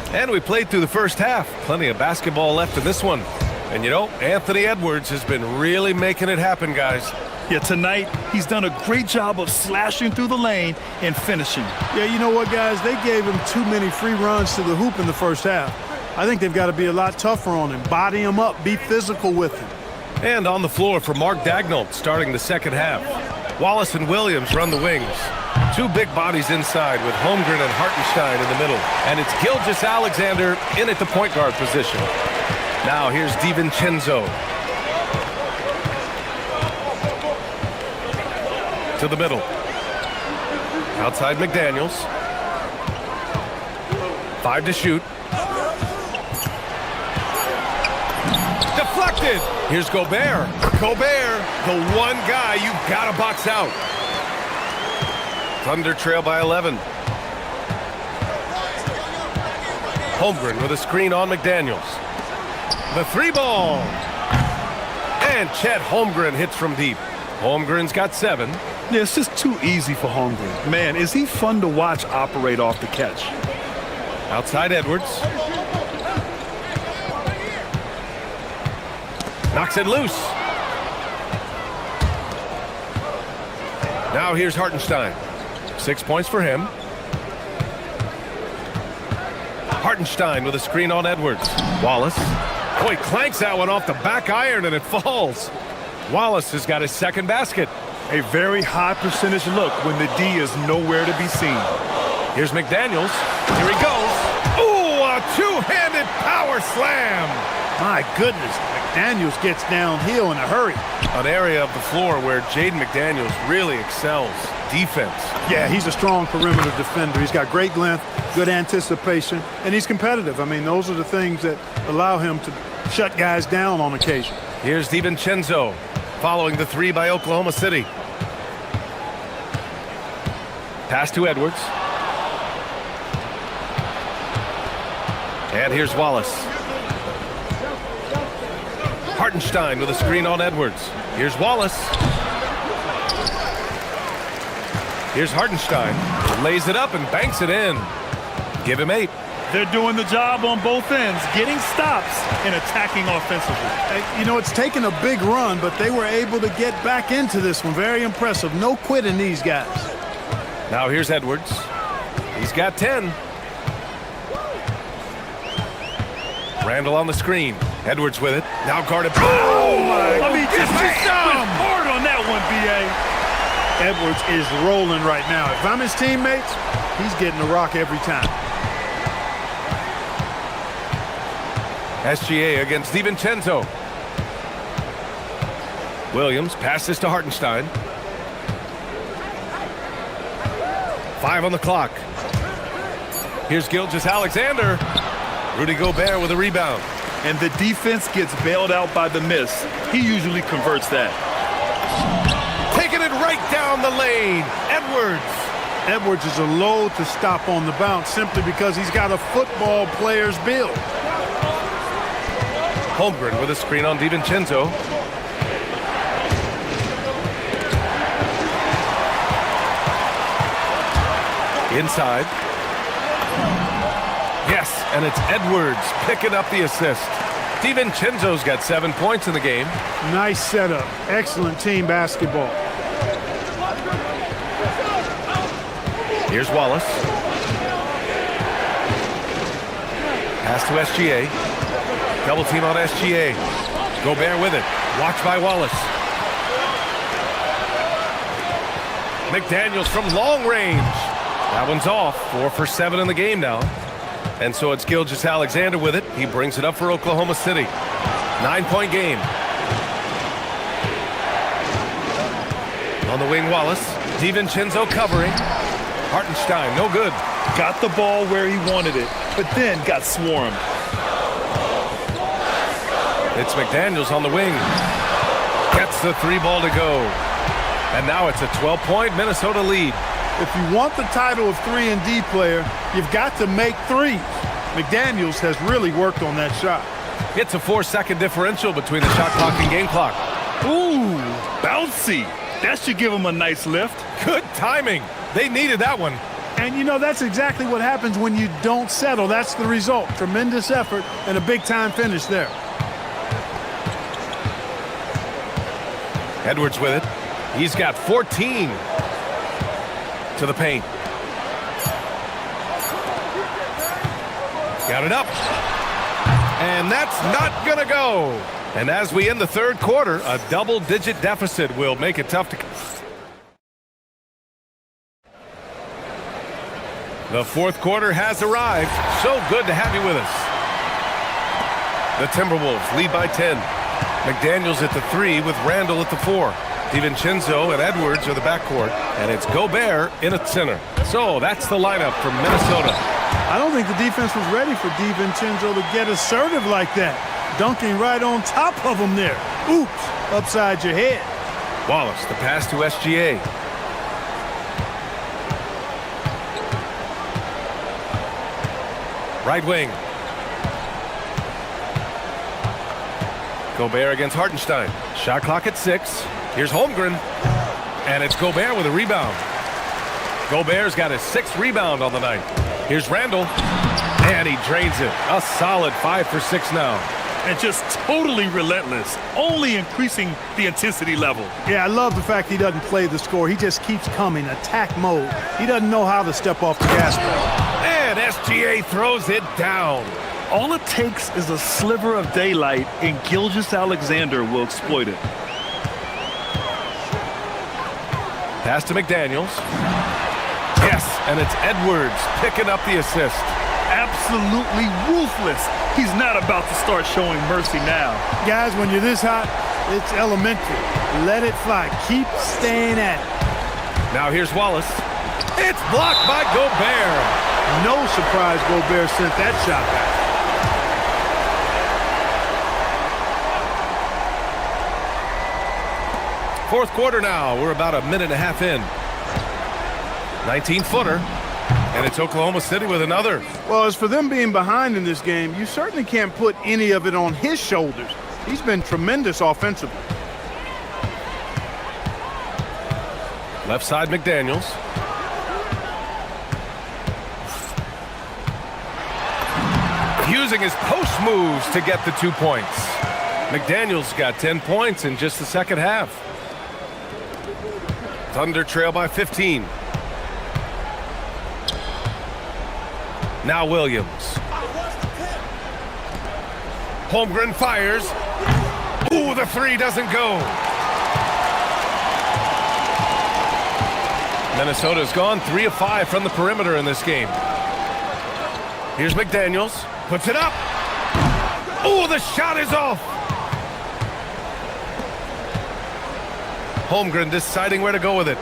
And we played through the first half. Plenty of basketball left in this one. And you know, Anthony Edwards has been really making it happen, guys.
Yeah, tonight, he's done a great job of slashing through the lane and finishing.
Yeah, you know what, guys? They gave him too many free runs to the hoop in the first half. I think they've got to be a lot tougher on him. Body him up, be physical with him.
And on the floor for Mark Daigneault starting the second half. Wallace and Williams run the wings. Two big bodies inside with Holmgren and Hartenstein in the middle. And it's Gilgeous-Alexander in at the point guard position. Now here's DiVincenzo. To the middle. Outside McDaniels. 5 to shoot. Deflected. Here's Gobert. Gobert, the one guy you've got to box out. Thunder trail by 11. Holmgren with a screen on McDaniels. The 3-ball. And Chet Holmgren hits from deep. Holmgren's got 7.
Yeah, it's just too easy for Holmgren. Man, is he fun to watch operate off the catch.
Outside Edwards. Knocks it loose. Now here's Hartenstein. 6 points for him. Hartenstein with a screen on Edwards. Wallace. Oh, he clanks that one off the back iron and it falls. Wallace has got his second basket.
A very high percentage look when the D is nowhere to be seen.
Here's McDaniels. Here he goes. Ooh, a two-handed power slam.
My goodness, McDaniels gets downhill in a hurry.
An area of the floor where Jaden McDaniels really excels. Defense.
Yeah, he's a strong perimeter defender. He's got great length, good anticipation, and he's competitive. I mean, those are the things that allow him to shut guys down on occasion.
Here's DiVincenzo following the 3 by Oklahoma City. Pass to Edwards. And here's Wallace. Hartenstein with a screen on Edwards. Here's Wallace. Here's Hartenstein. Lays it up and banks it in. Give him 8.
They're doing the job on both ends, getting stops and attacking offensively.
You know, it's taken a big run, but they were able to get back into this one. Very impressive. No quitting these guys.
Now here's Edwards. He's got 10. Randall on the screen. Edwards with it. Now guarded.
Oh, my. I mean, just hard on that one, B.A.
Edwards is rolling right now. If I'm his teammates, he's getting the rock every time.
SGA against DiVincenzo. Williams passes to Hartenstein. 5 on the clock. Here's Gilgeous-Alexander. Rudy Gobert with a rebound.
And the defense gets bailed out by the miss. He usually converts that.
Taking it right down the lane. Edwards.
Edwards is a load to stop on the bounce simply because he's got a football player's build.
Holmgren with a screen on DiVincenzo. Inside. Yes, and it's Edwards picking up the assist. DiVincenzo's got 7 points in the game.
Nice setup. Excellent team basketball.
Here's Wallace. Pass to SGA. Double team on SGA. Gobert with it. Watched by Wallace. McDaniels from long range. That one's off. 4 for 7 in the game now. And so it's Gilgeous-Alexander with it. He brings it up for Oklahoma City. 9-point game. On the wing, Wallace. DiVincenzo covering. Hartenstein, no good.
Got the ball where he wanted it, but then got swarmed.
It's McDaniels on the wing. Gets the 3 ball to go. And now it's a 12-point Minnesota lead.
If you want the title of 3-and-D player, you've got to make threes. McDaniels has really worked on that shot.
It's a 4-second differential between the shot clock and game clock.
Ooh, bouncy. That should give him a nice lift.
Good timing. They needed that one.
And, you know, that's exactly what happens when you don't settle. That's the result. Tremendous effort and a big-time finish there.
Edwards with it. He's got 14. To the paint. Got it up. And that's not going to go. And as we end the third quarter, a double-digit deficit will make it tough to... The fourth quarter has arrived. So good to have you with us. The Timberwolves lead by 10. McDaniels at the 3 with Randall at the 4. DiVincenzo and Edwards are the backcourt, and it's Gobert in at center. So that's the lineup from Minnesota.
I don't think the defense was ready for DiVincenzo to get assertive like that. Dunking right on top of him there. Oops, upside your head.
Wallace, the pass to SGA. Right wing. Gobert against Hartenstein. Shot clock at 6. Here's Holmgren. And it's Gobert with a rebound. Gobert's got his 6th rebound on the night. Here's Randall. And he drains it. A solid 5 for 6 now.
And just totally relentless. Only increasing the intensity level.
Yeah, I love the fact he doesn't play the score. He just keeps coming. Attack mode. He doesn't know how to step off the gas pedal.
And SGA throws it down.
All it takes is a sliver of daylight, and Gilgeous-Alexander will exploit it.
Pass to McDaniels. Yes, and it's Edwards picking up the assist.
Absolutely ruthless. He's not about to start showing mercy now.
Guys, when you're this hot, it's elementary. Let it fly. Keep staying at it.
Now here's Wallace. It's blocked by Gobert.
No surprise Gobert sent that shot back.
Fourth quarter now. We're about a minute and a half in. 19-footer. And it's Oklahoma City with another.
Well, as for them being behind in this game, you certainly can't put any of it on his shoulders. He's been tremendous offensively.
Left side, McDaniels. Using his post moves to get the 2 points. McDaniels got 10 points in just the second half. Thunder trail by 15. Now Williams. Holmgren fires. Ooh, the 3 doesn't go. Minnesota's gone 3 of 5 from the perimeter in this game. Here's McDaniels. Puts it up. Oh, the shot is off. Holmgren deciding where to go with it.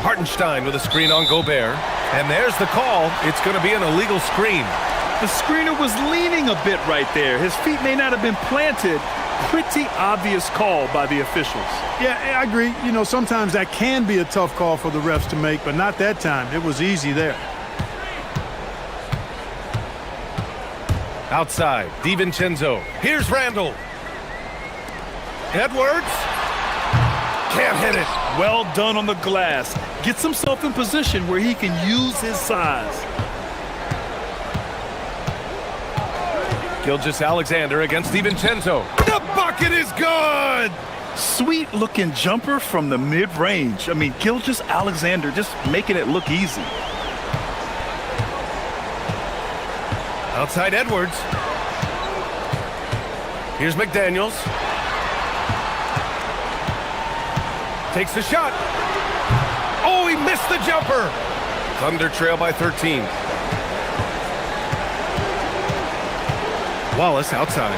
Hartenstein with a screen on Gobert. And there's the call. It's going to be an illegal screen.
The screener was leaning a bit right there. His feet may not have been planted. Pretty obvious call by the officials.
Yeah, I agree. You know, sometimes that can be a tough call for the refs to make, but not that time. It was easy there.
Outside, DiVincenzo. Here's Randall. Edwards. Can't hit it.
Well done on the glass. Gets himself in position where he can use his size.
Gilgeous-Alexander against DiVincenzo. The bucket is good!
Sweet-looking jumper from the mid-range. I mean, Gilgeous-Alexander just making it look easy.
Outside Edwards. Here's McDaniels. Takes the shot. Oh, he missed the jumper. Thunder trail by 13. Wallace outside.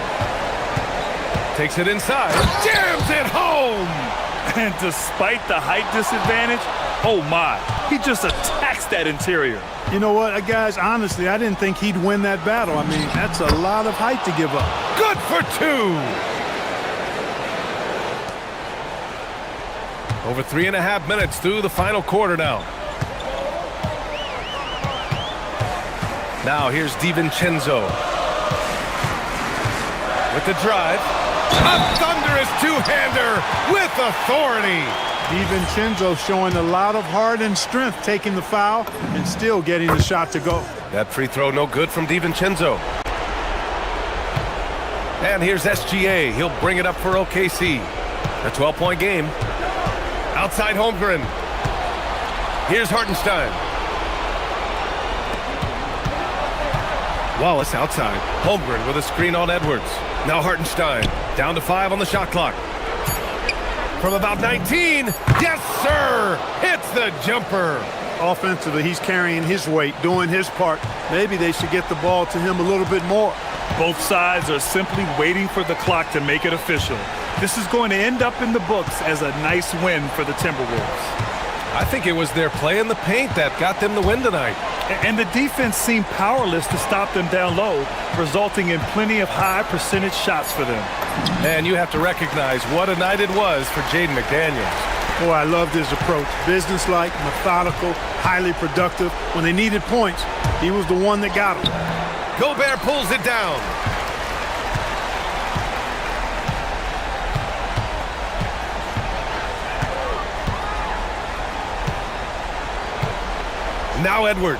Takes it inside. Jams it home!
And despite the height disadvantage, oh my, he just attacks that interior.
You know what, guys, honestly, I didn't think he'd win that battle. I mean, that's a lot of height to give up.
Good for 2! Over 3.5 minutes through the final quarter now. Now here's DiVincenzo. With the drive. A thunderous two-hander with authority.
DiVincenzo showing a lot of heart and strength taking the foul and still getting the shot to go.
That free throw no good from DiVincenzo. And here's SGA. He'll bring it up for OKC. A 12-point game. Outside Holmgren. Here's Hartenstein. Wallace outside. Holmgren with a screen on Edwards. Now Hartenstein. Down to 5 on the shot clock. From about 19. Yes, sir! Hits the jumper.
Offensively, he's carrying his weight, doing his part. Maybe they should get the ball to him a little bit more.
Both sides are simply waiting for the clock to make it official. This is going to end up in the books as a nice win for the Timberwolves.
I think it was their play in the paint that got them the win tonight.
And the defense seemed powerless to stop them down low, resulting in plenty of high percentage shots for them.
And you have to recognize what a night it was for Jaden McDaniels.
Boy, I loved his approach. Businesslike, methodical, highly productive. When they needed points, he was the one that got them.
Gobert pulls it down. Now Edwards.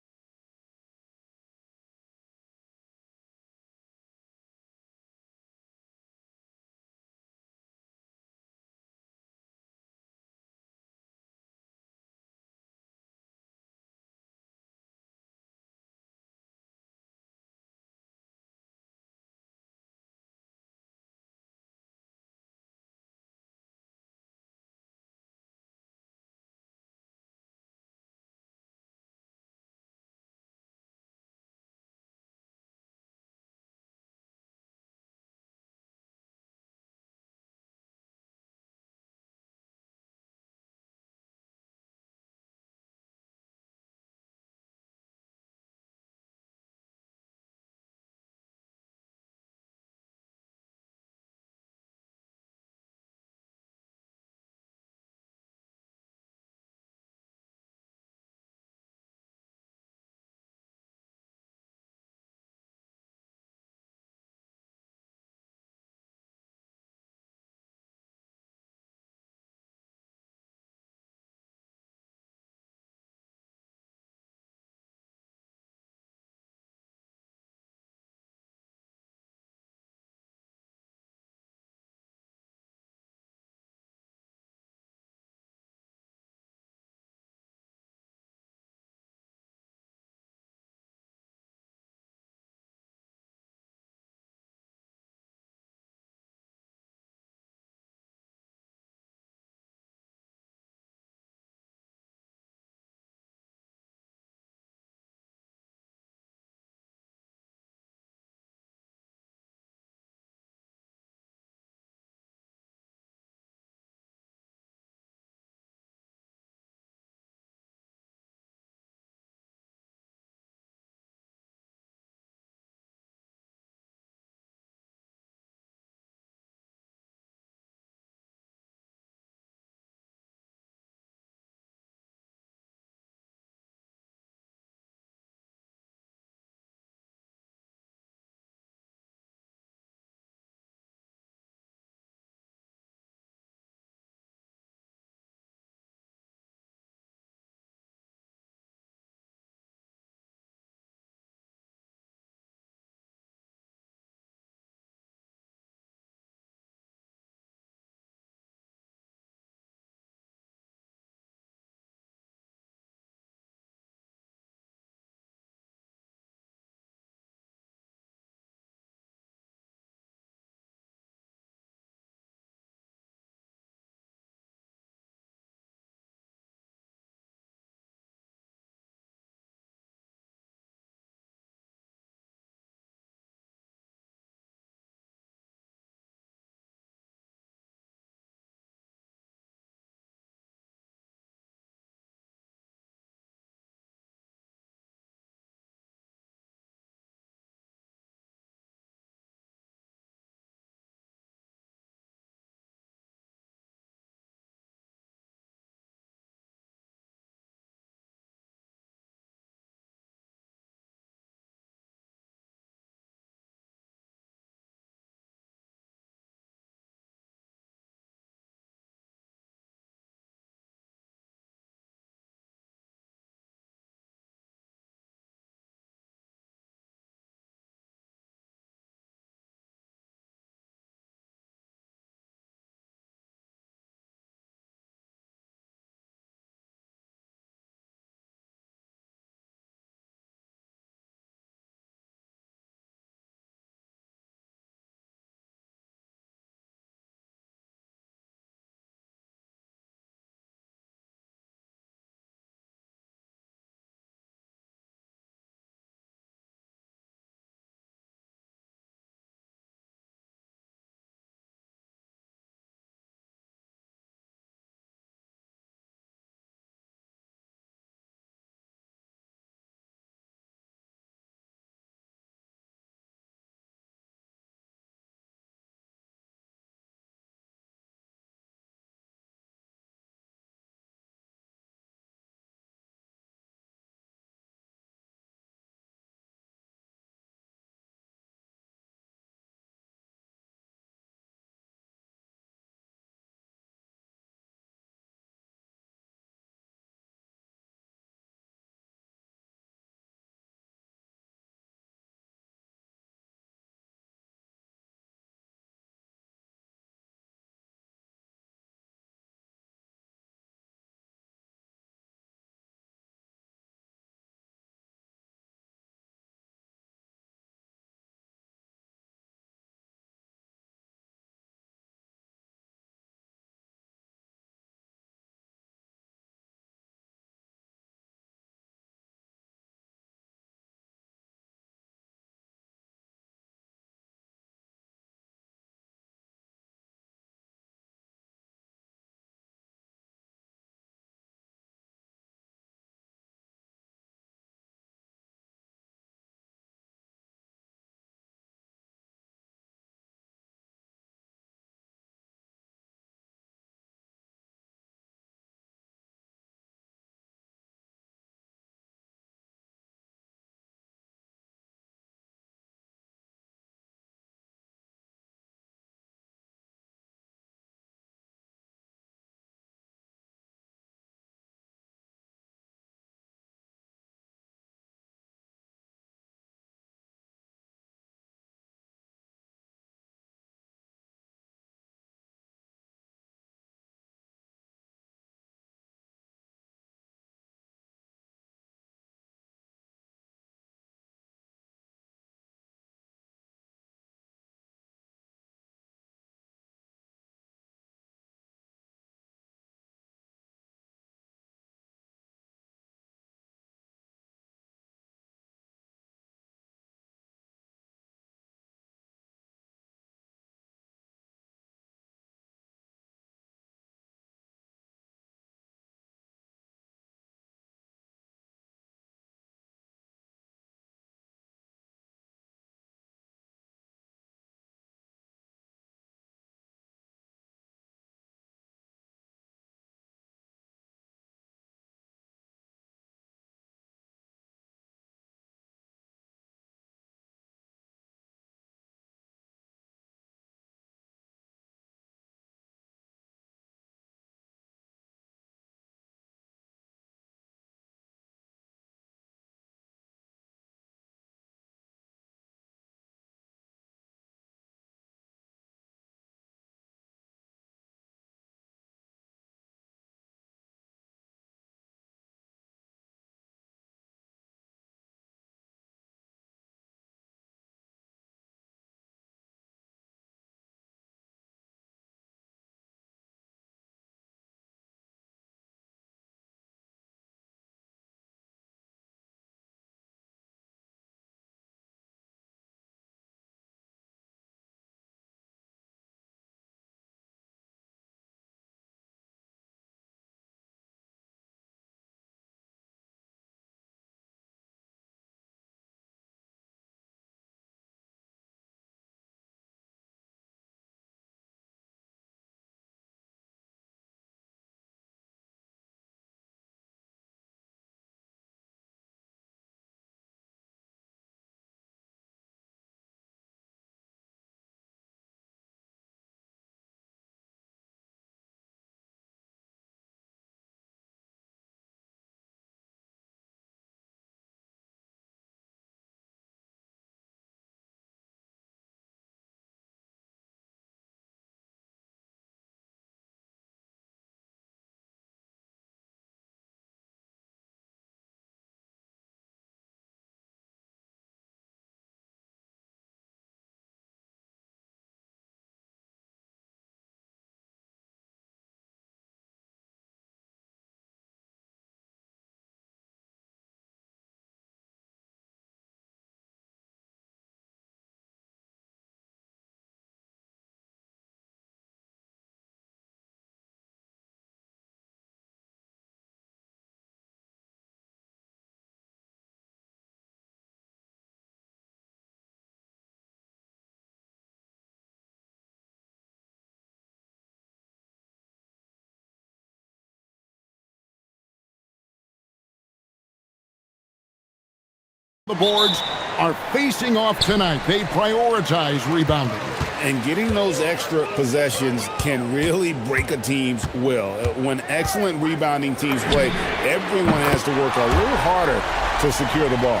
The boards are facing off tonight. They prioritize rebounding.
And getting those extra possessions can really break a team's will. When excellent rebounding teams play, everyone has to work a little harder to secure the ball.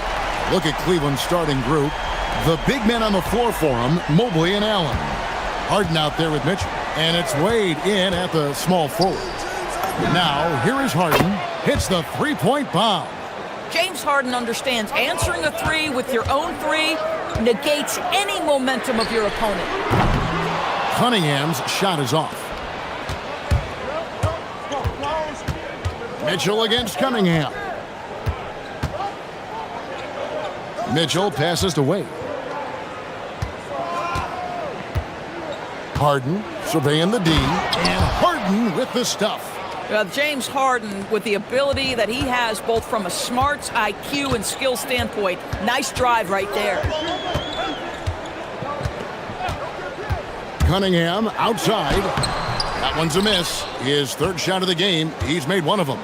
Look at Cleveland's starting group. The big men on the floor for them, Mobley and Allen. Harden out there with Mitchell. And it's Wade in at the small forward. Now, here is Harden. Hits the three-point bomb.
James Harden understands answering a three with your own three negates any momentum of your opponent.
Cunningham's shot is off. Mitchell against Cunningham. Mitchell passes to Wade. Harden surveying the D, and Harden with the stuff.
James Harden, with the ability that he has both from a smarts, IQ, and skill standpoint, nice drive right there.
Cunningham outside. That one's a miss. His third shot of the game. He's made one of them.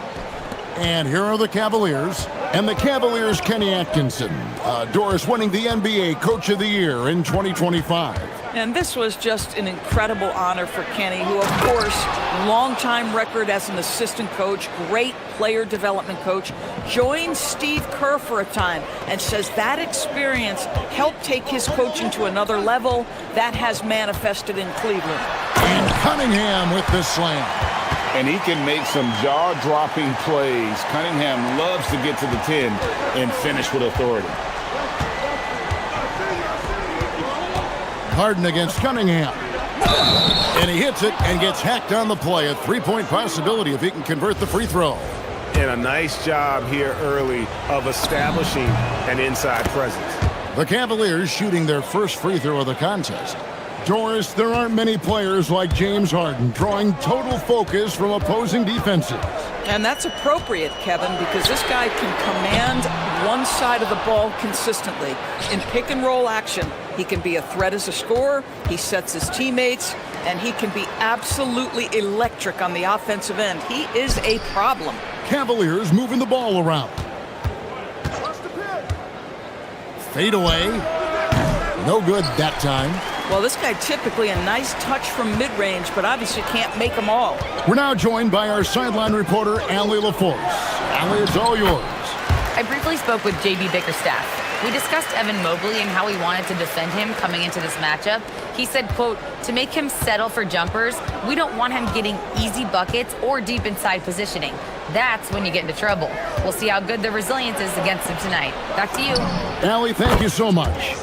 And here are the Cavaliers. And the Cavaliers' Kenny Atkinson. Doris winning the NBA Coach of the Year in 2025.
And this was just an incredible honor for Kenny, who, of course, long-time record as an assistant coach, great player development coach, joined Steve Kerr for a time and says that experience helped take his coaching to another level. That has manifested in Cleveland.
And Cunningham with the slam.
And he can make some jaw-dropping plays. Cunningham loves to get to the 10 and finish with authority.
Harden against Cunningham. And he hits it and gets hacked on the play. A three-point possibility if he can convert the free throw.
And a nice job here early of establishing an inside presence.
The Cavaliers shooting their first free throw of the contest. Doris, there aren't many players like James Harden drawing total focus from opposing defenses.
And that's appropriate, Kevin, because this guy can command one side of the ball consistently. In pick and roll action, he can be a threat as a scorer, he sets his teammates, and he can be absolutely electric on the offensive end. He is a problem.
Cavaliers moving the ball around. Fade away. No good that time.
Well, this guy typically a nice touch from mid-range, but obviously can't make them all.
We're now joined by our sideline reporter, Allie LaForce. Allie, it's all yours.
I briefly spoke with JB Bickerstaff. We discussed Evan Mobley and how he wanted to defend him coming into this matchup. He said, quote, to make him settle for jumpers, we don't want him getting easy buckets or deep inside positioning. That's when you get into trouble. We'll see how good the resilience is against him tonight. Back to you.
Allie, thank you so much.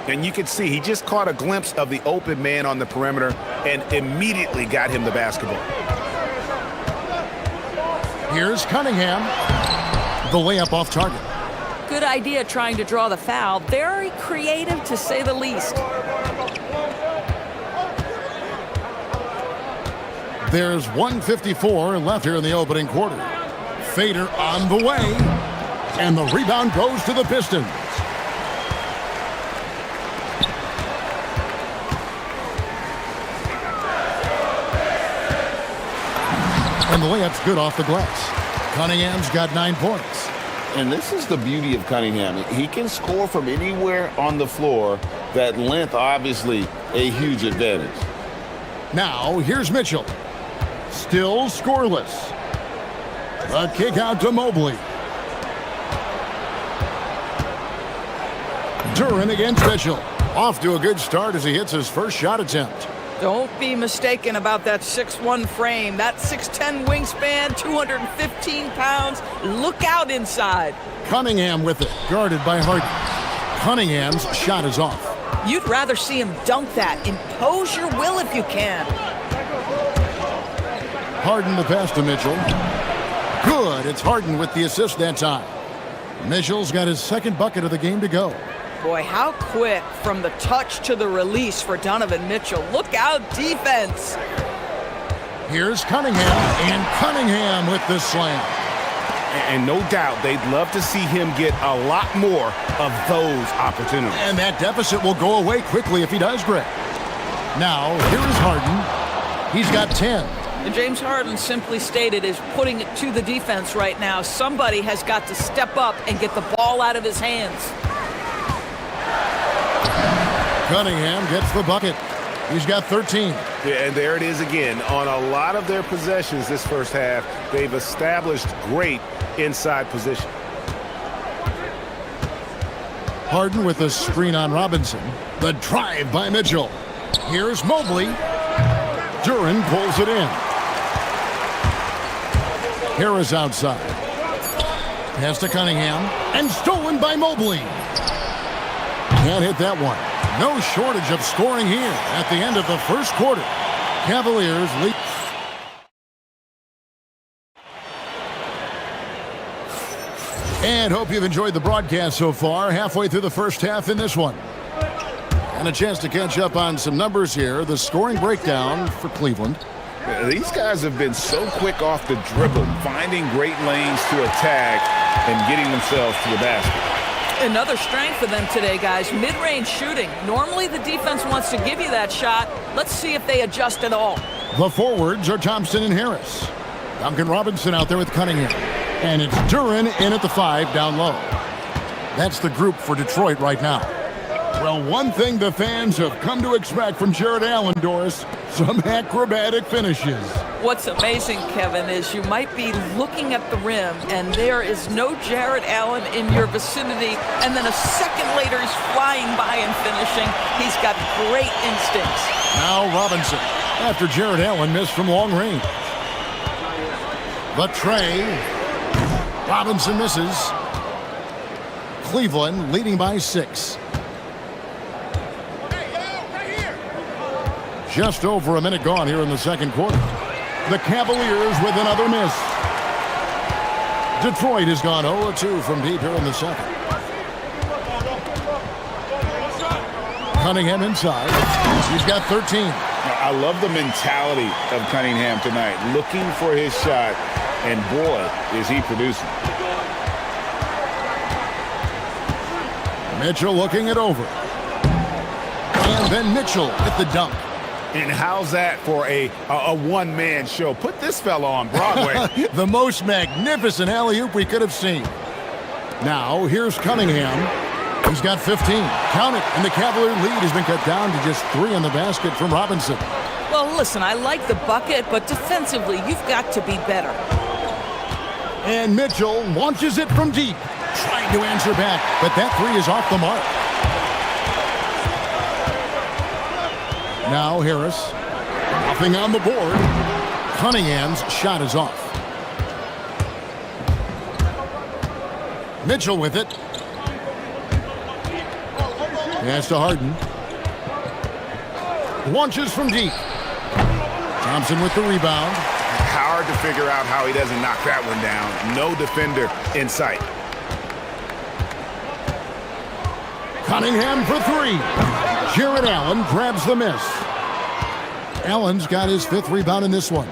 And you can see he just caught a glimpse of the open man on the perimeter and immediately got him the basketball.
Here's Cunningham. The layup off target.
Good idea trying to draw the foul. Very creative, to say the least.
There's 1:54 left here in the opening quarter. Fader on the way. And the rebound goes to the Pistons. And the layup's good off the glass. Cunningham's got 9 points.
And this is the beauty of Cunningham. He can score from anywhere on the floor. That length, obviously, a huge advantage.
Now, here's Mitchell. Still scoreless. A kick out to Mobley. Duran against Mitchell. Off to a good start as he hits his first shot attempt.
Don't be mistaken about that 6'1" frame. That 6'10" wingspan, 215 pounds. Look out inside.
Cunningham with it, guarded by Harden. Cunningham's shot is off.
You'd rather see him dunk that. Impose your will if you can.
Harden the pass to Mitchell. Good. It's Harden with the assist that time. Mitchell's got his second bucket of the game to go.
Boy, how quick from the touch to the release for Donovan Mitchell. Look out, defense.
Here's Cunningham, and Cunningham with the slam.
And no doubt they'd love to see him get a lot more of those opportunities.
And that deficit will go away quickly if he does, Greg. Now, here is Harden. He's got 10.
And James Harden simply stated is putting it to the defense right now. Somebody has got to step up and get the ball out of his hands.
Cunningham gets the bucket. He's got 13.
Yeah, and there it is again. On a lot of their possessions this first half, they've established great inside position.
Harden with a screen on Robinson. The drive by Mitchell. Here's Mobley. Duran pulls it in. Harris outside. Pass to Cunningham. And stolen by Mobley. Can't hit that one. No shortage of scoring here at the end of the first quarter. Cavaliers lead. And hope you've enjoyed the broadcast so far. Halfway through the first half in this one. And a chance to catch up on some numbers here. The scoring breakdown for Cleveland.
These guys have been so quick off the dribble, finding great lanes to attack and getting themselves to the basket.
Another strength for them today, guys. Mid-range shooting. Normally the defense wants to give you that shot. Let's see if they adjust at all.
The forwards are Thompson and Harris. Duncan Robinson out there with Cunningham. And it's Duran in at the 5 down low. That's the group for Detroit right now. Well, one thing the fans have come to expect from Jarrett Allen, Doris, some acrobatic finishes.
What's amazing, Kevin, is you might be looking at the rim and there is no Jarrett Allen in your vicinity, and then a second later he's flying by and finishing. He's got great instincts.
Now Robinson, after Jarrett Allen missed from long range. The tray. Robinson misses. Cleveland leading by 6. Just over a minute gone here in the second quarter. The Cavaliers with another miss. Detroit has gone 0-2 from deep here in the second. Cunningham inside. He's got 13.
I love the mentality of Cunningham tonight, looking for his shot, and boy, is he producing.
Mitchell looking it over. And then Mitchell at the dunk.
And how's that for a one-man show? Put this fella on Broadway.
The most magnificent alley-oop we could have seen. Now, here's Cunningham. He's got 15. Count it. And the Cavalier lead has been cut down to just 3 in the basket from Robinson.
Well, listen, I like the bucket, but defensively, you've got to be better.
And Mitchell launches it from deep. Trying to answer back, but that 3 is off the mark. Now Harris, nothing on the board. Cunningham's shot is off. Mitchell with it. Pass to Harden. Launches from deep. Thompson with the rebound.
Hard to figure out how he doesn't knock that one down. No defender in sight.
Cunningham for 3. Jarrett Allen grabs the miss. Allen's got his 5th rebound in this one.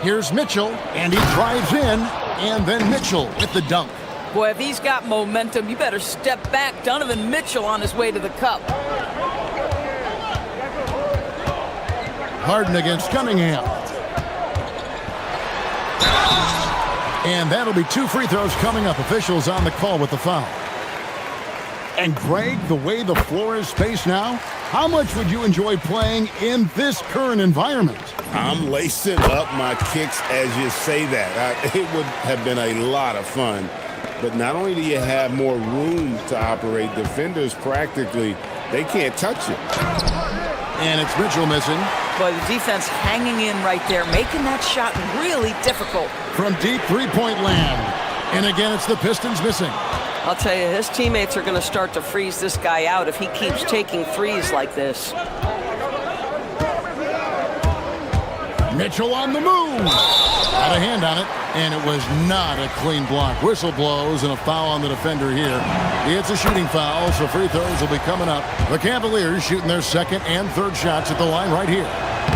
Here's Mitchell, and he drives in, and then Mitchell with the dunk.
Boy, if he's got momentum, you better step back. Donovan Mitchell on his way to the cup.
Harden against Cunningham. And that'll be 2 free throws coming up. Officials on the call with the foul. And Greg, the way the floor is spaced now, how much would you enjoy playing in this current environment?
I'm lacing up my kicks as you say that. It would have been a lot of fun. But not only do you have more room to operate, defenders practically, they can't touch you.
And it's Mitchell missing.
But the defense hanging in right there, making that shot really difficult.
From deep three-point land. And again, it's the Pistons missing.
I'll tell you, his teammates are going to start to freeze this guy out if he keeps taking threes like this.
Mitchell on the move. Got a hand on it, and it was not a clean block. Whistle blows and a foul on the defender here. It's a shooting foul, so free throws will be coming up. The Cavaliers shooting their 2nd and 3rd shots at the line right here.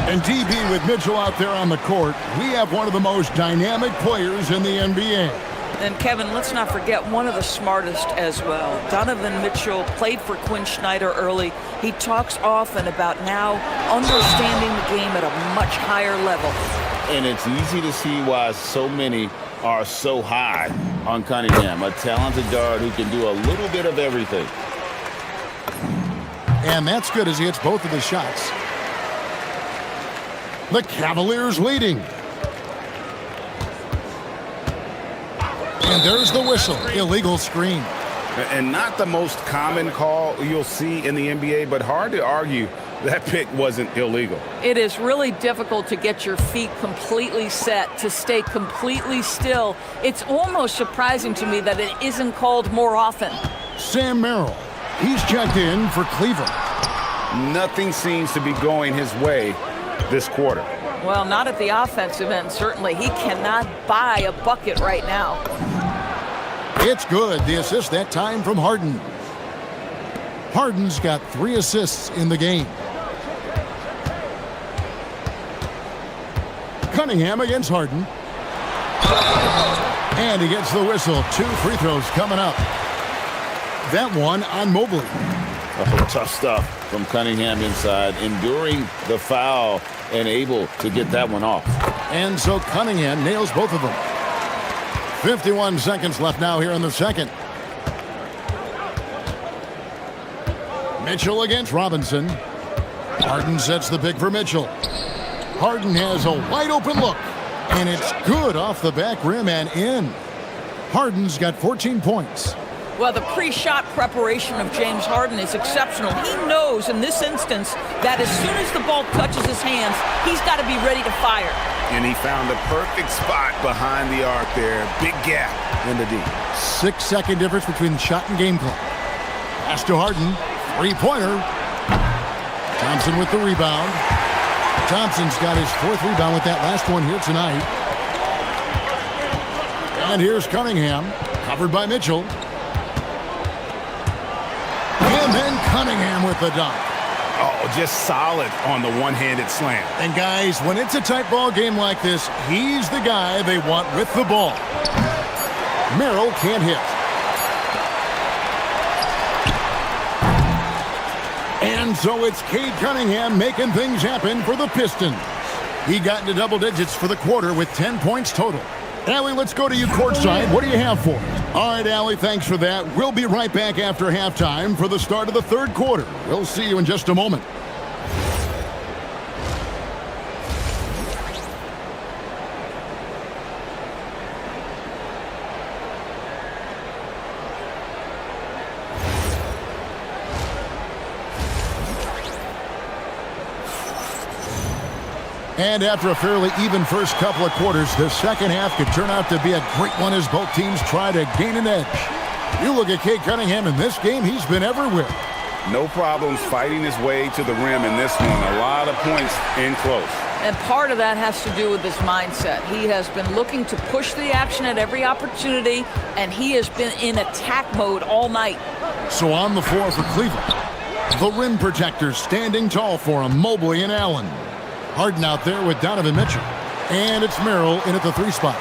And DB with Mitchell out there on the court, we have one of the most dynamic players in the NBA.
And Kevin, let's not forget one of the smartest as well. Donovan Mitchell played for Quinn Snyder early. He talks often about now understanding the game at a much higher level.
And it's easy to see why so many are so high on Cunningham, a talented guard who can do a little bit of everything.
And that's good as he hits both of the shots. The Cavaliers leading. And there's the whistle. Illegal screen.
And not the most common call you'll see in the NBA, but hard to argue that pick wasn't illegal.
It is really difficult to get your feet completely set, to stay completely still. It's almost surprising to me that it isn't called more often.
Sam Merrill. He's checked in for Cleveland.
Nothing seems to be going his way this quarter.
Well, not at the offensive end, certainly. He cannot buy a bucket right now.
It's good. The assist that time from Harden. Harden's got 3 assists in the game. Cunningham against Harden. And he gets the whistle. 2 free throws coming up. That one on Mobley.
Oh, tough stuff from Cunningham inside, enduring the foul and able to get that one off.
And so Cunningham nails both of them. 51 seconds left now here in the second. Mitchell against Robinson. Harden sets the pick for Mitchell. Harden has a wide open look. And it's good off the back rim and in. Harden's got 14 points.
Well, the pre-shot preparation of James Harden is exceptional. He knows in this instance that as soon as the ball touches his hands, he's got to be ready to fire.
And he found the perfect spot behind the arc there. Big gap in the D.
6-second difference between shot and game clock. Pass to Harden. 3-pointer. Thompson with the rebound. Thompson's got his 4th rebound with that last one here tonight. And here's Cunningham, covered by Mitchell. And then Cunningham with the dunk.
Oh, just solid on the one-handed slam.
And guys, when it's a tight ball game like this, he's the guy they want with the ball. Merrill can't hit. And so it's Cade Cunningham making things happen for the Pistons. He got into double digits for the quarter with 10 points total. Allie, let's go to you courtside. What do you have for us? All right, Allie, thanks for that. We'll be right back after halftime for the start of the third quarter. We'll see you in just a moment. And after a fairly even first couple of quarters, the second half could turn out to be a great one as both teams try to gain an edge. You look at Cade Cunningham in this game, he's been everywhere.
No problems fighting his way to the rim in this one. A lot of points in close.
And part of that has to do with his mindset. He has been looking to push the action at every opportunity, and he has been in attack mode all night.
So on the floor for Cleveland, the rim protectors standing tall for him, Mobley and Allen. Harden out there with Donovan Mitchell. And it's Merrill in at the 3 spot.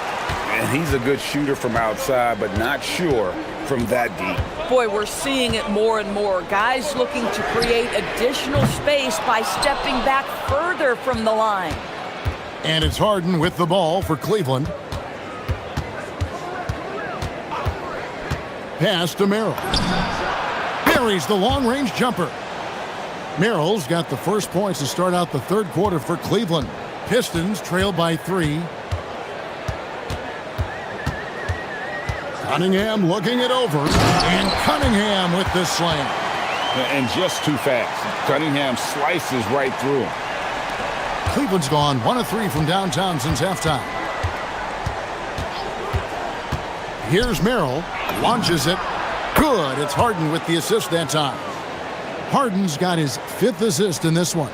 And he's a good shooter from outside, but not sure from that deep.
Boy, we're seeing it more and more. Guys looking to create additional space by stepping back further from the line.
And it's Harden with the ball for Cleveland. Pass to Merrill. Buries the long-range jumper. Merrill's got the first points to start out the third quarter for Cleveland. Pistons trail by 3. Cunningham looking it over. And Cunningham with the slam.
And just too fast. Cunningham slices right through him.
Cleveland's gone 1 of 3 from downtown since halftime. Here's Merrill. Launches it. Good. It's Harden with the assist that time. Harden's got his 5th assist in this one.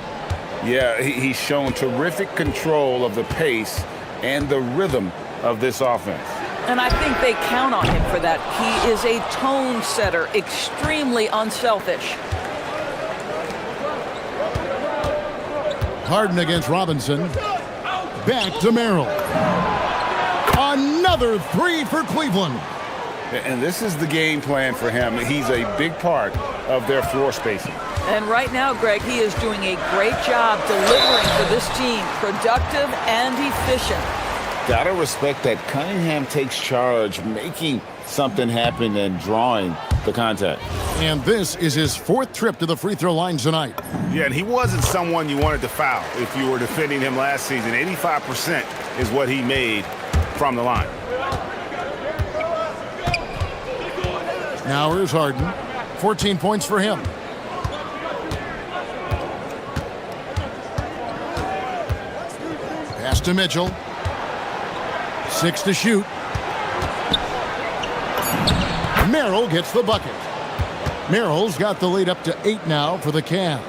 Yeah, he's shown terrific control of the pace and the rhythm of this offense.
And I think they count on him for that. He is a tone setter, extremely unselfish.
Harden against Robinson. Back to Merrill. Another Another three for Cleveland.
And this is the game plan for him. He's a big part of their floor spacing.
And right now, Greg, he is doing a great job delivering for this team, productive and efficient.
Gotta respect that Cunningham takes charge, making something happen and drawing the contact.
And this is his fourth trip to the free throw line tonight.
Yeah, and he wasn't someone you wanted to foul if you were defending him last season. 85% is what he made from the line.
Now here's Harden. 14 points for him. Pass to Mitchell. 6 to shoot. Merrill gets the bucket. Merrill's got the lead up to 8 now for the Cavs.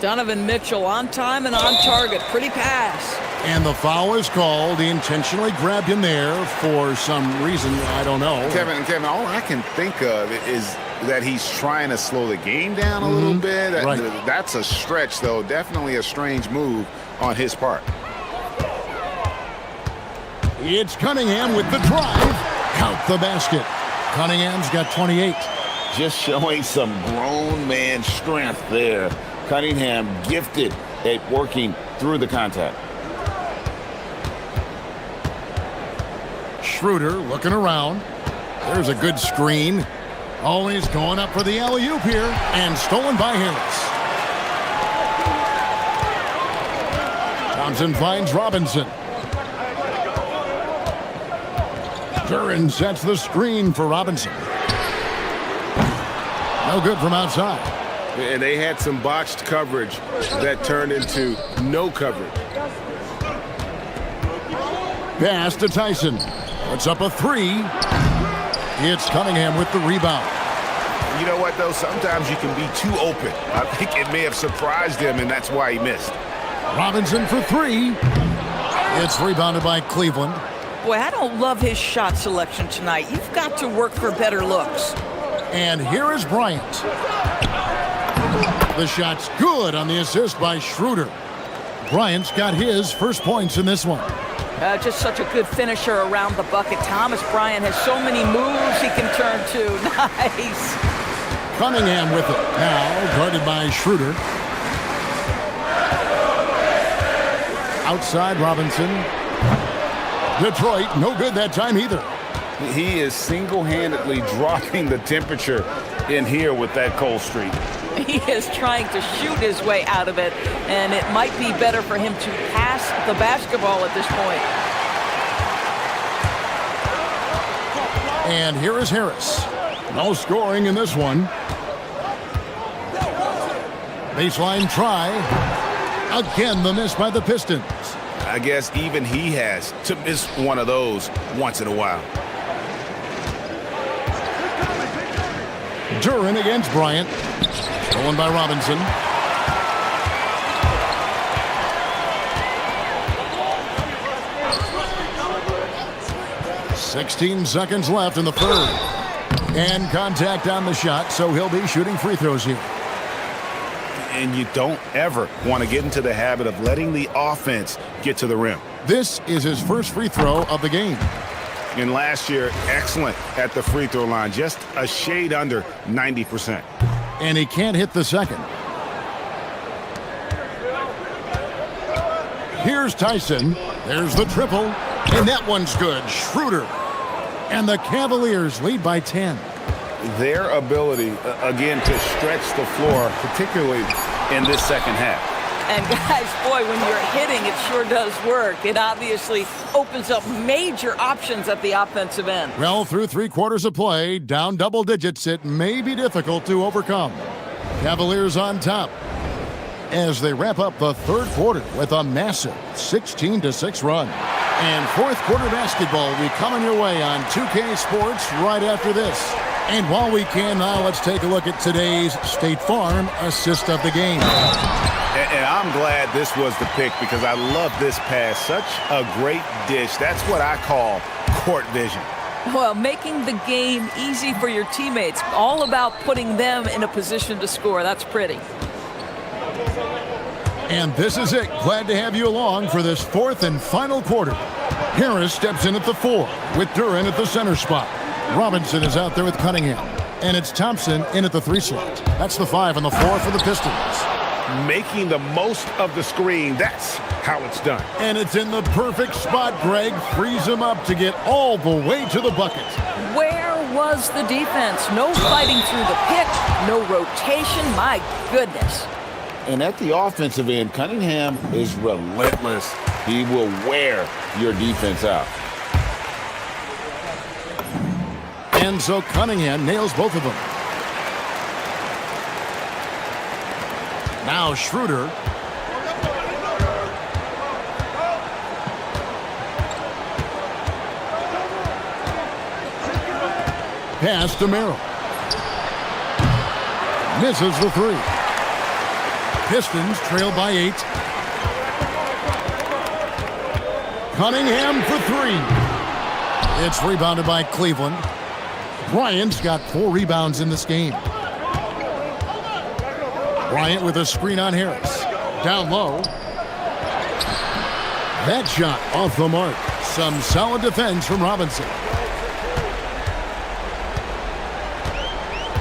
Donovan Mitchell on time and on target. Pretty pass.
And the foul is called. He intentionally grabbed him there for some reason. I don't know.
Kevin, all I can think of is that he's trying to slow the game down a little bit.
Right.
That's a stretch, though. Definitely a strange move on his part.
It's Cunningham with the drive. Count the basket. Cunningham's got 28.
Just showing some grown man strength there. Cunningham gifted at working through the contact.
Schroeder looking around. There's a good screen. Always going up for the alley-oop here. And stolen by Harris. Thompson finds Robinson. Duran sets the screen for Robinson. No good from outside.
And they had some botched coverage that turned into no coverage.
Pass to Tyson. Puts up a three. It's Cunningham with the rebound.
You know what, though? Sometimes you can be too open. I think it may have surprised him, and that's why he missed.
Robinson for three. It's rebounded by Cleveland.
Boy, I don't love his shot selection tonight. You've got to work for better looks.
And here is Bryant. The shot's good on the assist by Schroeder. Bryant's got his first points in this one.
Just such a good finisher around the bucket. Thomas Bryant has so many moves he can turn to. Nice.
Cunningham with it. Now guarded by Schroeder. Outside Robinson. Detroit, no good that time either.
He is single-handedly dropping the temperature in here with that cold streak.
He is trying to shoot his way out of it, and it might be better for him to pass the basketball at this point.
And here is Harris. No scoring in this one. Baseline try. Again, the miss by the Pistons.
I guess even he has to miss one of those once in a while.
Duran against Bryant. Stolen by Robinson. "16 seconds left in the third. And contact on the shot, so he'll be shooting free throws here.
And you don't ever want to get into the habit of letting the offense get to the rim.
This is his first free throw of the game.
And last year, excellent at the free throw line, just a shade under 90%.
And he can't hit the second. Here's Tyson. There's the triple. And that one's good. Schroeder. And the Cavaliers lead by 10.
Their ability, again, to stretch the floor, particularly in this second half.
And guys, boy, when you're hitting, it sure does work. It obviously opens up major options at the offensive end.
Well, through 3 quarters of play, down double digits, it may be difficult to overcome. Cavaliers on top as they wrap up the third quarter with a massive 16-6 run. And fourth quarter basketball will be coming your way on 2K Sports right after this. And while we can now, let's take a look at today's State Farm assist of the game.
And I'm glad this was the pick because I love this pass. Such a great dish. That's what I call court vision.
Well, making the game easy for your teammates. All about putting them in a position to score. That's pretty.
And this is it. Glad to have you along for this fourth and final quarter. Harris steps in at the 4 with Duran at the center spot. Robinson is out there with Cunningham. And it's Thompson in at the 3 slot. That's the 5 and the 4 for the Pistons.
Making the most of the screen. That's how it's done.
And it's in the perfect spot, Greg. Frees him up to get all the way to the bucket.
Where was the defense? No fighting through the pick, no rotation. My goodness.
And at the offensive end, Cunningham is relentless. He will wear your defense out.
And so Cunningham nails both of them. Now Schroeder. Pass to Merrill. Misses the 3. Pistons trail by 8. Cunningham for 3. It's rebounded by Cleveland. Bryant's got 4 rebounds in this game. Bryant with a screen on Harris. Down low. That shot off the mark. Some solid defense from Robinson.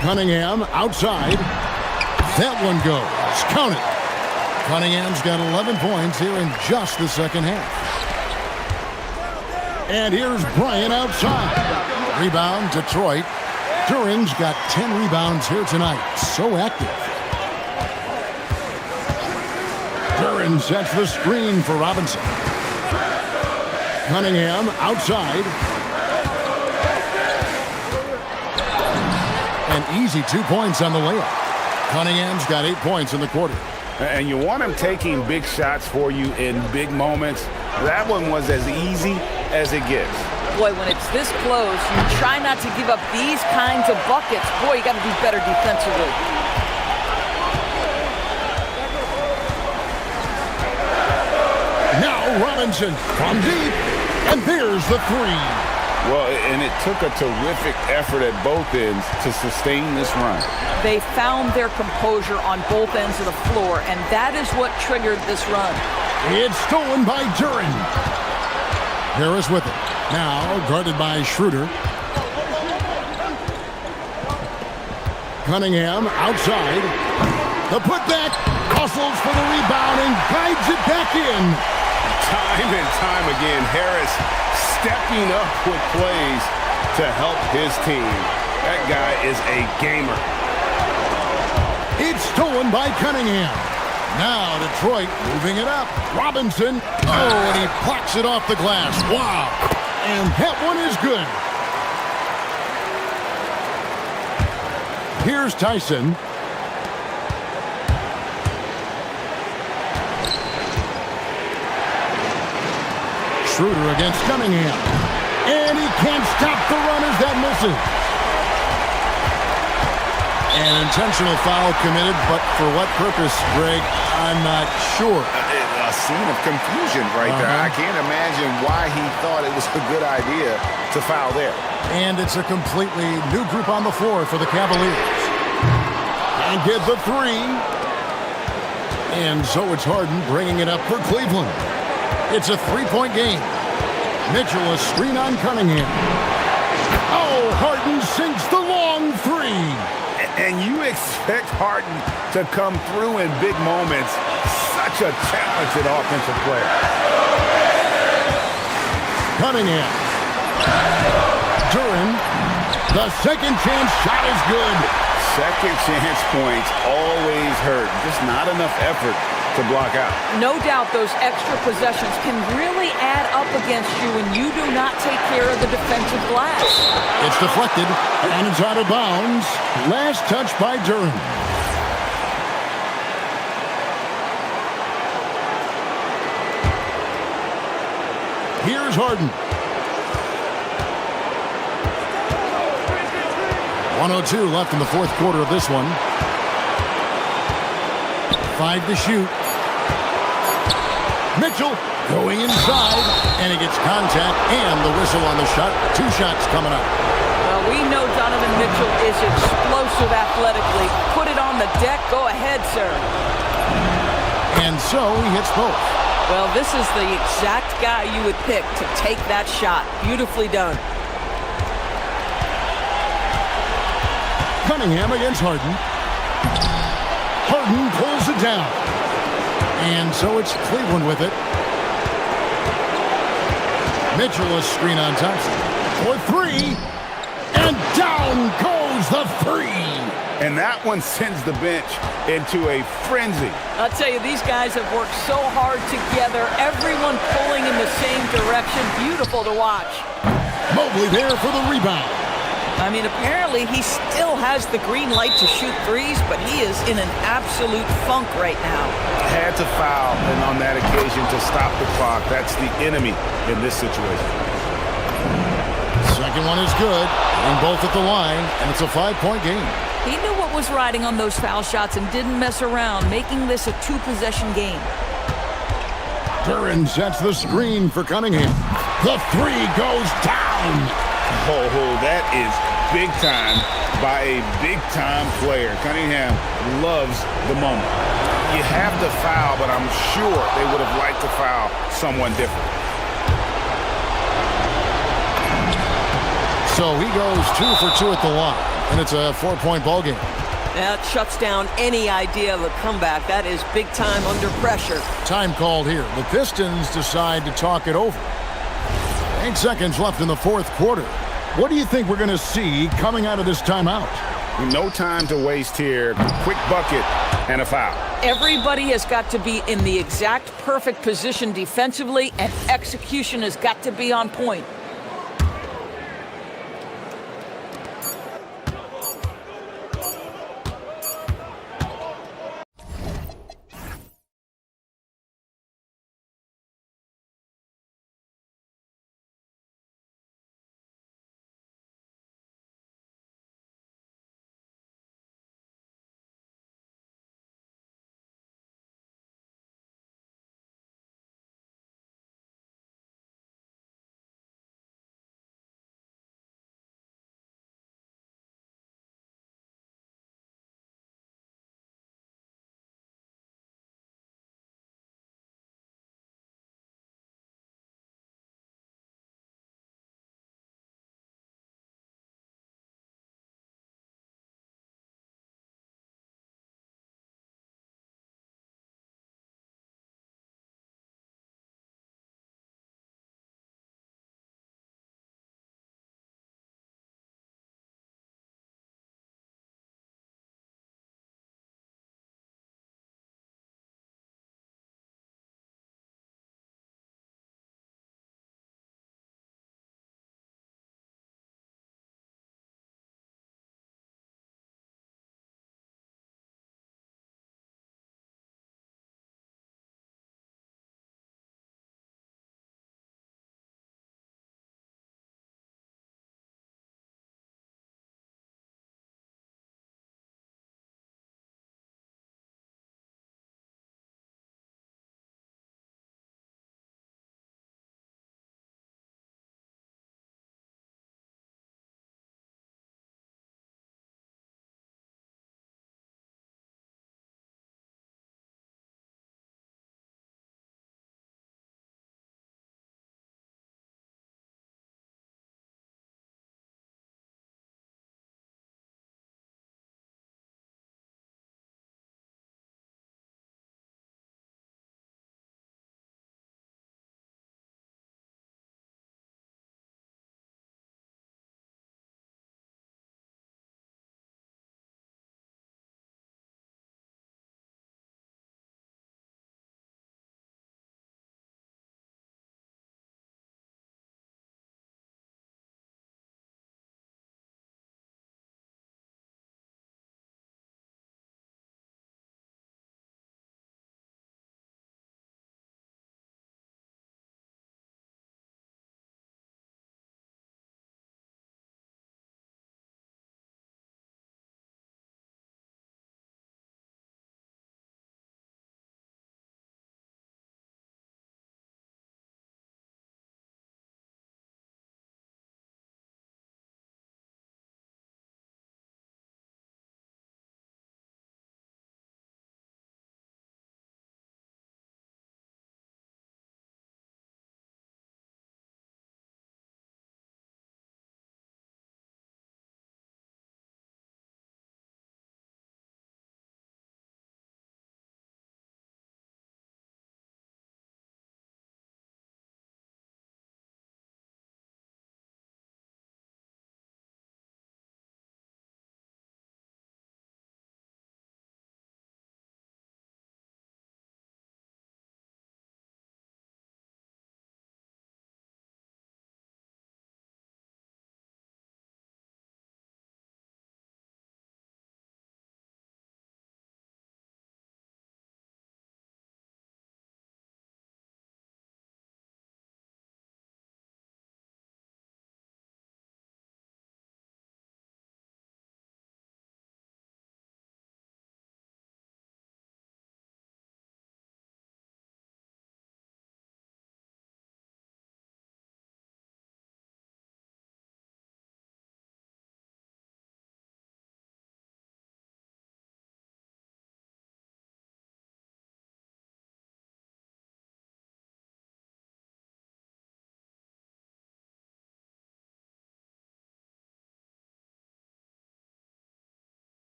Cunningham outside. That one goes. Count it. Cunningham's got 11 points here in just the second half. And here's Bryant outside. Rebound, Detroit. Duran's got 10 rebounds here tonight. So active. Duran sets the screen for Robinson. Cunningham outside. An easy 2 points on the layup. Cunningham's got 8 points in the quarter.
And you want him taking big shots for you in big moments. That one was as easy as it gets.
Boy, when it's this close, you try not to give up these kinds of buckets. Boy, you got to do better defensively.
Now Robinson from deep, and there's the 3.
Well, and it took a terrific effort at both ends to sustain this run.
They found their composure on both ends of the floor, and that is what triggered this run.
It's stolen by Duran. Harris with it. Now guarded by Schroeder. Cunningham outside. The putback. Hustles for the rebound and guides it back in.
Time and time again, Harris stepping up with plays to help his team. That guy is a gamer.
It's stolen by Cunningham. Now Detroit moving it up. Robinson. Oh, and he plucks it off the glass. Wow. And that one is good. Here's Tyson. Schroeder against Cunningham. And he can't stop the run as that misses. An intentional foul committed, but for what purpose, Greg, I'm not sure.
A scene of confusion right there. I can't imagine why he thought it was a good idea to foul there.
And it's a completely new group on the floor for the Cavaliers. And get the 3. And so it's Harden bringing it up for Cleveland. It's a 3-point game. Mitchell a screen on Cunningham. Oh, Harden sinks the long 3.
And you expect Harden to come through in big moments. Such a talented offensive player.
Cunningham. Duran. The second chance shot is good.
Second chance points always hurt. Just not enough effort to block out.
No doubt those extra possessions can really add up against you when you do not take care of the defensive glass.
It's deflected, and it's out of bounds. Last touch by Duran. Here's Harden. 1:02 left in the fourth quarter of this one. 5 to shoot. Mitchell going inside, and he gets contact and the whistle on the shot. 2 shots coming up.
Well, we know Donovan Mitchell is explosive athletically. Put it on the deck. Go ahead, sir.
And so he hits both.
Well, this is the exact guy you would pick to take that shot. Beautifully done.
Cunningham against Harden. Harden pulls it down. And so it's Cleveland with it. Mitchell a screen on Thompson. For three. And down goes the three.
And that one sends the bench into a frenzy.
I'll tell you, these guys have worked so hard together. Everyone pulling in the same direction. Beautiful to watch.
Mobley there for the rebound.
I mean, apparently he still has the green light to shoot threes, but he is in an absolute funk right now.
Had to foul, and on that occasion to stop the clock. That's the enemy in this situation.
Second one is good, and both at the line, and it's a 5-point game.
He knew what was riding on those foul shots and didn't mess around, making this a 2-possession game.
Curran sets the screen for Cunningham. The three goes down.
Oh, that is big time by a big-time player. Cunningham loves the moment. You have to foul, but I'm sure they would have liked to foul someone different.
So he goes 2 for 2 at the line, and it's a 4-point ball game.
That shuts down any idea of a comeback. That is big time under pressure.
Time called here. The Pistons decide to talk it over. 8 seconds left in the fourth quarter. What do you think we're going to see coming out of this timeout?
No time to waste here. Quick bucket and a foul.
Everybody has got to be in the exact perfect position defensively, and execution has got to be on point.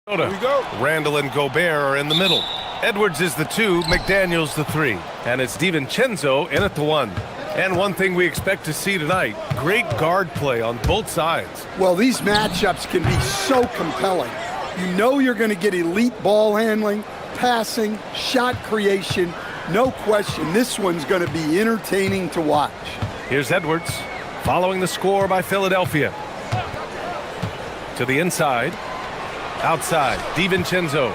Here we go. Randall and Gobert are in the middle. Edwards is the 2, McDaniels the 3. And it's DiVincenzo in at the 1. And one thing we expect to see tonight, great guard play on both sides.
Well, these matchups can be so compelling. You know you're going to get elite ball handling, passing, shot creation. No question, this one's going to be entertaining to watch.
Here's Edwards, following the score by Philadelphia. To the inside. Outside, DiVincenzo.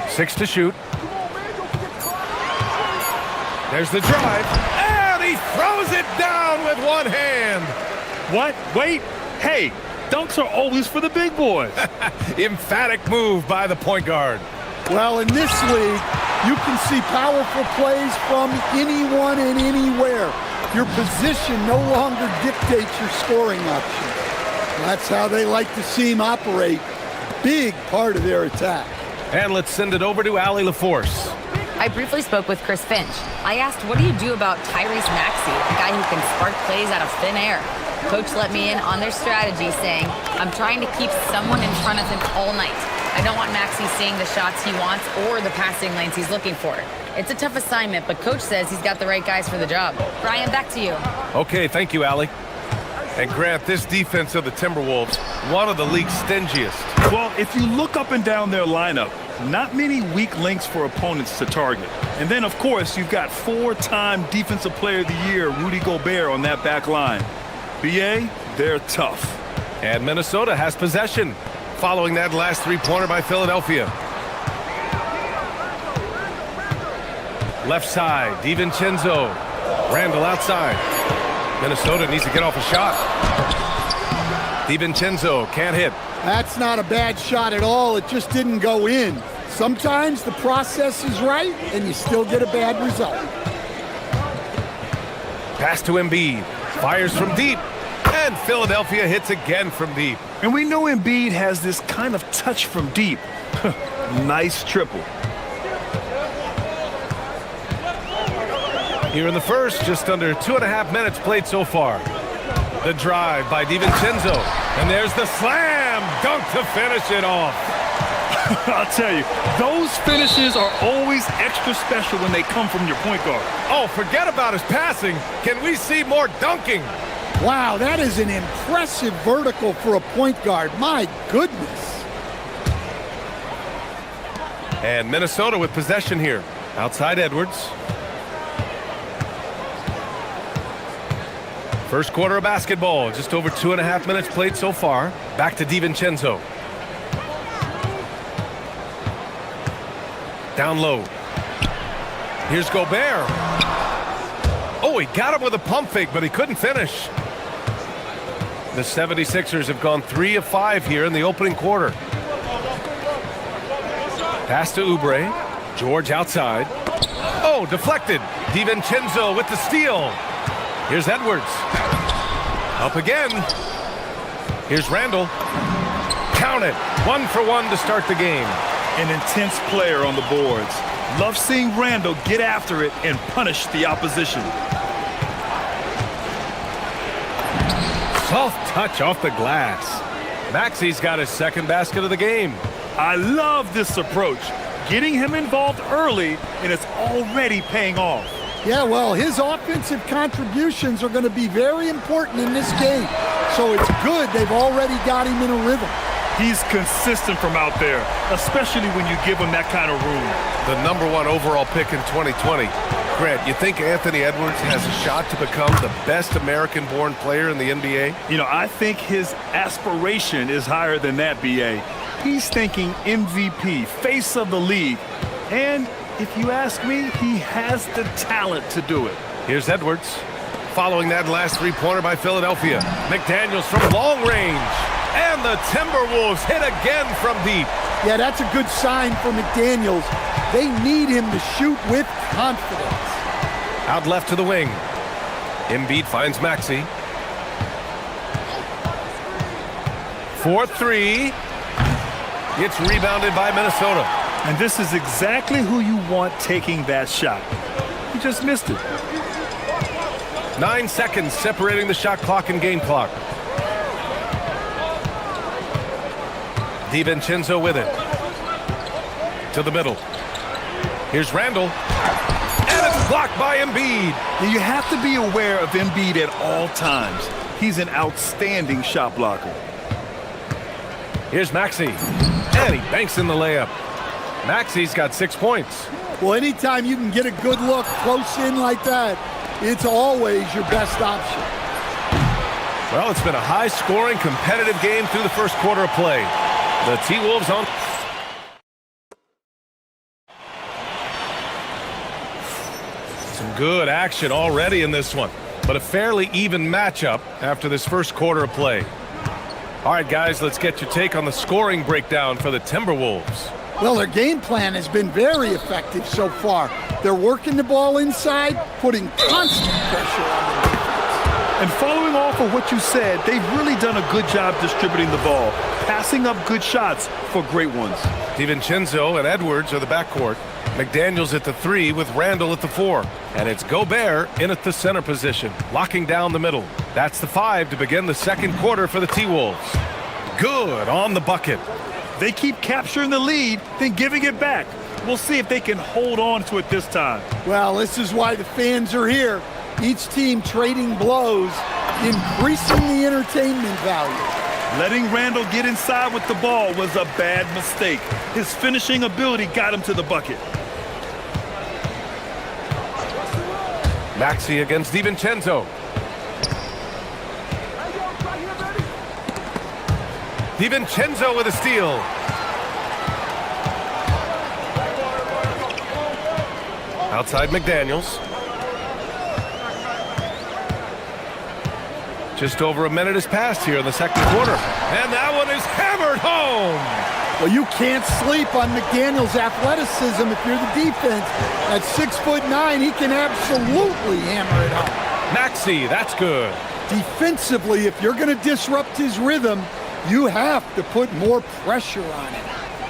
6 to shoot. There's the drive, and he throws it down with one hand.
What? Wait. Hey, dunks are always for the big boys.
Emphatic move by the point guard.
Well, in this league, you can see powerful plays from anyone and anywhere. Your position no longer dictates your scoring options. That's how they like to see him operate. Big part of their attack.
And let's send it over to Allie LaForce.
I briefly spoke with Chris Finch. I asked, what do you do about Tyrese Maxey, a guy who can spark plays out of thin air? Coach let me in on their strategy, saying, I'm trying to keep someone in front of him all night. I don't want Maxey seeing the shots he wants or the passing lanes he's looking for. It's a tough assignment, but Coach says he's got the right guys for the job. Brian, back to you.
Okay, thank you, Allie. And Grant, this defense of the Timberwolves, one of the league's stingiest.
Well, if you look up and down their lineup, not many weak links for opponents to target. And then, of course, you've got 4-time Defensive Player of the Year, Rudy Gobert, on that back line. BA, they're tough.
And Minnesota has possession, following that last three-pointer by Philadelphia. Left side, DiVincenzo. Randall outside. Minnesota needs to get off a shot. DiVincenzo can't hit.
That's not a bad shot at all. It just didn't go in. Sometimes the process is right, and you still get a bad result.
Pass to Embiid. Fires from deep. And Philadelphia hits again from deep.
And we know Embiid has this kind of touch from deep. Nice triple.
Here in the first, just under 2.5 minutes played so far. The drive by DiVincenzo. And there's the slam dunk to finish it off.
I'll tell you, those finishes are always extra special when they come from your point guard.
Oh, forget about his passing. Can we see more dunking?
Wow, that is an impressive vertical for a point guard. My goodness.
And Minnesota with possession here. Outside Edwards. First quarter of basketball, just over 2.5 minutes played so far. Back to DiVincenzo. Down low. Here's Gobert. Oh, he got him with a pump fake, but he couldn't finish. The 76ers have gone 3 of 5 here in the opening quarter. Pass to Oubre. George outside. Oh, deflected. DiVincenzo with the steal. Here's Edwards. Up again. Here's Randall. Count it. 1 for 1 to start the game.
An intense player on the boards. Love seeing Randall get after it and punish the opposition.
Soft touch off the glass. Maxey's got his second basket of the game.
I love this approach. Getting him involved early, and it's already paying off.
Yeah, well, his offensive contributions are going to be very important in this game. So it's good they've already got him in a rhythm.
He's consistent from out there, especially when you give him that kind of room.
The #1 overall pick in 2020. Grant, you think Anthony Edwards has a shot to become the best American-born player in the NBA?
You know, I think his aspiration is higher than that, BA. He's thinking MVP, face of the league. And if you ask me, he has the talent to do it.
Here's Edwards. Following that last three-pointer by Philadelphia. McDaniels from long range. And the Timberwolves hit again from deep.
Yeah, that's a good sign for McDaniels. They need him to shoot with confidence.
Out left to the wing. Embiid finds Maxey. 4-3. Gets rebounded by Minnesota.
And this is exactly who you want taking that shot. He just missed it.
9 seconds separating the shot clock and game clock. DiVincenzo with it. To the middle. Here's Randall. And it's blocked by Embiid.
You have to be aware of Embiid at all times. He's an outstanding shot blocker.
Here's Maxey. And he banks in the layup. Maxey's got 6 points.
Well, anytime you can get a good look close in like that, it's always your best option.
Well, it's been a high-scoring, competitive game through the first quarter of play. The T-Wolves on. Some good action already in this one, but a fairly even matchup after this first quarter of play. All right, guys, let's get your take on the scoring breakdown for the Timberwolves.
Well, their game plan has been very effective so far. They're working the ball inside, putting constant pressure on the defense.
And following off of what you said, they've really done a good job distributing the ball, passing up good shots for great ones.
DiVincenzo and Edwards are the backcourt. McDaniels at the 3 with Randall at the 4. And it's Gobert in at the center position, locking down the middle. That's the 5 to begin the second quarter for the T-Wolves. Good on the bucket.
They keep capturing the lead, then giving it back. We'll see if they can hold on to it this time.
Well, this is why the fans are here. Each team trading blows, increasing the entertainment value.
Letting Randall get inside with the ball was a bad mistake. His finishing ability got him to the bucket.
Maxey against DiVincenzo. DiVincenzo with a steal. Outside McDaniels. Just over a minute has passed here in the second quarter. And that one is hammered home.
Well, you can't sleep on McDaniels' athleticism if you're the defense. At 6'9", he can absolutely hammer it home.
Maxey, that's good.
Defensively, if you're going to disrupt his rhythm, you have to put more pressure on him.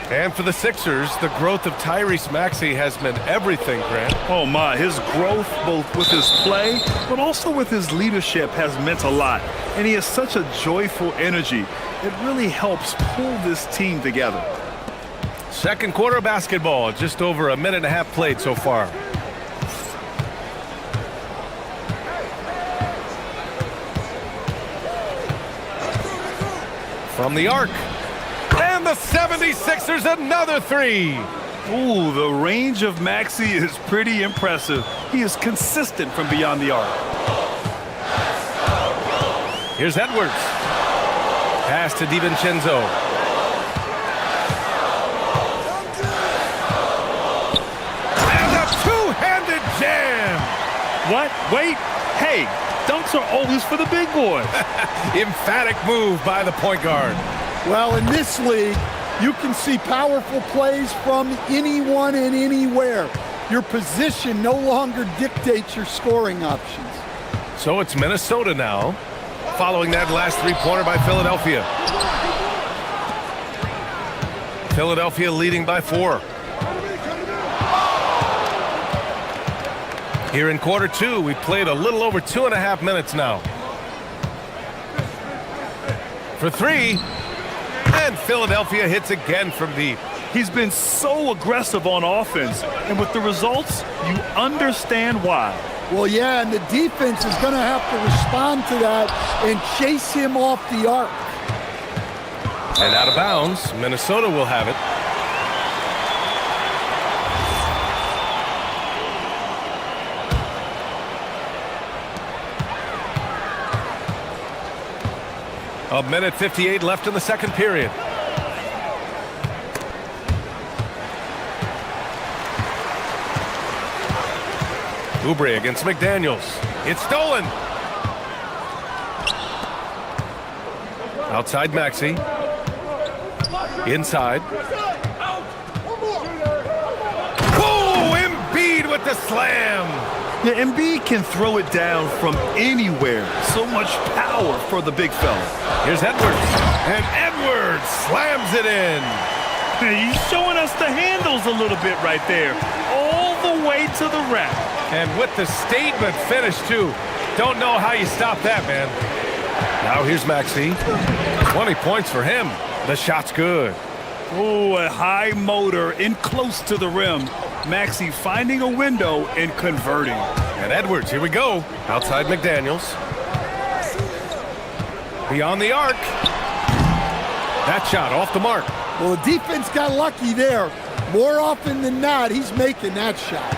And for the Sixers, the growth of Tyrese Maxey has meant everything, Grant.
Oh my, his growth both with his play, but also with his leadership has meant a lot. And he has such a joyful energy. It really helps pull this team together.
Second quarter of basketball, just over a minute and a half played so far. From the arc. And the 76ers another 3.
Ooh, the range of Maxey is pretty impressive. He is consistent from beyond the arc.
Here's Edwards. Pass to DiVincenzo. And a two-handed jam.
What? Wait. Hey, dunks are always for the big boys.
Emphatic move by the point guard.
Well, in this league, you can see powerful plays from anyone and anywhere. Your position no longer dictates your scoring options.
So it's Minnesota now, following that last three-pointer by Philadelphia. Philadelphia leading by 4. Here in quarter 2, we played a little over 2.5 minutes now. For 3. And Philadelphia hits again from deep.
He's been so aggressive on offense, and with the results, you understand why.
Well, yeah, and the defense is going to have to respond to that and chase him off the arc.
And out of bounds, Minnesota will have it. A minute 58 left in the second period. Oubre against McDaniels. It's stolen. Outside Maxey. Inside. Oh, Embiid with the slam.
Yeah, Embiid can throw it down from anywhere. So much power for the big fella.
Here's Edwards. And Edwards slams it in.
He's showing us the handles a little bit right there. All the way to the rack.
And with the statement finish, too. Don't know how you stop that, man. Now here's Maxey. 20 points for him. The shot's good.
Oh, a high motor in close to the rim. Maxey finding a window and converting.
And Edwards, here we go. Outside McDaniels. Beyond the arc. That shot off the mark.
Well, the defense got lucky there. More often than not, he's making that shot.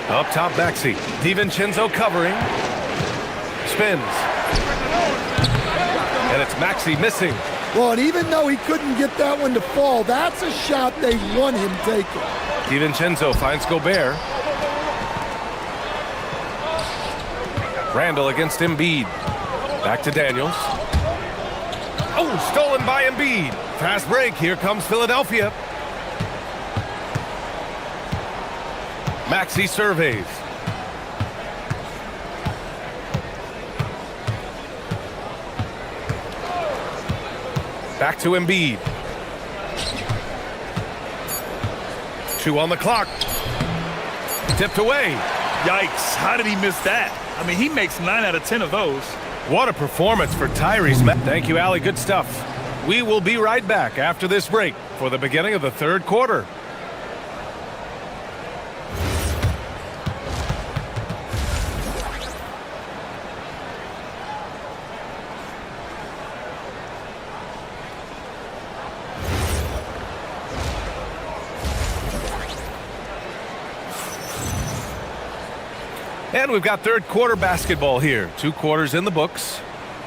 Up top, Maxey. DiVincenzo covering. Spins. And it's Maxey missing.
Well, and even though he couldn't get that one to fall, that's a shot they want him taking.
DiVincenzo finds Gobert. Randall against Embiid. Back to Daniels. Oh, stolen by Embiid. Fast break. Here comes Philadelphia. Maxey surveys. Back to Embiid. 2 on the clock. Tipped away.
Yikes, how did he miss that? I mean, he makes 9 out of 10 of those.
What a performance for Tyrese. Thank you, Allie. Good stuff. We will be right back after this break for the beginning of the third quarter. And we've got third quarter basketball here. 2 quarters in the books.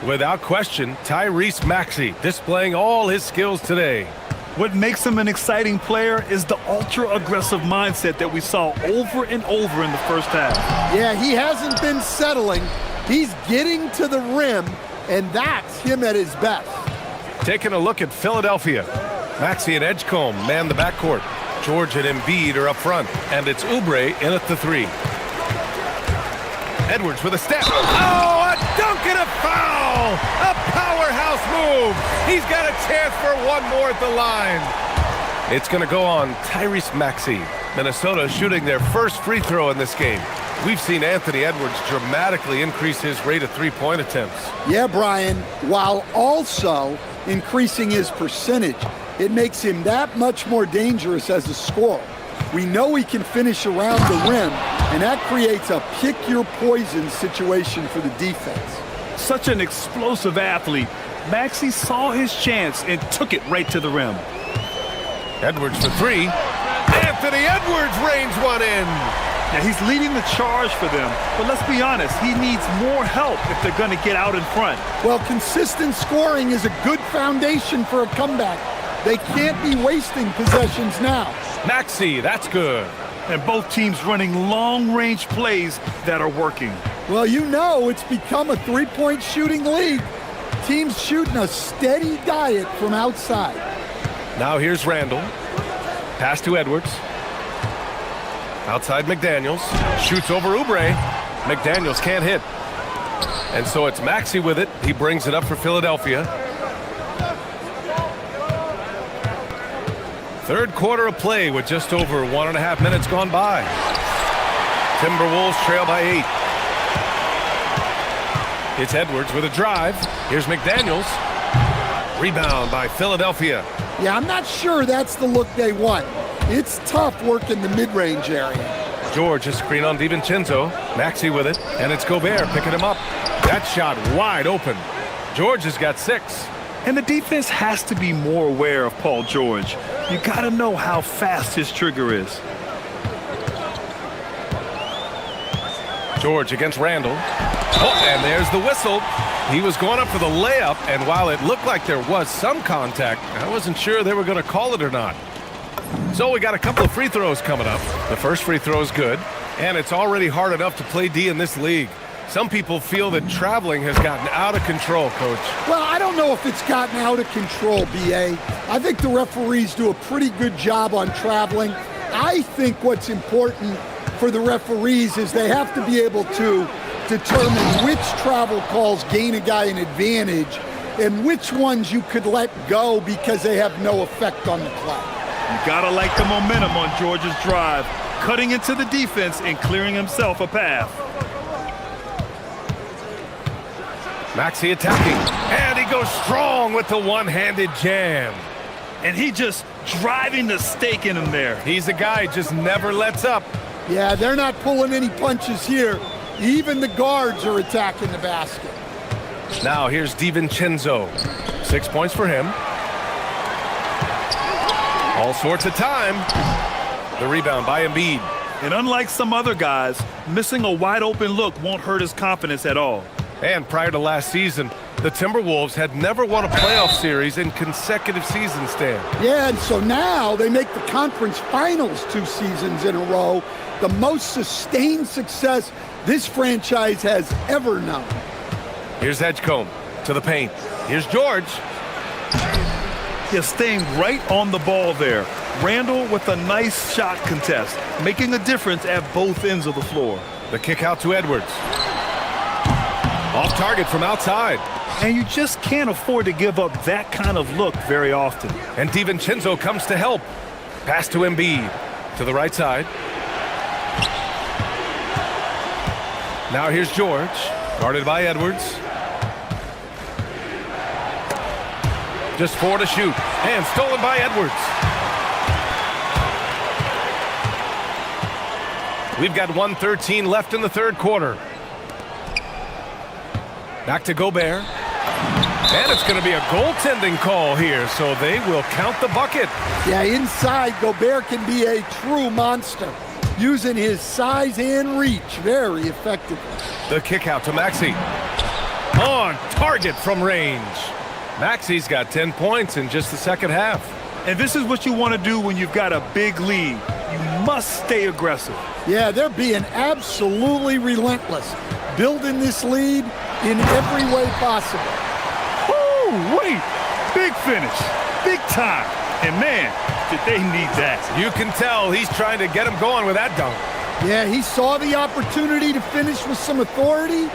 Without question, Tyrese Maxey displaying all his skills today.
What makes him an exciting player is the ultra-aggressive mindset that we saw over and over in the first half.
Yeah, he hasn't been settling. He's getting to the rim, and that's him at his best.
Taking a look at Philadelphia. Maxey and Edgecombe man the backcourt. George and Embiid are up front, and it's Oubre in at the 3. Edwards with a step. Oh, a dunk and a foul! A powerhouse move! He's got a chance for one more at the line. It's going to go on Tyrese Maxey. Minnesota shooting their first free throw in this game. We've seen Anthony Edwards dramatically increase his rate of three-point attempts.
Yeah, Brian, while also increasing his percentage, it makes him that much more dangerous as a scorer. We know he can finish around the rim, and that creates a pick-your-poison situation for the defense.
Such an explosive athlete. Maxey saw his chance and took it right to the rim.
Edwards for 3. Anthony Edwards rains one in.
Now, he's leading the charge for them, but let's be honest, he needs more help if they're going to get out in front.
Well, consistent scoring is a good foundation for a comeback. They can't be wasting possessions now.
Maxey, that's good.
And both teams running long-range plays that are working.
Well, you know it's become a three-point shooting league. Teams shooting a steady diet from outside.
Now here's Randall. Pass to Edwards. Outside McDaniels. Shoots over Oubre. McDaniels can't hit. And so it's Maxey with it. He brings it up for Philadelphia. Third quarter of play with just over 1.5 minutes gone by. Timberwolves trail by 8. It's Edwards with a drive. Here's McDaniels. Rebound by Philadelphia.
Yeah, I'm not sure that's the look they want. It's tough work in the mid-range area.
George, a screen on DiVincenzo. Maxey with it, and it's Gobert picking him up. That shot wide open. George has got 6.
And the defense has to be more aware of Paul George. You got to know how fast his trigger is.
George against Randall. Oh, and there's the whistle. He was going up for the layup, and while it looked like there was some contact, I wasn't sure they were going to call it or not. So we got a couple of free throws coming up. The first free throw is good, and it's already hard enough to play D in this league. Some people feel that traveling has gotten out of control, Coach.
Well, I don't know if it's gotten out of control, B.A. I think the referees do a pretty good job on traveling. I think what's important for the referees is they have to be able to determine which travel calls gain a guy an advantage and which ones you could let go because they have no effect on the play.
You gotta like the momentum on George's drive, cutting into the defense and clearing himself a path.
Maxey attacking, and he goes strong with the one-handed jam.
And he just driving the stake in him there.
He's a guy who just never lets up.
Yeah, they're not pulling any punches here. Even the guards are attacking the basket.
Now here's DiVincenzo. 6 points for him. All sorts of time. The rebound by Embiid.
And unlike some other guys, missing a wide open look won't hurt his confidence at all.
And prior to last season, the Timberwolves had never won a playoff series in consecutive seasons, Stan.
Yeah, and so now they make the conference finals 2 seasons in a row. The most sustained success this franchise has ever known.
Here's Edgecombe to the paint. Here's George.
He's staying right on the ball there. Randall with a nice shot contest, making a difference at both ends of the floor.
The kick out to Edwards. Off target from outside.
And you just can't afford to give up that kind of look very often.
And DiVincenzo comes to help. Pass to Embiid. To the right side. Now here's George. Guarded by Edwards. Just 4 to shoot. And stolen by Edwards. We've got 1:13 left in the third quarter. Back to Gobert. And it's going to be a goaltending call here, so they will count the bucket.
Yeah, inside, Gobert can be a true monster, using his size and reach very effectively.
The kick out to Maxey. On target from range. Maxey's got 10 points in just the second half.
And this is what you want to do when you've got a big lead. You must stay aggressive.
Yeah, they're being absolutely relentless, building this lead in every way possible.
Woo, wait, big finish, big time. And man, did they need that.
You can tell he's trying to get him going with that dunk.
Yeah, he saw the opportunity to finish with some authority,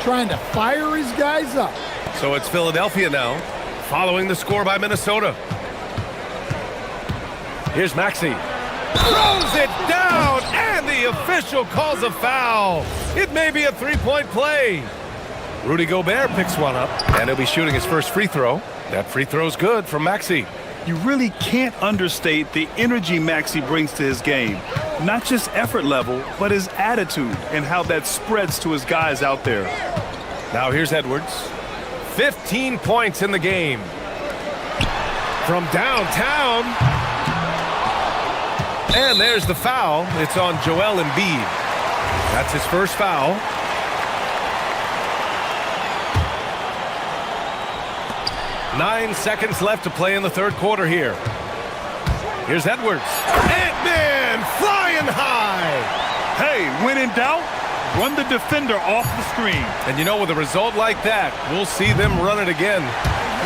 trying to fire his guys up.
So it's Philadelphia now, following the score by Minnesota. Here's Maxey. Throws it down, and the official calls a foul. It may be a three-point play. Rudy Gobert picks one up, and he'll be shooting his first free throw. That free throw's good from Maxey.
You really can't understate the energy Maxey brings to his game. Not just effort level, but his attitude and how that spreads to his guys out there.
Now here's Edwards. 15 points in the game. From downtown. And there's the foul. It's on Joel Embiid. That's his first foul. Nine seconds left to play in the third quarter here. Here's Edwards. Ant-Man flying high.
Hey, when in doubt, run the defender off the screen.
And you know, with a result like that, we'll see them run it again.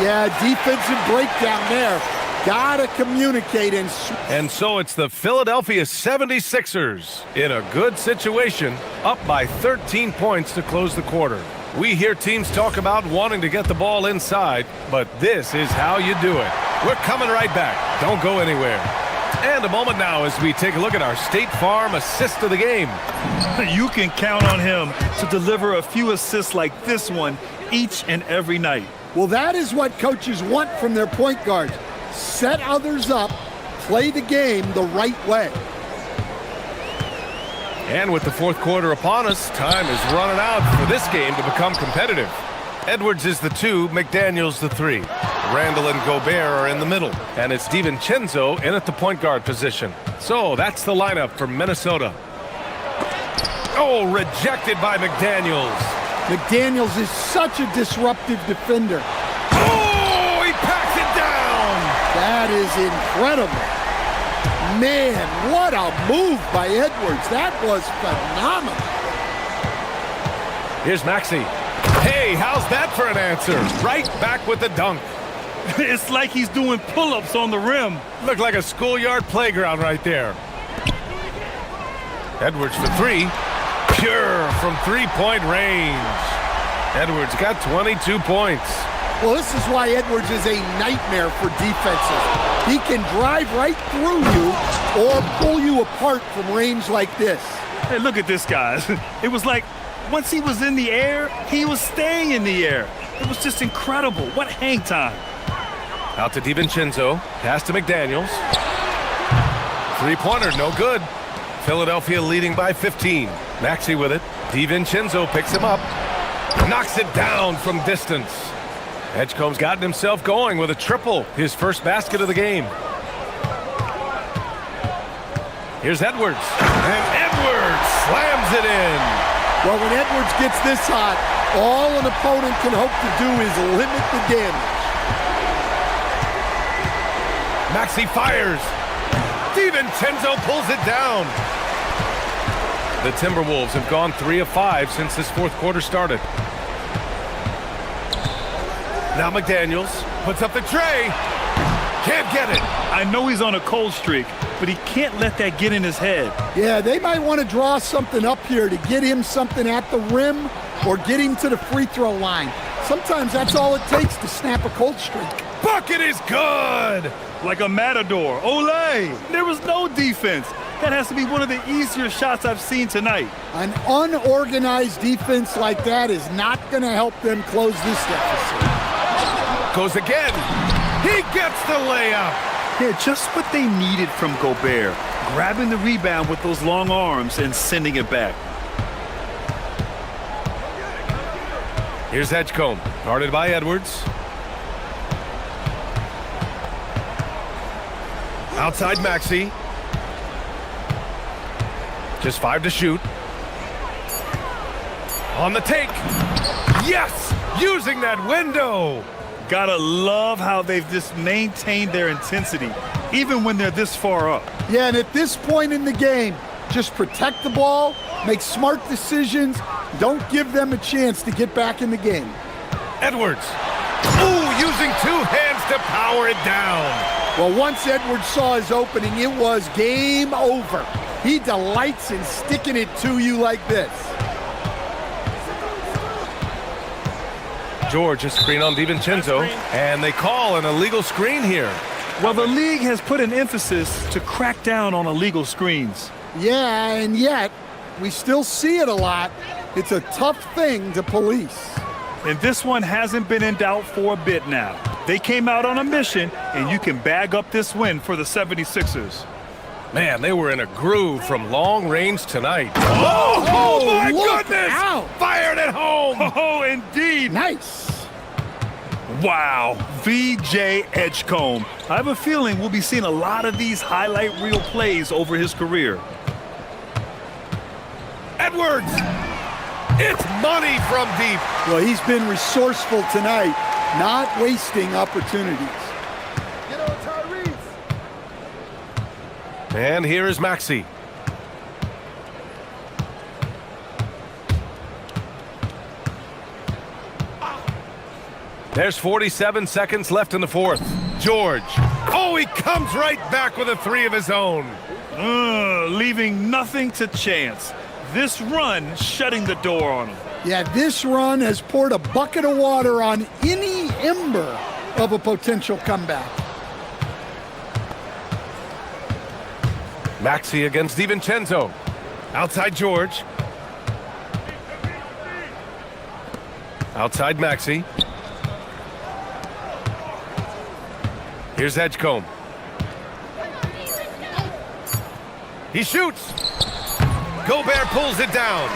Yeah, defensive breakdown there. Gotta communicate
and so it's the Philadelphia 76ers in a good situation, up by 13 points to close the quarter. We hear teams talk about wanting to get the ball inside, but this is how you do it. We're coming right back. Don't go anywhere. And a moment now as we take a look at our State Farm assist of the game.
You can count on him to deliver a few assists like this one each and every night.
Well, that is what coaches want from their point guards. Set others up, play the game the right way.
And with the fourth quarter upon us, time is running out for this game to become competitive. Edwards is the 2, McDaniels the 3. Randall and Gobert are in the middle, and it's DiVincenzo in at the point guard position. So that's the lineup for Minnesota. Oh, rejected by McDaniels.
McDaniels is such a disruptive defender.
Oh, he packs it down.
That is incredible. Man, what a move by Edwards. That was phenomenal.
Here's Maxey. Hey, how's that for an answer? Right back with the dunk.
It's like he's doing pull-ups on the rim.
Looked like a schoolyard playground right there. Edwards for 3. Pure from three-point range. Edwards got 22 points.
Well, this is why Edwards is a nightmare for defenses. He can drive right through you or pull you apart from range like this.
Hey, look at this, guys. It was like once he was in the air, he was staying in the air. It was just incredible. What hang time.
Out to DiVincenzo. Pass to McDaniels. Three-pointer, no good. Philadelphia leading by 15. Maxey with it. DiVincenzo picks him up. Knocks it down from distance. Edgecombe's gotten himself going with a triple. His first basket of the game. Here's Edwards. And Edwards slams it in.
Well, when Edwards gets this hot, all an opponent can hope to do is limit the damage.
Maxey fires. DiVincenzo pulls it down. The Timberwolves have gone 3 of 5 since this fourth quarter started. Now McDaniels puts up the tray. Can't get it.
I know he's on a cold streak, but he can't let that get in his head.
Yeah, they might want to draw something up here to get him something at the rim or get him to the free throw line. Sometimes that's all it takes to snap a cold streak.
Bucket is good.
Like a matador. Olay! There was no defense. That has to be one of the easier shots I've seen tonight.
An unorganized defense like that is not going to help them close this deficit.
Goes again. He gets the layup.
Yeah, just what they needed from Gobert. Grabbing the rebound with those long arms and sending it back.
Here's Edgecombe, guarded by Edwards. Outside Maxey. Just 5 to shoot. On the take. Yes! Using that window.
Gotta love how they've just maintained their intensity, even when they're this far up.
Yeah, and at this point in the game, just protect the ball, make smart decisions, don't give them a chance to get back in the game.
Edwards. Ooh, using 2 hands to power it down.
Well, once Edwards saw his opening, it was game over. He delights in sticking it to you like this.
George, a screen on DiVincenzo, and they call an illegal screen here.
Well, the league has put an emphasis to crack down on illegal screens.
Yeah, and yet, we still see it a lot. It's a tough thing to police.
And this one hasn't been in doubt for a bit now. They came out on a mission, and you can bag up this win for the 76ers.
Man, they were in a groove from long range tonight. Oh my goodness!
Out.
Fired at home!
Oh, indeed.
Nice.
Wow, VJ Edgecombe. I have a feeling we'll be seeing a lot of these highlight reel plays over his career.
Edwards! It's money from deep.
Well, he's been resourceful tonight, not wasting opportunities.
And here is Maxey. There's 47 seconds left in the fourth. George. Oh, he comes right back with a 3 of his own.
Leaving nothing to chance. This run shutting the door on him.
Yeah, this run has poured a bucket of water on any ember of a potential comeback.
Maxey against DiVincenzo. Outside George. Outside Maxey. Here's Edgecombe. He shoots. Gobert pulls it down.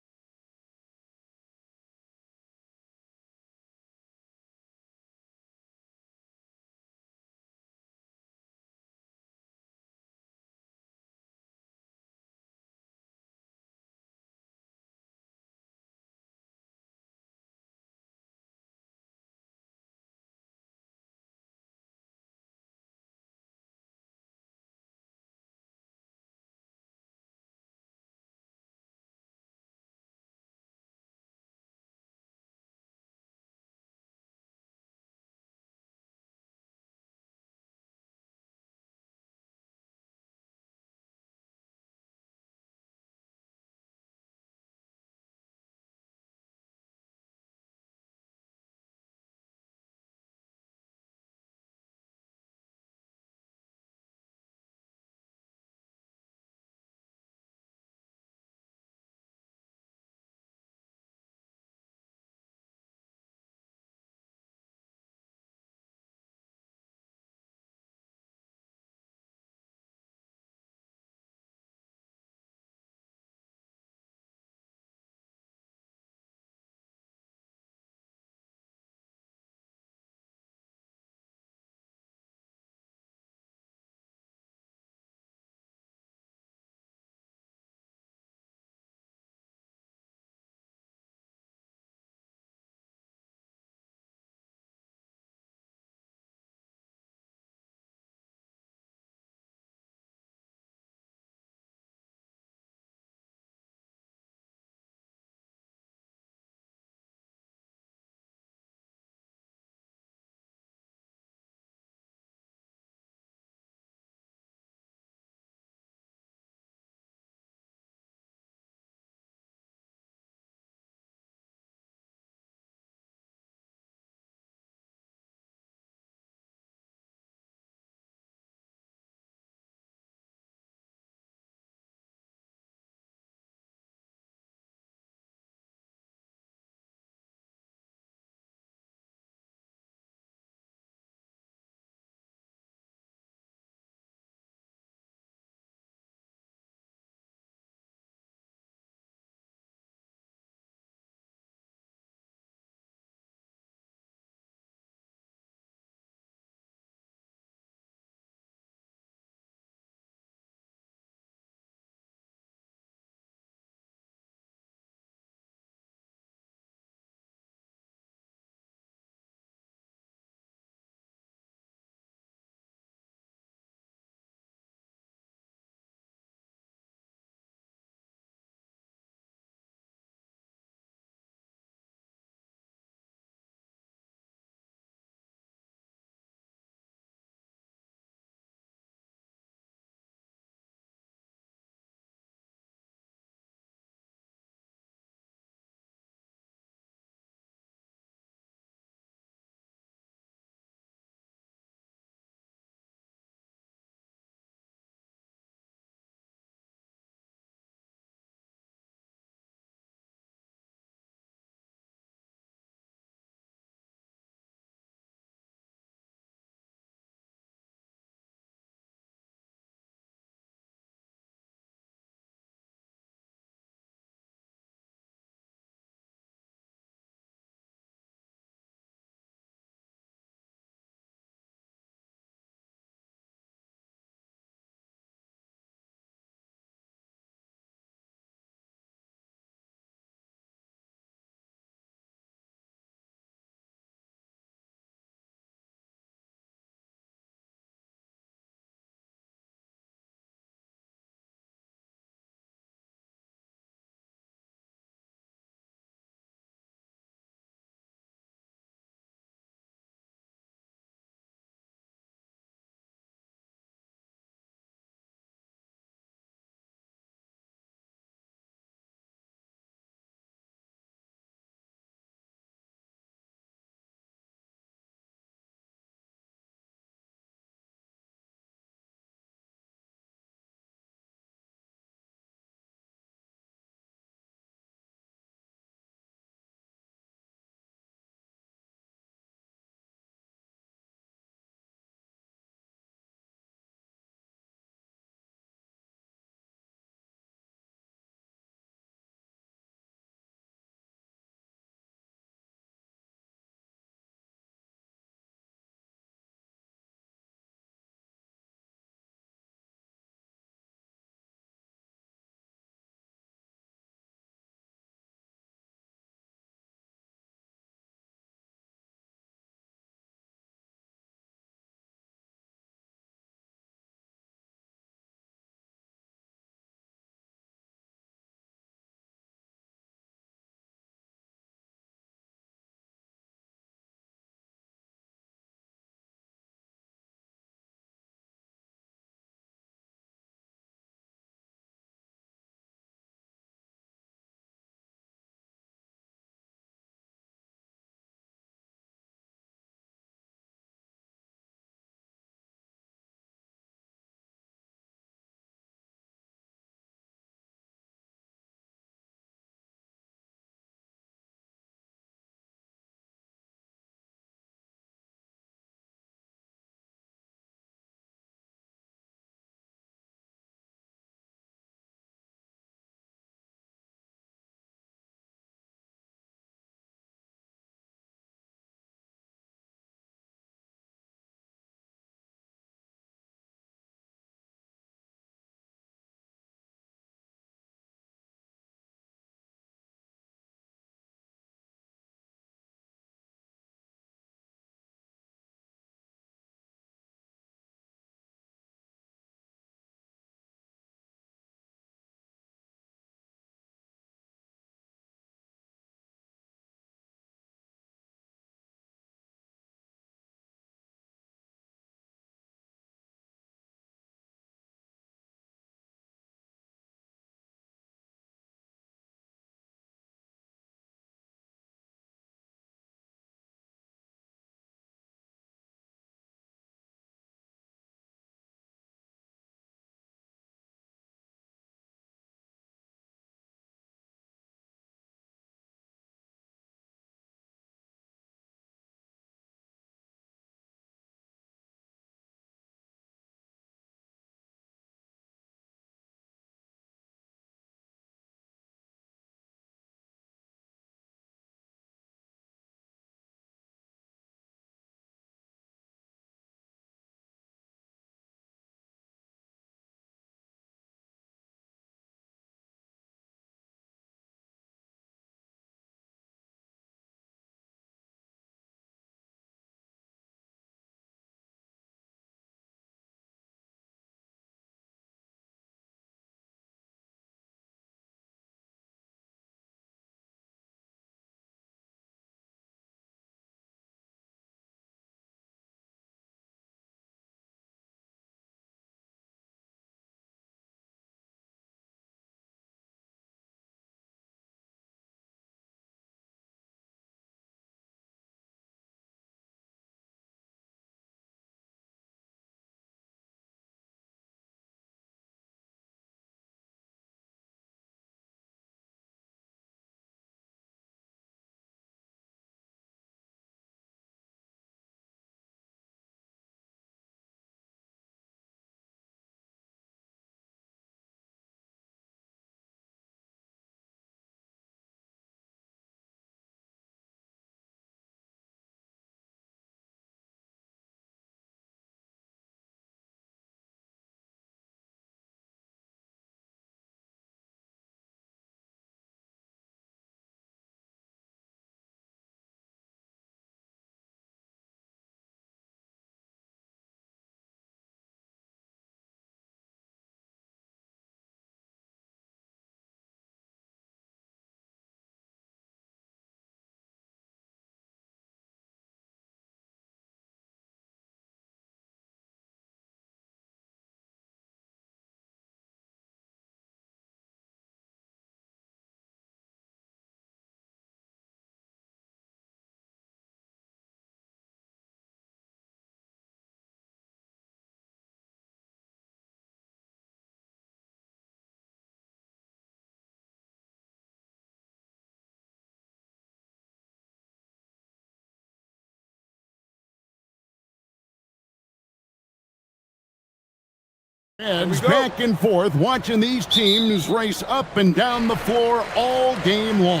And back and forth, watching these teams race up and down the floor all game long.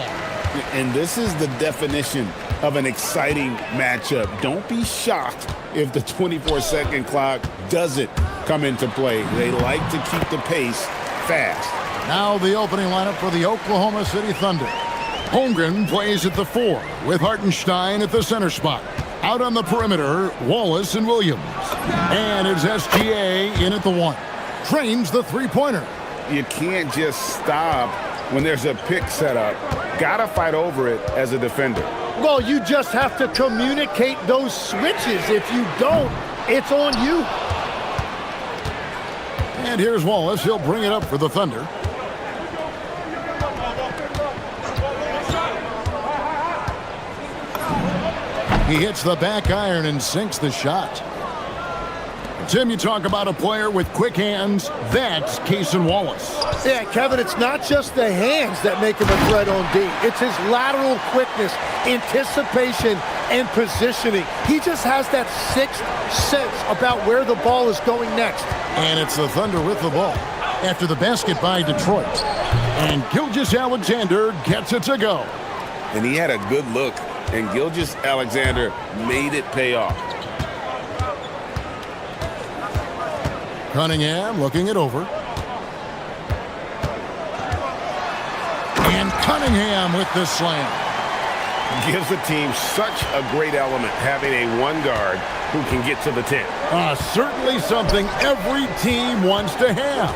And this is the definition of an exciting matchup. Don't be shocked if the 24-second clock doesn't come into play. They like to keep the pace fast.
Now the opening lineup for the Oklahoma City Thunder. Holmgren plays at the 4 with Hartenstein at the center spot. Out on the perimeter, Wallace and Williams. And it's SGA in at the 1. Trains the three-pointer.
You can't just stop when there's a pick set up. Gotta fight over it as a defender.
Well, you just have to communicate those switches. If you don't, it's on you.
And here's Wallace. He'll bring it up for the Thunder. He hits the back iron and sinks the shot. Tim, you talk about a player with quick hands. That's Cason Wallace.
Yeah, Kevin, it's not just the hands that make him a threat on D. It's his lateral quickness, anticipation, and positioning. He just has that sixth sense about where the ball is going next.
And it's the Thunder with the ball after the basket by Detroit. And Gilgeous-Alexander gets it to go.
And he had a good look, and Gilgeous-Alexander made it pay off.
Cunningham looking it over. And Cunningham with the slam.
Gives the team such a great element having a one guard who can get to the 10.
Certainly something every team wants to have.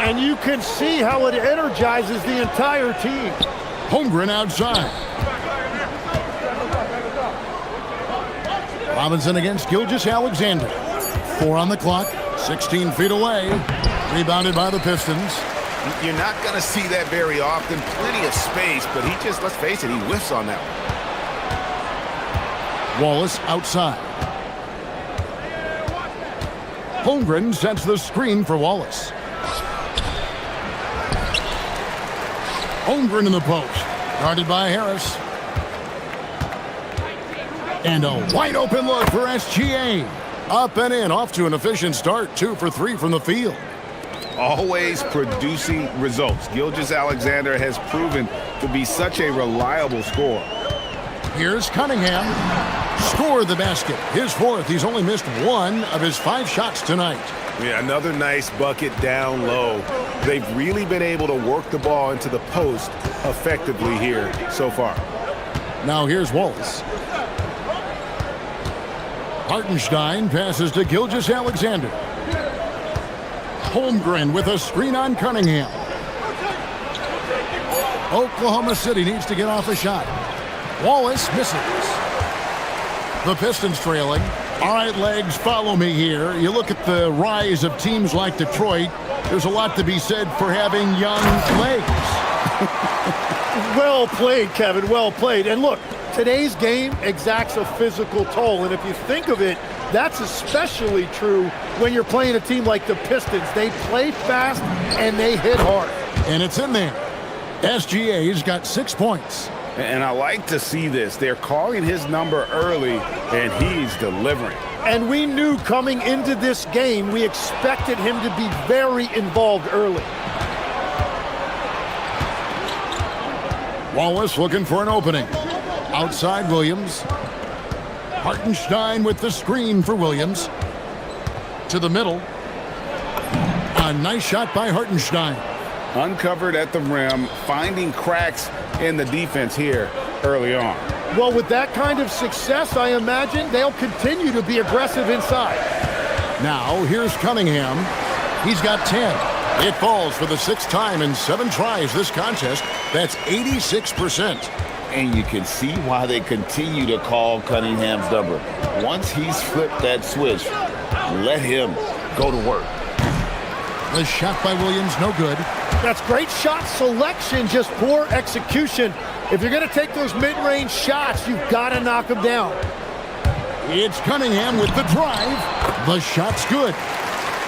And you can see how it energizes the entire team.
Holmgren outside. Robinson against Gilgeous-Alexander. 4 on the clock. 16 feet away. Rebounded by the Pistons.
You're not going to see that very often. Plenty of space, but he just, let's face it, he whiffs on that one.
Wallace outside. Holmgren sets the screen for Wallace. Holmgren in the post. Guarded by Harris. And a wide open look for SGA. Up and in, off to an efficient start. 2 for 3 from the field.
Always producing results. Gilgeous-Alexander has proven to be such a reliable scorer.
Here's Cunningham. Scored the basket. His 4th. He's only missed 1 of his 5 shots tonight.
Yeah, another nice bucket down low. They've really been able to work the ball into the post effectively here so far.
Now here's Wallace. Hartenstein passes to Gilgeous-Alexander. Holmgren with a screen on Cunningham. Oklahoma City needs to get off a shot. Wallace misses. The Pistons trailing. All right, legs, follow me here. You look at the rise of teams like Detroit. There's a lot to be said for having young legs.
Well played, Kevin, well played. And look, today's game exacts a physical toll, and if you think of it, that's especially true when you're playing a team like the Pistons. They play fast and they hit hard.
And it's in there. SGA's got 6 points.
And I like to see this. They're calling his number early, and he's delivering.
And we knew coming into this game, we expected him to be very involved early.
Wallace looking for an opening. Outside Williams. Hartenstein with the screen for Williams. To the middle. A nice shot by Hartenstein.
Uncovered at the rim, finding cracks in the defense here early on.
Well, with that kind of success, I imagine they'll continue to be aggressive inside.
Now, here's Cunningham. He's got 10. It falls for the 6th time in 7 tries this contest. That's 86%.
And you can see why they continue to call Cunningham's number. Once he's flipped that switch, let him go to work.
The shot by Williams, no good.
That's great shot selection, just poor execution. If you're going to take those mid-range shots, you've got to knock them down.
It's Cunningham with the drive. The shot's good.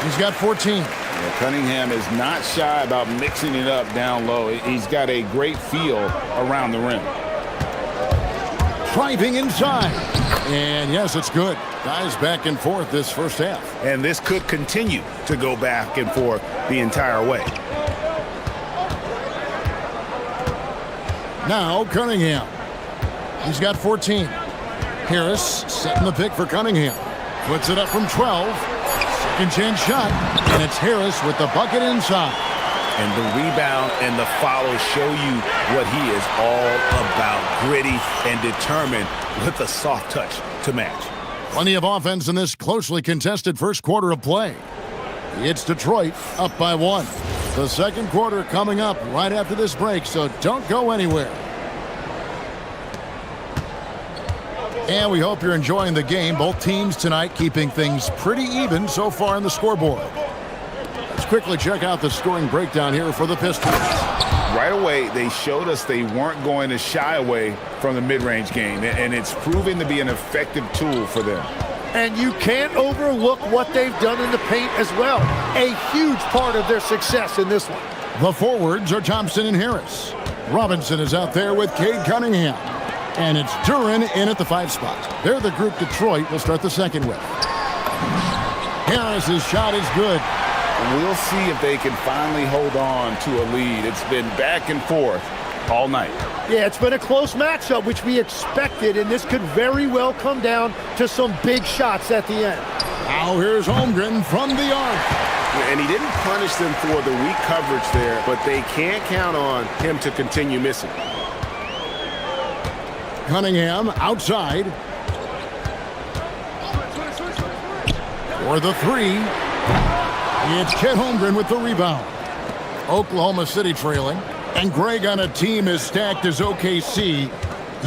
He's got 14.
Yeah, Cunningham is not shy about mixing it up down low. He's got a great feel around the rim.
Driving inside. And yes, it's good. Guys back and forth this first half.
And this could continue to go back and forth the entire way.
Now Cunningham. He's got 14. Harris setting the pick for Cunningham. Puts it up from 12. Second chance shot. And it's Harris with the bucket inside.
And the rebound and the follow show you what he is all about. Gritty and determined with a soft touch to match.
Plenty of offense in this closely contested first quarter of play. It's Detroit up by 1. The second quarter coming up right after this break, so don't go anywhere. And we hope you're enjoying the game. Both teams tonight keeping things pretty even so far in the scoreboard. Let's quickly check out the scoring breakdown here for the Pistons.
Right away, they showed us they weren't going to shy away from the mid-range game, and it's proven to be an effective tool for them.
And you can't overlook what they've done in the paint as well. A huge part of their success in this one.
The forwards are Thompson and Harris. Robinson is out there with Cade Cunningham. And it's Duren in at the 5 spot. They're the group Detroit will start the second with. Harris's shot is good.
We'll see if they can finally hold on to a lead. It's been back and forth all night.
Yeah, it's been a close matchup, which we expected, and this could very well come down to some big shots at the end.
Now here's Holmgren from the arc.
And he didn't punish them for the weak coverage there, but they can't count on him to continue missing.
Cunningham outside. For the 3. It's Chet Holmgren with the rebound. Oklahoma City trailing. And Greg, on a team as stacked as OKC,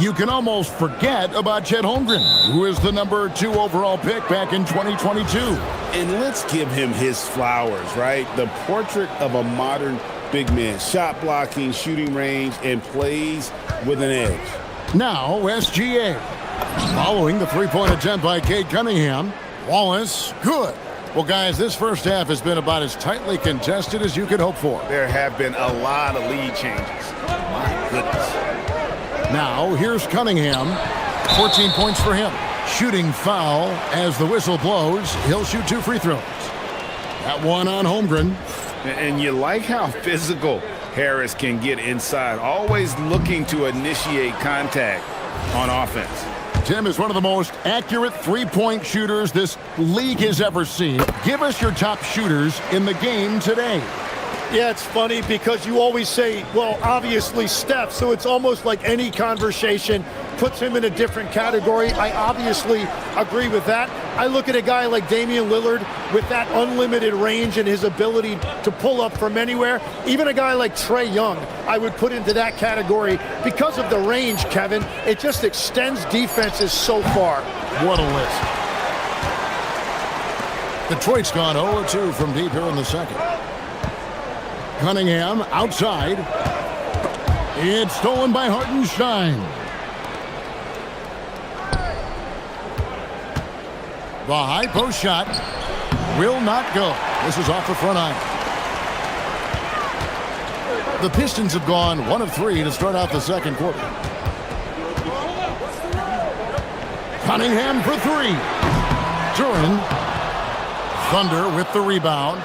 you can almost forget about Chet Holmgren, who is the number 2 overall pick back in 2022.
And let's give him his flowers, right? The portrait of a modern big man. Shot blocking, shooting range, and plays with an edge.
Now SGA. Following the 3-point attempt by Cade Cunningham. Wallace, good. Well, guys, this first half has been about as tightly contested as you could hope for.
There have been a lot of lead changes. My goodness.
Now, here's Cunningham. 14 points for him. Shooting foul as the whistle blows. He'll shoot 2 free throws. That one on Holmgren.
And you like how physical Harris can get inside, always looking to initiate contact on offense.
Tim is one of the most accurate three-point shooters this league has ever seen. Give us your top shooters in the game today.
Yeah, it's funny because you always say, well, obviously Steph, so it's almost like any conversation puts him in a different category. I obviously agree with that. I look at a guy like Damian Lillard with that unlimited range and his ability to pull up from anywhere. Even a guy like Trae Young, I would put into that category because of the range, Kevin. It just extends defenses so far.
What a list. Detroit's gone 0-2 from deep here in the second. Cunningham outside. It's stolen by Hartenstein. The high post shot will not go. This is off the front iron. The Pistons have gone 1 of 3 to start out the second quarter. Cunningham for 3. Duren. Thunder with the rebound.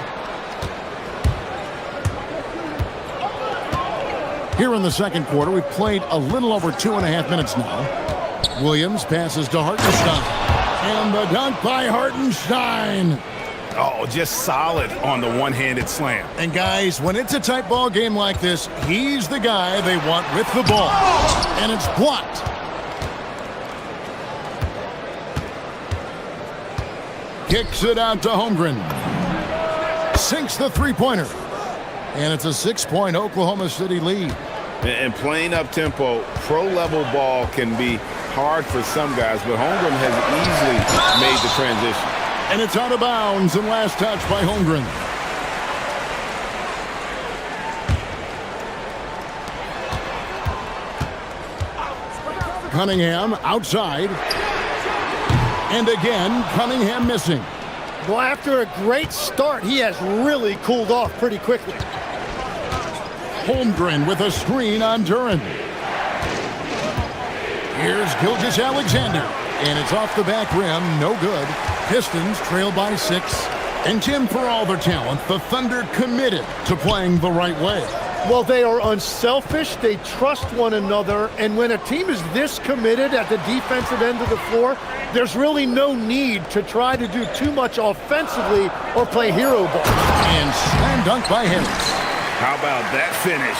Here in the second quarter, we've played a little over 2.5 minutes now. Williams passes to Hartenstein. And the dunk by Hartenstein.
Oh, just solid on the one-handed slam.
And guys, when it's a tight ball game like this, he's the guy they want with the ball. And it's blocked. Kicks it out to Holmgren. Sinks the three-pointer. And it's a 6-point Oklahoma City lead.
And playing up-tempo, pro-level ball can be hard for some guys, but Holmgren has easily made the transition.
And it's out of bounds and last touch by Holmgren. Cunningham outside. And again, Cunningham missing.
Well, after a great start, he has really cooled off pretty quickly.
Holmgren with a screen on Duren. Here's Gilgeous-Alexander. and it's off the back rim. No good. Pistons trail by 6. And Tim, for all their talent, the Thunder committed to playing the right way.
Well, they are unselfish. They trust one another. And when a team is this committed at the defensive end of the floor, there's really no need to try to do too much offensively or play hero ball.
And slam dunk by Harris.
How about that finish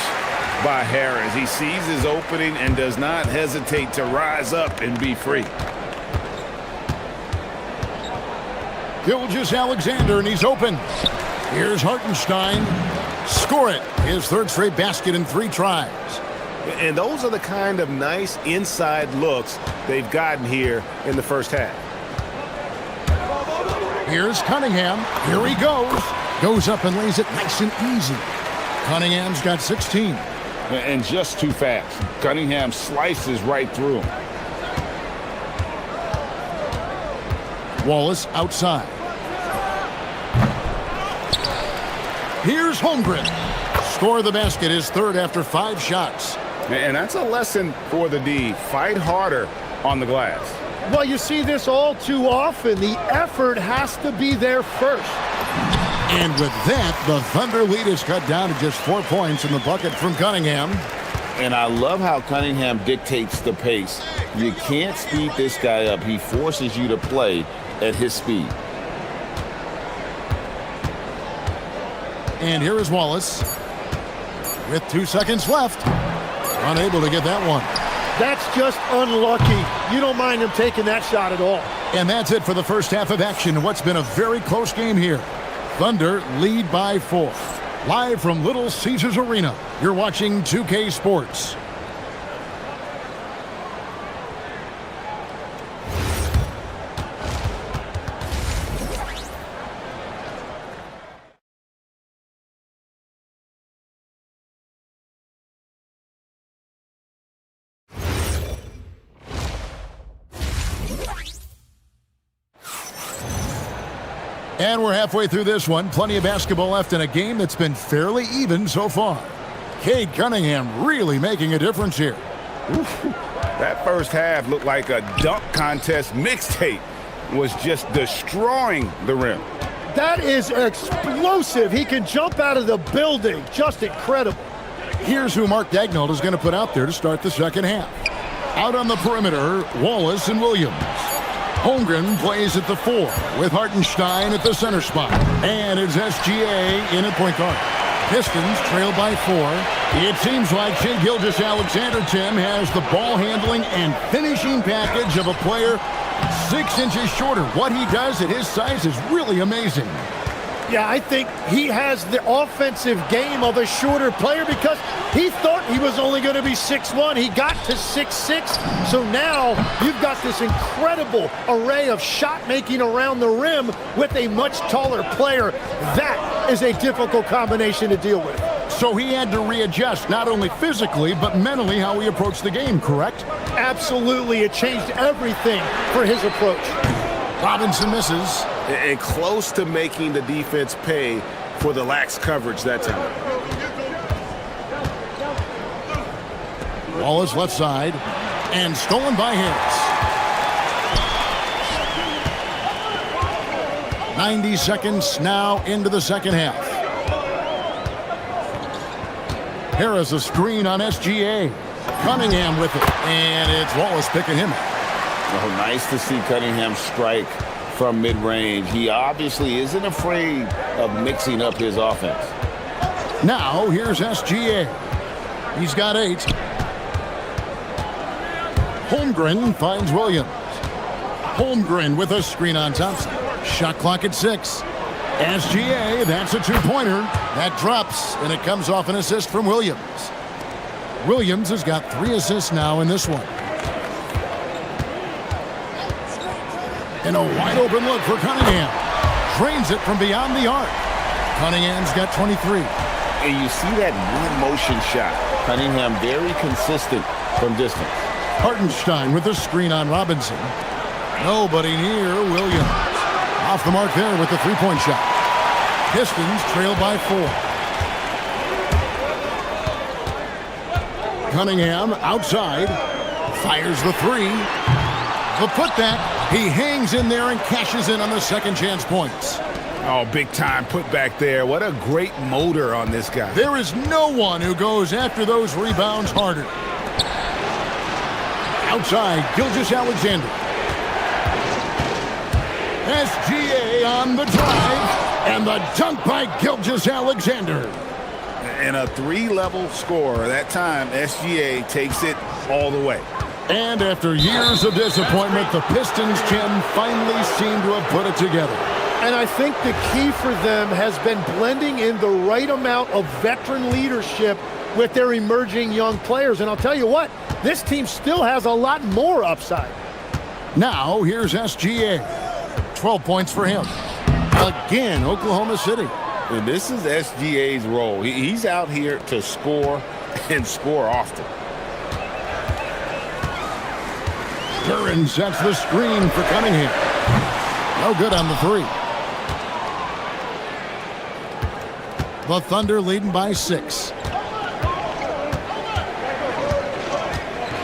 by Harris? He sees his opening and does not hesitate to rise up and be free.
Gilgeous-Alexander, and he's open. Here's Hartenstein. Score it. His third straight basket in 3 tries.
And those are the kind of nice inside looks they've gotten here in the first half.
Here's Cunningham. Here he goes. Goes up and lays it nice and easy. Cunningham's got 16.
And just too fast. Cunningham slices right through him.
Wallace outside. Here's Holmgren. Score the basket, his third after 5 shots.
And that's a lesson for the D. Fight harder on the glass.
Well, you see this all too often. The effort has to be there first.
And with that, the Thunder lead is cut down to just 4 points in the bucket from Cunningham.
And I love how Cunningham dictates the pace. You can't speed this guy up. He forces you to play at his speed.
And here is Wallace with 2 seconds left. Unable to get that one.
That's just unlucky. You don't mind him taking that shot at all.
And that's it for the first half of action in what's been a very close game here. Thunder lead by 4. Live from Little Caesars Arena, you're watching 2K Sports. And we're halfway through this one. Plenty of basketball left in a game that's been fairly even so far. Cade Cunningham really making a difference here.
That first half looked like a dunk contest mixtape. Was just destroying the rim.
That is explosive. He can jump out of the building. Just incredible.
Here's who Mark Daignault is going to put out there to start the second half. Out on the perimeter, Wallace and Williams. Holmgren plays at the 4 with Hartenstein at the center spot. And it's SGA in at point guard. Pistons trail by 4. It seems like Shai Gilgeous-Alexander, Tim, has the ball handling and finishing package of a player 6 inches shorter. What he does at his size is really amazing.
Yeah, I think he has the offensive game of a shorter player because he thought he was only going to be 6'1". He got to 6'6". So now you've got this incredible array of shot making around the rim with a much taller player. That is a difficult combination to deal with.
So he had to readjust not only physically but mentally how he approached the game, correct?
Absolutely. It changed everything for his approach.
Robinson misses.
And close to making the defense pay for the lax coverage that time.
Wallace left side. And stolen by Harris. 90 seconds now into the second half. Harris a screen on SGA. Cunningham with it. And it's Wallace picking him up.
Oh, nice to see Cunningham strike from mid-range. He obviously isn't afraid of mixing up his offense.
Now, here's SGA. He's got 8. Holmgren finds Williams. Holmgren with a screen on Thompson. Shot clock at 6. SGA, that's a 2-pointer. That drops, and it comes off an assist from Williams. Williams has got 3 assists now in this one. And a wide-open look for Cunningham. Drains it from beyond the arc. Cunningham's got 23.
And you see that one-motion shot. Cunningham very consistent from distance.
Hartenstein with a screen on Robinson. Nobody near Williams. Off the mark there with the 3-point shot. Pistons trail by 4. Cunningham outside. Fires the 3. The putback. He hangs in there and cashes in on the second chance points.
Oh, big time putback there. What a great motor on this guy.
There is no one who goes after those rebounds harder. Outside, Gilgeous-Alexander. SGA on the drive. And the dunk by Gilgeous-Alexander.
And a three-level score. That time, SGA takes it all the way.
And after years of disappointment, the Pistons, Jim, finally seem to have put it together.
And I think the key for them has been blending in the right amount of veteran leadership with their emerging young players. And I'll tell you what, this team still has a lot more upside.
Now, here's SGA. 12 points for him. Again, Oklahoma City.
And this is SGA's role. He's out here to score and score often.
Duran sets the screen for Cunningham. No good on the three. The Thunder leading by 6.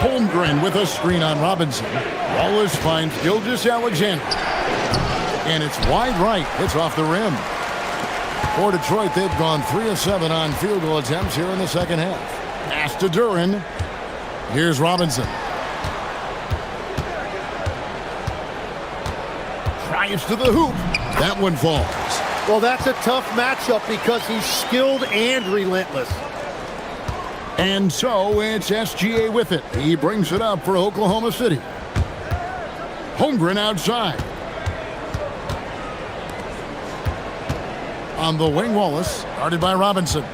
Holmgren with a screen on Robinson. Wallace finds Gilgeous-Alexander. And it's wide right. It's off the rim. For Detroit, they've gone 3 of 7 on field goal attempts here in the second half. Pass to Duran. Here's Robinson. Drives to the hoop. That one falls.
Well, that's a tough matchup because he's skilled and relentless.
And so it's SGA with it. He brings it up for Oklahoma City. Holmgren outside. On the wing, Wallace, guarded by Robinson.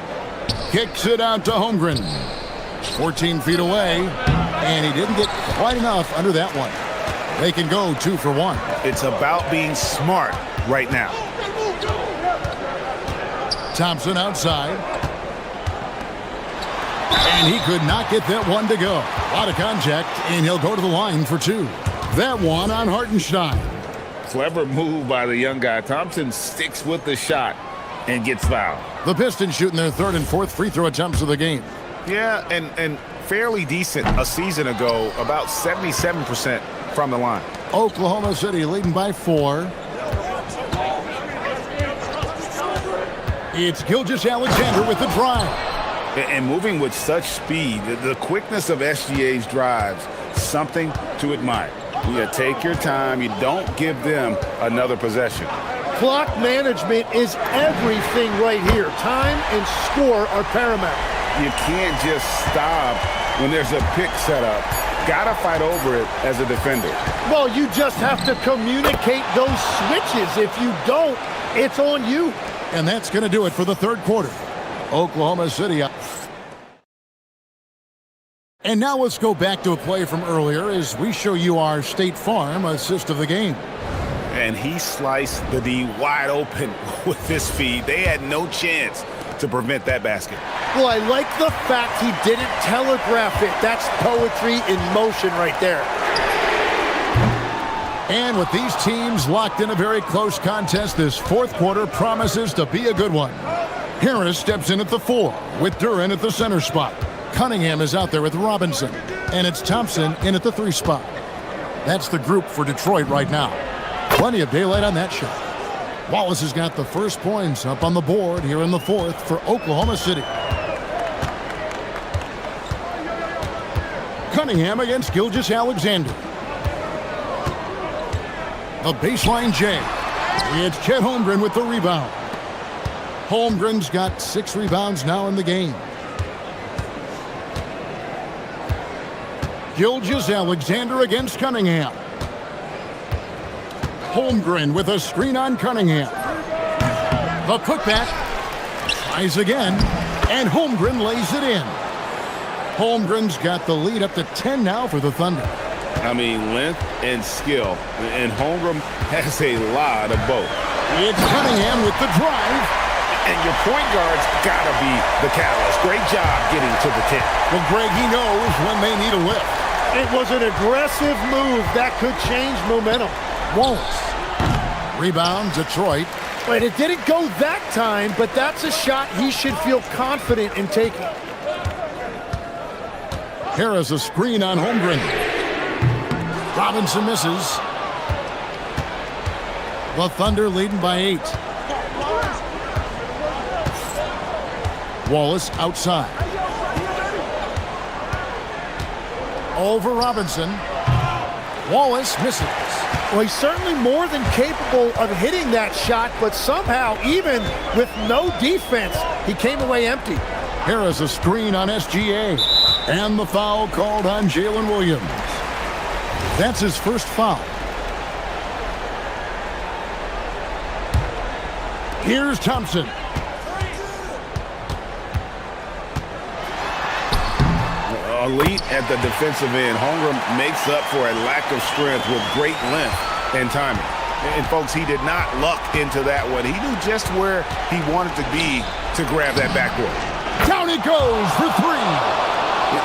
Kicks it out to Holmgren. 14 feet away, and he didn't get quite enough under that one. They can go 2 for 1.
It's about being smart right now.
Thompson outside. And he could not get that one to go. A lot of contact, and he'll go to the line for 2. That one on Hartenstein.
Clever move by the young guy. Thompson sticks with the shot and gets fouled.
The Pistons shooting their 3rd and 4th free throw attempts of the game.
Yeah, and fairly decent a season ago, about 77% from the line.
Oklahoma City leading by 4. It's Gilgeous-Alexander with the drive.
And moving with such speed, the quickness of SGA's drives, something to admire. You take your time. You don't give them another possession.
Clock management is everything right here. Time and score are paramount.
You can't just stop when there's a pick set up. Gotta fight over it as a defender.
Well, you just have to communicate those switches. If you don't, it's on you.
And that's going to do it for the 3rd quarter. Oklahoma City up. And now let's go back to a play from earlier as we show you our State Farm assist of the game.
And he sliced the D wide open with this feed. They had no chance to prevent that basket.
Well, I like the fact he didn't telegraph it. That's poetry in motion right there.
And with these teams locked in a very close contest, this 4th quarter promises to be a good one. Harris steps in at the 4 with Duran at the center spot. Cunningham is out there with Robinson. And it's Thompson in at the 3 spot. That's the group for Detroit right now. Plenty of daylight on that shot. Wallace has got the first points up on the board here in the 4th for Oklahoma City. Cunningham against Gilgeous-Alexander. The baseline J. It's Chet Holmgren with the rebound. Holmgren's got 6 rebounds now in the game. Gilgeous-Alexander against Cunningham. Holmgren with a screen on Cunningham. The putback. Tries again. And Holmgren lays it in. Holmgren's got the lead up to 10 now for the Thunder.
I mean, length and skill. And Holmgren has a lot of both.
It's Cunningham with the drive.
And your point guard's got to be the catalyst. Great job getting to the 10.
Well, Greg, he knows when they need a lift.
It was an aggressive move that could change momentum.
Wallace. Rebound, Detroit.
But it didn't go that time, but that's a shot he should feel confident in taking.
Harris a screen on Holmgren. Robinson misses. The Thunder leading by 8. Wallace outside. Over Robinson. Wallace misses.
Well, he's certainly more than capable of hitting that shot, but somehow, even with no defense, he came away empty.
Here is a screen on SGA. And the foul called on Jalen Williams. That's his first foul. Here's Thompson.
Elite at the defensive end. Holmgren makes up for a lack of strength with great length and timing. And folks, he did not luck into that one. He knew just where he wanted to be to grab that backboard.
Down it goes for 3.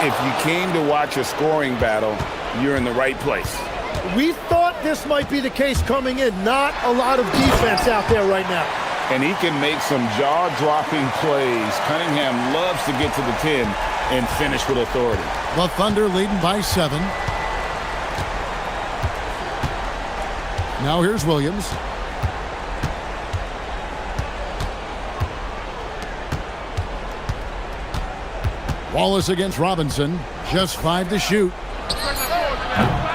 If you came to watch a scoring battle, you're in the right place.
We thought this might be the case coming in. Not a lot of defense out there right now.
And he can make some jaw-dropping plays. Cunningham loves to get to the 10 and finish with authority.
The Thunder leading by 7. Now here's Williams. Wallace against Robinson. Just 5 to shoot.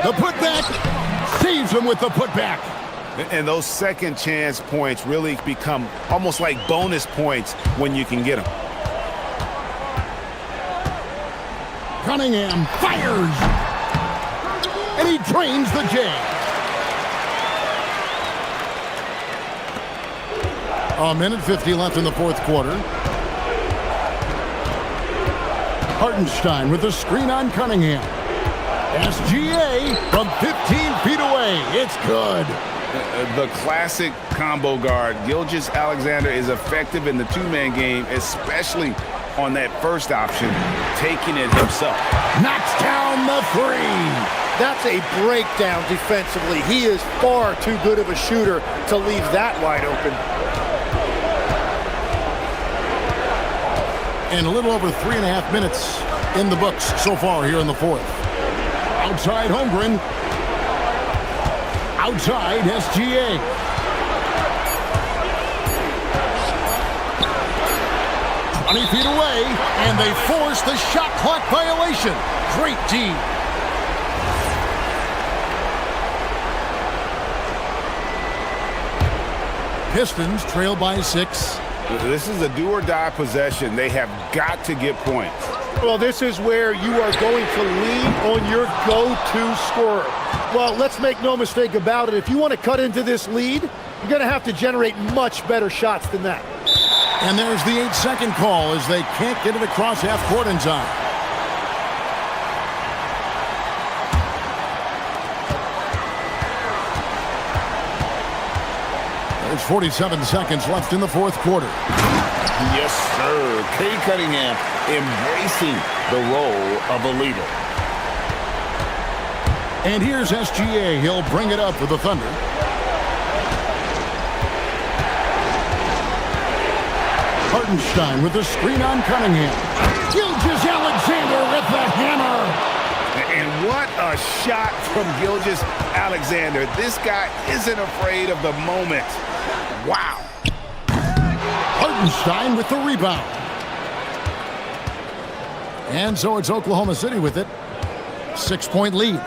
The putback. Saves him with the putback.
And those second chance points really become almost like bonus points when you can get them.
Cunningham fires. And he drains the J. A minute 50 left in the fourth quarter. Hartenstein with the screen on Cunningham. SGA from 15 feet away. It's good.
The classic combo guard. Gilgeous-Alexander is effective in the two-man game, especially on that first option, taking it himself.
Knocks down the 3.
That's a breakdown defensively. He is far too good of a shooter to leave that wide open.
And a little over 3.5 minutes in the books so far here in the fourth. Outside Holmgren. Outside SGA. Feet away, and they force the shot clock violation. Great D. Pistons trail by 6.
This is a do-or-die possession. They have got to get points.
Well, this is where you are going to lean on your go-to scorer. Well, let's make no mistake about it. If you want to cut into this lead, you're going to have to generate much better shots than that.
And there's the 8-second call as they can't get it across half court in time. There's 47 seconds left in the fourth quarter.
Yes, sir. Cade Cunningham embracing the role of a leader.
And here's SGA. He'll bring it up for the Thunder. Hartenstein with the screen on Cunningham. Gilgeous-Alexander with the hammer.
And what a shot from Gilgeous-Alexander. This guy isn't afraid of the moment. Wow.
Hartenstein with the rebound. And so it's Oklahoma City with it. 6-point lead.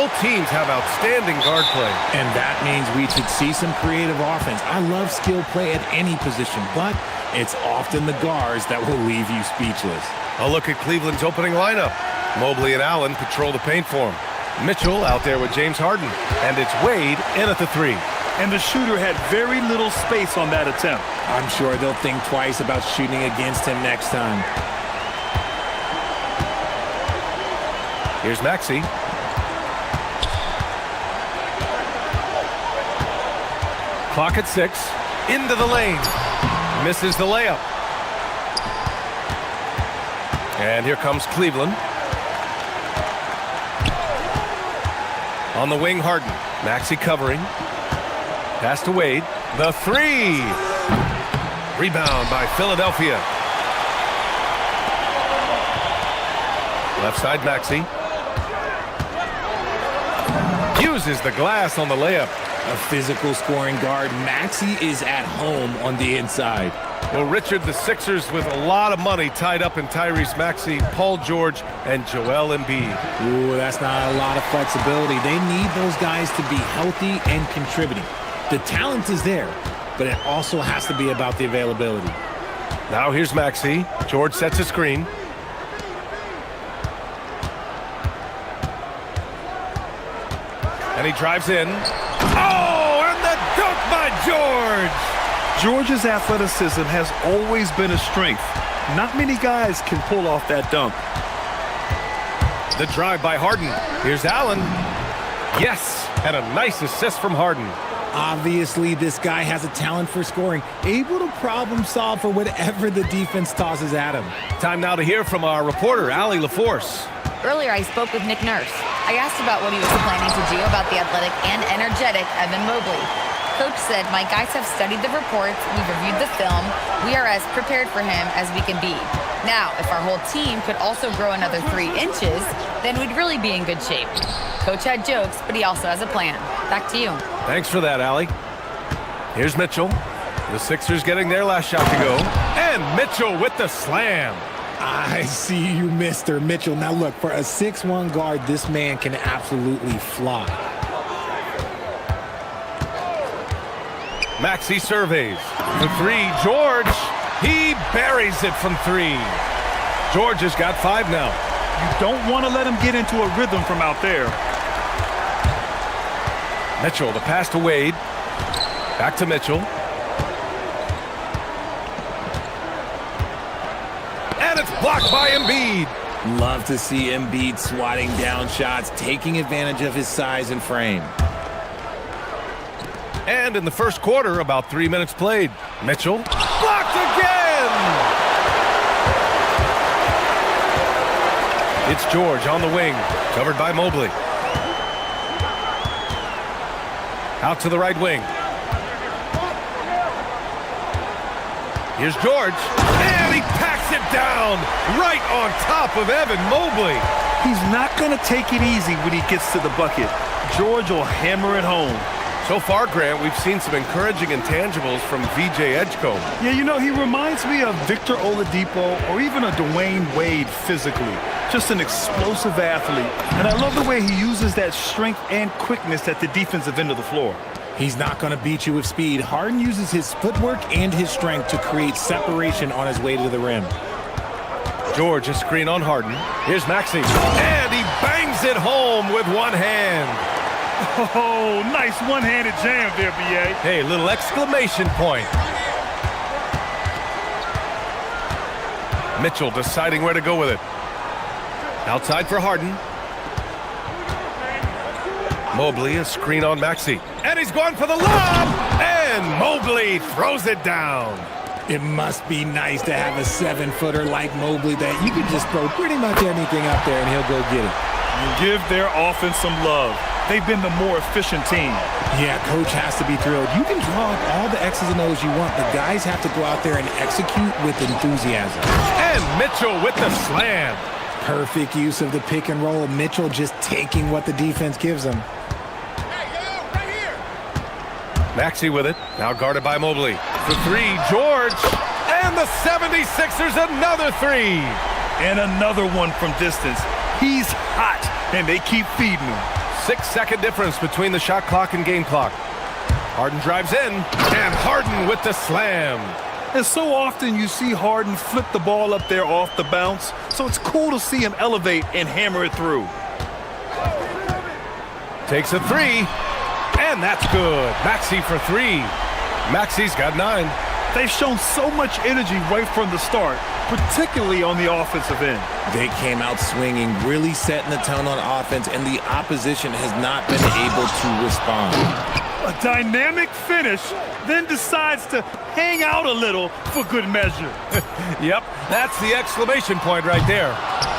Both teams have outstanding guard play.
And that means we should see some creative offense. I love skill play at any position, but it's often the guards that will leave you speechless.
A look at Cleveland's opening lineup. Mobley and Allen patrol the paint for him. Mitchell out there with James Harden. And it's Wade in at the three.
And the shooter had very little space on that attempt.
I'm sure they'll think twice about shooting against him next time.
Here's Maxey. Clock at 6. Into the lane. Misses the layup. And here comes Cleveland. On the wing, Harden. Maxey covering. Pass to Wade. The three. Rebound by Philadelphia. Left side, Maxey. Uses the glass on the layup.
A physical scoring guard. Maxey is at home on the inside.
Well, Richard, the Sixers with a lot of money tied up in Tyrese Maxey, Paul George, and Joel Embiid.
Ooh, that's not a lot of flexibility. They need those guys to be healthy and contributing. The talent is there, but it also has to be about the availability.
Now here's Maxey. George sets a screen. And he drives in. Oh, and the dunk by George!
George's athleticism has always been a strength. Not many guys can pull off that dunk.
The drive by Harden. Here's Allen. Yes, and a nice assist from Harden.
Obviously, this guy has a talent for scoring, able to problem solve for whatever the defense tosses at him.
Time now to hear from our reporter, Allie LaForce.
Earlier, I spoke with Nick Nurse. I asked about what he was planning to do about the athletic and energetic Evan Mobley. Coach said, my guys have studied the reports, we've reviewed the film, we are as prepared for him as we can be. Now, if our whole team could also grow another 3 inches, then we'd really be in good shape. Coach had jokes, but he also has a plan. Back to you.
Thanks for that, Allie. Here's Mitchell. The Sixers getting their last shot to go. And Mitchell with the slam.
I see you, Mr. Mitchell. Now look, for a 6'1" guard, this man can absolutely fly.
Maxey surveys. The three, George. He buries it from 3. George has got 5 now.
You don't want to let him get into a rhythm from out there.
Mitchell, the pass to Wade. Back to Mitchell. And it's blocked by Embiid.
Love to see Embiid swatting down shots, taking advantage of his size and frame.
And in the first quarter, about 3 minutes played. Mitchell blocked again! It's George on the wing, covered by Mobley. Out to the right wing. Here's George, and he packs it down right on top of Evan Mobley.
He's not going to take it easy when he gets to the bucket. George will hammer it home.
So far, Grant, we've seen some encouraging intangibles from VJ Edgecombe.
Yeah, you know, he reminds me of Victor Oladipo or even a Dwayne Wade physically. Just an explosive athlete. And I love the way he uses that strength and quickness at the defensive end of the floor.
He's not going to beat you with speed. Harden uses his footwork and his strength to create separation on his way to the rim.
George, a screen on Harden. Here's Maxey. And he bangs it home with one hand.
Oh, nice one-handed jam there, B.A.
Hey, little exclamation point. Mitchell deciding where to go with it. Outside for Harden. Mobley, a screen on Maxey. And he's going for the lob! And Mobley throws it down.
It must be nice to have a 7-footer like Mobley that you can just throw pretty much anything out there and he'll go get it.
Give their offense some love. They've been the more efficient team.
Yeah, coach has to be thrilled. You can draw up all the X's and O's you want, but guys have to go out there and execute with enthusiasm.
And Mitchell with the slam.
Perfect use of the pick and roll. Mitchell just taking what the defense gives him.
Maxey with it, now guarded by Mobley. For 3, George. And the 76ers another 3.
And another one from distance. He's hot, and they keep feeding him.
6-second difference between the shot clock and game clock. Harden drives in, and Harden with the slam.
And so often you see Harden flip the ball up there off the bounce, so it's cool to see him elevate and hammer it through.
Takes a three, and that's good. Maxey for three. Maxey's got 9.
They've shown so much energy right from the start, particularly on the offensive end.
They came out swinging, really setting the tone on offense, and the opposition has not been able to respond.
A dynamic finish, then decides to hang out a little for good measure.
Yep, that's the exclamation point right there.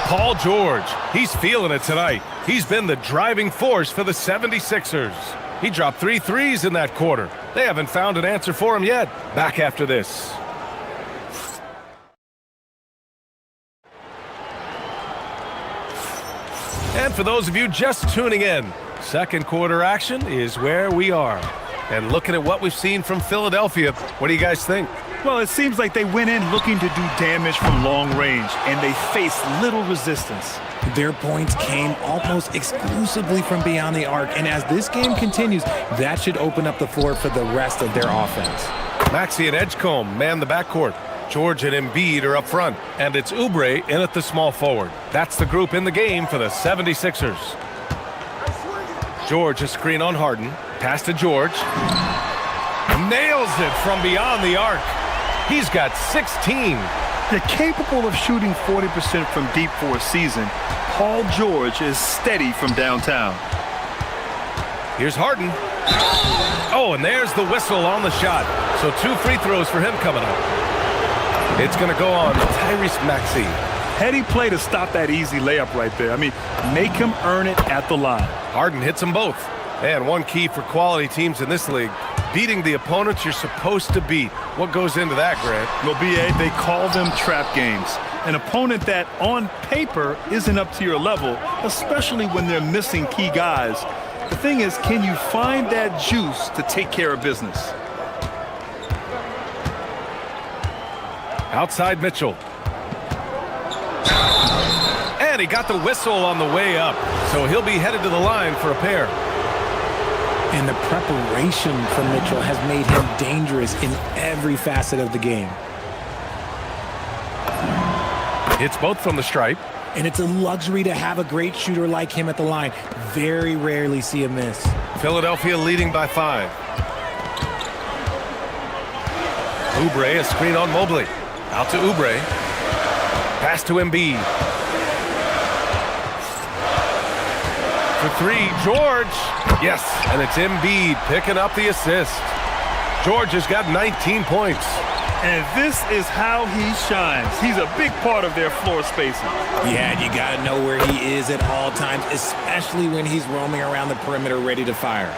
Paul George, he's feeling it tonight. He's been the driving force for the 76ers. He dropped 3 threes in that quarter. They haven't found an answer for him yet. Back after this. And for those of you just tuning in, second quarter action is where we are. And looking at what we've seen from Philadelphia, what do you guys think?
Well, it seems like they went in looking to do damage from long range, and they faced little resistance.
Their points came almost exclusively from beyond the arc, and as this game continues, that should open up the floor for the rest of their offense.
Maxey and Edgecombe man the backcourt. George and Embiid are up front, and it's Oubre in at the small forward. That's the group in the game for the 76ers. George, a screen on Harden. Pass to George. Nails it from beyond the arc. He's got 16.
They're capable of shooting 40% from deep for a season. Paul George is steady from downtown.
Here's Harden. Oh, and there's the whistle on the shot. So 2 free throws for him coming up. It's going to go on Tyrese Maxey.
Heady play to stop that easy layup right there. I mean, make him earn it at the line.
Harden hits them both. And one key for quality teams in this league, beating the opponents you're supposed to beat. What goes into that, Grant?
Well, B.A., they call them trap games. An opponent that, on paper, isn't up to your level, especially when they're missing key guys. The thing is, can you find that juice to take care of business?
Outside Mitchell. And he got the whistle on the way up, so he'll be headed to the line for a pair.
And the preparation from Mitchell has made him dangerous in every facet of the game.
Hits both from the stripe.
And it's a luxury to have a great shooter like him at the line. Very rarely see a miss.
Philadelphia leading by 5. Oubre, a screen on Mobley. Out to Oubre. Pass to Embiid. For 3, George. Yes, and it's Embiid picking up the assist. George has got 19 points.
And this is how he shines. He's a big part of their floor spacing.
Yeah, you got to know where he is at all times, especially when he's roaming around the perimeter ready to fire.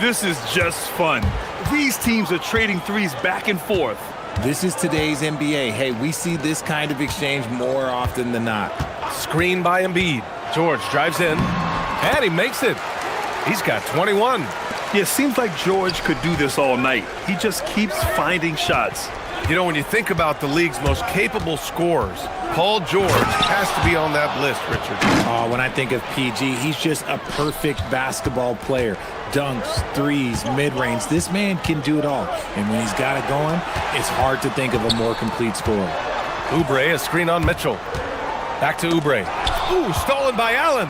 This is just fun. These teams are trading threes back and forth.
This is today's NBA. Hey, we see this kind of exchange more often than not.
Screen by Embiid. George drives in, and he makes it. He's got 21.
Yeah, it seems like George could do this all night. He just keeps finding shots.
You know, when you think about the league's most capable scorers, Paul George has to be on that list, Richard.
Oh, when I think of PG, he's just a perfect basketball player. Dunks, threes, mid-range. This man can do it all. And when he's got it going, it's hard to think of a more complete scorer.
Oubre, a screen on Mitchell. Back to Oubre. Ooh, stolen by Allen.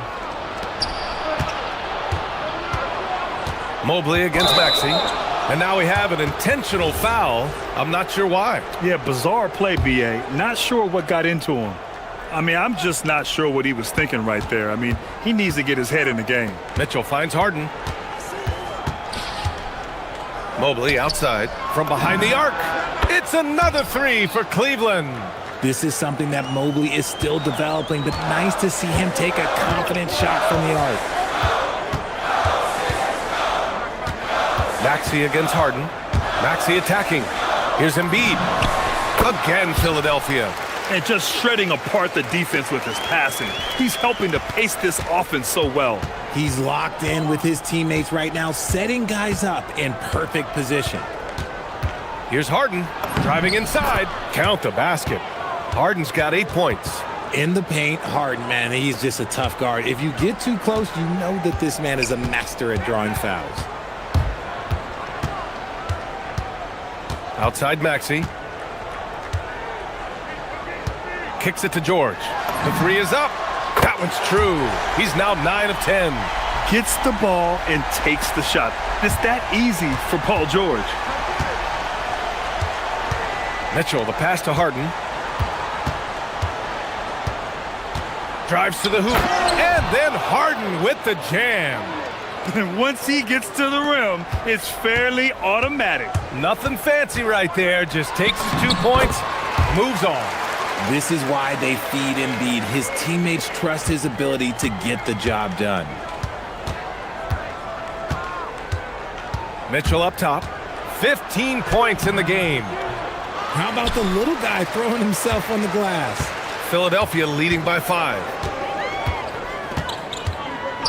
Mobley against Maxey. And now we have an intentional foul. I'm not sure why.
Yeah, bizarre play, B.A. Not sure what got into him. I mean, I'm just not sure what he was thinking right there. I mean, he needs to get his head in the game.
Mitchell finds Harden. Mobley outside from behind the arc. It's another 3 for Cleveland.
This is something that Mobley is still developing, but nice to see him take a confident shot from the arc.
Maxey against Harden. Maxey attacking. Here's Embiid. Again, Philadelphia.
And just shredding apart the defense with his passing. He's helping to pace this offense so well.
He's locked in with his teammates right now, setting guys up in perfect position.
Here's Harden driving inside. Count the basket. Harden's got 8 points.
In the paint, Harden, man, he's just a tough guard. If you get too close, you know that this man is a master at drawing fouls.
Outside Maxey. Kicks it to George. The three is up. That one's true. He's now 9 of 10.
Gets the ball and takes the shot. It's that easy for Paul George.
Mitchell, the pass to Harden. Drives to the hoop. And then Harden with the jam.
And once he gets to the rim, it's fairly automatic.
Nothing fancy right there. Just takes his 2 points, moves on.
This is why they feed Embiid. His teammates trust his ability to get the job done.
Mitchell up top. 15 points in the game.
How about the little guy throwing himself on the glass?
Philadelphia leading by 5.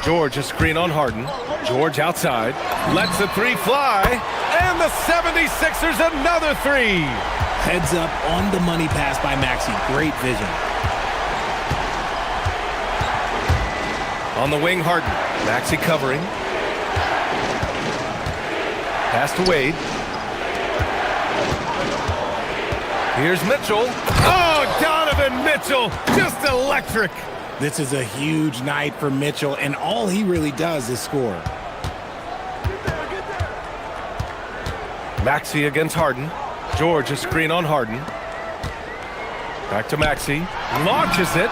George, a screen on Harden. George outside. Lets the three fly. And the 76ers another three.
Heads up on the money pass by Maxey. Great vision.
On the wing, Harden. Maxey covering. Pass to Wade. Here's Mitchell. Oh, Donovan Mitchell, just electric.
This is a huge night for Mitchell, and all he really does is score.
Maxey against Harden. George, a screen on Harden. Back to Maxey. Launches it.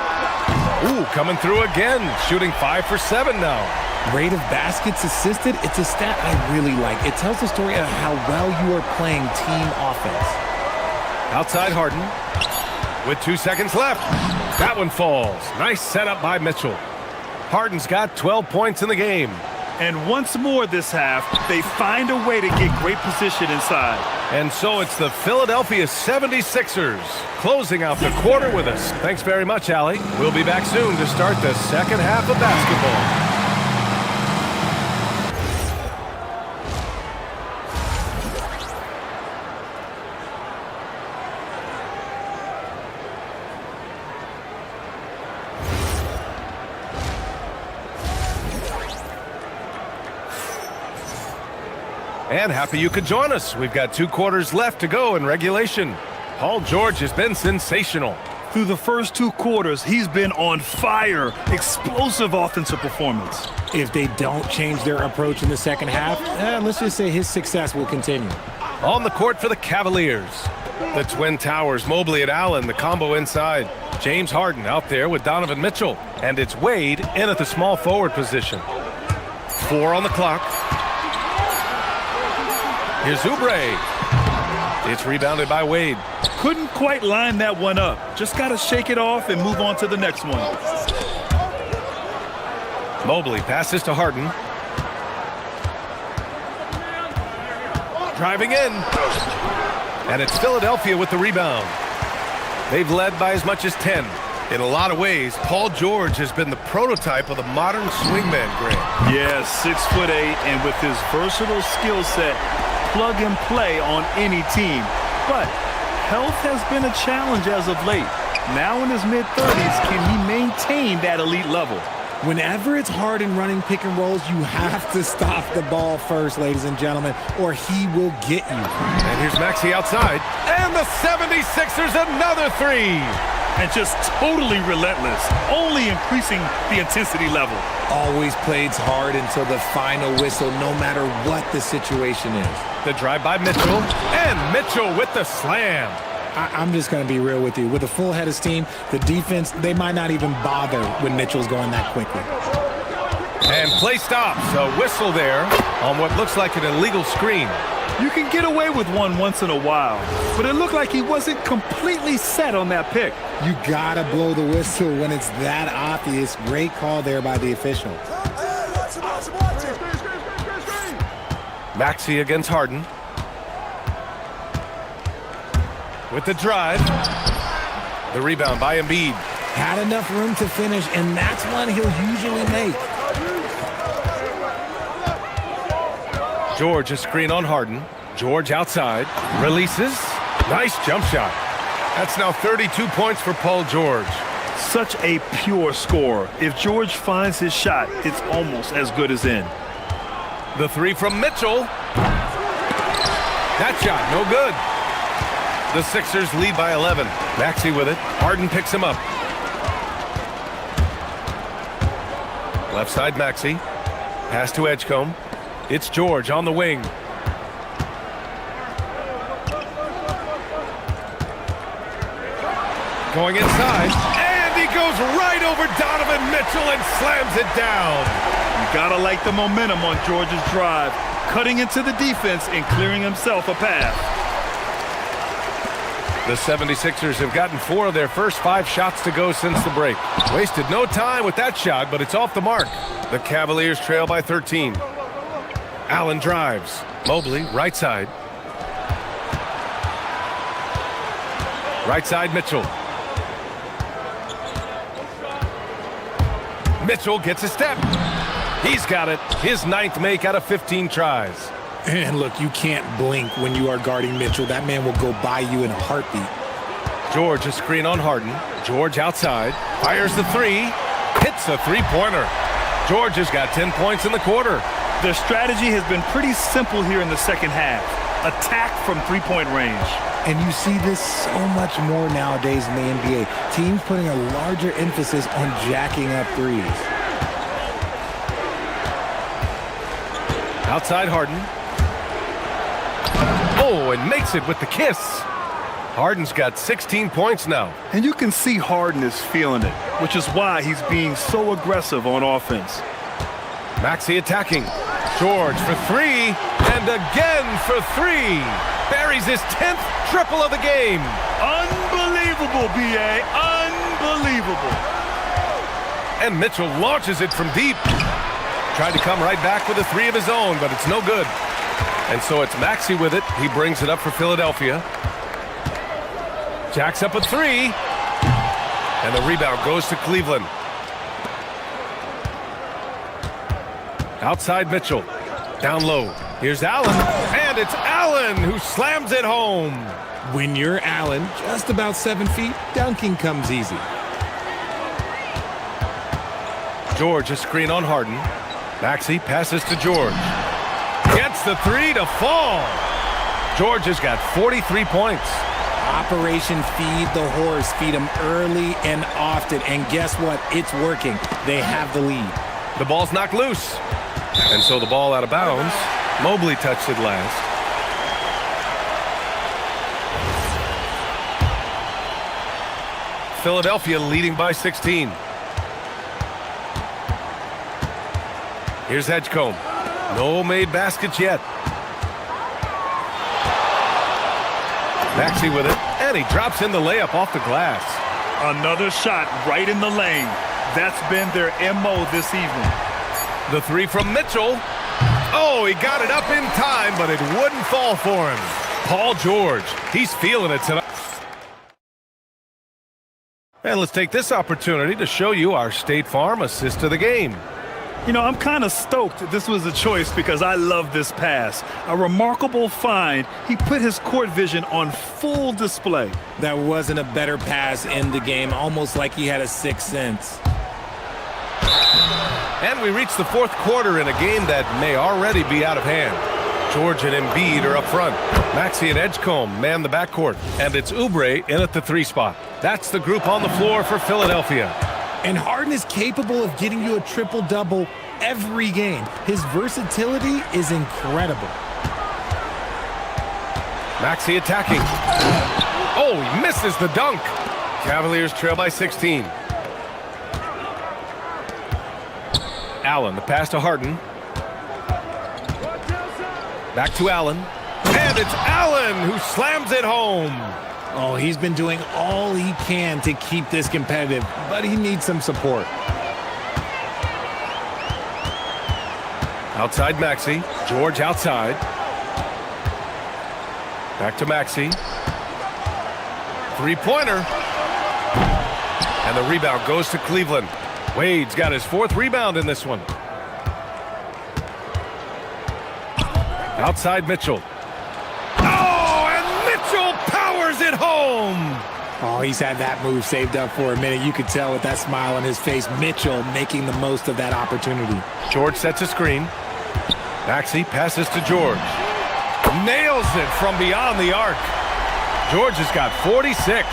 Ooh, coming through again. Shooting 5 for 7 now.
Rate of baskets assisted, it's a stat I really like. It tells the story of how well you are playing team offense.
Outside Harden. With 2 seconds left. That one falls. Nice setup by Mitchell. Harden's got 12 points in the game.
And once more this half, they find a way to get great position inside.
And so it's the Philadelphia 76ers closing out the quarter with us. Thanks very much, Allie. We'll be back soon to start the second half of basketball. And happy you could join us. We've got 2 quarters left to go in regulation. Paul George has been sensational.
Through the first 2 quarters, he's been on fire. Explosive offensive performance.
If they don't change their approach in the second half, let's just say his success will continue.
On the court for the Cavaliers. The Twin Towers, Mobley and Allen, the combo inside. James Harden out there with Donovan Mitchell. And it's Wade in at the small forward position. 4 on the clock. Here's Oubre. It's rebounded by Wade.
Couldn't quite line that one up. Just got to shake it off and move on to the next one.
Mobley passes to Harden. Driving in. And it's Philadelphia with the rebound. They've led by as much as 10. In a lot of ways, Paul George has been the prototype of the modern swingman, Grant.
Yeah, 6'8", and with his versatile skill set, plug and play on any team. But health has been a challenge as of late. Now in his mid-30s, can he maintain that elite level?
Whenever it's hard in running pick and rolls, you have to stop the ball first, ladies and gentlemen, or he will get you.
And here's Maxey outside. And the 76ers another three.
And just totally relentless, only increasing the intensity level.
Always plays hard until the final whistle, no matter what the situation is.
The drive by Mitchell, and Mitchell with the slam.
I'm just going to be real with you. With a full head of steam, the defense, they might not even bother when Mitchell's going that quickly.
And play stops. A whistle there on what looks like an illegal screen.
You can get away with one once in a while, but it looked like he wasn't completely set on that pick.
You got to blow the whistle when it's that obvious. Great call there by the official.
Maxey against Harden. With the drive. The rebound by Embiid.
Had enough room to finish, and that's one he'll usually make.
George, a screen on Harden. George outside. Releases. Nice jump shot. That's now 32 points for Paul George.
Such a pure scorer. If George finds his shot, it's almost as good as in.
The three from Mitchell. That shot, no good. The Sixers lead by 11. Maxey with it. Harden picks him up. Left side, Maxey. Pass to Edgecombe. It's George on the wing. Going inside. And he goes right over Donovan Mitchell and slams it down.
You gotta like the momentum on George's drive. Cutting into the defense and clearing himself a path.
The 76ers have gotten 4 of their first 5 shots to go since the break. Wasted no time with that shot, but it's off the mark. The Cavaliers trail by 13. Allen drives. Mobley, right side. Right side, Mitchell. Mitchell gets a step. He's got it. His 9th make out of 15 tries.
And look, you can't blink when you are guarding Mitchell. That man will go by you in a heartbeat.
George, a screen on Harden. George outside. Fires the three. Hits a three-pointer. George has got 10 points in the quarter.
Their strategy has been pretty simple here in the second half. Attack from three-point range.
And you see this so much more nowadays in the NBA. Teams putting a larger emphasis on jacking up threes.
Outside Harden. Oh, and makes it with the kiss. Harden's got 16 points now.
And you can see Harden is feeling it, which is why he's being so aggressive on offense.
Maxey attacking. George for 3, and again for 3. Buries his 10th triple of the game.
Unbelievable, B.A. Unbelievable.
And Mitchell launches it from deep. Tried to come right back with a 3 of his own, but it's no good. And so it's Maxey with it. He brings it up for Philadelphia. Jacks up a 3. And the rebound goes to Cleveland. Outside Mitchell. Down low. Here's Allen. And it's Allen who slams it home.
When you're Allen, just about 7 feet, dunking comes easy.
George, a screen on Harden. Maxey passes to George. Gets the 3 to fall. George has got 43 points.
Operation Feed the Horse. Feed him early and often. And guess what? It's working. They have the lead.
The ball's knocked loose. And so the ball out of bounds. Mobley touched it last. Philadelphia leading by 16. Here's Edgecombe. No made baskets yet. Maxey with it, and he drops in the layup off the glass.
Another shot right in the lane. That's been their MO this evening.
The 3 from Mitchell. Oh, he got it up in time, but it wouldn't fall for him. Paul George, he's feeling it tonight. And let's take this opportunity to show you our State Farm assist of the game.
You know, I'm kind of stoked this was a choice because I love this pass. A remarkable find. He put his court vision on full display.
That wasn't a better pass in the game, almost like he had a sixth sense.
And we reach the 4th quarter in a game that may already be out of hand. George and Embiid are up front. Maxey and Edgecombe man the backcourt. And it's Oubre in at the 3 spot. That's the group on the floor for Philadelphia.
And Harden is capable of getting you a triple-double every game. His versatility is incredible.
Maxey attacking. Oh, he misses the dunk. Cavaliers trail by 16. Allen, the pass to Harden. Back to Allen. And it's Allen who slams it home.
Oh, he's been doing all he can to keep this competitive, but he needs some support.
Outside Maxey. George outside. Back to Maxey. 3-pointer. And the rebound goes to Cleveland. Wade's got his 4th rebound in this one. Outside Mitchell. Oh, and Mitchell powers it home.
Oh, he's had that move saved up for a minute. You could tell with that smile on his face. Mitchell making the most of that opportunity.
George sets a screen. Maxey passes to George. Nails it from beyond the arc. George has got 46.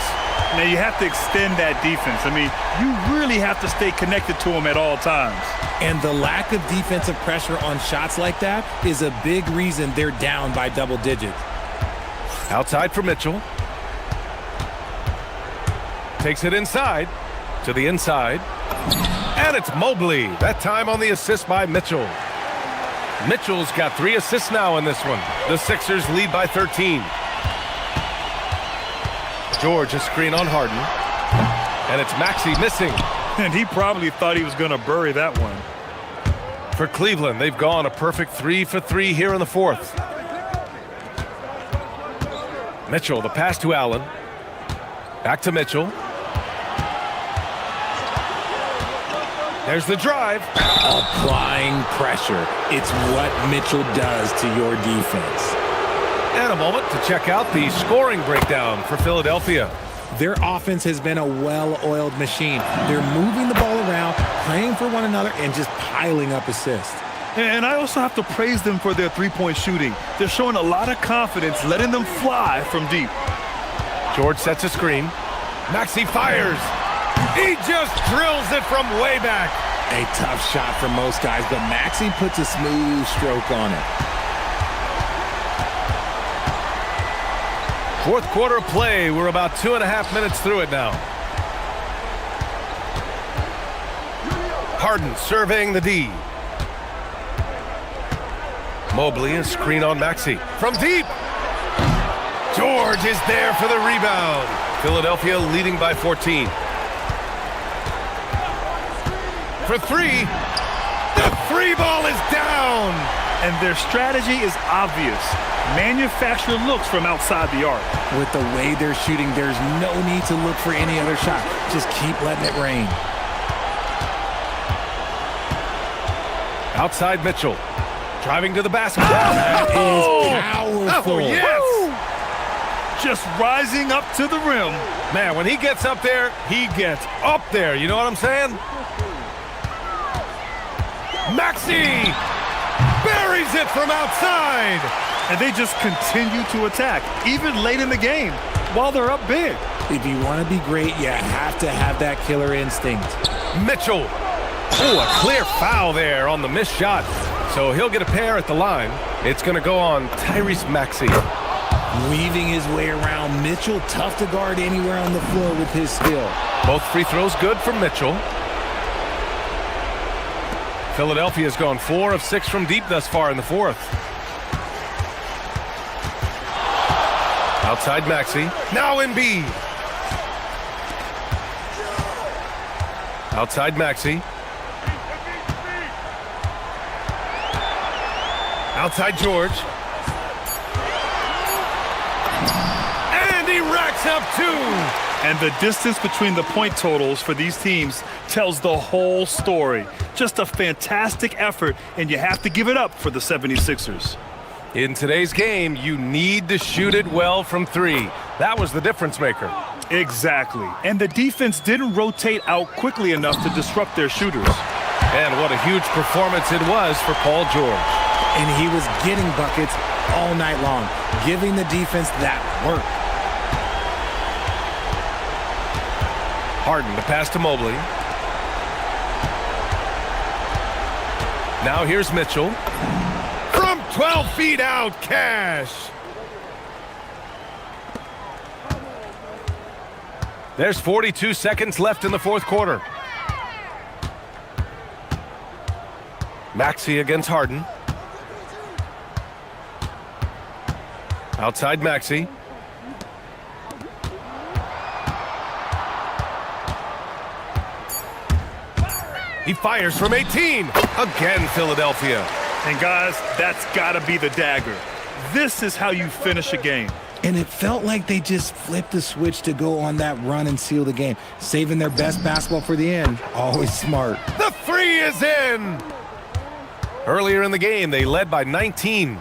Now you have to extend that defense. I mean, you really have to stay connected to him at all times.
And the lack of defensive pressure on shots like that is a big reason they're down by double digits.
Outside for Mitchell. Takes it inside to the inside. And it's Mobley. That time on the assist by Mitchell. Mitchell's got 3 assists now in this one. The Sixers lead by 13. George, a screen on Harden. And it's Maxey missing.
And he probably thought he was going to bury that one.
For Cleveland, they've gone a perfect 3 for 3 here in the fourth. Mitchell, the pass to Allen. Back to Mitchell. There's the drive.
Applying pressure. It's what Mitchell does to your defense.
And a moment to check out the scoring breakdown for Philadelphia.
Their offense has been a well-oiled machine. They're moving the ball around, playing for one another, and just piling up assists.
And I also have to praise them for their three-point shooting. They're showing a lot of confidence, letting them fly from deep.
George sets a screen. Maxey fires. He just drills it from way back.
A tough shot for most guys, but Maxey puts a smooth stroke on it.
Fourth quarter play. We're about 2.5 minutes through it now. Harden surveying the D. Mobley, a screen on Maxey. From deep. George is there for the rebound. Philadelphia leading by 14. For 3. The 3 ball is down.
And their strategy is obvious. Manufacture looks from outside the arc.
With the way they're shooting, there's no need to look for any other shot. Just keep letting it rain.
Outside Mitchell. Driving to the basket.
That is powerful.
Oh, yes.
Just rising up to the rim.
Man, when he gets up there, he gets up there. You know what I'm saying? Maxey buries it from outside.
And they just continue to attack, even late in the game, while they're up big.
If you want to be great, you have to have that killer instinct.
Mitchell. Oh, a clear foul there on the missed shot. So he'll get a pair at the line. It's going to go on Tyrese Maxey.
Weaving his way around. Mitchell, tough to guard anywhere on the floor with his skill.
Both free throws good for Mitchell. Philadelphia's gone 4 of 6 from deep thus far in the fourth. Outside Maxey. Now Embiid. Outside Maxey. Outside George. And he racks up 2.
And the distance between the point totals for these teams tells the whole story. Just a fantastic effort, and you have to give it up for the 76ers.
In today's game, you need to shoot it well from 3. That was the difference maker.
Exactly. And the defense didn't rotate out quickly enough to disrupt their shooters.
And what a huge performance it was for Paul George.
And he was getting buckets all night long, giving the defense that work.
Harden to pass to Mobley. Now here's Mitchell. From 12 feet out, Cash. There's 42 seconds left in the fourth quarter. Maxey against Harden. Outside Maxey. He fires from 18. Again, Philadelphia.
And guys, that's got to be the dagger. This is how you finish a game.
And it felt like they just flipped the switch to go on that run and seal the game. Saving their best basketball for the end. Always smart.
The 3 is in. Earlier in the game, they led by 19.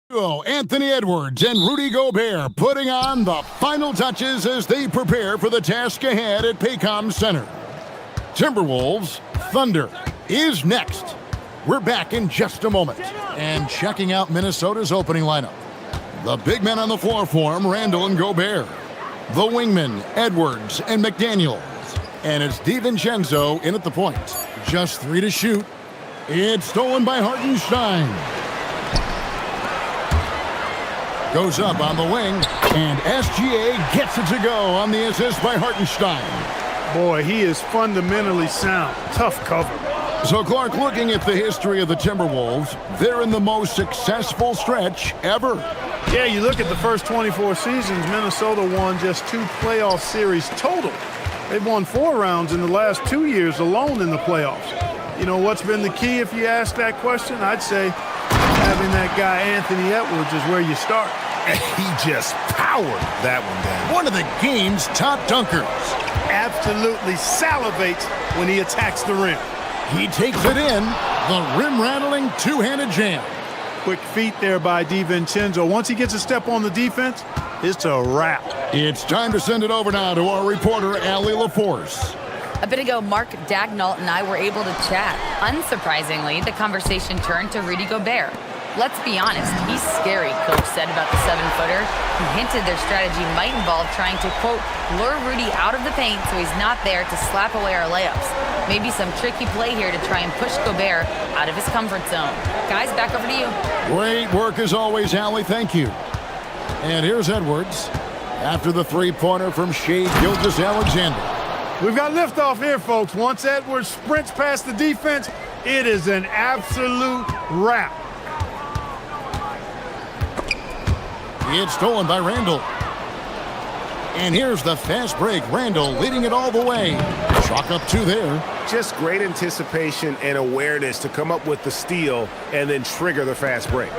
Anthony Edwards and Rudy Gobert putting on the final touches as they prepare for the task ahead at Paycom Center. Timberwolves Thunder is next. We're back in just a moment. And checking out Minnesota's opening lineup. The big men on the floor for him, Randall and Gobert. The wingmen, Edwards and McDaniels. And it's DiVincenzo in at the point. Just 3 to shoot. It's stolen by Hartenstein. Goes up on the wing, and SGA gets it to go on the assist by Hartenstein.
Boy, he is fundamentally sound. Tough cover.
So, Clark, looking at the history of the Timberwolves, they're in the most successful stretch ever.
Yeah, you look at the first 24 seasons, Minnesota won just 2 playoff series total. They've won 4 rounds in the last 2 years alone in the playoffs. You know, what's been the key if you ask that question? I'd say having that guy Anthony Edwards is where you start.
And he just powered that one down.
One of the game's top dunkers.
Absolutely salivates when he attacks the rim.
He takes it in, the rim-rattling two-handed jam.
Quick feet there by DiVincenzo. Once he gets a step on the defense, it's a wrap.
It's time to send it over now to our reporter, Allie LaForce.
A bit ago, Mark Dagnall and I were able to chat. Unsurprisingly, the conversation turned to Rudy Gobert. Let's be honest, he's scary, Coach said about the 7-footer. He hinted their strategy might involve trying to, quote, lure Rudy out of the paint so he's not there to slap away our layups. Maybe some tricky play here to try and push Gobert out of his comfort zone. Guys, back over to you.
Great work as always, Allie. Thank you. And here's Edwards after the three-pointer from Shai Gilgeous-Alexander.
We've got liftoff here, folks. Once Edwards sprints past the defense, it is an absolute wrap.
It's stolen by Randall. And here's the fast break. Randall leading it all the way. Chalk up 2 there.
Just great anticipation and awareness to come up with the steal and then trigger the fast break.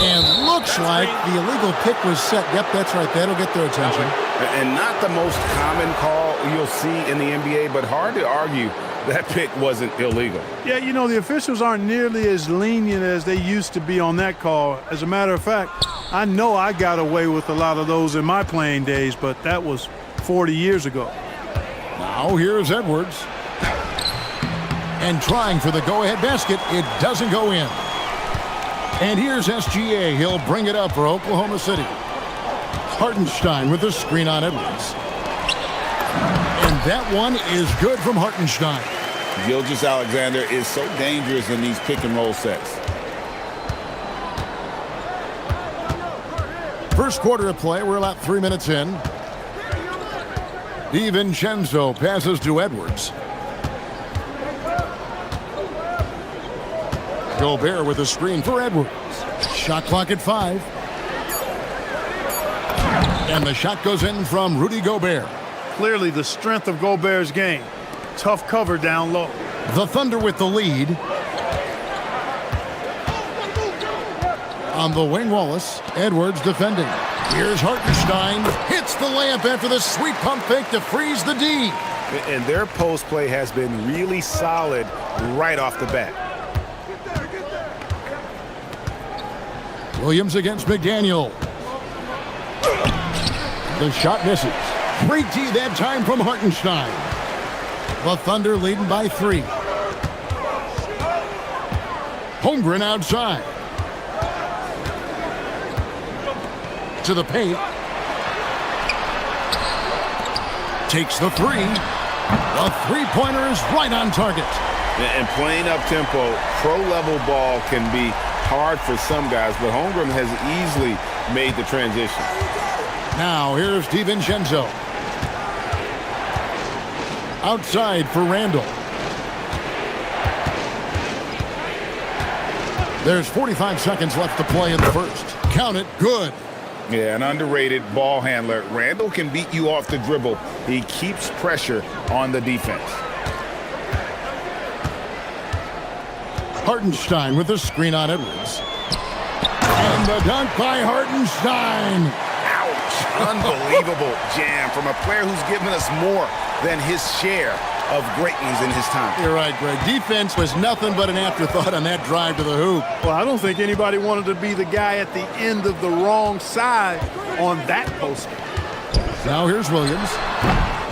And looks like the illegal pick was set. Yep, that's right. That'll get their attention.
And not the most common call you'll see in the NBA, but hard to argue that pick wasn't illegal.
Yeah, you know, the officials aren't nearly as lenient as they used to be on that call. As a matter of fact, I know I got away with a lot of those in my playing days, but that was 40 years ago.
Now here's Edwards. And trying for the go-ahead basket. It doesn't go in. And here's SGA. He'll bring it up for Oklahoma City. Hartenstein with the screen on Edwards. And that one is good from Hartenstein.
Gilgeous-Alexander is so dangerous in these pick-and-roll sets.
First quarter of play. We're about 3 minutes in. DiVincenzo passes to Edwards. Gobert with a screen for Edwards. Shot clock at 5. And the shot goes in from Rudy Gobert.
Clearly the strength of Gobert's game. Tough cover down low.
The Thunder with the lead. On the wing, Wallace. Edwards defending. Here's Hartenstein. Hits the layup after the sweet pump fake to freeze the D.
And their post play has been really solid right off the bat.
Williams against McDaniel. The shot misses. Great D that time from Hartenstein. The Thunder leading by 3. Holmgren outside. To the paint. Takes the 3. The three-pointer is right on target.
And playing up-tempo, pro-level ball can be hard for some guys, but Holmgren has easily made the transition.
Now here's DiVincenzo. Outside for Randall. There's 45 seconds left to play in the first. Count it. Good.
Yeah, an underrated ball handler. Randall can beat you off the dribble. He keeps pressure on the defense.
Hartenstein with the screen on Edwards. And the dunk by Hartenstein.
Ouch. Unbelievable jam from a player who's given us more than his share of great ones in his time.
You're right, Greg. Defense was nothing but an afterthought on that drive to the hoop.
Well, I don't think anybody wanted to be the guy at the end of the wrong side on that post.
Now here's Williams.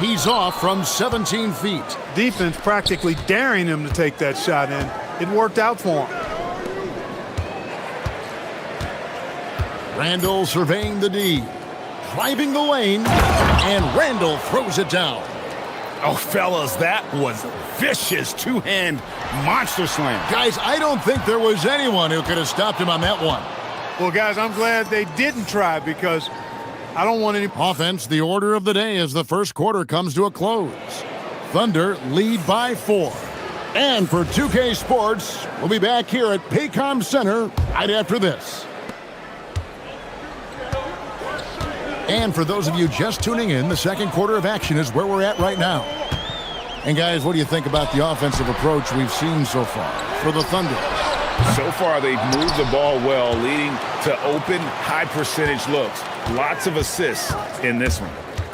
He's off from 17 feet.
Defense practically daring him to take that shot in. It worked out for him.
Randall surveying the D. Driving the lane, and Randall throws it down.
Oh, fellas, that was vicious two-hand monster slam.
Guys, I don't think there was anyone who could have stopped him on that one.
Well, guys, I'm glad they didn't try because I don't want any...
Offense, the order of the day as the first quarter comes to a close. Thunder lead by 4. And for 2K Sports, we'll be back here at Paycom Center right after this. And for those of you just tuning in, the second quarter of action is where we're at right now. And guys, what do you think about the offensive approach we've seen so far for the Thunder?
So far, they've moved the ball well, leading to open, high-percentage looks. Lots of assists in this one.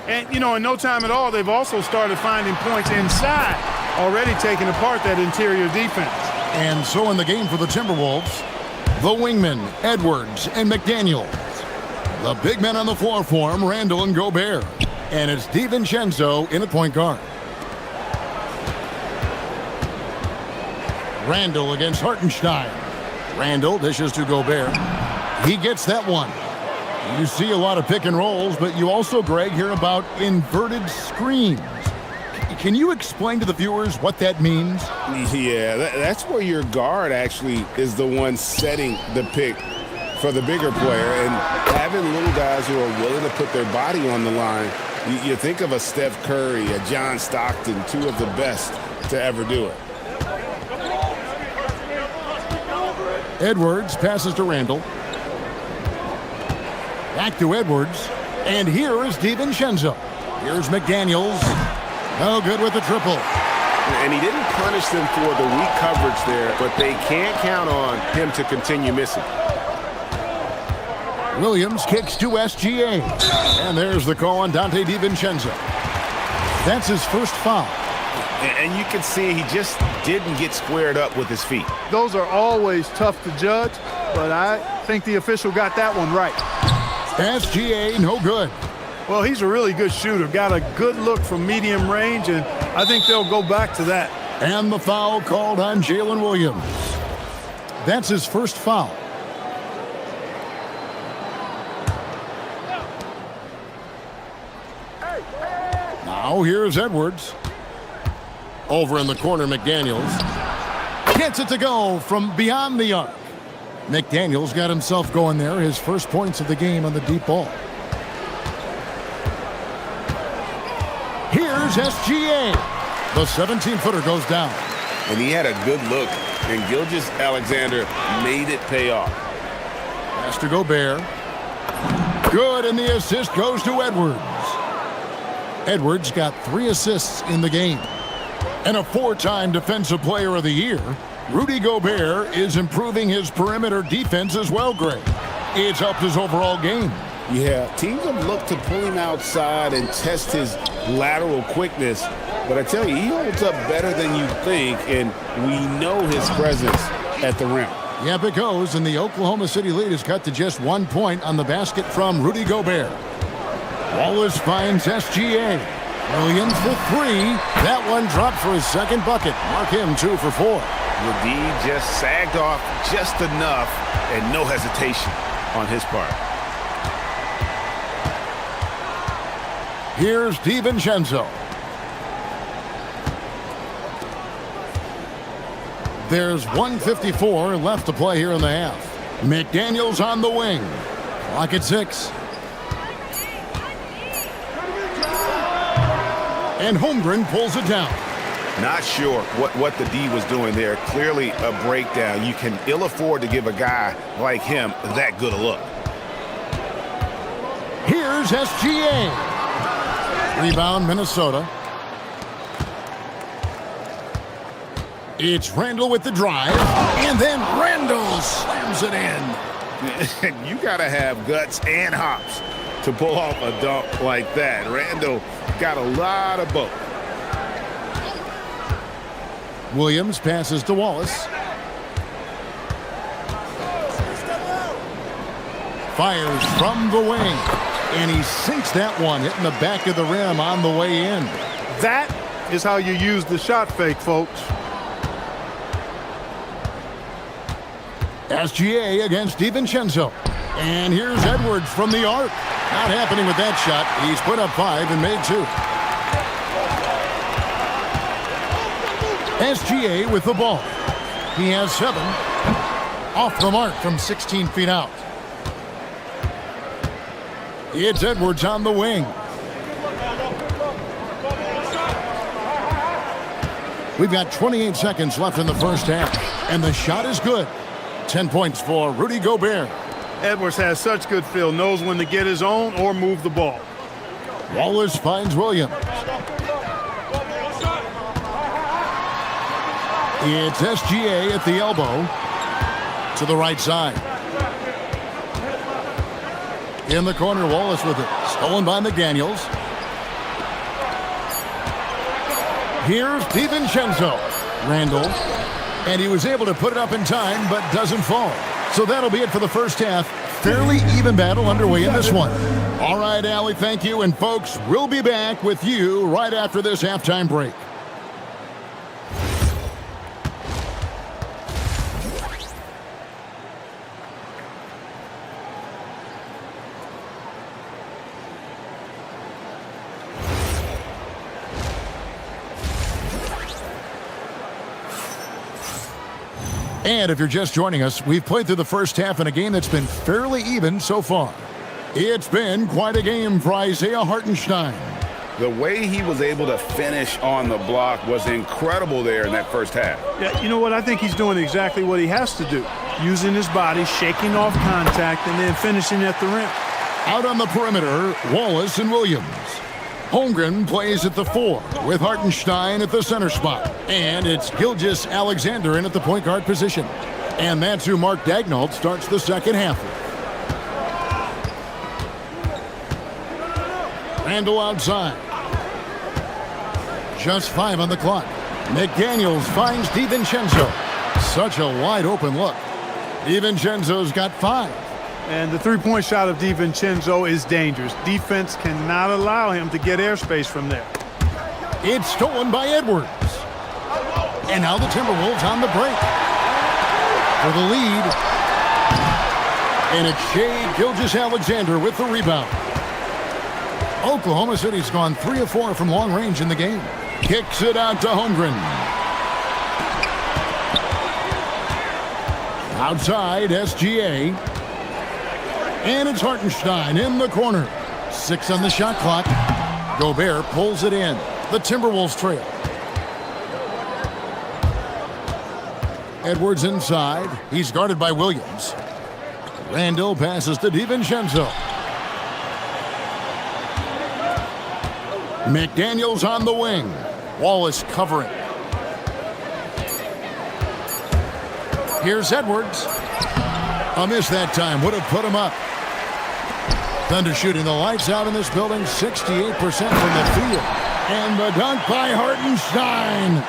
And, you know, in no time at all, they've also started finding points inside, already taking apart that interior defense.
And so in the game for the Timberwolves, the wingmen, Edwards and McDaniel. The big men on the floor for him, Randall and Gobert. And it's DiVincenzo in at point guard. Randall against Hartenstein. Randall dishes to Gobert. He gets that one. You see a lot of pick and rolls, but you also, Greg, hear about inverted screens. Can you explain to the viewers what that means?
Yeah, that's where your guard actually is the one setting the pick for the bigger player, and having little guys who are willing to put their body on the line. You think of a Steph Curry, a John Stockton, two of the best to ever do it.
Edwards passes to Randall. Back to Edwards. And here is DiVincenzo. Here's McDaniels. No good with the triple.
And he didn't punish them for the weak coverage there, but they can't count on him to continue missing.
Williams kicks to SGA. And there's the call on Dante DiVincenzo. That's his first foul.
And you can see he just didn't get squared up with his feet.
Those are always tough to judge, but I think the official got that one right.
SGA, no good.
Well, he's a really good shooter. Got a good look from medium range, and I think they'll go back to that.
And the foul called on Jalen Williams. That's his first foul. Now here's Edwards. Over in the corner, McDaniels. Gets it to go from beyond the arc. McDaniels got himself going there. His first points of the game on the deep ball. Here's SGA. The 17-footer goes down.
And he had a good look, and Gilgeous-Alexander made it pay off.
Pass to Gobert. Good, and the assist goes to Edwards. Edwards got 3 assists in the game. And a 4-time Defensive Player of the Year, Rudy Gobert is improving his perimeter defense as well, Greg. It's helped his overall game.
Yeah, teams have looked to pull him outside and test his lateral quickness. But I tell you, he holds up better than you think, and we know his presence at the rim.
Yep, it goes, and the Oklahoma City lead is cut to just 1 point on the basket from Rudy Gobert. Wallace finds SGA. Williams for 3. That one dropped for his second bucket. Mark him 2 for 4.
The D just sagged off just enough, and no hesitation on his part.
Here's DiVincenzo. There's 1:54 left to play here in the half. McDaniels on the wing. Clock at 6. And Holmgren pulls it down.
Not sure what the D was doing there. Clearly a breakdown. You can ill afford to give a guy like him that good a look.
Here's SGA. Rebound, Minnesota. It's Randall with the drive. And then Randall slams it in.
You got to have guts and hops to pull off a dunk like that. Randall got a lot of both.
Williams passes to Wallace. Fires from the wing. And he sinks that one, hitting the back of the rim on the way in.
That is how you use the shot fake, folks.
SGA against DiVincenzo. And here's Edwards from the arc. Not happening with that shot. He's put up 5 and made 2. SGA with the ball. He has 7. Off the mark from 16 feet out. It's Edwards on the wing. We've got 28 seconds left in the first half, and the shot is good. 10 points for Rudy Gobert.
Edwards has such good feel, knows when to get his own or move the ball.
Wallace finds Williams. It's SGA at the elbow to the right side. In the corner, Wallace with it. Stolen by McDaniels. Here's DiVincenzo. Randall. And he was able to put it up in time, but doesn't fall. So that'll be it for the first half. Fairly even battle underway in this one. All right, Allie, thank you. And folks, we'll be back with you right after this halftime break. And if you're just joining us, we've played through the first half in a game that's been fairly even so far. It's been quite a game for Isaiah Hartenstein.
The way he was able to finish on the block was incredible there in that first half.
Yeah, you know what? I think he's doing exactly what he has to do. Using his body, shaking off contact, and then finishing at the rim.
Out on the perimeter, Wallace and Williams. Holmgren plays at the 4 with Hartenstein at the center spot. And it's Gilgeous-Alexander in at the point guard position. And that's who Mark Daignault starts the second half with. Randall outside. Just 5 on the clock. McDaniels finds DiVincenzo. Such a wide open look. DiVincenzo's got 5.
And the three-point shot of DiVincenzo is dangerous. Defense cannot allow him to get airspace from there.
It's stolen by Edwards. And now the Timberwolves on the break. For the lead. And it's Shai Gilgeous-Alexander with the rebound. Oklahoma City's gone 3 of 4 from long range in the game. Kicks it out to Holmgren. Outside, SGA. And it's Hartenstein in the corner. 6 on the shot clock. Gobert pulls it in. The Timberwolves trail. Edwards inside. He's guarded by Williams. Randall passes to DiVincenzo. McDaniels on the wing. Wallace covering. Here's Edwards. A miss that time. Would have put him up. Thunder shooting the lights out in this building. 68% from the field. And the dunk by Hartenstein.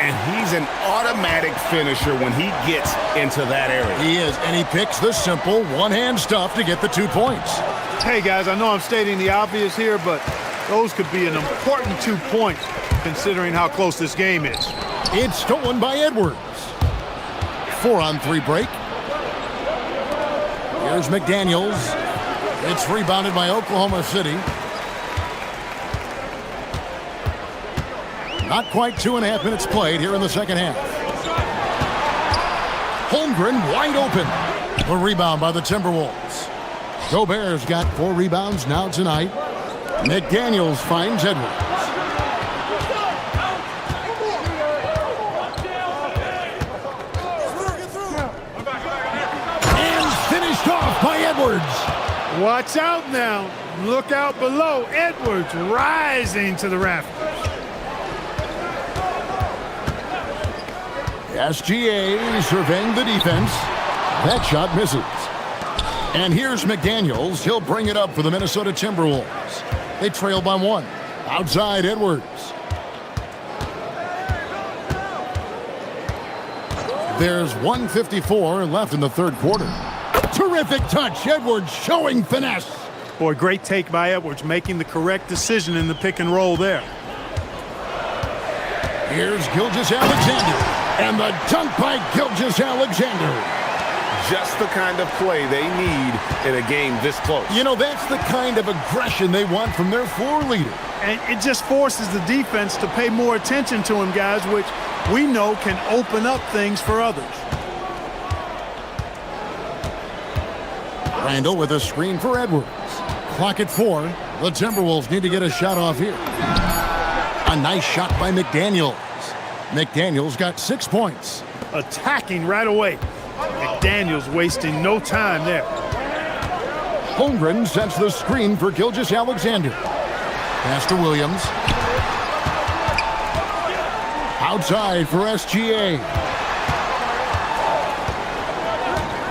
And he's an automatic finisher when he gets into that area.
He is, and he picks the simple one-hand stuff to get the 2 points.
Hey, guys, I know I'm stating the obvious here, but those could be an important 2 points considering how close this game is.
It's stolen by Edwards. 4-on-3 break. Here's McDaniels. It's rebounded by Oklahoma City. Not quite 2.5 minutes played here in the second half. Holmgren wide open. The rebound by the Timberwolves. Gobert's got 4 rebounds now tonight. McDaniels finds Edwards. And finished off by Edwards.
Watch out now. Look out below. Edwards rising to the rafters.
SGA surveying the defense. That shot misses. And here's McDaniels. He'll bring it up for the Minnesota Timberwolves. They trail by 1. Outside, Edwards. There's 1:54 left in the third quarter. Terrific touch. Edwards showing finesse.
Boy, great take by Edwards, making the correct decision in the pick and roll there.
Here's Gilgeous-Alexander. And the dunk by Gilgeous-Alexander.
Just the kind of play they need in a game this close.
You know, that's the kind of aggression they want from their floor leader.
And it just forces the defense to pay more attention to him, guys, which we know can open up things for others.
Randall with a screen for Edwards. Clock at 4. The Timberwolves need to get a shot off here. A nice shot by McDaniels. McDaniels got 6 points.
Attacking right away. McDaniels wasting no time there.
Holmgren sets the screen for Gilgeous-Alexander. Pass to Williams. Outside for SGA.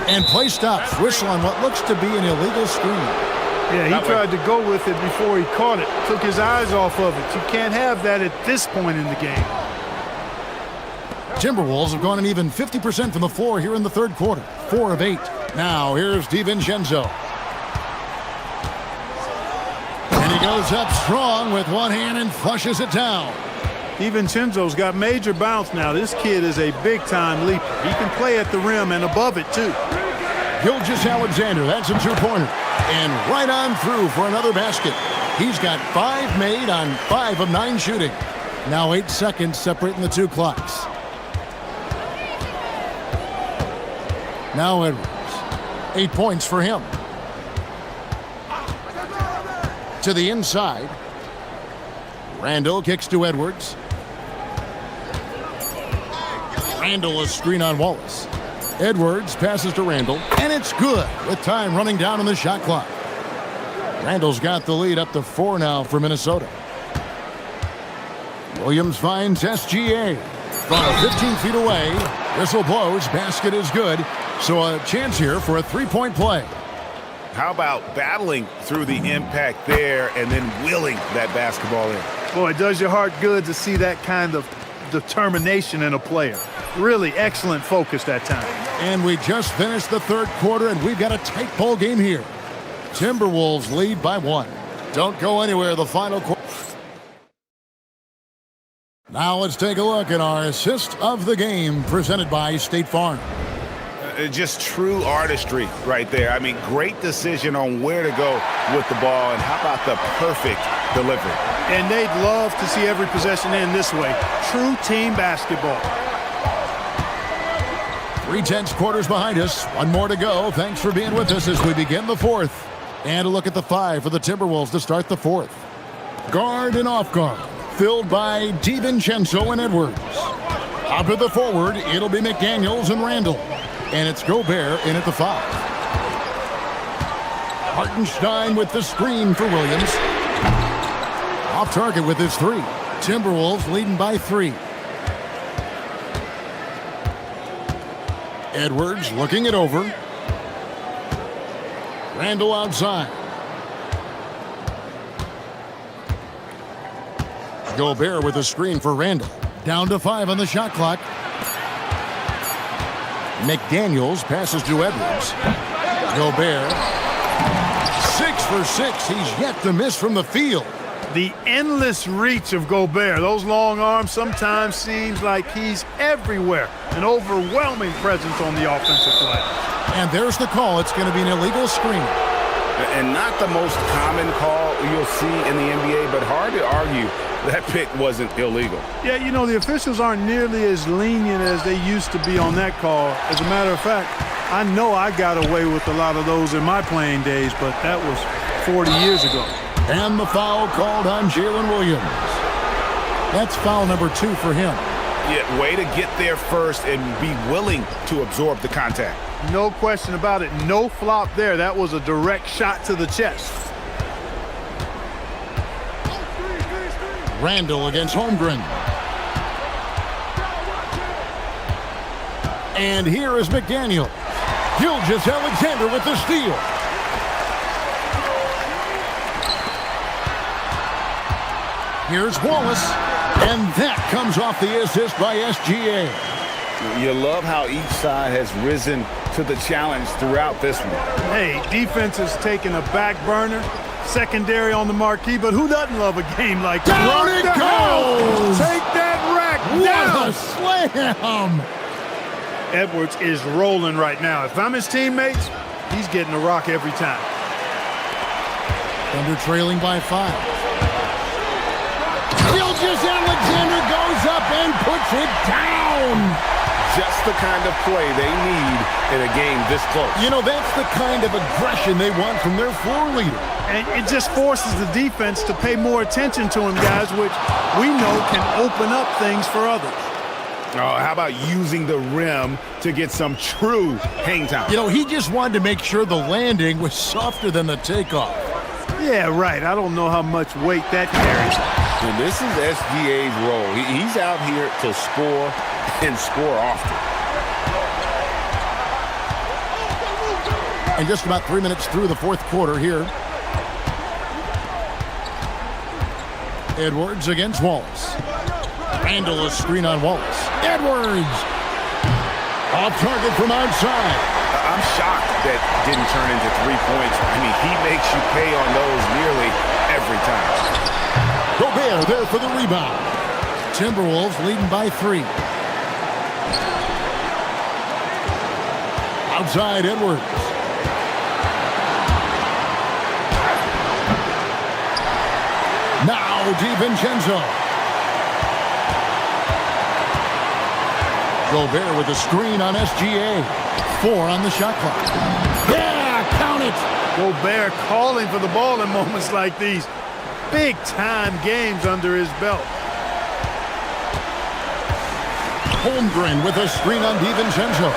And play stops. Whistle on what looks to be an illegal screen.
Yeah, he tried to go with it before he caught it. Took his eyes off of it. You can't have that at this point in the game.
Timberwolves have gone an even 50% from the floor here in the third quarter. 4 of 8. Now here's DiVincenzo. And he goes up strong with one hand and flushes it down.
DiVincenzo's got major bounce now. This kid is a big-time leaper. He can play at the rim and above it, too.
Gilgeous-Alexander, that's a two-pointer. And right on through for another basket. He's got 5 made on 5 of 9 shooting. Now 8 seconds separating the two clocks. Now Edwards. 8 points for him. To the inside. Randall kicks to Edwards. Randall a screen on Wallace. Edwards passes to Randall, and it's good with time running down on the shot clock. Randall's got the lead up to 4 now for Minnesota. Williams finds SGA from 15 feet away. Whistle blows, basket is good. So a chance here for a three-point play.
How about battling through the impact there and then willing that basketball in?
Boy, it does your heart good to see that kind of determination in a player. Really excellent focus that time.
And we just finished the third quarter, and we've got a tight ball game here. Timberwolves lead by 1. Don't go anywhere. The final quarter. Now let's take a look at our assist of the game presented by State Farm.
Just true artistry right there. I mean, great decision on where to go with the ball, and how about the perfect delivery?
And they'd love to see every possession end this way. True team basketball.
3/10 quarters behind us. 1 more to go. Thanks for being with us as we begin the fourth. And a look at the 5 for the Timberwolves to start the fourth. Guard and off guard, filled by DiVincenzo and Edwards. Up to the forward, it'll be McDaniels and Randall. And it's Gobert in at the 5. Hartenstein with the screen for Williams. Off target with his 3. Timberwolves leading by 3. Edwards looking it over. Randall outside. Gobert with a screen for Randall. Down to 5 on the shot clock. McDaniels passes to Edwards. Gobert. 6 for 6. He's yet to miss from the field.
The endless reach of Gobert. Those long arms sometimes seems like he's everywhere. An overwhelming presence on the offensive glass.
And there's the call. It's going to be an illegal screen.
And not the most common call you'll see in the NBA, but hard to argue that pick wasn't illegal.
Yeah, you know, the officials aren't nearly as lenient as they used to be on that call. As a matter of fact, I know I got away with a lot of those in my playing days, but that was 40 years ago.
And the foul called on Jalen Williams. That's foul number 2 for him.
Yeah, way to get there first and be willing to absorb the contact.
No question about it. No flop there. That was a direct shot to the chest.
Randall against Holmgren. And here is McDaniel. Gilgeous-Alexander with the steal. Here's Wallace. And that comes off the assist by SGA.
You love how each side has risen to the challenge throughout this one.
Hey, defense is taking a back burner, secondary on the marquee, but who doesn't love a game like that?
Down it goes!
Take that rack down!
What a slam!
Edwards is rolling right now. If I'm his teammates, he's getting a rock every time.
Thunder trailing by 5. Gilgeous-Alexander goes up and puts it down.
Just the kind of play they need in a game this close.
You know, that's the kind of aggression they want from their floor leader.
And it just forces the defense to pay more attention to him, guys, which we know can open up things for others.
Oh, how about using the rim to get some true hang time?
You know, he just wanted to make sure the landing was softer than the takeoff.
Yeah, right. I don't know how much weight that carries.
And this is SGA's role. He's out here to score and score often.
And just about 3 minutes through the fourth quarter here. Edwards against Wallace. Randall, a screen on Wallace. Edwards! Off target from outside.
I'm shocked that didn't turn into 3 points. I mean, he makes you pay on those nearly every time.
Gobert there for the rebound. Timberwolves leading by 3. Outside Edwards. Now DiVincenzo. Gobert with a screen on SGA. 4 on the shot clock. Yeah, count it.
Gobert calling for the ball in moments like these. Big-time games under his belt.
Holmgren with a screen on DiVincenzo.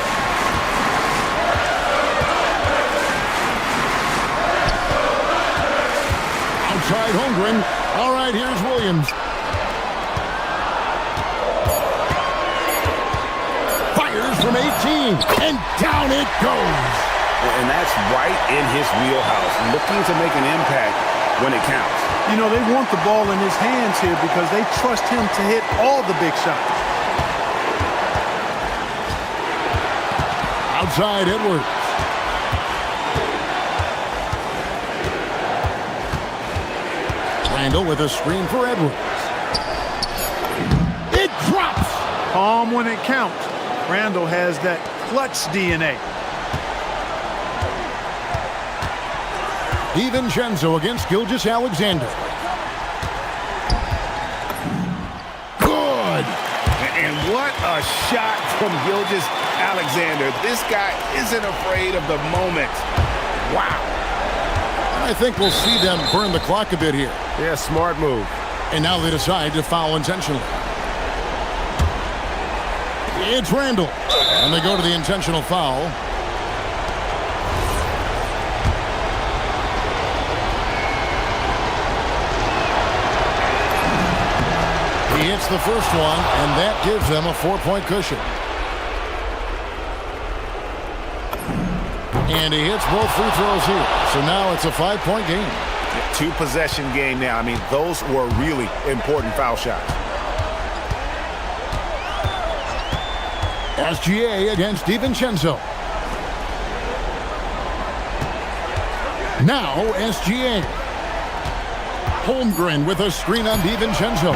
Outside Holmgren. All right, here's Williams. Fires from 18, and down it goes.
And that's right in his wheelhouse, looking to make an impact when it counts.
You know, they want the ball in his hands here because they trust him to hit all the big shots.
Outside Edwards. Randall with a screen for Edwards. It drops.
Calm when it counts. Randall has that clutch DNA.
DiVincenzo against Gilgeous-Alexander. Good.
And what a shot from Gilgeous-Alexander. This guy isn't afraid of the moment. Wow.
I think we'll see them burn the clock a bit here.
Yeah, smart move.
And now they decide to foul intentionally. It's Randall. And they go to the intentional foul. He hits the first one, and that gives them a 4-point cushion. And he hits both free throws here. So now it's a 5-point game.
2-possession game now. I mean, those were really important foul shots.
SGA against DiVincenzo. Now SGA. Holmgren with a screen on DiVincenzo.